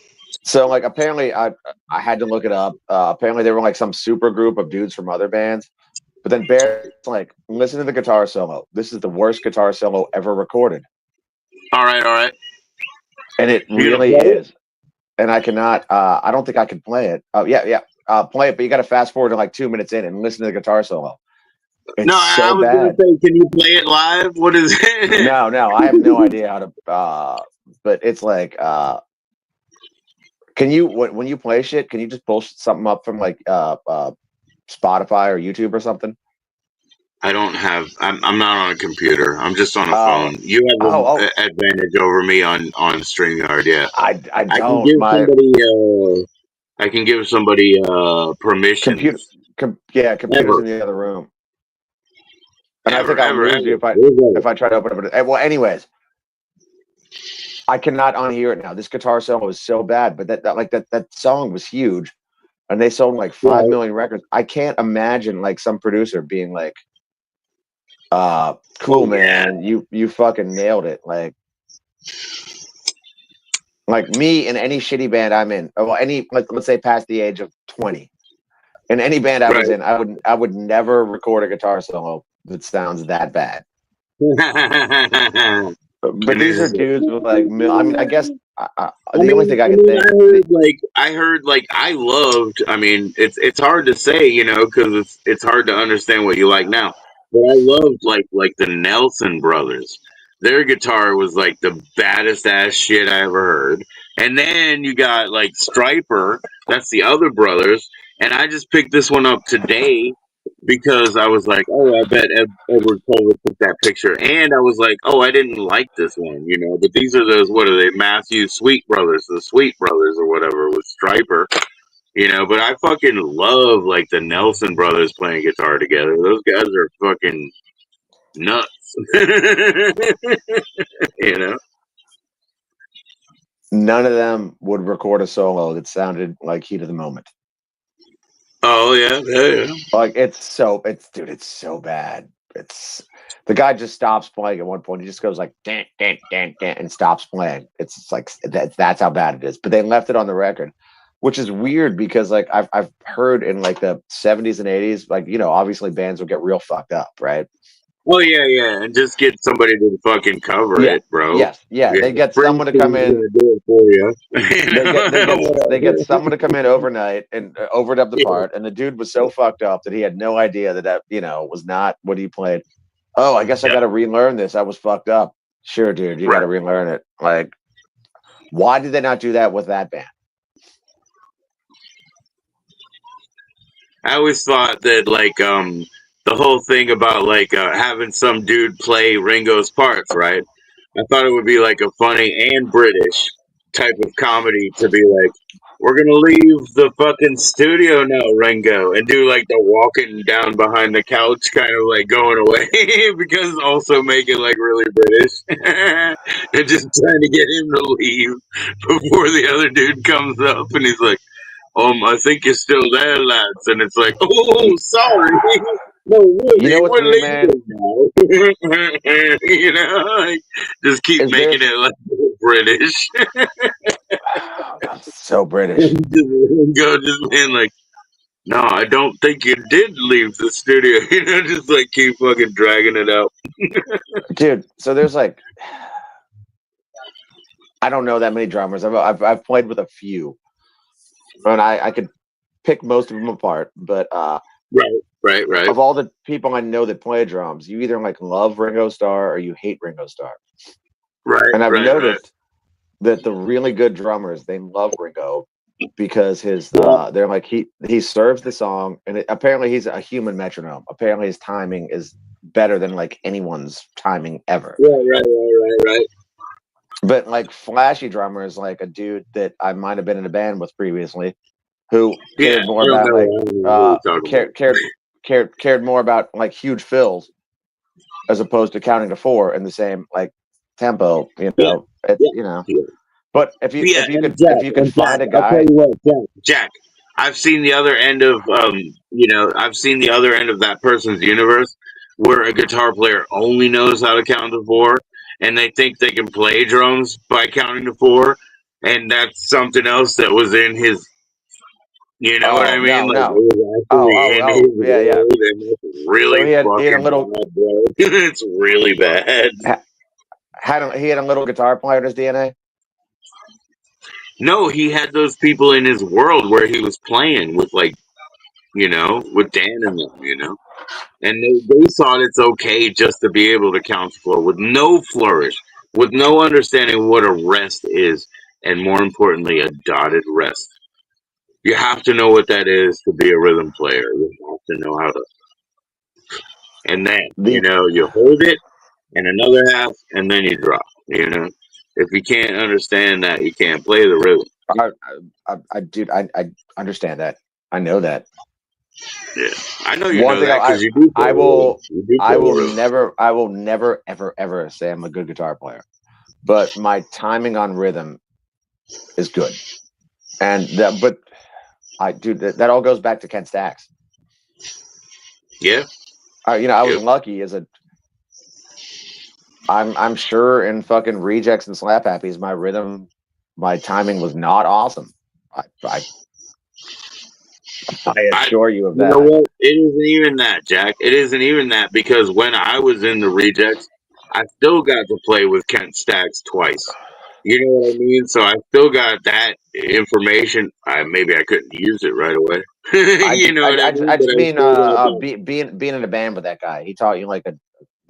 So like apparently I had to look it up. Apparently they were like some super group of dudes from other bands. But then Barrett's like, listen to the guitar solo. This is the worst guitar solo ever recorded. All right. And it You gonna really play it? is. And I cannot I don't think I can play it. Oh yeah. Play it, but you gotta fast forward to like 2 minutes in and listen to the guitar solo. No, It's I so was gonna bad. say, can you play it live? What is it? No, I have no idea how to but it's like can you when you play shit, can you just pull something up from like Spotify or YouTube or something? I don't have. I'm not on a computer. I'm just on a Oh, phone. You have oh, an advantage over me on StreamYard. Yeah, I I can don't. give My somebody. I can give somebody computer, permissions. computer's Ever, in the other room, and I think I'll ever. lose you if I try to open it. Well, anyways, I cannot unhear it now. This guitar solo is so bad, but that song was huge, and they sold like 5 million records. I can't imagine like some producer being like, cool, Oh yeah. man, you fucking nailed it." Like me in any shitty band I'm in, well, any let's say past the age of 20. In any band I was Right. in, I would never record a guitar solo that sounds that bad. But And these it's are just like, dudes with like, I mean, I guess I the only mean, thing I can think, I loved. I mean, it's hard to say, because it's hard to understand what you like now. But I loved like the Nelson brothers, Their guitar was like the baddest ass shit I ever heard. And then you got like Striper, that's the other brothers. And I just picked this one up today because I was like, oh, I bet Edward Culver took that picture. And I was like, oh, I didn't like this one, you know. But these are those, what are they, Matthew Sweet Brothers, the Sweet Brothers or whatever with Striper, you know. But I fucking love like the Nelson brothers playing guitar together. Those guys are fucking nuts. You know? None of them would record a solo that sounded like Heat of the Moment. Oh yeah. Like it's so bad. It's the guy just stops playing at one point. He just goes like dan, dan, dan, dan, and stops playing. It's like that's how bad it is. But they left it on the record, which is weird because like I've heard in like the 70s and 80s, like, you know, obviously bands would get real fucked up, right? Well, yeah, and just get somebody to fucking cover it, bro. Yes, yeah. They get someone to come in. Do it for you. They get someone to come in overnight and overdub the part. And the dude was so fucked up that he had no idea that you know was not what he played. Oh, I guess I got to relearn this. I was fucked up. Sure, dude, you got to relearn it. Like, why did they not do that with that band? I always thought that like the whole thing about like having some dude play Ringo's parts, right? I thought it would be like a funny and British type of comedy to be like, we're gonna leave the fucking studio now, Ringo, and do like the walking down behind the couch kind of like going away because also make it like really British and just trying to get him to leave before the other dude comes up and he's like, I think you're still there, lads. And it's like, oh, sorry. No, really, You know what's we're weird, man? leaving now. You know, like, just keep making it like British. So British. Just being like, no, I don't think you did leave the studio. You know, just like keep fucking dragging it out. Dude, so there's like, I don't know that many drummers. I've played with a few, and I could pick most of them apart. But Right. of all the people I know that play drums, you either like love Ringo Starr or you hate Ringo Starr. Right. And I've noticed that the really good drummers, they love Ringo because they're like he serves the song, and apparently he's a human metronome. Apparently his timing is better than like anyone's timing ever. Right. But like flashy drummers, like a dude that I might have been in a band with previously, who cared more about cared more about like huge fills as opposed to counting to four in the same like tempo. You know, you know. But if you could find a guy, I'll tell you what, Jack. I've seen the other end of I've seen the other end of that person's universe where a guitar player only knows how to count to four, and they think they can play drums by counting to four, and that's something else that was in his. You know what I mean? Like, it was actually in his world, and it's really so he had a little, bad, bro. It's really bad. He had a little guitar player in his DNA. No, he had those people in his world where he was playing with, like, with Dan and them, and they thought it's okay just to be able to count floor with no flourish, with no understanding what a rest is, and more importantly, a dotted rest. You have to know what that is to be a rhythm player. You have to know how to, and then you hold it, and another half, and then you drop. If you can't understand that, you can't play the rhythm. I understand that. I know that. Yeah, I know you know that because you do. I will never, ever say I'm a good guitar player, but my timing on rhythm is good, and that all goes back to Ken Stax. Yeah. I was lucky I'm sure in fucking Rejects and Slap Happies, my timing was not awesome. I assure you of that. You know what? It isn't even that, Jack. It isn't even that because when I was in the Rejects, I still got to play with Kent Stax twice. You know what I mean? So I still got that information. Maybe I couldn't use it right away. I just mean being in a band with that guy. He taught you like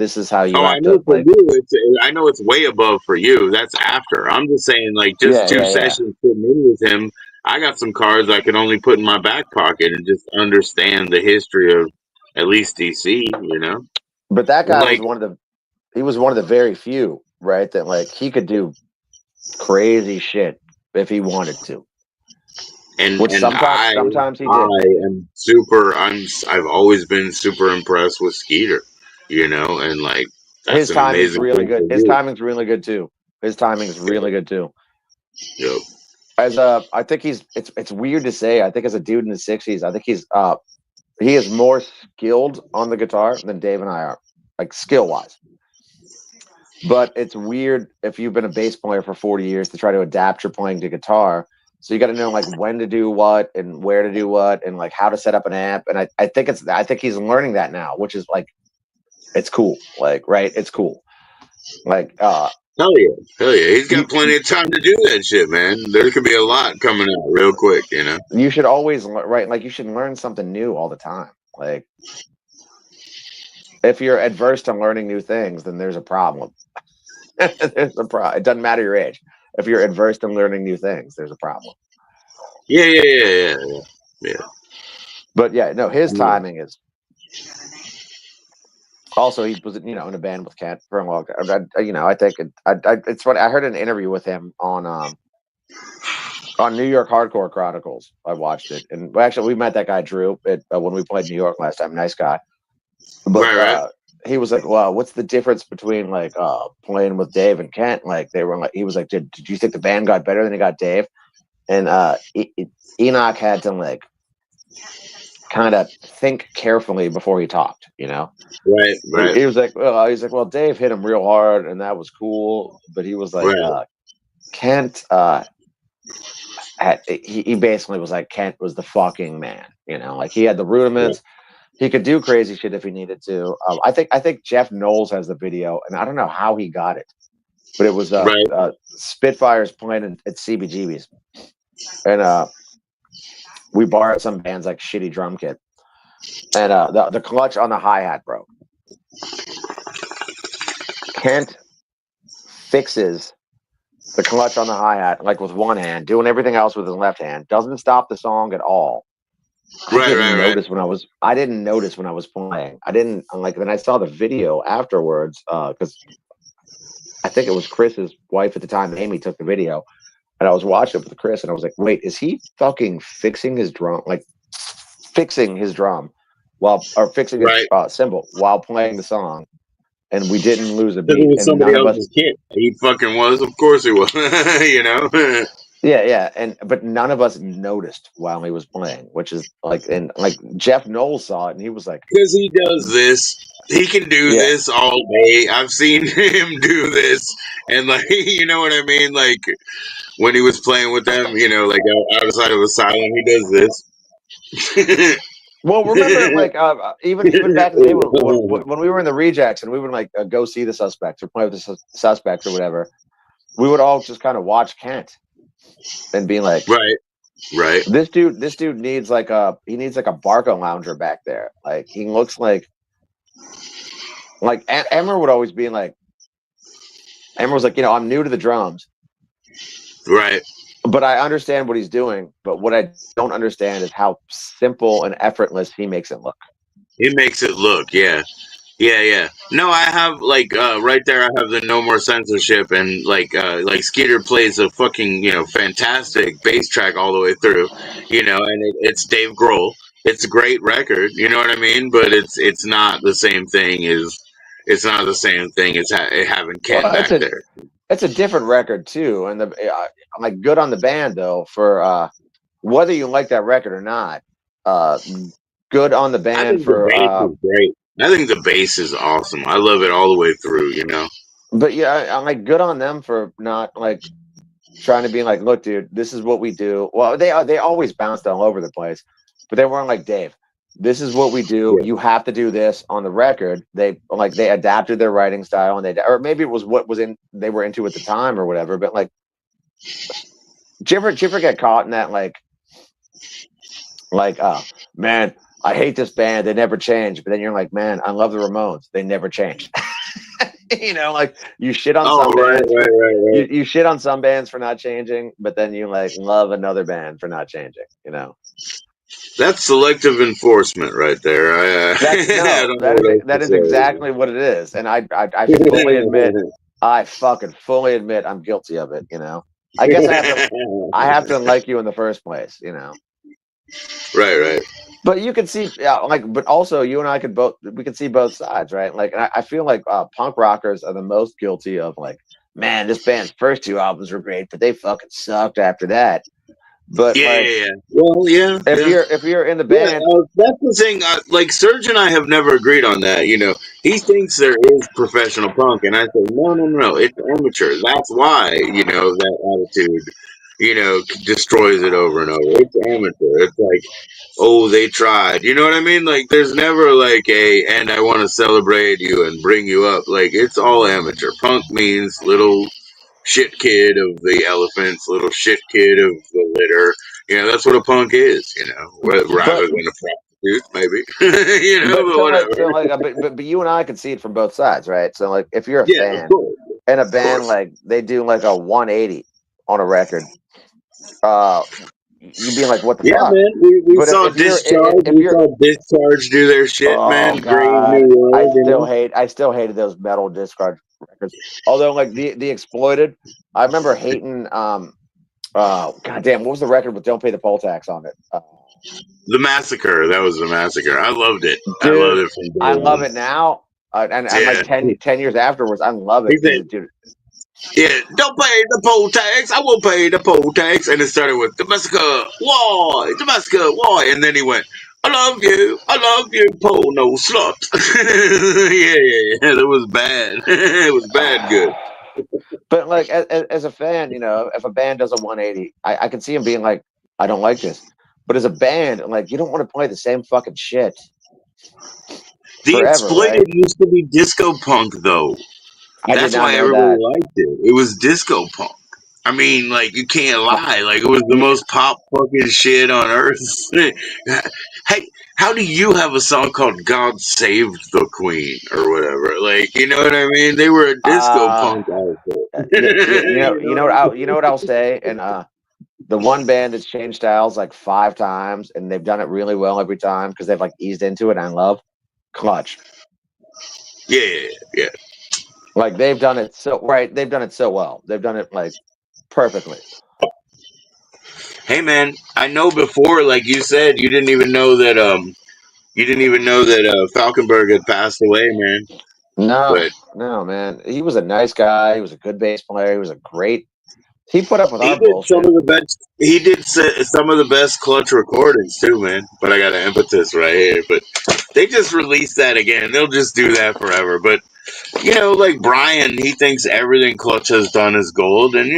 this is how you Oh, I have know to for like. you, I know it's way above for you. That's after. I'm just saying, like, just two Yeah. sessions for me with him. I got some cards I can only put in my back pocket and just understand the history of at least DC. You know, But that and guy was like, one of the. He was one of the very few, right? That like he could do crazy shit if he wanted to. Which and sometimes he I did, maybe. am super. I've always been super impressed with Skeeter. You know, and like that's His an timing's amazing really thing good. to His do. timing's really good too. His timing's really good too. Yep. As I think it's weird to say. I think as a dude in his 60s, I think he is more skilled on the guitar than Dave and I are, like skill wise. But it's weird if you've been a bass player for 40 years to try to adapt your playing to guitar. So you got to know like when to do what and where to do what and like how to set up an amp. And I think he's learning that now, which is like it's cool. Like, right, it's cool. Like Hell yeah. Hell yeah. He's you got plenty of time to do that shit, man. There could be a lot coming out real quick, you know? you should always right, like you should learn something new all the time. Like if you're adverse to learning new things, then there's a problem. There's a problem. It doesn't matter your age. If you're adverse to learning new things, there's a problem. Yeah. But yeah, no, his I mean, timing is also he was in a band with Kent for a long time. I think it's funny. I heard an interview with him on New York Hardcore Chronicles. I watched it, and actually we met that guy Drew when we played New York last time. Nice guy, but right. he was like, "Well, what's the difference between like playing with Dave and Kent?" Like they were like, he was like, "Did you think the band got better than he got Dave?" And Enoch had to like kind of think carefully before he talked. Right. He was like, well, Dave hit him real hard, and that was cool. But he was like, Right. Kent, he basically was like, Kent was the fucking man. Like he had the rudiments. He could do crazy shit if he needed to. I think Jeff Knowles has the video, and I don't know how he got it, but it was Right. Spitfires playing at CBGB's, and we borrowed some band's like shitty drum kit, and the clutch on the hi-hat broke. Kent fixes the clutch on the hi-hat like with one hand, doing everything else with his left hand, doesn't stop the song at all. I didn't notice when I was playing. I didn't like. Then I saw the video afterwards because I think it was Chris's wife at the time, Amy, took the video, and I was watching it with Chris, and I was like, "Wait, is he fucking fixing his drum? Like fixing his drum fixing his Right. cymbal while playing the song?" And we didn't lose a Because it beat, was and somebody none of us. else's kid. He fucking was. Of course he was. You know? Yeah, but none of us noticed while he was playing, which is like, and like Jeff Knowles saw it, and he was like, Because he does this. He can do "Yeah, this all day. I've seen him do this. And, like, you know what I mean? Like, when he was playing with them, like outside of Asylum, he does this. Well, remember, like even back in the day when we were in the Rejects and we would like go see the Suspects or play with the Suspects or whatever, we would all just kind of watch Kent and be like, Right. this dude needs like a Barca lounger back there. Like he looks like Emmer would always be like, Emmer was like, I'm new to the drums, Right. but I understand what he's doing. But what I don't understand is how simple and effortless he makes it look. It makes it look, yeah. No, I have like right there. I have the No More Censorship, and like Skeeter plays a fucking fantastic bass track all the way through, and it's Dave Grohl. It's a great record, you know what I mean? But it's not the same thing as having Ken Well, back there. it's a different record too, and I'm like good on the band though for whether you like that record or not. Good on the I band think the for bass is great. I think the bass is awesome. I love it all the way through, but yeah, I'm like good on them for not like trying to be like, look, dude, this is what we do. Well, they always bounced all over the place, but they weren't like, Dave, this is what we do. Yeah. You have to do this on the record. They adapted their writing style, and or maybe it was what they were into at the time or whatever. But like, did you ever get caught in that man, I hate this band. They never change. But then you're like, man, I love the Ramones. They never changed. You know, like you shit on Oh, some right, bands. right. You shit on some bands for not changing, but then you like love another band for not changing. You know, That's selective enforcement right there. I that's I no, don't know what else that to is exactly what it is, and I fully admit, I fucking fully admit I'm guilty of it. You know, I guess I have to like you in the first place. You know, right. but you can see, yeah, like, but also you and I we could see both sides, right? Like, and I feel like punk rockers are the most guilty of like, man, this band's first two albums were great, but they fucking sucked after that. But like, Yeah. Well, yeah. if you're in the Yeah, band, that's the thing. Like Serge and I have never agreed on that. You know, he thinks there is professional punk, and I say no. It's amateur. That's why that attitude, destroys it over and over. It's amateur. It's like, oh, they tried. You know what I mean? Like, there's never like and I want to celebrate you and bring you up. Like, it's all amateur. Punk means little shit kid of the elephants, little shit kid of the litter. That's what a punk is, rather but than a prostitute, maybe. but But whatever. but you and I can see it from both sides, right? So like, if you're a Yeah, of fan course. and a Of band course. like they do like a 180 on a record, uh, you'd be like, what the Yeah, fuck? man. We But saw if you're Discharge. if We you're saw Discharge do their shit, oh man. Grave New god, World, I still hated those metal discard records. Although like the Exploited, I remember hating goddamn, what was the record with Don't Pay the Poll Tax on it? The Massacre. That was the Massacre. I loved it. I loved Dude, it from day I love one. it now. And like Yeah. 10 years afterwards, I love He it said, because dude, yeah, don't pay the poll tax. I will pay the poll tax. And it started with Damascus, why? Damascus, why? And then he went, I love you, poll no slut. yeah. It was bad. It was bad good. but like as a fan, you know, if a band does a 180, I can see him being like, I don't like this. But as a band, like you don't want to play the same fucking shit The forever, right? Exploited used to be disco punk, though. I did That's not why know everybody that. liked it. It was disco punk. I mean, like, you can't lie. Like, it was the Yeah, most pop fucking shit on earth. Hey, how do you have a song called God Saved the Queen or whatever? Like, you know what I mean? They were a disco uh, punk outfit. you know what I'll say, and the one band that's changed styles like 5 times, and they've done it really well every time because they've like eased into it. And I love Clutch. Yeah. Like they've done it so right. They've done it so well. They've done it like perfectly. Hey, man, I know before, like you said, you didn't even know that Falkenberg had passed away, man. No, But no, man. He was a nice guy. He was a good bass player. He was a great. He put up with he our did some bullshit. of the best. He did some of the best Clutch recordings too, man. But I got an impetus right here. But they just released that again. They'll just do that forever. But like Brian, he thinks everything Clutch has done is gold, and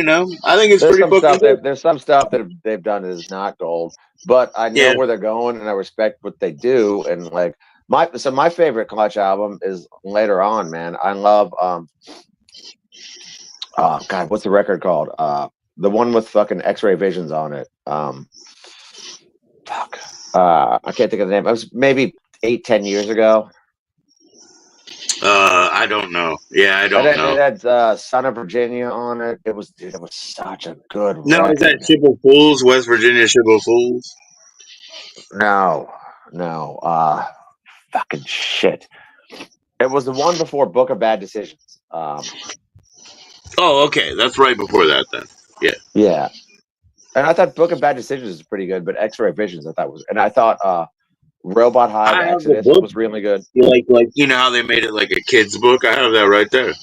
I think it's pretty fucking good. There's some stuff that they've done that is not gold, but I know Yeah, where they're going and I respect what they do. And like my favorite Clutch album is later on, man. I love oh god, what's the record called? The one with fucking X-Ray Visions on it. Fuck. I can't think of the name. It was maybe 8-10 years ago. I don't know. Yeah, I don't know. It had Son of Virginia on it. It was such a good No, is that record. Ship of Fools, West Virginia Ship of Fools? No, no, fucking shit. It was the one before Book of Bad Decisions. Oh, okay, that's right before that then. Yeah, Yeah, and I thought Book of Bad Decisions is pretty good, but X-Ray Visions I thought was, and I thought Robot Hive I have the Exodus book. was really good. Like how they made it like a kid's book. I have that right there.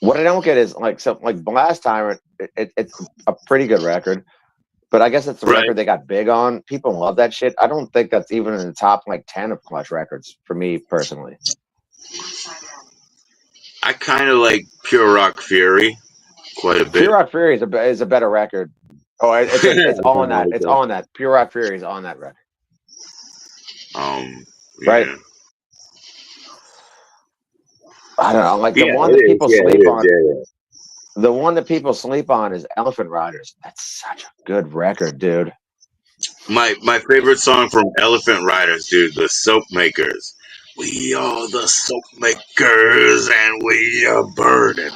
What I don't get is like Blast Tyrant. It's a pretty good record, but I guess it's the Right. record they got big on. People love that shit. I don't think that's even in the top like 10 of Clutch records for me personally. I kind of like Pure Rock Fury quite a Pure bit. Rock Fury is a better record. Oh, it's I on kinda that. like It's that. on that. Pure Rock Fury is on that record, right? Yeah. I don't know. Like the Yeah, one it that is. people Yeah, sleep it is. on. Yeah. The one that people sleep on is Elephant Riders. That's such a good record, dude. My favorite song from Elephant Riders, dude, the Soap Makers. We are the soap makers, and we are burning.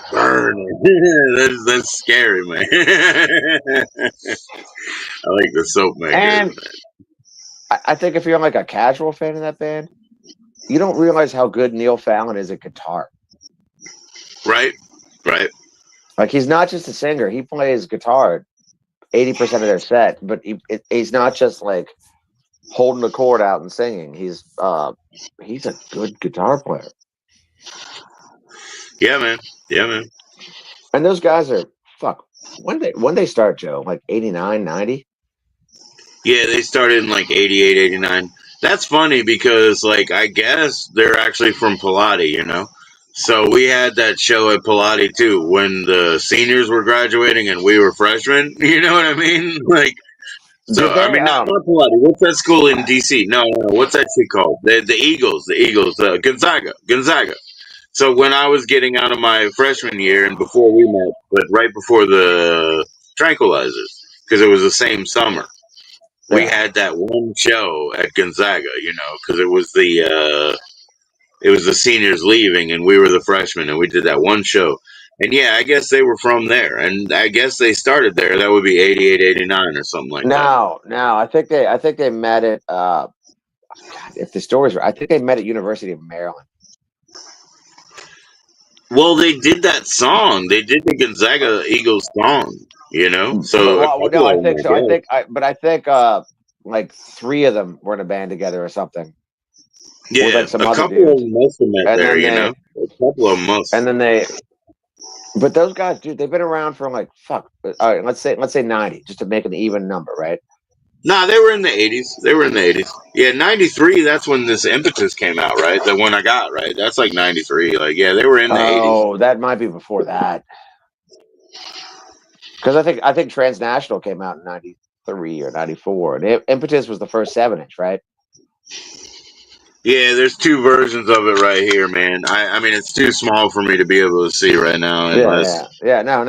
That's scary, man. I like the soap makers, And man. I think if you're like a casual fan of that band, you don't realize how good Neil Fallon is at guitar. Right, right. Like he's not just a singer; he plays guitar 80% of their set. But he's not just like holding the chord out and singing. He's a good guitar player. Yeah, man. Yeah, man. And those guys are fuck. When they start, Joe, like 89, 90? Yeah, they started in like 88, 89. That's funny because, like, I guess they're actually from Pilati, you know? So we had that show at Pilati too when the seniors were graduating and we were freshmen. You know what I mean? Like, so Did I they? mean, not Pilati. What's that school in DC? No, no, no. What's that shit called? The Eagles. The Eagles. Gonzaga. So when I was getting out of my freshman year and before we met, but right before the tranquilizers, because it was the same summer, we Yeah. had that one show at Gonzaga, you know, because it was the seniors leaving and we were the freshmen and we did that one show. And yeah, I guess they were from there, and I guess they started there. That would be 88, 89 or something like that. No. I think they met at God, if the stories were, I think they met at University of Maryland. Well, they did that song. They did the Gonzaga Eagles song, you know. But So a well, no, couple I of them, think I so. guess. I think like three of them were in a band together or something with Yeah, like some a other couple of dudes, them must have met and there, then you know. they A couple of them and must. then they. But those guys, dude, they've been around for like fuck. All right, let's say 90, just to make an even number, right? Nah, they were in the 80s. They were in the 80s. Yeah, 93, that's when this Impetus came out, right? The one I got, right? That's like 93. Like, yeah, they were in the 80s. Oh, that might be before that. Because I think Transnational came out in 93 or 94. And Impetus was the first 7-inch, right? Yeah, there's two versions of it right here, man. I mean, it's too small for me to be able to see right now, unless Yeah. No.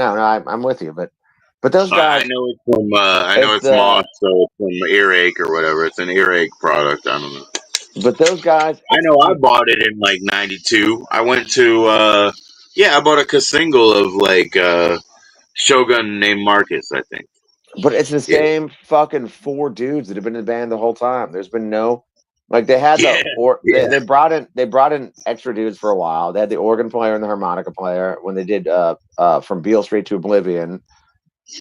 I'm with you, but those I guys, know it's from. I know it's it's Moss, so it's from Earache or whatever. It's an Earache product. I don't know. but those guys, I it's know I dude, bought it in like '92. I went to. Yeah, I bought a single of like Shogun named Marcus, I think. but it's the Yeah. same fucking four dudes that have been in the band the whole time. There's been no like they had Yeah. Yeah. they brought in extra dudes for a while. They had the organ player and the harmonica player when they did from Beale Street to Oblivion,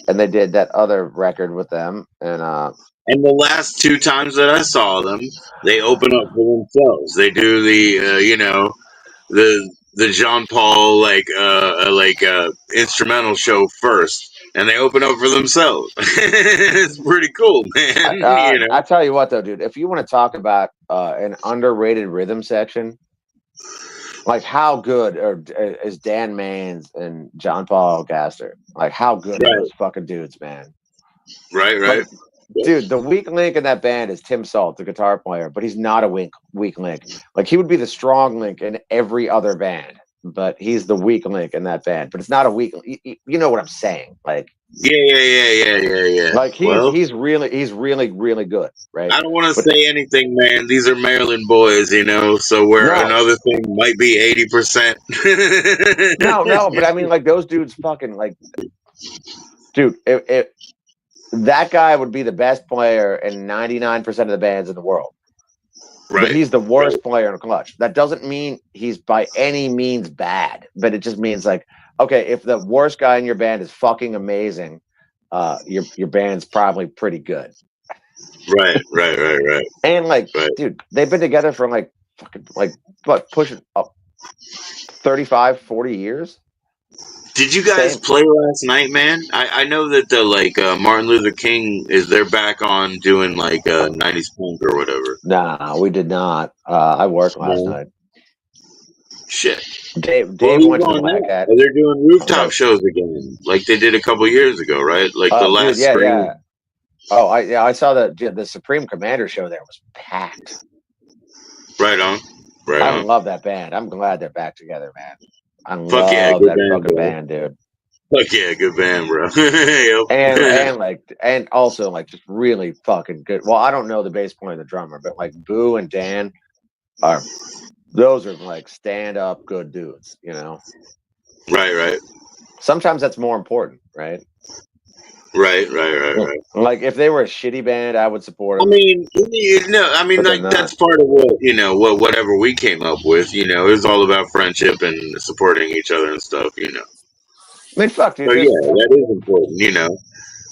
and they did that other record with them. And the last two times that I saw them, they open up for themselves. They do the, the Jean Paul instrumental show first, and they open up for themselves. It's pretty cool, man. You know. I tell you what though, dude, if you want to talk about an underrated rhythm section, like how good is Dan Maines and John Paul Gaster? Like how good are Right, those fucking dudes, man? right. Like, dude, the weak link in that band is Tim Salt, the guitar player, but he's not a weak link. Like he would be the strong link in every other band, but he's the weak link in that band. But it's not a weak. You know what I'm saying? Yeah. Like Well, he's really good, right? I don't want to But say anything, man. These are Maryland boys, you know. So where no, another thing might be 80%. no, but I mean, like those dudes, fucking like, dude, if that guy would be the best player in 99% of the bands in the world. But Right. he's the worst player in a clutch. That doesn't mean he's by any means bad, but it just means like, okay, if the worst guy in your band is fucking amazing, your band's probably pretty good. Right. And like, Right. dude, they've been together for like fucking like what pushing up 35, 40 years. Did you guys Same. play last night, man? I know that the Martin Luther King they're back on doing like 90s punk or whatever. Nah, we did not. I worked last No. night. Shit. Well, Dave who's went to the on Black that? Cat. They're doing I'm rooftop sorry. shows again, like they did a couple years ago, right? Like the Dude, last yeah. spring. Oh, I saw the Supreme Commander show there was packed. Right on. I love that band. I'm glad they're back together, man. I Fuck yeah, love good that band, fucking bro. band, dude. Fuck yeah, good band, bro. Yep. And also like just really fucking good. Well, I don't know the bass player and the drummer, but like Boo and Dan are Those are like stand up good dudes, you know. Right. Sometimes that's more important, right? Right. Like if they were a shitty band, I would support I them. mean, I mean, But they're like not. that's part of what whatever we came up with. It was all about friendship and supporting each other and stuff. I mean, fuck, dude. So There's yeah, that is important.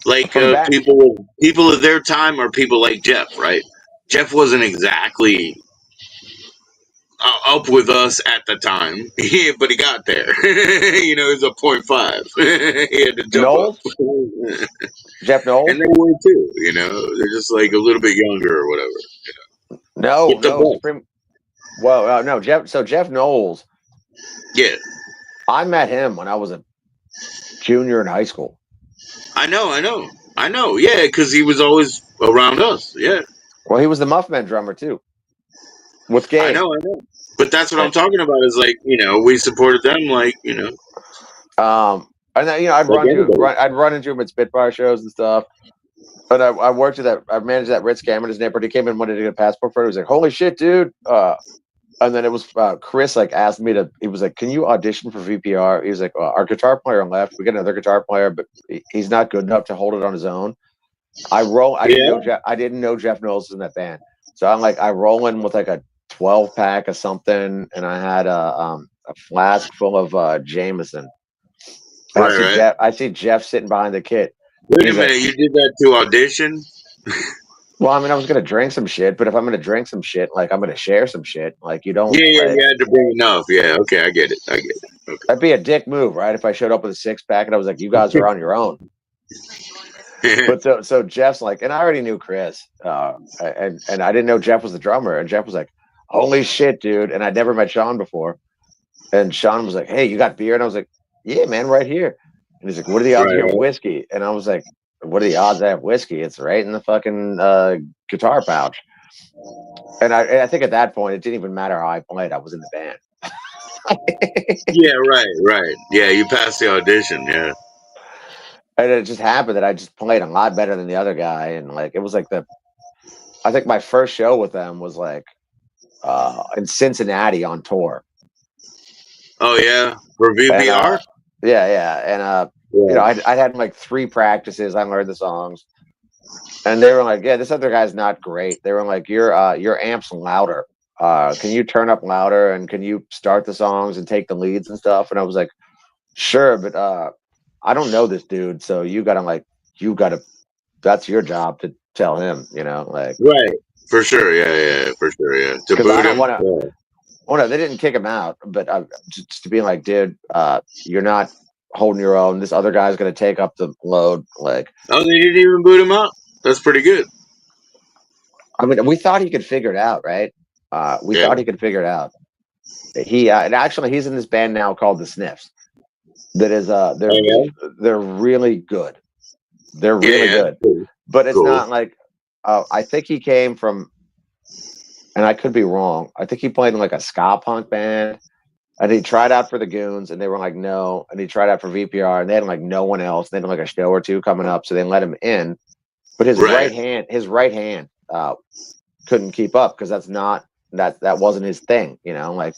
Like from back. people of their time are people like Jeff, right? Jeff wasn't exactly up with us at the time, but he got there. It was a 0.5. He had to jump up, Knowles, Jeff and Knowles. they were too. They're just like a little bit younger or whatever. No, With the no, best, Supreme. Well, no, Jeff. So Jeff Knowles, yeah. I met him when I was a junior in high school. I know. Yeah, because he was always around us. Yeah, Well, he was the Muffman drummer too, with I Gabe. know. But that's what I'm talking about. Is like we supported them like And then I'd like anybody. I'd run into him at Spitfire shows and stuff. But I worked at I managed that Ritz Cameron. His neighborhood. He came in, wanted to get a passport for it. He was like, "Holy shit, dude!" And then it was Chris like asked me to. He was like, "Can you audition for VPR?" He was like, "Our guitar player left. We got another guitar player, but he's not good enough to hold it on his own." I didn't Yeah, know Jeff. I didn't know Jeff Knowles was in that band. So I roll in with like a 12-pack of something, and I had a flask full of Jameson. And right. I see Jeff sitting behind the kit. Wait a He's like, minute, you did that to audition? "Well, I mean, I was gonna drink some shit, but if I'm gonna drink some shit, like I'm gonna share some shit. Like you don't Yeah, like." you had to bring enough. Yeah, okay, I get it. Okay. That'd be a dick move, right? If I showed up with a 6-pack and I was like, "You guys are on your own." But so Jeff's like, and I already knew Chris, and I didn't know Jeff was the drummer, and Jeff was like, "Holy shit, dude!" And I'd never met Sean before, and Sean was like, "Hey, you got beer?" And I was like, "Yeah, man, right here." And he's like, "What are the odds you have Right. whiskey?" And I was like, "What are the odds I have whiskey? It's right in the fucking guitar pouch." And I think at that point, it didn't even matter how I played; I was in the band. Yeah, right. Yeah, you passed the audition. Yeah. And it just happened that I just played a lot better than the other guy, and like it was like I think my first show with them was like in Cincinnati on tour. Oh yeah, for And VPR. yeah, and Yeah. I had like 3 practices. I learned the songs, and they were like, "Yeah, this other guy's not great." They were like, your amp's louder. Can you turn up louder, and can you start the songs and take the leads and stuff?" And I was like, "Sure, but I don't know this dude, so you gotta. That's your job to tell him, like." Right. For sure. Yeah. For sure. Yeah. To Because I boot don't him. want to. Yeah. Oh no, they didn't kick him out, but just to be like, dude, you're not holding your own. This other guy's going to take up the load. Like, Oh, they didn't even boot him out. That's pretty good. I mean, we thought he could figure it out, right? We Yeah. thought he could figure it out. And actually, he's in this band now called the Sniffs. That is, Oh yeah. they're really good. They're really Yeah. good, but it's Cool. not like. I think he came from, and I could be wrong. I think he played in like a ska punk band. And he tried out for the Goons, and they were like, no. And he tried out for VPR, and they had like no one else. They had like a show or two coming up, so they let him in. But his Right. his right hand couldn't keep up because that wasn't his thing. Like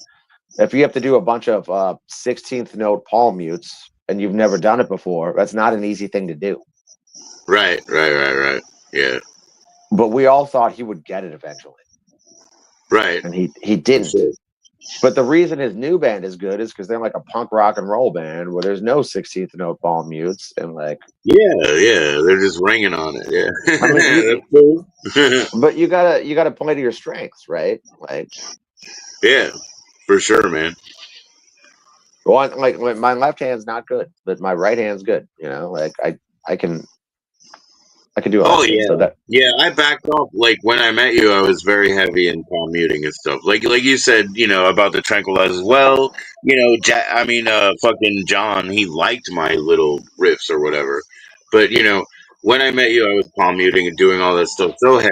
if you have to do a bunch of 16th note palm mutes and you've never done it before, that's not an easy thing to do. Right. Yeah. But we all thought he would get it eventually, Right. and he For didn't. sure. But the reason his new band is good is because they're like a punk rock and roll band where there's no 16th note palm mutes and like. Yeah. They're just ringing on it. Yeah. I mean, That's cool. but you gotta play to your strengths, right? Like, Yeah. For sure, man. like my left hand's not good, but my right hand's good. Like I can do all Oh that shit. So that yeah. I backed off. Like when I met you, I was very heavy in palm muting and stuff. Like you said, about the tranquilizers. Well, fucking John, he liked my little riffs or whatever. But when I met you, I was palm muting and doing all that stuff so heavy,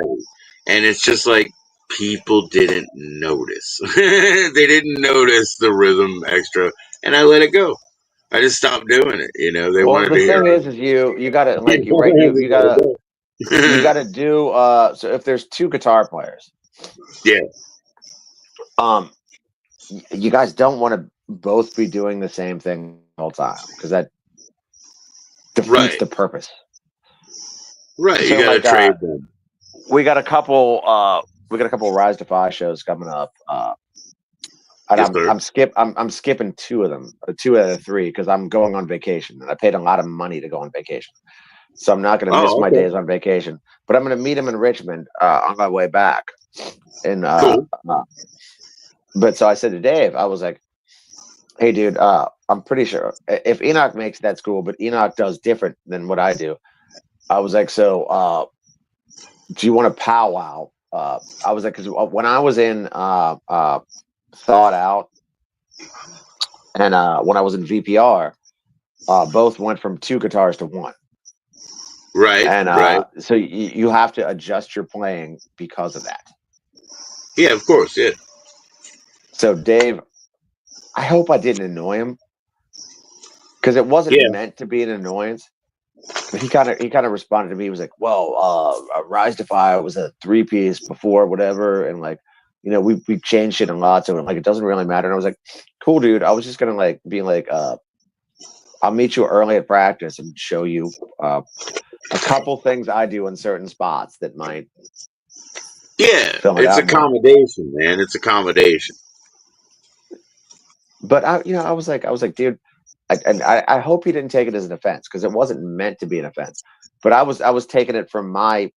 and it's just like people didn't notice. They didn't notice the rhythm extra, and I let it go. I just stopped doing it. They well, wanted the to hear thing it. is you gotta I like you right just let it go. you gotta do so if there's 2 guitar players, Yeah. um you guys don't want to both be doing the same thing the whole time because that defeats Right. the purpose. Right. You So got to like trade them. we got a couple Rise Defy shows coming up. And Yes, sir. I'm skipping two of them, 2 out of 3, because I'm going on vacation and I paid a lot of money to go on vacation. So I'm not going to miss Oh, my okay. days on vacation. But I'm going to meet him in Richmond on my way back. And Cool. but so I said to Dave, I was like, "Hey, dude, I'm pretty sure if Enoch makes it, that's cool, but Enoch does different than what I do." I was like, "So, do you want to powwow?" I was like, because when I was in Thought Out and when I was in VPR, both went from 2 guitars to 1. Right. And Right. so you have to adjust your playing because of that. Yeah, of course. Yeah. So Dave, I hope I didn't annoy him because it wasn't Yeah. meant to be an annoyance. But he kind of responded to me. He was like, "Well, Rise Defy was a 3-piece before, whatever, and like, we changed shit a lot, so like it doesn't really matter." And I was like, "Cool, dude. I was just gonna like be like, I'll meet you early at practice and show you a couple things I do in certain spots that might Yeah. fill it It's out more." accommodation, man. It's accommodation. But I was like, dude, I hope he didn't take it as an offense because it wasn't meant to be an offense. But I was taking it from my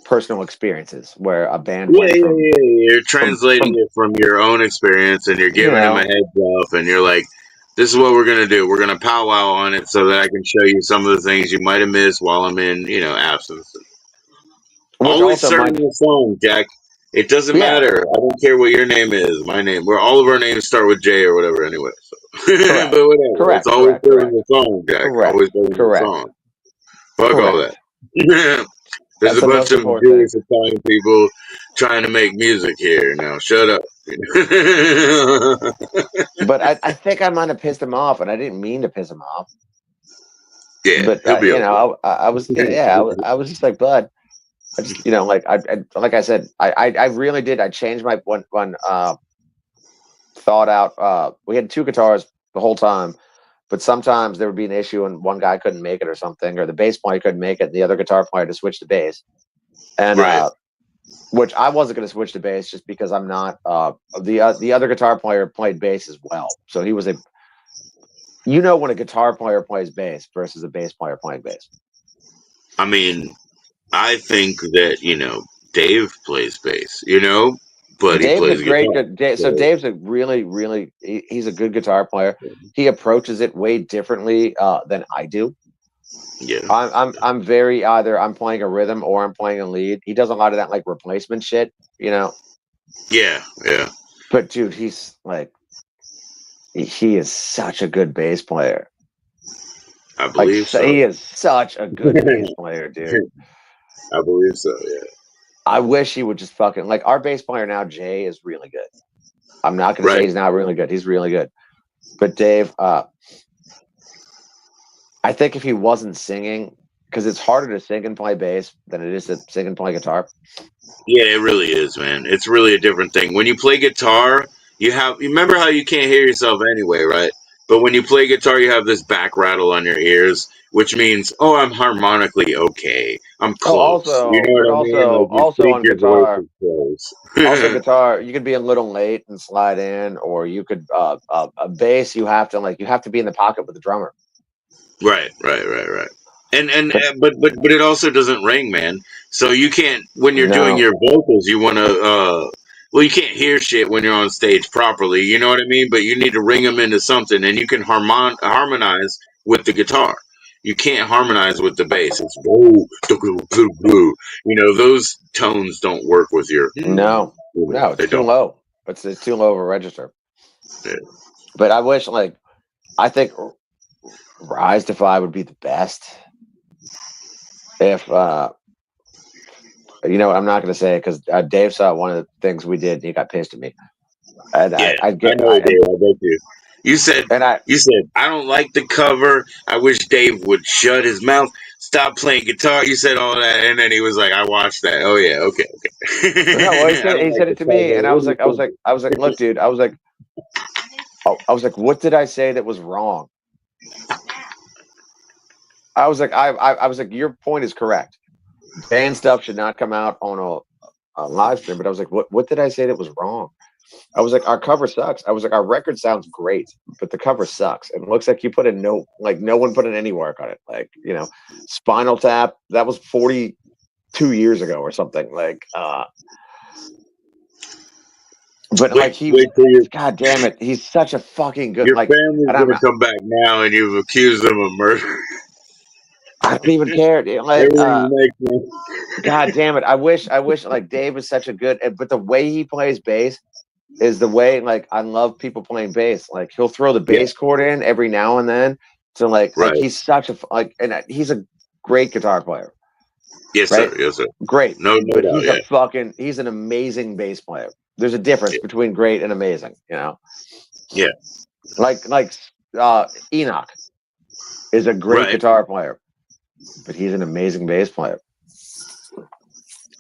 personal experiences where a band Yeah, went yeah, from yeah. You're translating it from your own experience, and you're you giving him a know heads up, and you're like, "This is what we're gonna do. We're gonna powwow on it, so that I can show you some of the things you might have missed while I'm in, absence." which Always also start in might the song, Jack. It doesn't yeah matter. I don't care what your name is. My name. We're all of our names start with J or whatever, anyway. So. correct But whatever. It's always serving the song, Jack. Always serving the correct song. Fuck all that. There's that's a the bunch most of important thing. Jewish Italian people trying to make music here. Now, shut up. But I think I might have pissed him off, and I didn't mean to piss him off. Yeah, But he'll be okay. I was I was just like, bud, I just like I said, I really did. I changed my one thought out. We had 2 guitars the whole time, but sometimes there would be an issue and one guy couldn't make it or something, or the bass player couldn't make it, and the other guitar player to switch to bass. And Right. which I wasn't going to switch to bass just because I'm not. The other guitar player played bass as well, so he was when a guitar player plays bass versus a bass player playing bass. I mean, I think that, Dave plays bass, but he Dave's a plays great guitar. good. So Dave's a really he's a good guitar player. He approaches it way differently than I do. Yeah. I'm very either I'm playing a rhythm or I'm playing a lead. He does a lot of that like replacement shit, Yeah, yeah. But dude, he's like he is such a good bass player. I believe so. He is such a good bass player, dude. I believe so, yeah. I wish he would just fucking like our bass player now, Jay, is really good. I'm not gonna say he's not really good. He's really good. But Dave, I think if he wasn't singing, because it's harder to sing and play bass than it is to sing and play guitar. Yeah, it really is, man. It's really a different thing. When you play guitar, you remember how you can't hear yourself anyway, right? But when you play guitar, you have this back rattle on your ears, which means, oh, I'm harmonically okay. I'm close. You know what I mean? Like you Also think on your voice guitar, is close. also guitar, you could be a little late and slide in, or you could a bass. You have to be in the pocket with the drummer. Right. But it also doesn't ring, man. So you can't when you're doing your vocals, you want to you can't hear shit when you're on stage properly. You know what I mean? But you need to ring them into something, and you can harmonize with the guitar. You can't harmonize with the bass. It's those tones don't work with your. No, it's they too don't. low. It's too low of a register. Yeah. But I wish, I think Rise Defy would be the best. If I'm not going to say it because Dave saw one of the things we did and he got pissed at me. And I know, Dave. I bet you. You said I don't like the cover. I wish Dave would shut his mouth. stop playing guitar. You said all that, and then he was like, I watched that. Oh yeah, okay. No, well, he I don't said like it to guitar, me, but and I what was do like, you think? look, dude, I was like, what did I say that was wrong? I was like, your point is correct. Band stuff should not come out on a live stream. But I was like, what did I say that was wrong? I was like, our cover sucks. I was like, our record sounds great, but the cover sucks. And it looks like you put in no one put in any work on it. Like, Spinal Tap, that was 42 years ago or something. Like, but like Wait till God damn it, he's such a fucking good, your like, family's and gonna come back now, and you've accused them of murder. I don't even care. Dude. Like, Everything's next. God damn it, I wish like Dave was such a good, but the way he plays bass is the way, like, I love people playing bass. Like, he'll throw the Yeah. bass chord in every now and then to like Right. he's such a and he's a great guitar player. Yes, right? sir. Yes, sir. Great, No but doubt. he's an amazing bass player. There's a difference between great and amazing, Yeah. Like Enoch is a great Right. guitar player, but he's an amazing bass player.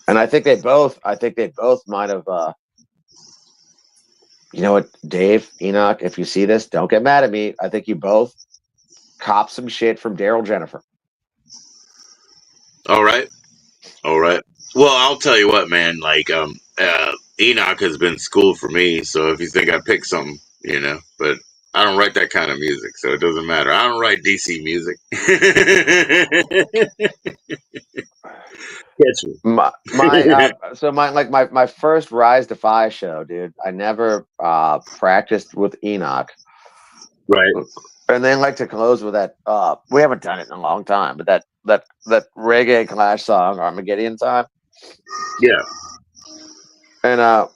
And I think they both might have. You know what, Dave, Enoch, if you see this, don't get mad at me. I think you both cop some shit from Daryl Jennifer. All right. Well, I'll tell you what, man. Like, Enoch has been school for me. So if you think I picked something, but I don't write that kind of music, so it doesn't matter. I don't write DC music. Catch me. My first Rise Defy show, dude. I never practiced with Enoch. Right. And then like to close with that. We haven't done it in a long time, but that reggae Clash song, Armageddon Time. Yeah. And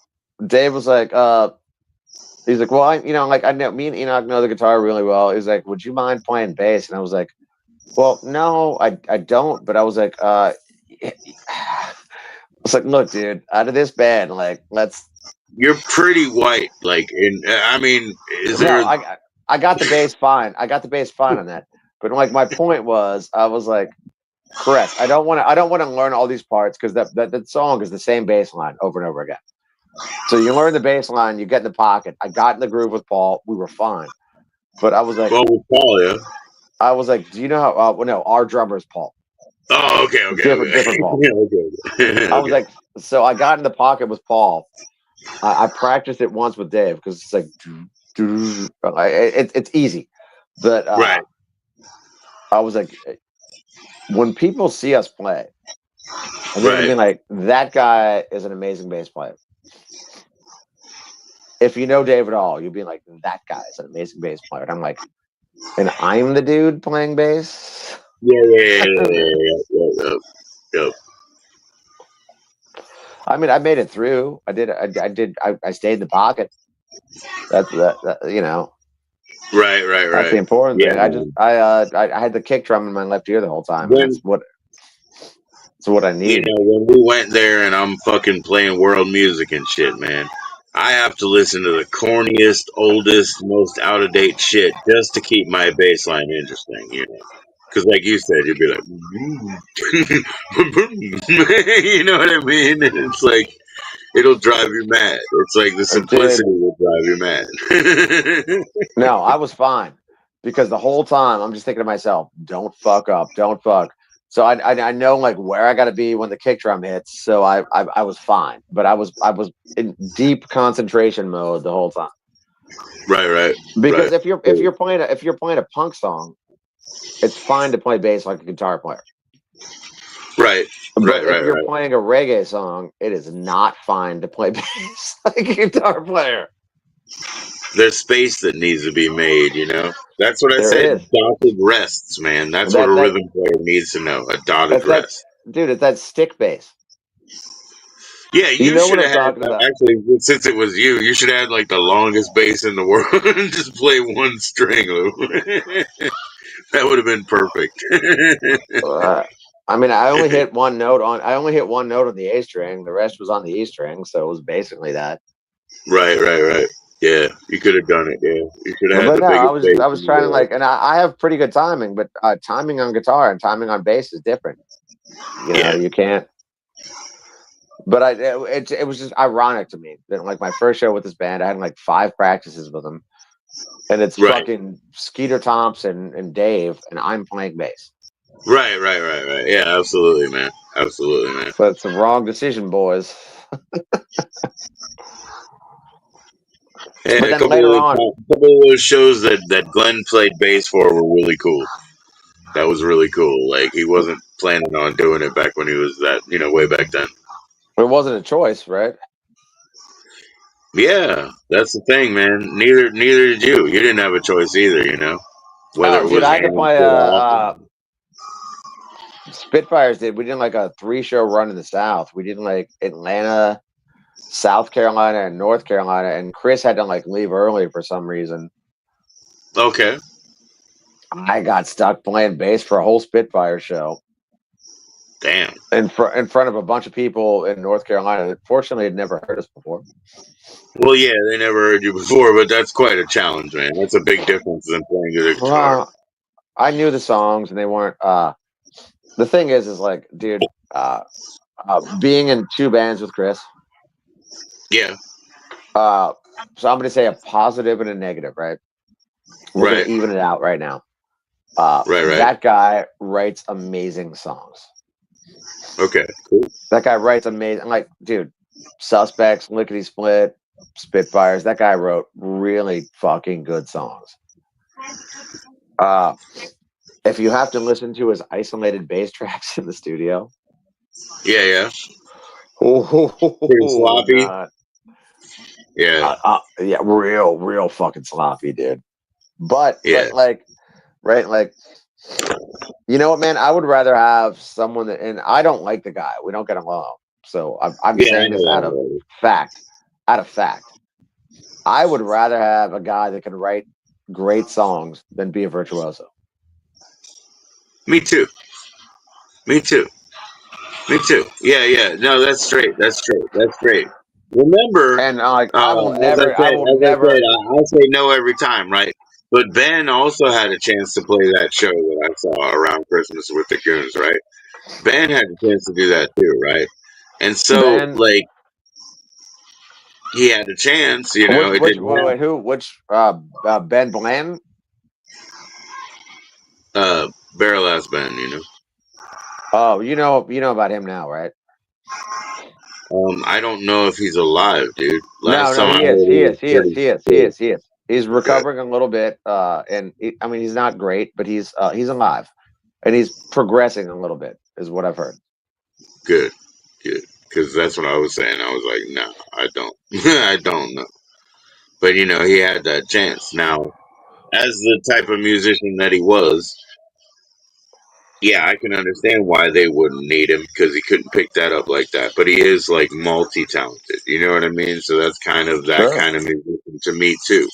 Dave was like, he's like, well, I know me and Enoch know the guitar really well. He's like, would you mind playing bass? And I was like, well, no, I don't. But I was like, it's like, look, dude, out of this band, like, let's. You're pretty white, like, I mean, is there? I got the bass fine. I got the bass fine on that. But like, my point was, I was like, correct. I don't want to learn all these parts because that song is the same bass line over and over again. So you learn the bass line, you get in the pocket. I got in the groove with Paul. We were fine. But I was like, well, with Paul, yeah. I was like, do you know how? No, our drummer is Paul. Oh, okay. Different Paul. Yeah, okay. I was like, so I got in the pocket with Paul. I practiced it once with Dave because it's like, it's easy. But right. I was like, when people see us play, and they're gonna be like, that guy is an amazing bass player. If you know Dave at all, you'll be like, that guy is an amazing bass player. And I'm like, and I'm the dude playing bass. Yeah. I mean, I made it through. I stayed in the pocket. That's that. Right. That's the important thing. I had the kick drum in my left ear the whole time. And that's what I need. When we went there and I'm fucking playing world music and shit, man, I have to listen to the corniest, oldest, most out of date shit just to keep my bass line interesting, Because, like you said, you'd be like, you know what I mean? And it's like, it'll drive you mad. It's like the simplicity will drive you mad. No, I was fine because the whole time I'm just thinking to myself, don't fuck up, don't fuck. So I know like where I got to be when the kick drum hits. So I was fine, but I was in deep concentration mode the whole time. Right. Because if you're playing a punk song, it's fine to play bass like a guitar player. Right. But if you're playing a reggae song, it is not fine to play bass like a guitar player. There's space that needs to be made, That's what I said. Dotted rests, man. That's what a rhythm player needs to know. A dotted rest. Dude, it's that stick bass. Yeah, you should have had, actually, since it was you should have had like the longest bass in the world and just play one string. That would have been perfect. I mean, I only hit one note on the A string. The rest was on the E string, so it was basically that. Right. Yeah, you could have done it. Yeah, you should have had But the no, biggest bass I in was the trying to world. like, and I have pretty good timing, but timing on guitar and timing on bass is different. You know, Yeah, you can't. But it was just ironic to me that like my first show with this band, I had like 5 practices with them, and it's right, fucking Skeeter Thompson and Dave, and I'm playing bass. right. Yeah, absolutely, man. Absolutely, man. So it's the wrong decision, boys. Yeah, But a then couple later of on, those shows that Glenn played bass for were really cool. That was really cool. Like he wasn't planning on doing it back when he was that, way back then. it wasn't a choice, right? Yeah, that's the thing, man. Neither did you. You didn't have a choice either. Whether Oh, it dude, was I had to on play or off. Spitfires did. We did like a 3-show run in the South. We did like Atlanta, South Carolina, and North Carolina, and Chris had to like leave early for some reason. Okay. I got stuck playing bass for a whole Spitfire show. Damn. In front of a bunch of people in North Carolina that fortunately had never heard us before. Well, yeah, they never heard you before, but that's quite a challenge, man. That's a big difference than playing the guitar. Well, I knew the songs and they weren't. The thing is like, dude, being in 2 bands with Chris. Yeah. So I'm going to say a positive and a negative, right? We're going Right. to even it out right now. Right. That guy writes amazing songs. Okay. Cool. That guy writes amazing, like, dude, Suspects, Lickety Split, Spitfires. That guy wrote really fucking good songs. If you have to listen to his isolated bass tracks in the studio, Yeah. oh, Pretty sloppy. God. Yeah. Yeah, real fucking sloppy, dude. But like, right, like, you know what, man? I would rather have someone that, and I don't like the guy. We don't get along. So I'm saying this out of fact. I would rather have a guy that can write great songs than be a virtuoso. Me too. Yeah. No, that's straight. Remember, And like, I will as I never. said, I say no every time, right? But Ben also had a chance to play that show that I saw around Christmas with the Goons, right? Ben had a chance to do that too, right? And so, Ben, like, he had a chance, it didn't happen. who? Which? Ben Bland. Barrel ass Ben, Oh, you know about him now, right? I don't know if he's alive, dude. Last No, time I he heard, is. he was pretty sick. He is. He's Good, recovering a little bit, and I mean, he's not great, but he's alive, and he's progressing a little bit, is what I've heard. good. Because that's what I was saying. I was like, no, I don't. I don't know. But, he had that chance. Now, as the type of musician that he was, yeah, I can understand why they wouldn't need him because he couldn't pick that up like that. But he is like multi-talented. You know what I mean? So that's kind of that Sure. kind of musician to me too,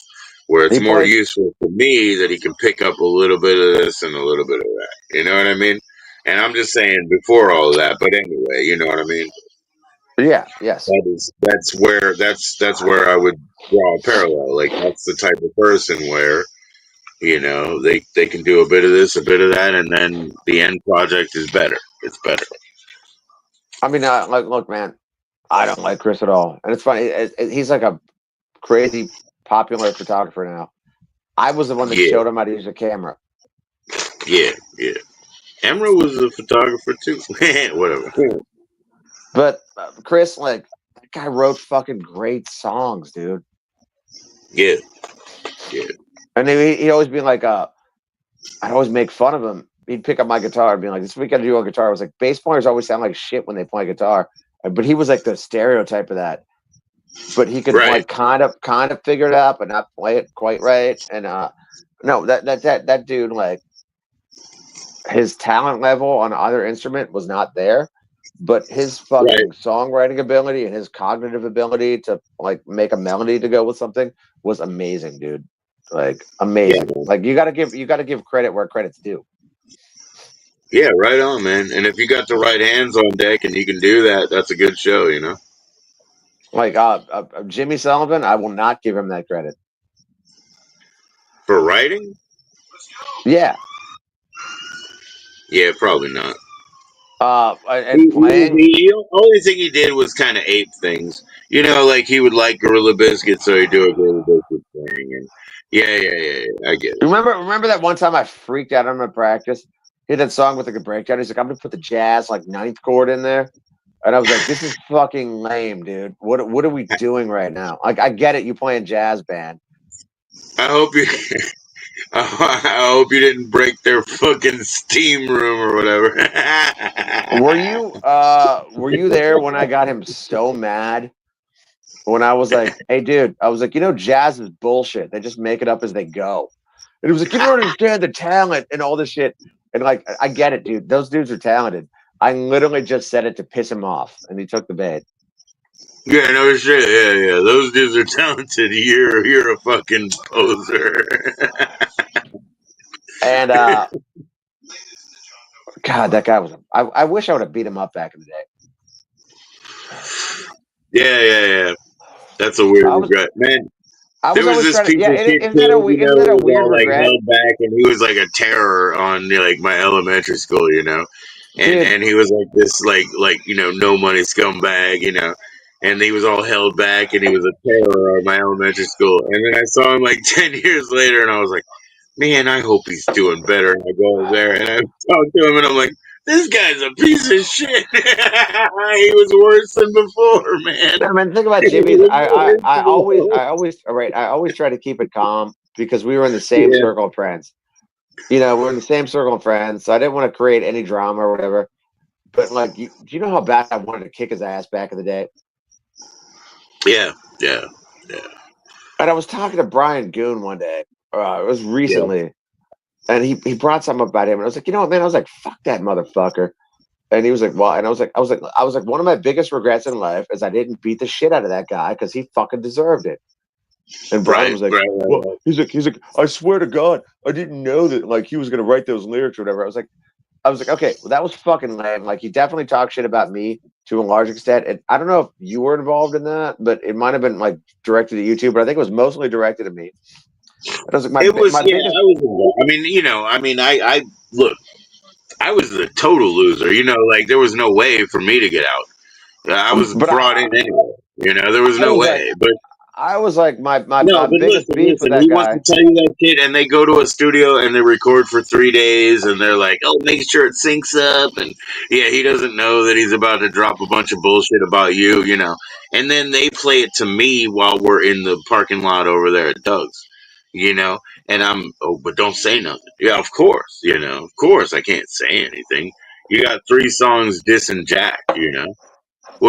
where it's He more played. useful for me that he can pick up a little bit of this and a little bit of that. You know what I mean? And I'm just saying before all of that. But anyway, you know what I mean? Yeah. Yes. That's where I would draw a parallel. Like that's the type of person where they can do a bit of this, a bit of that, and then the end project is better. It's better. I mean, like, look, man, I don't like Chris at all, and it's funny. He's like a crazy popular photographer now. I was the one that Yeah, showed him how to use a camera. yeah. Emra was a photographer too. Whatever. But Chris, like, that guy wrote fucking great songs, dude. Yeah. And he'd always be like, I'd always make fun of him. He'd pick up my guitar and be like, "This week I do on guitar." I was like, bass players always sound like shit when they play guitar, but he was like the stereotype of that. But he could Right. like kind of figure it out, but not play it quite right. And no, that dude, like, his talent level on either instrument was not there, but his fucking songwriting ability and his cognitive ability to like make a melody to go with something was amazing, dude. Like amazing. Yeah. Like you gotta give credit where credit's due. Yeah, right on, man. And if you got the right hands on deck and you can do that, that's a good show, Like Jimmy Sullivan, I will not give him that credit. For writing? Yeah. Yeah, probably not. And playing. Only thing he did was kind of ape things. You know, like he would like Gorilla Biscuit, so he'd do a Gorilla Biscuit thing. And yeah, I get it. Remember that one time I freaked out on my practice? He had that song with like a breakdown. He's like, I'm gonna put the jazz like ninth chord in there. And I was like, this is fucking lame, dude. What are we doing right now? Like, I get it, you playing jazz band. I hope you. I hope you didn't break their fucking steam room or whatever. Were you there when I got him so mad? When I was like, hey dude, I was like, jazz is bullshit. They just make it up as they go. And he was like, you don't understand the talent and all this shit. And like, I get it, dude. Those dudes are talented. I literally just said it to piss him off, and he took the bait. Yeah, no shit. Yeah. Those dudes are talented. You're a fucking poser. And God, that guy was. I wish I would have beat him up back in the day. Yeah. That's a weird I was regret, man. I There was was always this trying to. piece Yeah, of shit isn't that kid, isn't that who a was weird all like regret, held back, and he was like a terror on like my elementary school, and dude? he was like this like no money scumbag, and he was all held back, and he was a terror on my elementary school, and then I saw him like 10 years later, and I was like, man, I hope he's doing better. And I go over there and I talk to him, and I'm like, this guy's a piece of shit. He was worse than before, man. I mean, think about He Jimmy's. was worse. I always try to keep it calm because we were in the same Yeah, circle of friends. We're in the same circle of friends, so I didn't want to create any drama or whatever. But like, do you know how bad I wanted to kick his ass back in the day? yeah. And I was talking to Brian Goon one day. It was Yeah. recently, and he brought something up about him, and I was like, you know what, man? I was like, fuck that motherfucker. And he was like, well, and I was like, one of my biggest regrets in life is I didn't beat the shit out of that guy because he fucking deserved it. And Brian Right, was like, right, well, right. he's like, I swear to God, I didn't know that like he was gonna write those lyrics or whatever. I was like, okay, well, that was fucking lame. Like he definitely talked shit about me to a large extent. And I don't know if you were involved in that, but it might have been like directed at you too, but I think it was mostly directed at me. And I was like, It was, my yeah, biggest I was involved. I look, I was the total loser, like there was no way for me to get out. I was but brought in anyway, there was I no was like way. But my no, but biggest beef with listen. He that wants to guy. tell you that shit, and they go to a studio and they record for 3 days, and they're like, "Oh, make sure it syncs up." And yeah, he doesn't know that he's about to drop a bunch of bullshit about you. And then they play it to me while we're in the parking lot over there at Doug's, And but don't say nothing. Yeah, of course, I can't say anything. You got 3 songs dissing Jack.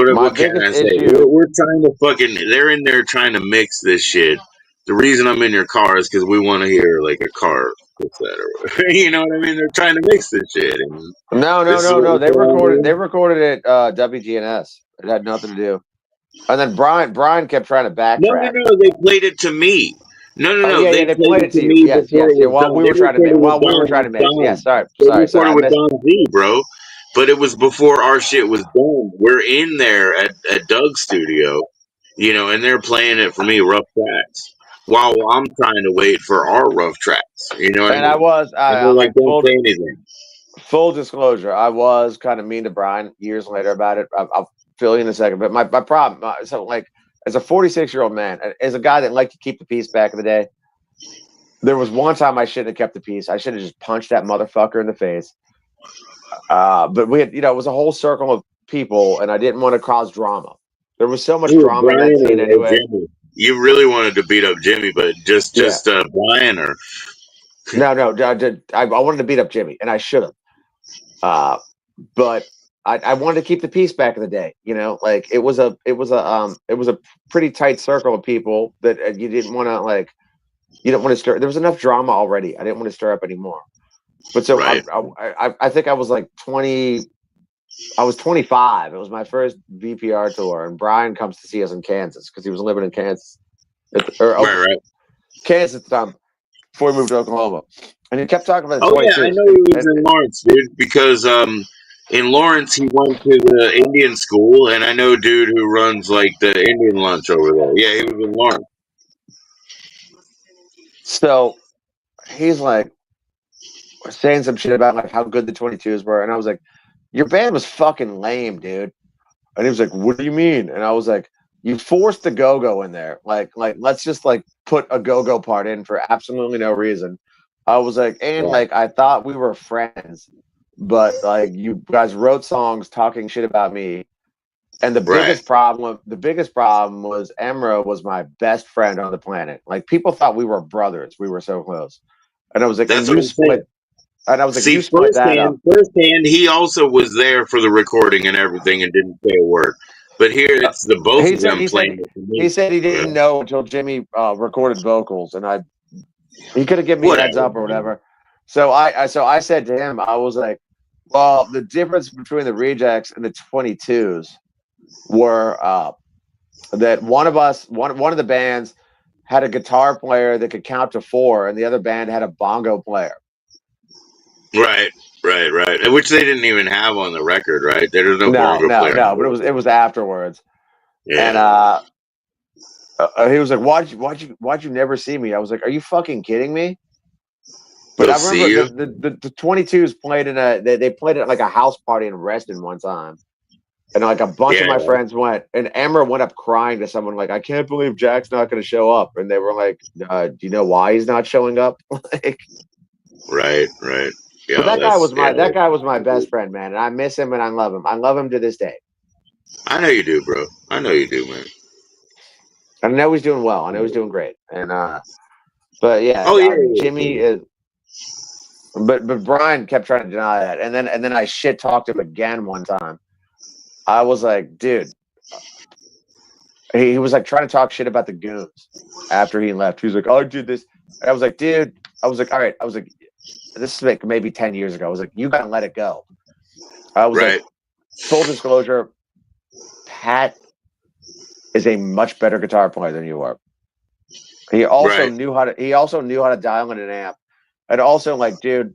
My What can biggest I say? issue We're trying to they're in there trying to mix this shit. The reason I'm in your car is because we want to hear like a car cassette or whatever. You know what I mean? They're trying to mix this shit, and this is what no. we put on They there. recorded it WGNS. It had nothing to do. And then Brian kept trying to No, backtrack. they played it to me. Oh No, yeah, they they played played it it to to you. me Yes, before yes, it yeah. was done. They recorded with While we were trying to mix. Yeah, Don. sorry, They sorry. recorded I with missed. Don Z, bro. But it was before our shit was done. We're in there at Doug's studio, and they're playing it for me, rough tracks, while I'm trying to wait for our rough tracks. You know what I And mean? And I they're like, like don't say anything. full disclosure. I was kind of mean to Brian years later about it. I'll fill you in a second. But my problem, so like, as a 46-year-old man, as a guy that liked to keep the peace back in the day, there was one time I shouldn't have kept the peace. I should have just punched that motherfucker in the face. But we had, it was a whole circle of people, and I didn't want to cause drama. There was so much Who was drama in that Brian scene or anyway. Jimmy? You really wanted to beat up Jimmy, but Yeah. just Brian or No. I wanted to beat up Jimmy, and I should have. But I wanted to keep the peace back in the day. Like it was a pretty tight circle of people that you didn't want to like. You don't want to stir. There was enough drama already. I didn't want to stir up anymore. But so right? I think I was like 20. I was 25. It was my first VPR tour, and Brian comes to see us in Kansas because he was living in Kansas, Right. Kansas at the time before he moved to Oklahoma. And he kept talking about the Oh yeah, I 22s, know he was in Lawrence, dude, because In Lawrence, he went to the Indian school, and I know a dude who runs like the Indian lunch over there. Yeah, he was in Lawrence. So he's like saying some shit about like how good the 22s were, and I was like, "Your band was fucking lame, dude." And he was like, "What do you mean?" And I was like, "You forced the go-go in there. Like let's just like put a go-go part in for absolutely no reason." I was like, and Right. like I thought we were friends, but like you guys wrote songs talking shit about me. And the Right. biggest problem was Emra was my best friend on the planet. Like people thought we were brothers. We were so close. And I was like, That's what I'm saying. you See, split that up. firsthand, he also was there for the recording and everything and didn't say a word. But here it's the both He of said them playing it for he me. said he Yeah. didn't know until Jimmy recorded vocals, and he could have given me a heads Whatever. up or whatever. So I said to him, I was like, well, the difference between the Rejects and the 22s were that one of the bands had a guitar player that could count to 4, and the other band had a bongo player. Right. Which they didn't even have on the record, right? There was no bongo player. No, but it was afterwards. And Yeah. he was like, why'd you never see me? I was like, are you fucking kidding me? But They'll I see remember you. the 22s played they played at like a house party in Reston one time. And like a bunch of Yeah. my friends went, and Emma went up crying to someone like, I can't believe Jack's not going to show up. And they were like, do you know why he's not showing up? Like, Right. but Yeah. That's yeah. that guy was my best friend, man, and I miss him and I love him. I love him to this day. I know you do, bro. I know you do, man. I know he's doing well. I know he's doing great. And but yeah, Oh yeah. Jimmy is. But Brian kept trying to deny that, and then I shit talked him again one time. I was like, dude, he was like trying to talk shit about the Goons after he left. He was like, oh, dude, this. And I was like, dude, I was like, all right. I was like, this is like maybe 10 years ago. I was like, you gotta let it go. I was Right. like, full disclosure, Pat is a much better guitar player than you are. He also knew how to dial in an amp. And also, like, dude,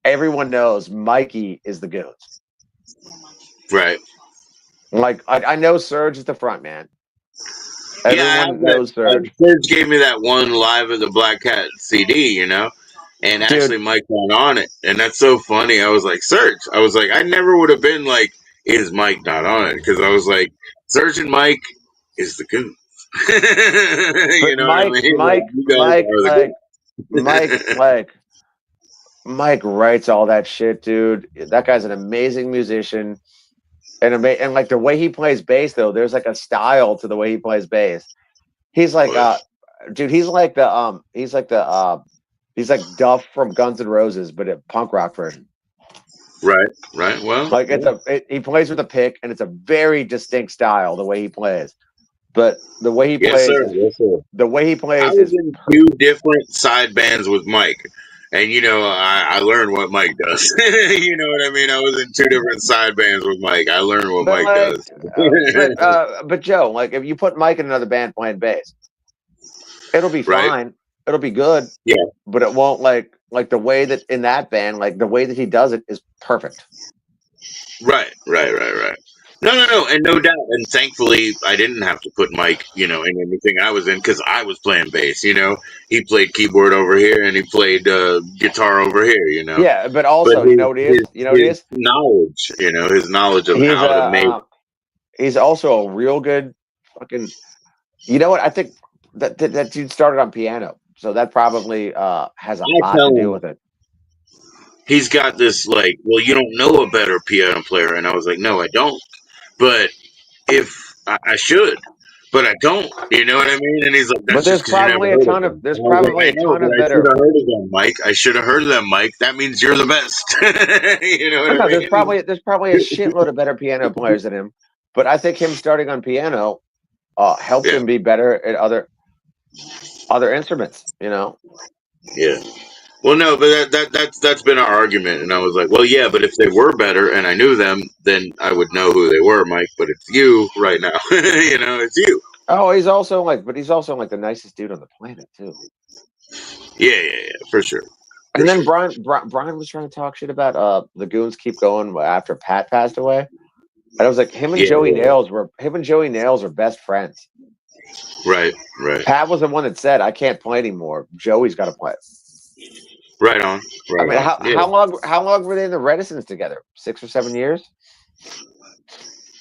everyone knows Mikey is the Goons. Right. Like, I know Serge is the front man. Yeah, I Everyone have that. knows Serge. Serge gave me that one live at the Black Cat CD, and actually Dude, Mike went on it, and that's so funny. I was like, Serge. I was like, I never would have been like, is Mike not on it? Because I was like, Serge and Mike is the goon. You but know what I mean? Like, you guys are the Mike, Mike writes all that shit, dude. That guy's an amazing musician. And like the way he plays bass, though, there's like a style to the way he plays bass. He's like, dude, he's like Duff from Guns N' Roses, but a punk rock version. Right. Well, Like he plays with a pick, and it's a very distinct style the way he plays. But the way he yes, plays sir. is Yes, sir. the way he I plays was is in 2 different side bands with Mike, and I learned what Mike does. You know what I mean? I was in 2 different side bands with Mike. I learned what but Mike like does. but Joe, like if you put Mike in another band playing bass, it'll be Right? fine. It'll be good. Yeah. But it won't like the way that in that band, like the way that he does it is perfect. Right. No, and no doubt. And thankfully, I didn't have to put Mike, in anything I was in because I was playing bass. He played keyboard over here and he played guitar over here. Yeah, but But also, you know what it is? You know what it his is? knowledge, his knowledge of He's how to make. he's also a real good fucking. You know what? I think that dude started on piano, so that probably has a I lot tell to do him with it. he's got this like, well, you don't know a better piano player, and I was like, no, I don't. But if I should, but I don't. You know what I mean? And he's like, But that's just because you never heard of them. And I was like, I know, but I should better. have heard of them, Mike. I should have heard of them, Mike. That means you're the best. You know what I No, mean? there's probably a shitload of better piano players than him. But I think him starting on piano helped Yeah, him be better at other instruments. yeah. Well, no, but that's been our argument, and I was like, well, yeah, but if they were better and I knew them, then I would know who they were, Mike. But it's you right now. It's you. Oh, he's also like the nicest dude on the planet too. Yeah, for sure. And then Brian was trying to talk shit about the Goons keep going after Pat passed away. And I was like, him and Yeah, Joey Nails were best friends. right, right, Pat was the one that said, I can't play anymore. Joey's got to play. right on, I right mean, on. Yeah, how long were they in the Reticence together? 6 or 7 years?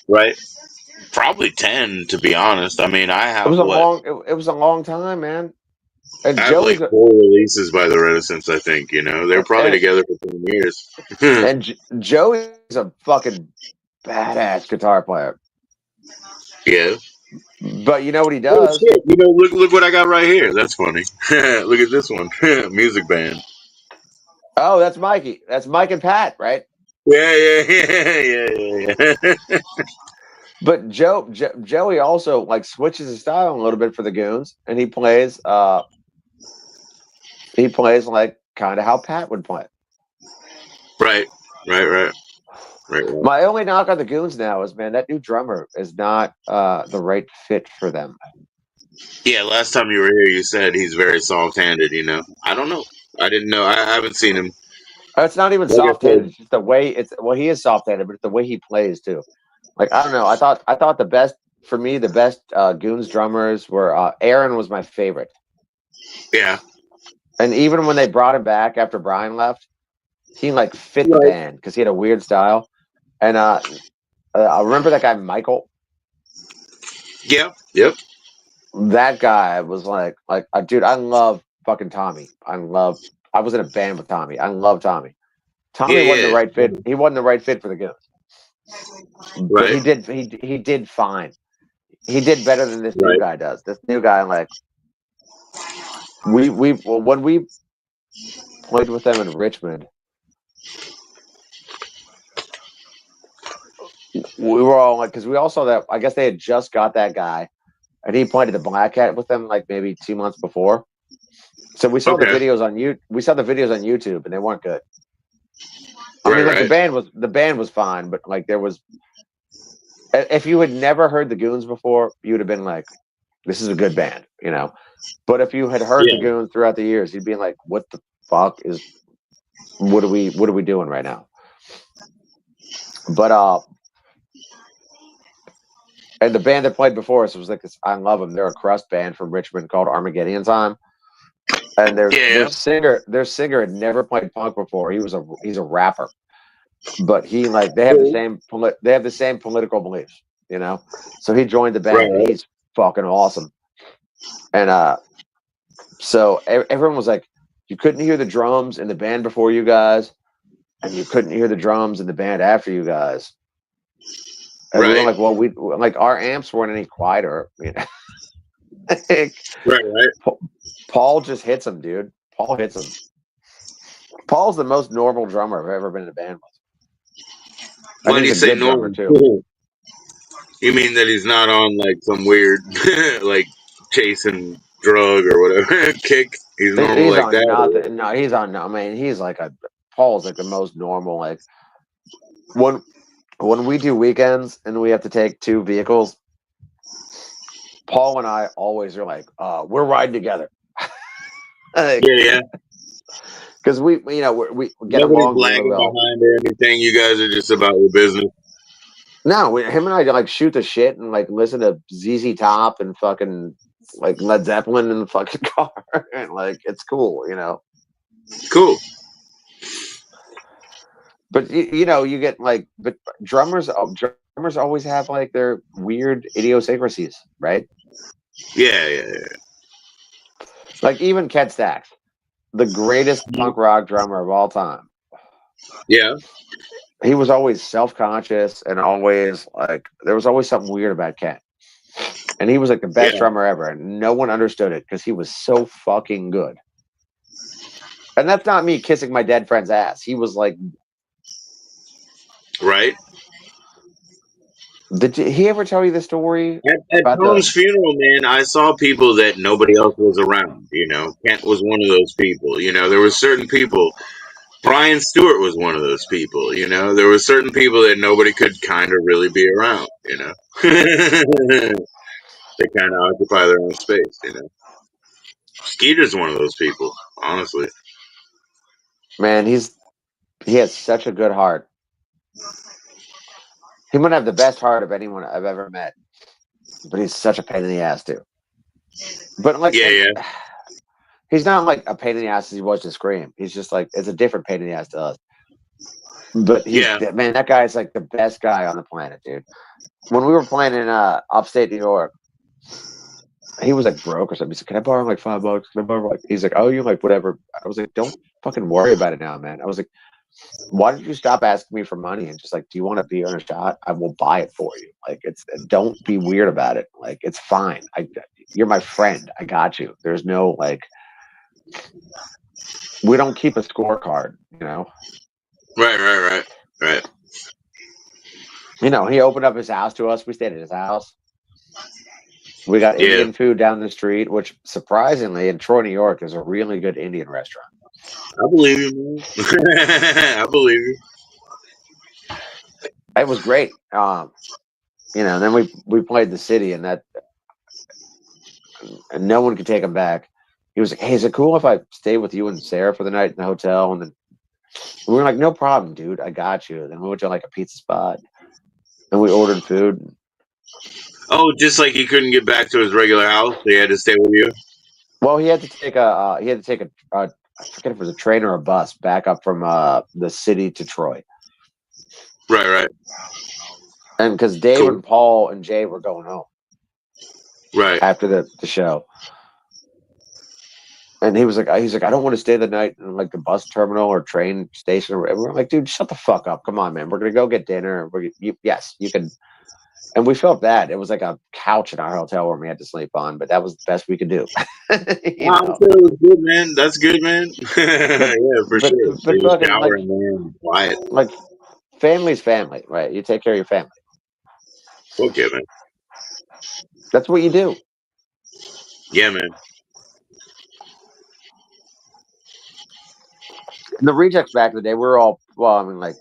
right. Probably 10, to be honest. I mean, I It have was a what? long time, man. And I have like Joey's a, 4 releases by the Reticence. I think they were probably and together for 10 years. Joey's a fucking badass guitar player. Yeah. But you know what he Oh does? shit! Look what I got right here. That's funny. Look at this one. Music band. Oh, that's Mikey. That's Mike and Pat, right? Yeah. But Joey also like switches his style a little bit for the Goons, and he plays like kind of how Pat would play. Right. My only knock on the Goons now is, man, that new drummer is not the right fit for them. Yeah. Last time you were here, you said he's very soft-handed. I don't know. I didn't know. I haven't seen him. It's not even Like I soft-handed. said. It's just the way he is soft-handed, but it's the way he plays too. Like I don't know. I thought the best for me, the best Goons drummers were Aaron was my favorite. Yeah. And even when they brought him back after Brian left, he like fit the Right. band because he had a weird style. And I remember that guy Michael. Yeah. Yep. That guy was like dude. I love fucking Tommy. I was in a band with Tommy. I love Tommy. Tommy wasn't the Yeah. right fit. He wasn't the right fit for the Goons, but Right. he did fine. He did better than this new Right. guy does. This new guy, like when we played with them in Richmond, we were all like, because we all saw that. I guess they had just got that guy, and he played at the Black Cat with them like maybe 2 months before. So we saw the Okay. videos on YouTube, and they weren't good. I Right. mean, like Right. the band was fine, but like there was, if you had never heard the Goons before, you would have been like, this is a good band, you know. But if you had heard the Yeah. Goons throughout the years, you'd be like, what the fuck is, what are we doing right now? But and the band that played before us was like this. I love them. They're a crust band from Richmond called Armageddon Time. And their Yeah. singer had never played punk before. He's a rapper, but he like they have Cool. the same political beliefs, you know. So he joined the band, and Right. he's fucking awesome. And so everyone was like, you couldn't hear the drums in the band before you guys, and you couldn't hear the drums in the band after you guys. And we were Right. like, well, we like our amps weren't any quieter, you know. Like, Right. Paul just hits him, dude. Paul hits him. Paul's the most normal drummer I've ever been in a band with. And Why do you he's a say good drummer normal? too. You mean that he's not on like some weird, like chasing drug or whatever kick? He's normal He's like on that. nothing. No, he's on no. I mean, he's like Paul's like the most normal. Like when we do weekends and we have to take 2 vehicles, Paul and I always are like, we're riding together. Like, Yeah. because we get Nobody's along really lagging well. behind or anything. You guys are just about your business. No, him and I like shoot the shit and like listen to ZZ Top and fucking like Led Zeppelin in the fucking car, and like it's cool, you know. Cool. But you get like, but drummers always have like their weird idiosyncrasies, right? Yeah. Like even Ket Stacks, the greatest punk rock drummer of all time. Yeah. He was always self-conscious and always like there was always something weird about Ket. And he was like the best Yeah. drummer ever, and no one understood it because he was so fucking good. And that's not me kissing my dead friend's ass. He was like, Right. did he ever tell you the story At about Tom's the? funeral, man, I saw people that nobody else was around. Kent was one of those people. There were certain people. Brian Stewart was one of those people. There were certain people that nobody could kind of really be around. They kind of occupy their own space. Skeeter's one of those people, honestly. Man, he has such a good heart. He might have the best heart of anyone I've ever met, but he's such a pain in the ass too. But like, Yeah, and yeah, he's not like a pain in the ass as he was to Scream. He's just like it's a different pain in the ass to us. But yeah, man, that guy's like the best guy on the planet, dude. When we were playing in upstate New York, he was like broke or something. He's like, "Can I borrow like $5? Can I borrow like?" He's like, "Oh, you like whatever." I was like, "Don't fucking worry about it now, man." I was like, "Why did you stop asking me for money and just like, do you want a beer and a shot? I will buy it for you. Like, it's don't be weird about it. Like, it's fine. You're my friend. I got you. There's no like, we don't keep a scorecard, you know." right. You know, he opened up his house to us. We stayed at his house. We got Yeah, Indian food down the street, which surprisingly in Troy, New York, is a really good Indian restaurant. I believe you, man. I believe you. It was great. You know, and then we played the city, and no one could take him back. He was like, "Hey, is it cool if I stay with you and Sarah for the night in the hotel?" And then we were like, "No problem, dude. I got you." Then we went to like a pizza spot, and we ordered food. Oh, just like he couldn't get back to his regular house, they had to stay with you. Well, he had to take a I forget if it was a train or a bus back up from the city to Troy, Right. and because Dave Cool. and Paul and Jay were going home Right. after the show. And he's like, I don't want to stay the night in like the bus terminal or train station. Or whatever. We're like, dude, shut the fuck up. Come on, man. We're gonna go get dinner. Yes, you can. And we felt bad. It was like a couch in our hotel room we had to sleep on, but that was the best we could do. You I'm know. sure it was good, man. That's good, man. But Yeah, for but sure. So but you fucking showering, man. Quiet. like family's family, right? You take care of your family. Okay, man. That's what you do. Yeah, man. And the rejects back in the day, we were all well. I mean, like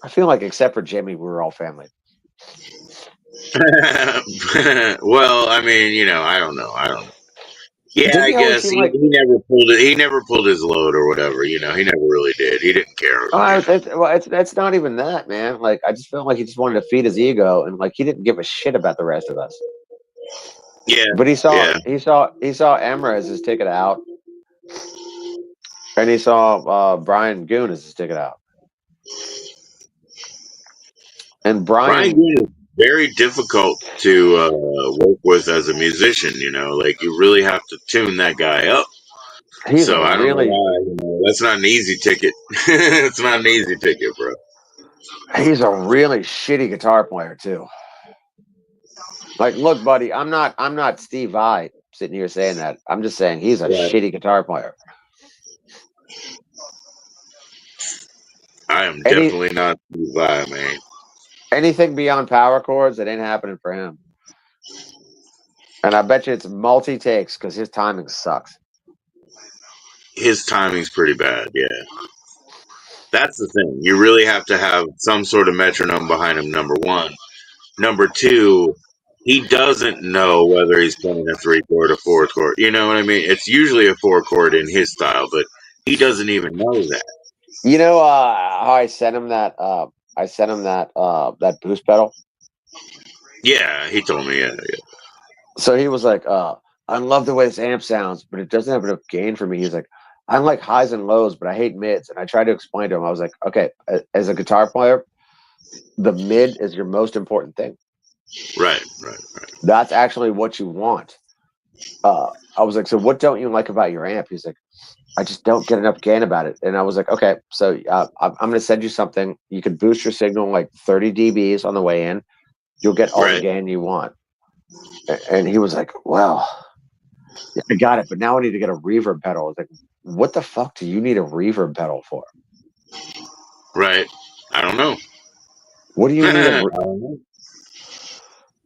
I feel like except for Jimmy, we were all family. Well, I mean, I don't know. Yeah, Didn't I he always guess seem he, like? he never pulled it. He never pulled his load or whatever. He never really did. He didn't care. Oh, it's not even that, man. Like I just felt like he just wanted to feed his ego, and like he didn't give a shit about the rest of us. Yeah, But yeah. he saw Emra as his ticket out, and he saw Brian Goon as his ticket out. And Brian Brian, Greene is very difficult to work with as a musician. Like you really have to tune that guy up. he's a So I don't know really why. That's not an easy ticket. It's not an easy ticket, bro. he's a really shitty guitar player too. Like, look, buddy, I'm not Steve Vai sitting here saying that. I'm just saying he's a Right. shitty guitar player. I am Any definitely not Steve Vai, man. anything beyond power chords, it ain't happening for him. And I bet you it's multi takes because his timing sucks. His timing's pretty bad. Yeah, that's the thing. You really have to have some sort of metronome behind him. Number one. Number two. He doesn't know whether he's playing a 3 chord or 4 chord. You know what I mean? It's usually a 4 chord in his style, but he doesn't even know that. You know how I sent him that that boost pedal? Yeah, he told me. Yeah. So he was like, I love the way this amp sounds, but it doesn't have enough gain for me. He's like, I like highs and lows, but I hate mids. And I tried to explain to him, I was like, okay, as a guitar player, the mid is your most important thing. Right. That's actually what you want. I was like, so what don't you like about your amp? He's like, I just don't get enough gain about it. And I was like, okay, so I'm going to send you something. You can boost your signal like 30 dBs on the way in. You'll get all the Right. gain you want. And he was like, well, yeah, I got it, but now I need to get a reverb pedal. I was like, what the fuck do you need a reverb pedal for? Right. I don't know. What do you need I don't know.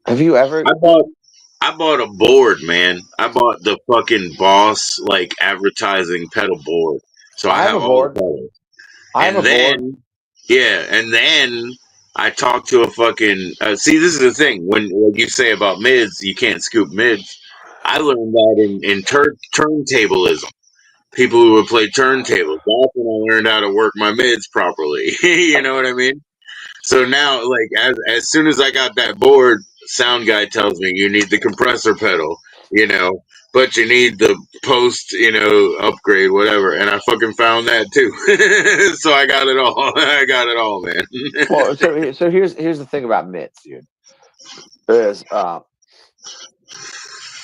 have you ever? I bought a board, man. I bought the fucking Boss like advertising pedal board. So I I have have a all the board. pedals. I have a And board. then I talked to a fucking see, this is the thing. When you say about mids, you can't scoop mids. I learned that in turntablism. people who would play turntables. That's when I learned how to work my mids properly. You know what I mean? So now, like, as soon as I got that board, sound guy tells me you need the compressor pedal, but you need the post, upgrade, whatever. And I fucking found that too. So I got it all. I got it all, man. Well, so here's the thing about mids, dude. Is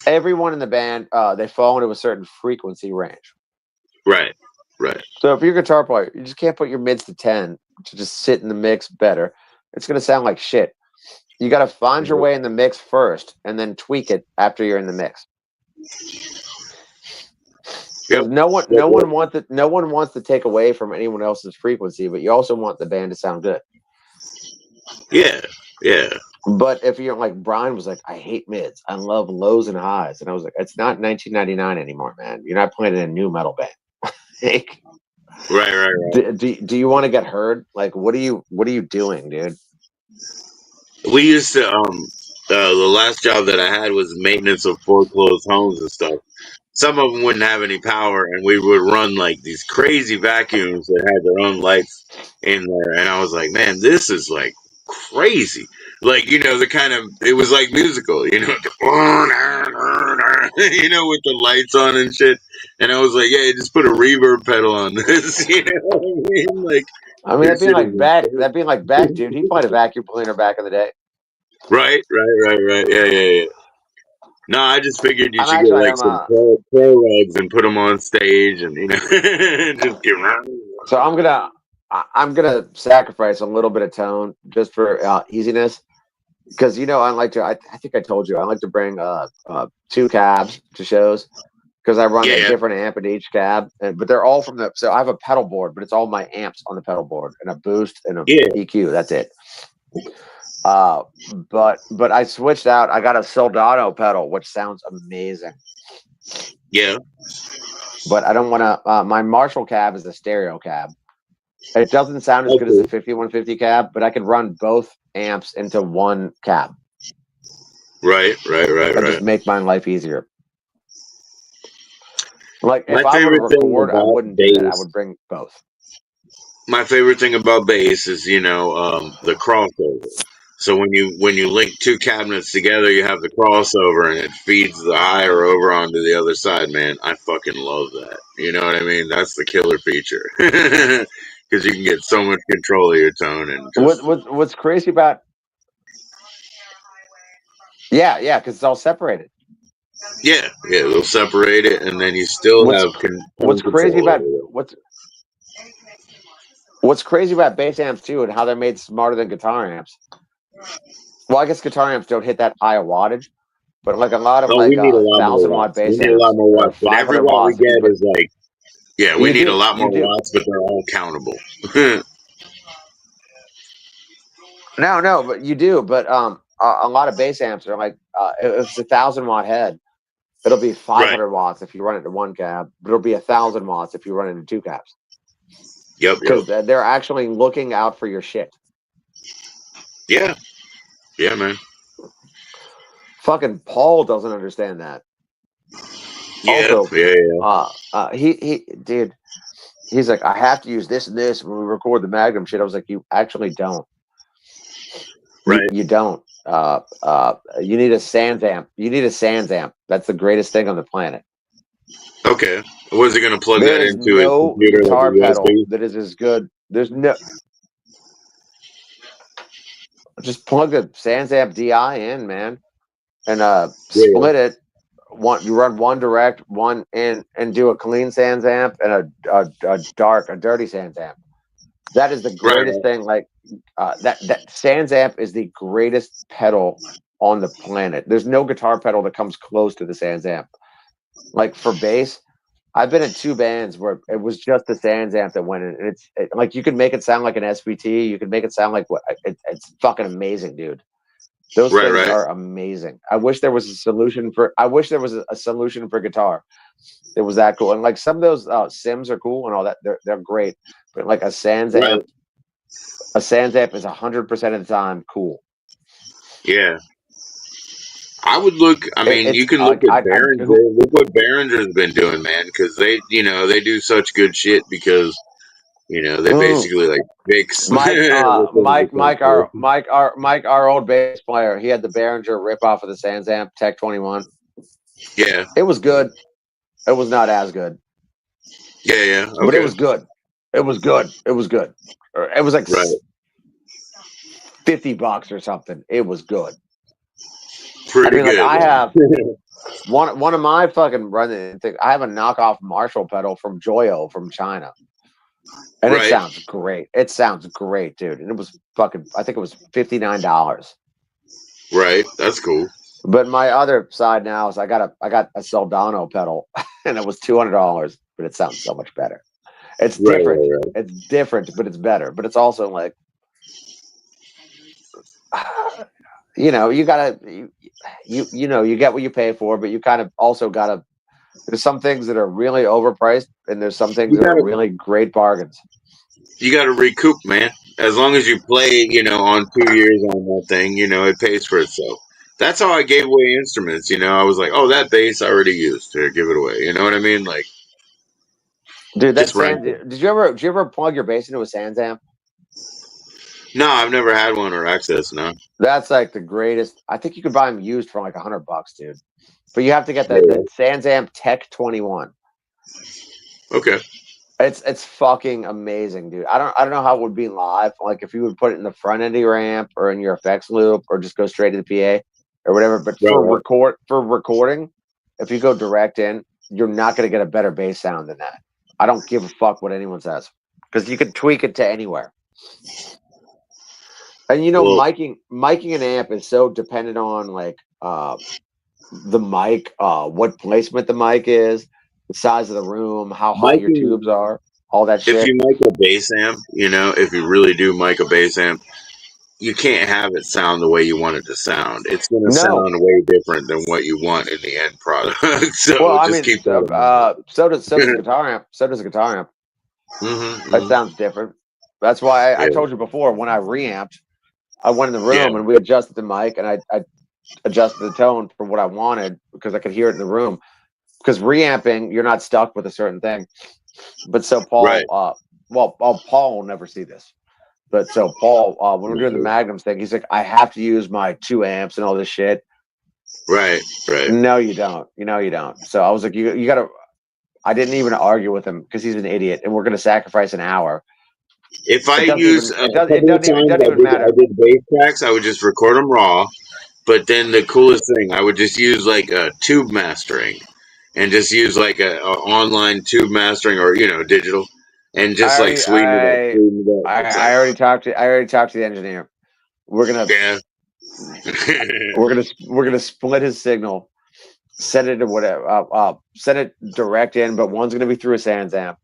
everyone in the band they fall into a certain frequency range. Right. So if you're a guitar player, you just can't put your mids to 10 to just sit in the mix better. It's gonna sound like shit. You got to find your way in the mix first, and then tweak it after you're in the mix. Because no one wants to take away from anyone else's frequency, but you also want the band to sound good. Yeah. But if you're like Brian was like, I hate mids, I love lows and highs, and I was like, it's not 1999 anymore, man. You're not playing in a new metal band. Right. Do you want to get heard? Like, what are you doing, dude? We used to the last job that I had was maintenance of foreclosed homes and stuff. Some of them wouldn't have any power, and we would run like these crazy vacuums that had their own lights in there. And I was like, man, this is like crazy. Like, the kind of, it was like musical, with the lights on and shit. And I was like, yeah, just put a reverb pedal on this, what I mean? Like, I mean, that'd be like Beck, dude. He played a vacuum cleaner back in the day. Right. Yeah. No, I just figured you should get like some I'm pro rugs and put them on stage, and just get around. So I'm gonna sacrifice a little bit of tone just for easiness, because I like to. I think I told you I like to bring 2 cabs to shows because I run a different amp in each cab, but they're all from the. So I have a pedal board, but it's all my amps on the pedal board and a boost and a EQ. That's it. But I switched out. I got a Soldado pedal, which sounds amazing. Yeah. But I don't want to. My Marshall cab is a stereo cab. It doesn't sound as good as the 5150 cab, but I can run both amps into one cab. Right. Just make my life easier. Like My if I were to favorite thing record, I about wouldn't do that. I would bring both. My favorite thing about bass is the crossover. So when you link 2 cabinets together, you have the crossover, and it feeds the higher over onto the other side. Man, I fucking love that. You know what I mean? That's the killer feature because you can get so much control of your tone and just What's crazy about because it's all separated. Yeah, they'll separate it, and then you still have what's crazy control about over it. what's crazy about bass amps too, and how they're made smarter than guitar amps. Well, I guess guitar amps don't hit that high wattage, but like a lot of we need a lot more 1,000-watt watts. We bass need a lot amps more or watts. But every 500 watt we watts. get is like, we need a lot more do. watts, but they're all countable. No, but you do. But a lot of bass amps are like, if it's a 1,000-watt head, it'll be 500 watts if you run it in one cab, but it'll be 1,000 watts if you run it in 2 cabs. Yep. Because they're actually looking out for your shit. Yeah, man. Fucking Paul doesn't understand that. Yeah, also, he dude, he's like, I have to use this and this when we record the Magnum shit. I was like, you actually don't. Right. You don't. You need a Sans amp. You need a Sans amp. That's the greatest thing on the planet. Okay. Was it going to plug There that is into no a computer guitar like a pedal USB? that is as good. There's no. Just plug the Sans amp DI in, man, and split it. You run one direct, one in, and do a clean Sans amp and a dirty Sans amp. That is the greatest thing. Like that Sans amp is the greatest pedal on the planet. There's no guitar pedal that comes close to the Sans amp. Like for bass, I've been in 2 bands where it was just the Sans amp that went in. And like you can make it sound like an SVT. You can make it sound like it's fucking amazing, dude. Those things are amazing. I wish there was a solution for. I wish there was a solution for guitar. It was that cool, and like some of those Sims are cool and all that. They're great, but like a Sans amp is 100% of the time cool. Yeah. I would look. I mean, you It's can look like at Behringer. Look what Behringer's been doing, man. Because they do such good shit. Because they basically like fix Mike, within the compilation. Mike, our old bass player. He had the Behringer rip off of the Sansamp Tech 21. Yeah, It was good. It was not as good, yeah. but it Okay, was good. It was good. It was good. It was like right. $50 or something. It was good. I Pretty mean, like good. I have one of my fucking running things. I have a knockoff Marshall pedal from Joyo from China, and it Right, sounds great. It sounds great, dude. And it was fucking. I think it was $59. right. That's cool. But my other side now is I got a Soldano pedal, and it was $200, but it sounds so much better. It's Right, different. right, right. It's different, but it's better. But it's also like, you gotta you get what you pay for, but you kind of also gotta. There's some things that are really overpriced, and there's some things You that are gotta really great bargains. recoup, man. As long as you play, on 2 years on that thing, it pays for itself. That's how I gave away instruments. I was like, oh, that bass I already used. Here, give it away. You know what I mean? Like, Dude, that just rent sand. it. Did you ever plug your bass into a Sansamp? No, I've never had one or access. No. That's like the greatest. I think you could buy them used for like $100, dude. But you have to get Yeah, the Sansamp Tech 21. okay. It's fucking amazing, dude. I don't know how it would be live. Like if you would put it in the front end of your amp or in your effects loop or just go straight to the PA or whatever. But Right, right. for recording, if you go direct in, you're not gonna get a better bass sound than that. I don't give a fuck what anyone says because you can tweak it to anywhere. And Well, miking an amp is so dependent on like the mic, what placement the mic is, the size of the room, how hot your miking. tubes are, all that If shit. you mic a bass amp, if you really do mic a bass amp, you can't have it sound the way you want it to sound. It's going to No, sound way different than what you want in the end product. well, So I just mean, keep that in mind. so does a guitar amp. So does a guitar amp. It Hmm. sounds different. That's why I Yeah. told you before when I reamped, I went in the Yeah. room and we adjusted the mic and I adjusted the tone for what I wanted because I could hear it in the room. Because reamping, you're not stuck with a certain thing. But so Right. Paul will never see this. But so Paul, when we're doing the Magnums thing, he's like, I have to use my 2 amps and all this shit. Right. Right. No, you don't. You don't. So I was like, you gotta. I didn't even argue with him because he's an idiot, and we're gonna sacrifice an hour. If I It doesn't use even. a It does. It couple of doesn't even. It times doesn't even I matter. did bass tracks, I would just record them raw. But then the coolest thing, I would just use like a tube mastering, and just use like a online tube mastering or digital, and I just like already. sweeten it up. It's like, I already talked to. I already talked to the engineer. We're gonna. yeah. We're gonna split his signal. Set it to whatever. Set it direct in, but one's gonna be through a Sans amp.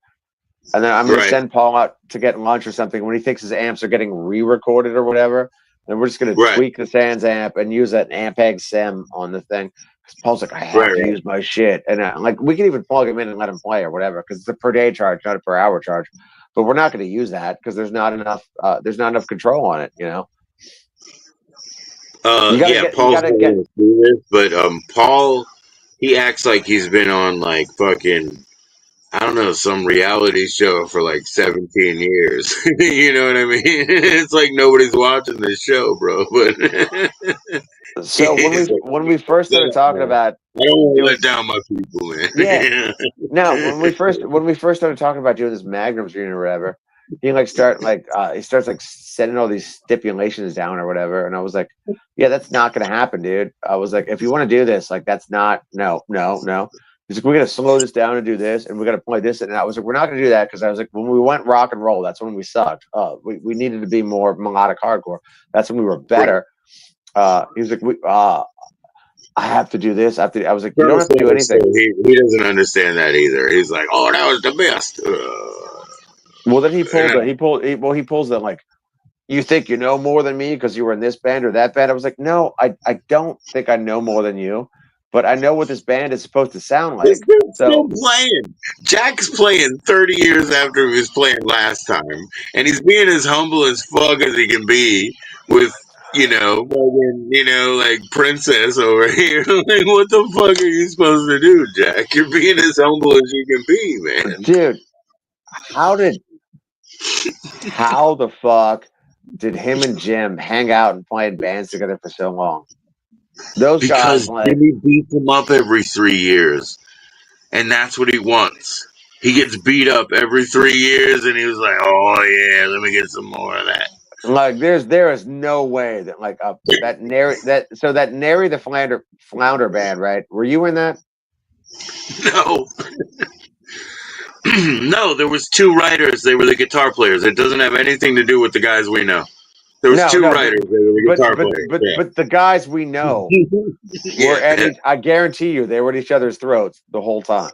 And then I'm going to Right. send Paul out to get lunch or something when he thinks his amps are getting re-recorded or whatever. Then we're just going to Right. tweak the Sans amp and use that Ampeg Sim on the thing. Because Paul's like, I have Right. to Right. use my shit, and like we can even plug him in and let him play or whatever because it's a per day charge, not a per hour charge. But we're not going to use that because there's not enough. There's not enough control on it. You got to Yeah, get. You Paul's got to not get. gonna see this, but Paul, he acts like he's been on like fucking, I don't know, some reality show for like 17 years. You know what I mean? It's like nobody's watching this show, bro. But So he's like, when we first started talking about I don't want to doing, let down my people, yeah. man. No, when we first started talking about doing this Magnums reading or whatever, he starts like setting all these stipulations down or whatever, and I was like, yeah, that's not gonna happen, dude. I was like, if you want to do this, like that's not no. He's like, we're gonna slow this down and do this, and we're gonna play this, and I was like, we're not gonna do that because I was like, when we went rock and roll, that's when we sucked. We needed to be more melodic hardcore. That's when we were better. He was like, I have to do this. I was like, you don't Colonel have to do Sanders, so anything. he doesn't understand that either. He's like, oh, that was the best. Well, then he pulls the like, you think you know more than me because you were in this band or that band. I was like, no, I don't think I know more than you, but I know what this band is supposed to sound This like. dude's still So playing. Jack's playing 30 years after he was playing last time. And he's being as humble as fuck as he can be with like princess over here. Like, what the fuck are you supposed to do, Jack? You're being as humble as you can be, man. Dude, how the fuck did him and Jim hang out and play in bands together for so long? Those guys, Because like, Jimmy beats him up every 3 years, and that's what he wants. He gets beat up every 3 years, and he was like, "Oh yeah, let me get some more of that." there is no way that that Nary the Flounder band, right? Were you in that? No, no, there was two writers. They were the guitar players. It doesn't have anything to do with the guys we know. There was two No, writers. They were the guitar but the guys we know players. were at Yeah. I guarantee you they were at each other's throats the whole time.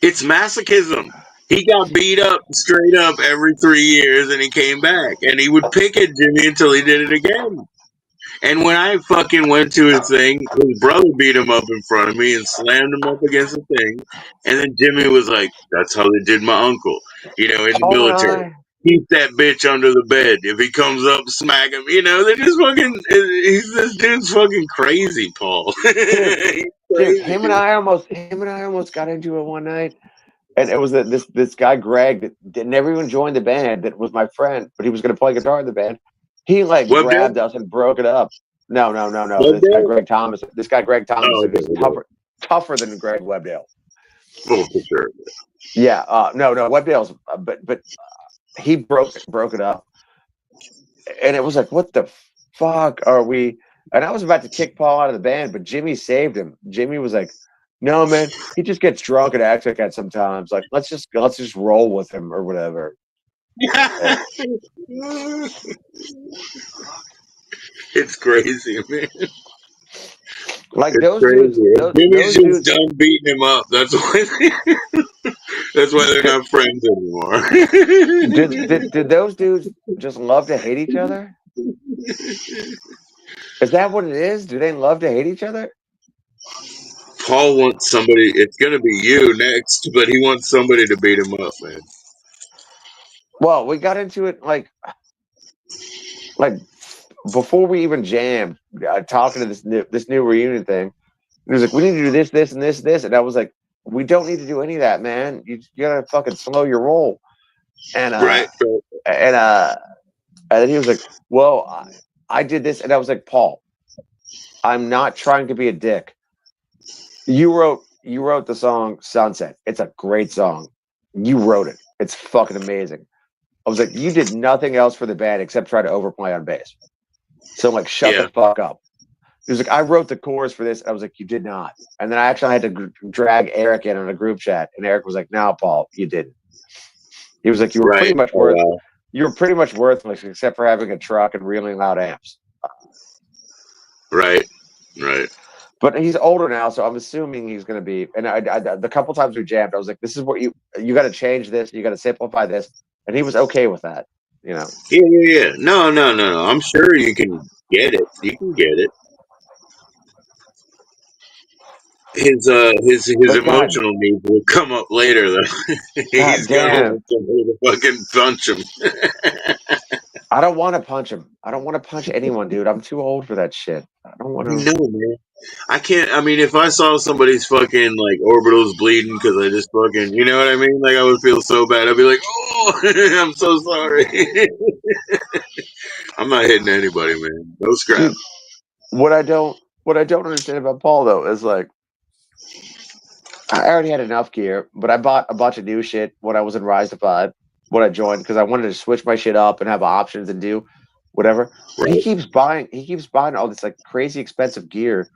It's masochism. He got beat up straight up every 3 years, and he came back, and he would pick at Jimmy until he did it again. And when I fucking went to his thing, his brother beat him up in front of me and slammed him up against the thing. And then Jimmy was like, "That's how they did my uncle, in the Paul and military. I, Keep that bitch under the bed. If he comes up, smack him." They just fucking. This dude's fucking crazy, Paul. dude, He's crazy, him and dude. I almost got into it one night. And it was this guy Greg that never even joined the band. That was my friend, but he was going to play guitar in the band. He Webdale? grabbed us and broke it up. No. Webdale? This guy Greg Thomas Oh, is okay. tougher than Greg Webdale. Oh, for sure. Yeah. No. Webdale's. But he broke it up, and it was like, what the fuck are we? And I was about to kick Paul out of the band, but Jimmy saved him. Jimmy was like, "No, man, he just gets drunk and acts like that sometimes. Like, let's just roll with him or whatever." It's crazy, man. Like It's those dudes, crazy. Jimmy's those just dudes. done beating him up. That's why. That's why they're not friends anymore. Did those dudes just love to hate each other? Is that what it is? Do they love to hate each other? Paul wants somebody. It's gonna be you next, but he wants somebody to beat him up, man. Well, we got into it like before we even jammed, talking to this new reunion thing. He was like, "We need to do this, this, and this," and I was like, "We don't need to do any of that, man. You gotta fucking slow your roll." And Right. and then he was like, "Well, I did this," and I was like, "Paul, I'm not trying to be a dick. You wrote the song Sunset. It's a great song. You wrote it. It's fucking amazing." I was like, "You did nothing else for the band except try to overplay on bass. So I'm like, shut the fuck up." He was like, "I wrote the chorus for this." I was like, "You did not." And then I actually had to drag Eric in on a group chat, and Eric was like, "No, Paul, you didn't." He was like, "You were pretty much you were pretty much worthless except for having a truck and really loud amps." Right. But he's older now, so I'm assuming he's going to be. And the couple times we jammed, I was like, "This is what you got to change this. You got to simplify this," and he was okay with that. Yeah. No. I'm sure you can get it. You can get it. His But God, emotional needs will come up later, though. God He's gonna damn, want somebody to fucking punch him. I don't want to punch him. I don't want to punch anyone, dude. I'm too old for that shit. I don't want to. No, man. I can't. I mean, if I saw somebody's fucking like orbitals bleeding because I just fucking, you know what I mean? Like I would feel so bad. I'd be like, "Oh, I'm so sorry." I'm not hitting anybody, man. No scrap. Dude, what I don't understand about Paul though is like I already had enough gear, but I bought a bunch of new shit when I was in Rise to 5 when I joined because I wanted to switch my shit up and have options and do whatever. But Right. he keeps buying all this like crazy expensive gear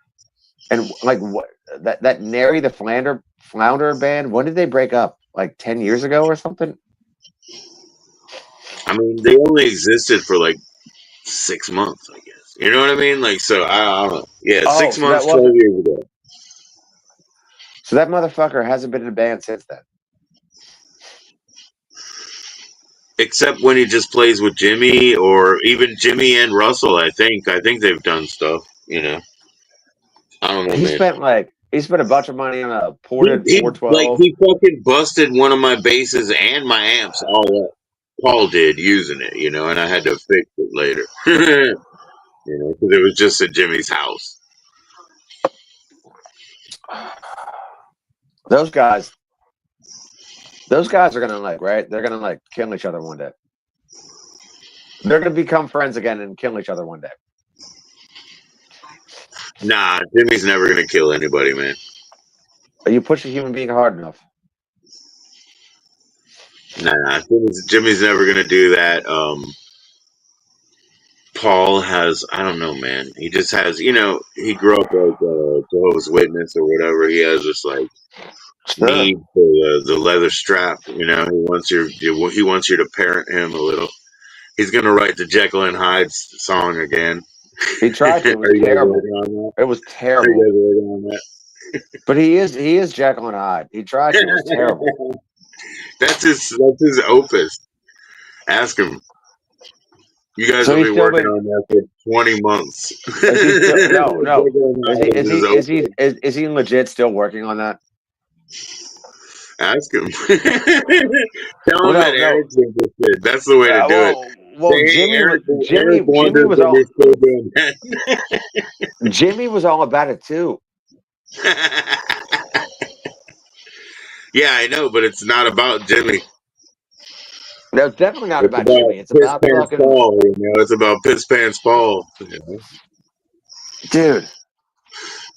and like what that Nary the Flounder band. When did they break up? Like 10 years ago or something? I mean, they only existed for like 6 months, I guess. You know what I mean? Like, so I don't know. Yeah, Oh, 6 months, 12 years ago. so that motherfucker hasn't been in a band since then. Except when he just plays with Jimmy, or even Jimmy and Russell. I think they've done stuff. I don't know, He man. spent a bunch of money on a ported He 412. fucking busted one of my basses and my amps all up. Paul did using it, and I had to fix it later, because it was just at Jimmy's house. Those guys are gonna right? They're gonna kill each other one day. They're gonna become friends again and kill each other one day. Nah, Jimmy's never gonna kill anybody, man. You push a human being hard enough. Nah, Jimmy's never gonna do that. Paul has, I don't know, man. He just has, he grew up like Jehovah's Witness or whatever. He has this need for the leather strap. He wants you to parent him a little. He's gonna write the Jekyll and Hyde song again. He tried to. It was terrible. It was terrible. Are you guys working on that? But he is Jekyll and Hyde. He tried to. It was terrible. That's his opus. Ask him. You guys have been working on that for 20 months. Is he still, no. Is he legit still working on that? Ask him. Tell him that Eric's interested. That's the way to do it. Well, Jimmy was all about it too. Yeah, I know, but it's not about Jimmy. No, it's definitely not about Jimmy. It's about fucking Paul. It's about Piss Pants Paul. Dude,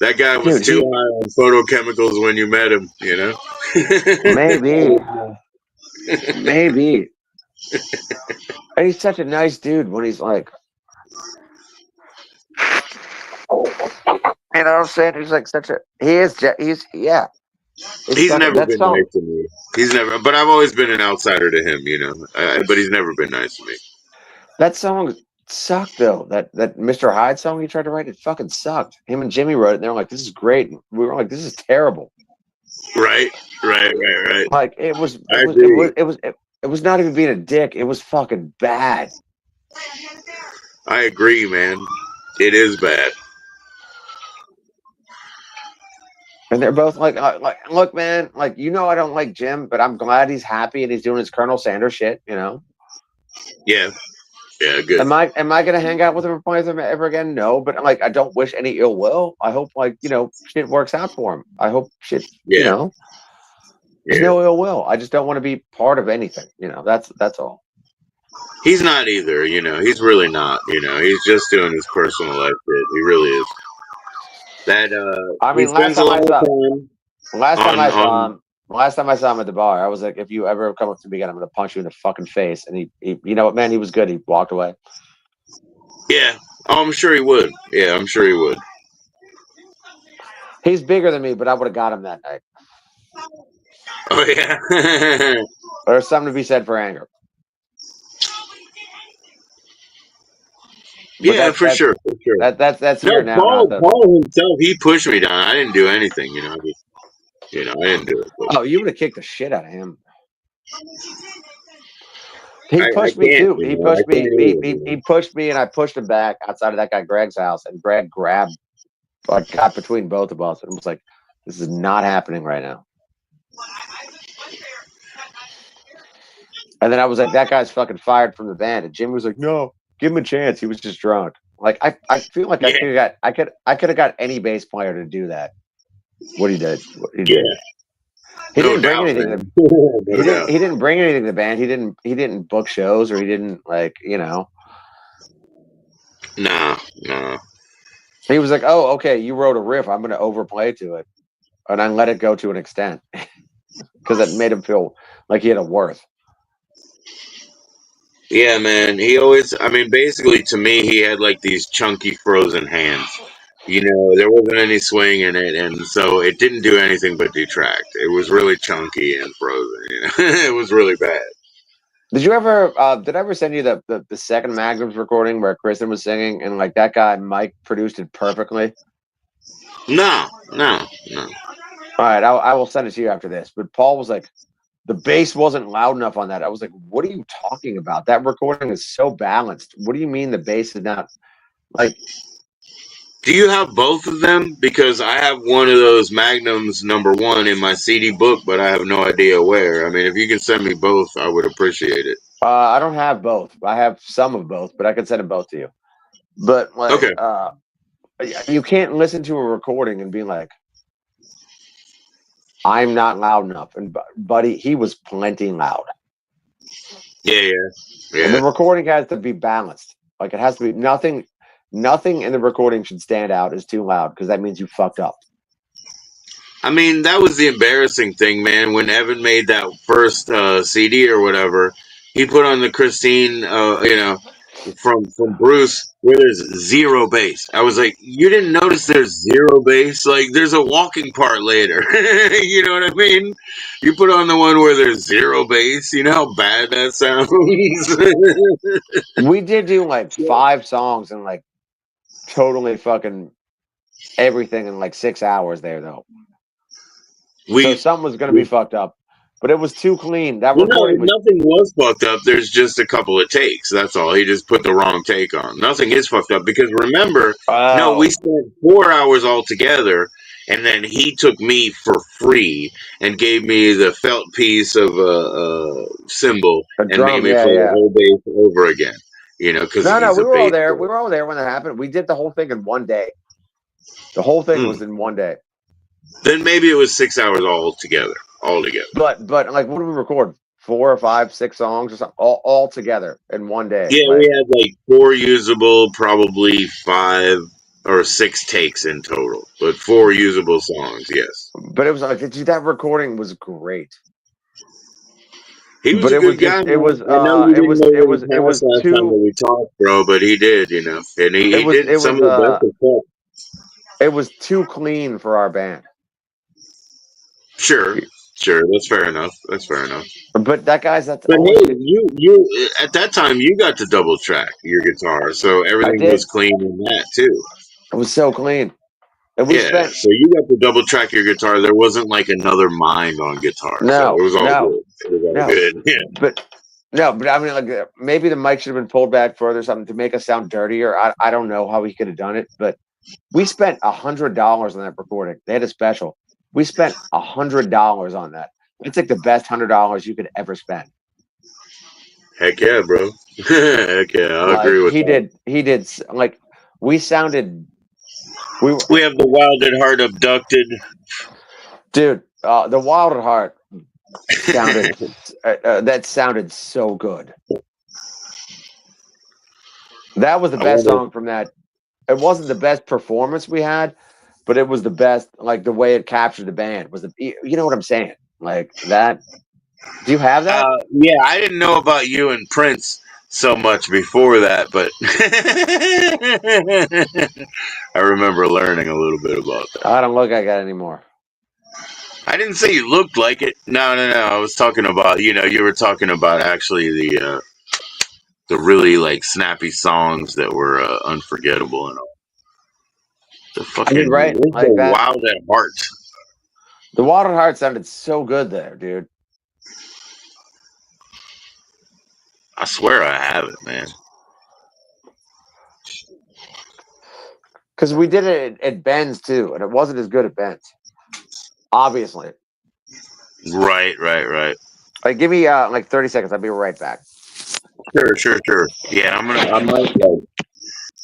that guy was too high on photochemicals when you met him. Maybe. And he's such a nice dude when he's like, you know what I'm saying? He's like he's never been nice to me. But I've always been an outsider to him, but he's never been nice to me. That song sucked though. That Mr. Hyde song he tried to write, it fucking sucked. Him and Jimmy wrote it and they were like, this is great. And we were like, this is terrible. Right. Like it was not even being a dick. It was fucking bad. I agree, man. It is bad. And they're both like, look, man, I don't like Jim, but I'm glad he's happy and he's doing his Colonel Sanders shit, Yeah, good. Am I gonna hang out with him or play with him ever again? No, but I don't wish any ill will. I hope shit works out for him. I hope shit, there's no ill will. I just don't want to be part of anything. That's all. He's not either. He's really not. He's just doing his personal life shit. He really is. That last time I saw him at the bar, I was like, if you ever come up to me again, I'm gonna punch you in the fucking face. And he you know what, man, he was good. He walked away. Yeah. Oh, I'm sure he would. Yeah, I'm sure he would. He's bigger than me, but I would have got him that night. Oh yeah. There's something to be said for anger. Yeah, for sure. That's here now. Paul himself, he pushed me down. I didn't do anything, I didn't do it. Oh, you would have kicked the shit out of him. He pushed me too. He pushed me. He pushed me, and I pushed him back outside of that guy Greg's house. And Greg got between both of us, and was like, "This is not happening right now." And then I was like, "That guy's fucking fired from the band." And Jimmy was like, "No, give him a chance. He was just drunk." Like I feel like I could have got any bass player to do that. What he did. He didn't bring anything. He didn't bring anything to the band. He didn't book shows, or he didn't No. He was like, "Oh, okay, you wrote a riff. I'm going to overplay to it," and I let it go to an extent because it made him feel like he had a worth. Yeah, man. He always, basically to me, he had these chunky frozen hands. There wasn't any swing in it, and so it didn't do anything but detract. It was really chunky and frozen. It was really bad. Did I ever send you the second Magnums recording where Kristen was singing and that guy Mike produced it perfectly? No. All right, I will send it to you after this. But Paul was like, the bass wasn't loud enough on that. I was like, what are you talking about? That recording is so balanced. What do you mean the bass is not Do you have both of them? Because I have one of those Magnums #1 in my CD book, but I have no idea where. If you can send me both, I would appreciate it. I don't have both. I have some of both, but I can send them both to you. But like, Okay. You can't listen to a recording and be like, I'm not loud enough. And buddy, he was plenty loud. Yeah. And the recording has to be balanced. Like it has to be nothing in the recording should stand out as too loud because that means you fucked up. I mean, that was the embarrassing thing, man. When Evan made that first CD or whatever, he put on the Christine, from Bruce, where there's zero bass. I was like, you didn't notice there's zero bass? Like, there's a walking part later. You know what I mean? You put on the one where there's zero bass. You know how bad that sounds? We did do like 5 songs and like totally fucking everything in like 6 hours there, though. So something was going to be fucked up, but it was too clean. That recording was nothing was fucked up. There's just a couple of takes. That's all. He just put the wrong take on. Nothing is fucked up because remember, no, we spent 4 hours all together, and then he took me for free and gave me the felt piece of a cymbal a and drum. made me play the whole bass over again. You know, because No, he's we a were all bass there. player. We were all there when that happened. We did the whole thing in one day. The whole thing was in one day. Then maybe it was 6 hours all together. But like, what did we record? 4 or 5, 6 songs or something, all together in one day. Yeah, we had like 4 usable, probably 5 or 6 takes in total, but 4 usable songs. Yes, but it was like, dude, that recording was great. he was a good guy. It was. I know you didn't know It when he was passed last time that we talked, bro, but he did, you know, and he did some of the best stuff. It was too clean for our band. Sure, that's fair enough. But that guy's But hey, you at that time you got to double track your guitar, so everything was clean in that too. It was so clean. And we spent. So you got to double track your guitar. There wasn't like another mind on guitar. So it was all good. It was all good. Yeah. But I mean, like maybe the mic should have been pulled back further, something to make us sound dirtier. I don't know how he could have done it, but we spent $100 on that recording. They had a special. We spent $100 on that. It's like the best $100 you could ever spend. Heck yeah, bro. Heck yeah, I agree with that. He did. Like we sounded. We have the Wild at Heart abducted. Dude, the Wild at Heart sounded that sounded so good. That was the best song from that. It wasn't the best performance we had, but it was the best. Like the way it captured the band was you know what I'm saying? Like that. Do you have that? Yeah, I didn't know about you and Prince so much before that, but I remember learning a little bit about that. I don't look like that anymore. I didn't say you looked like it. No. I was talking about, you were talking about actually the really like snappy songs that were unforgettable and all. The fucking right? Like that. Wild at Heart. The Wild at Heart sounded so good there, dude. I swear I have it, man. Because we did it at Ben's too, and it wasn't as good at Ben's. Obviously. Right. Like, give me like 30 seconds. I'll be right back. Sure. Yeah, I might like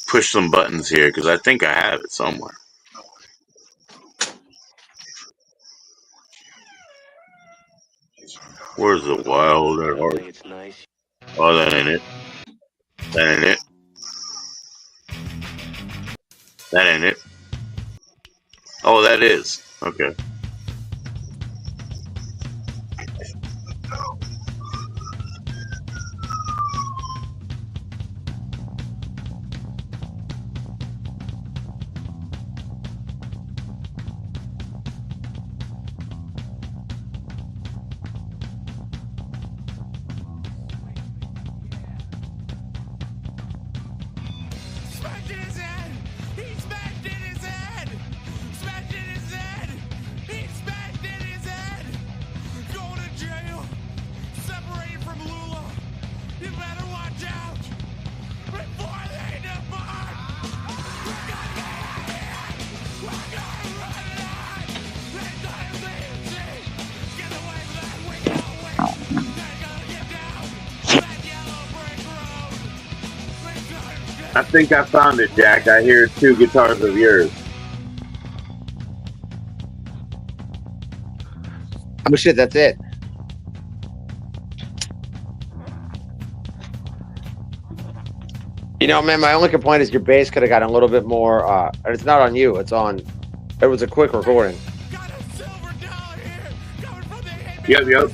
push some buttons here because I think I have it somewhere. Where's the Wild at Heart? Oh, that ain't it. Oh, that is. Okay. I think I found it, Jack. I hear 2 guitars of yours. Oh shit, that's it. You know, man, my only complaint is your bass could have gotten a little bit more. And it's not on you. It's on. It was a quick recording. Yep.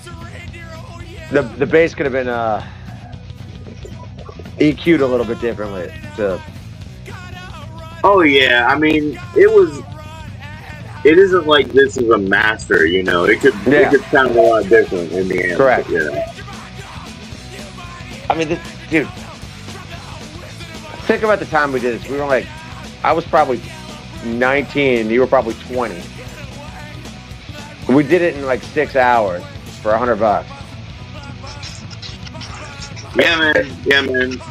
The bass could have been EQ'd a little bit differently. Oh yeah, I mean, it isn't like this is a master, you know. It could sound a lot different in the end. Correct. You know? I mean, dude, think about the time we did this. We were like, I was probably 19. You were probably 20. We did it in like 6 hours for $100. Yeah, man.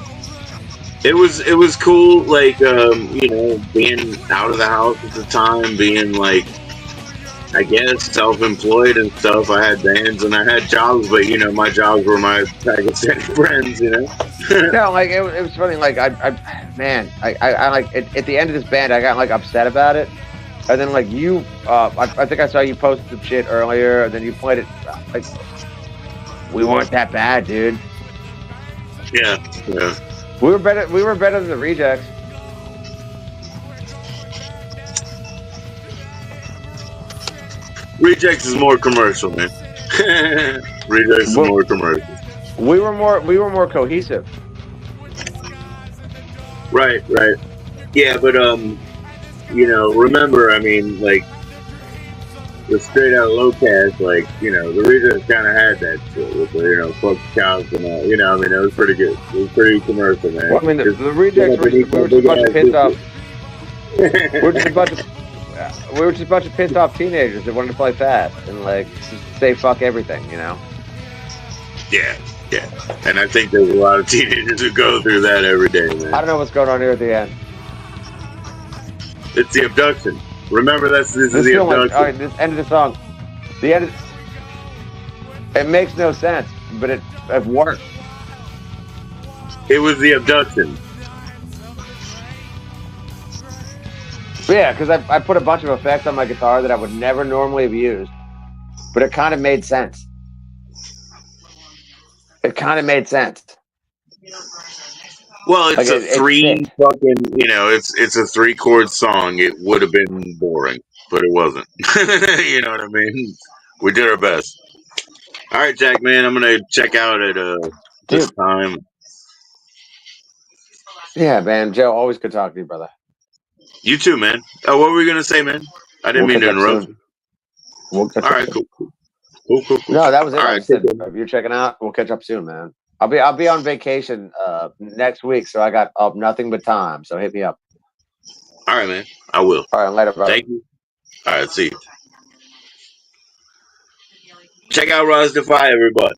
It was cool, like you know, being out of the house at the time, being like, I guess, self-employed and stuff. I had bands and I had jobs, but you know, my jobs were my Pakistani friends, you know. No, like it was funny. Like I like at the end of this band, I got like upset about it, and then like you, I think I saw you post some shit earlier, and then you played it. Like we weren't that bad, dude. Yeah. We were better. We were better than the Rejects. Rejects is more commercial, man. Rejects is more commercial. We were more cohesive. Right. Yeah, but you know, remember, I mean, like the straight out low cast, like, you know, the Rejects kind of had that shit with the, you know, fuck the cows and all, you know, I mean, it was pretty good. It was pretty commercial, man. Well, I mean, the Rejects were just a bunch of pissed off. We were just a bunch of pissed off teenagers that wanted to play fast and like say fuck everything, you know. Yeah. And I think there's a lot of teenagers who go through that every day, man. I don't know what's going on here at the end. It's the abduction. Remember, this is the abduction. All right, this end of the song. The end. It makes no sense, but it worked. It was the abduction. Yeah, because I put a bunch of effects on my guitar that I would never normally have used, but it kind of made sense. Well, it's like a three fucking, you know, it's a 3-chord song. It would have been boring, but it wasn't. You know what I mean? We did our best. All right, Jack, man, I'm gonna check out at this time. Yeah, man, Joe, always good talking to you, brother. You too, man. Oh, what were we gonna say, man? I didn't mean to interrupt you. We'll catch All up right, soon. Cool. No, that was it. All I right, said, if you're checking out, we'll catch up soon, man. I'll be on vacation next week, so I got nothing but time. So hit me up. All right, man. I will. All right, later, brother. Thank you. All right, see you. Check out Rise Defy, everybody.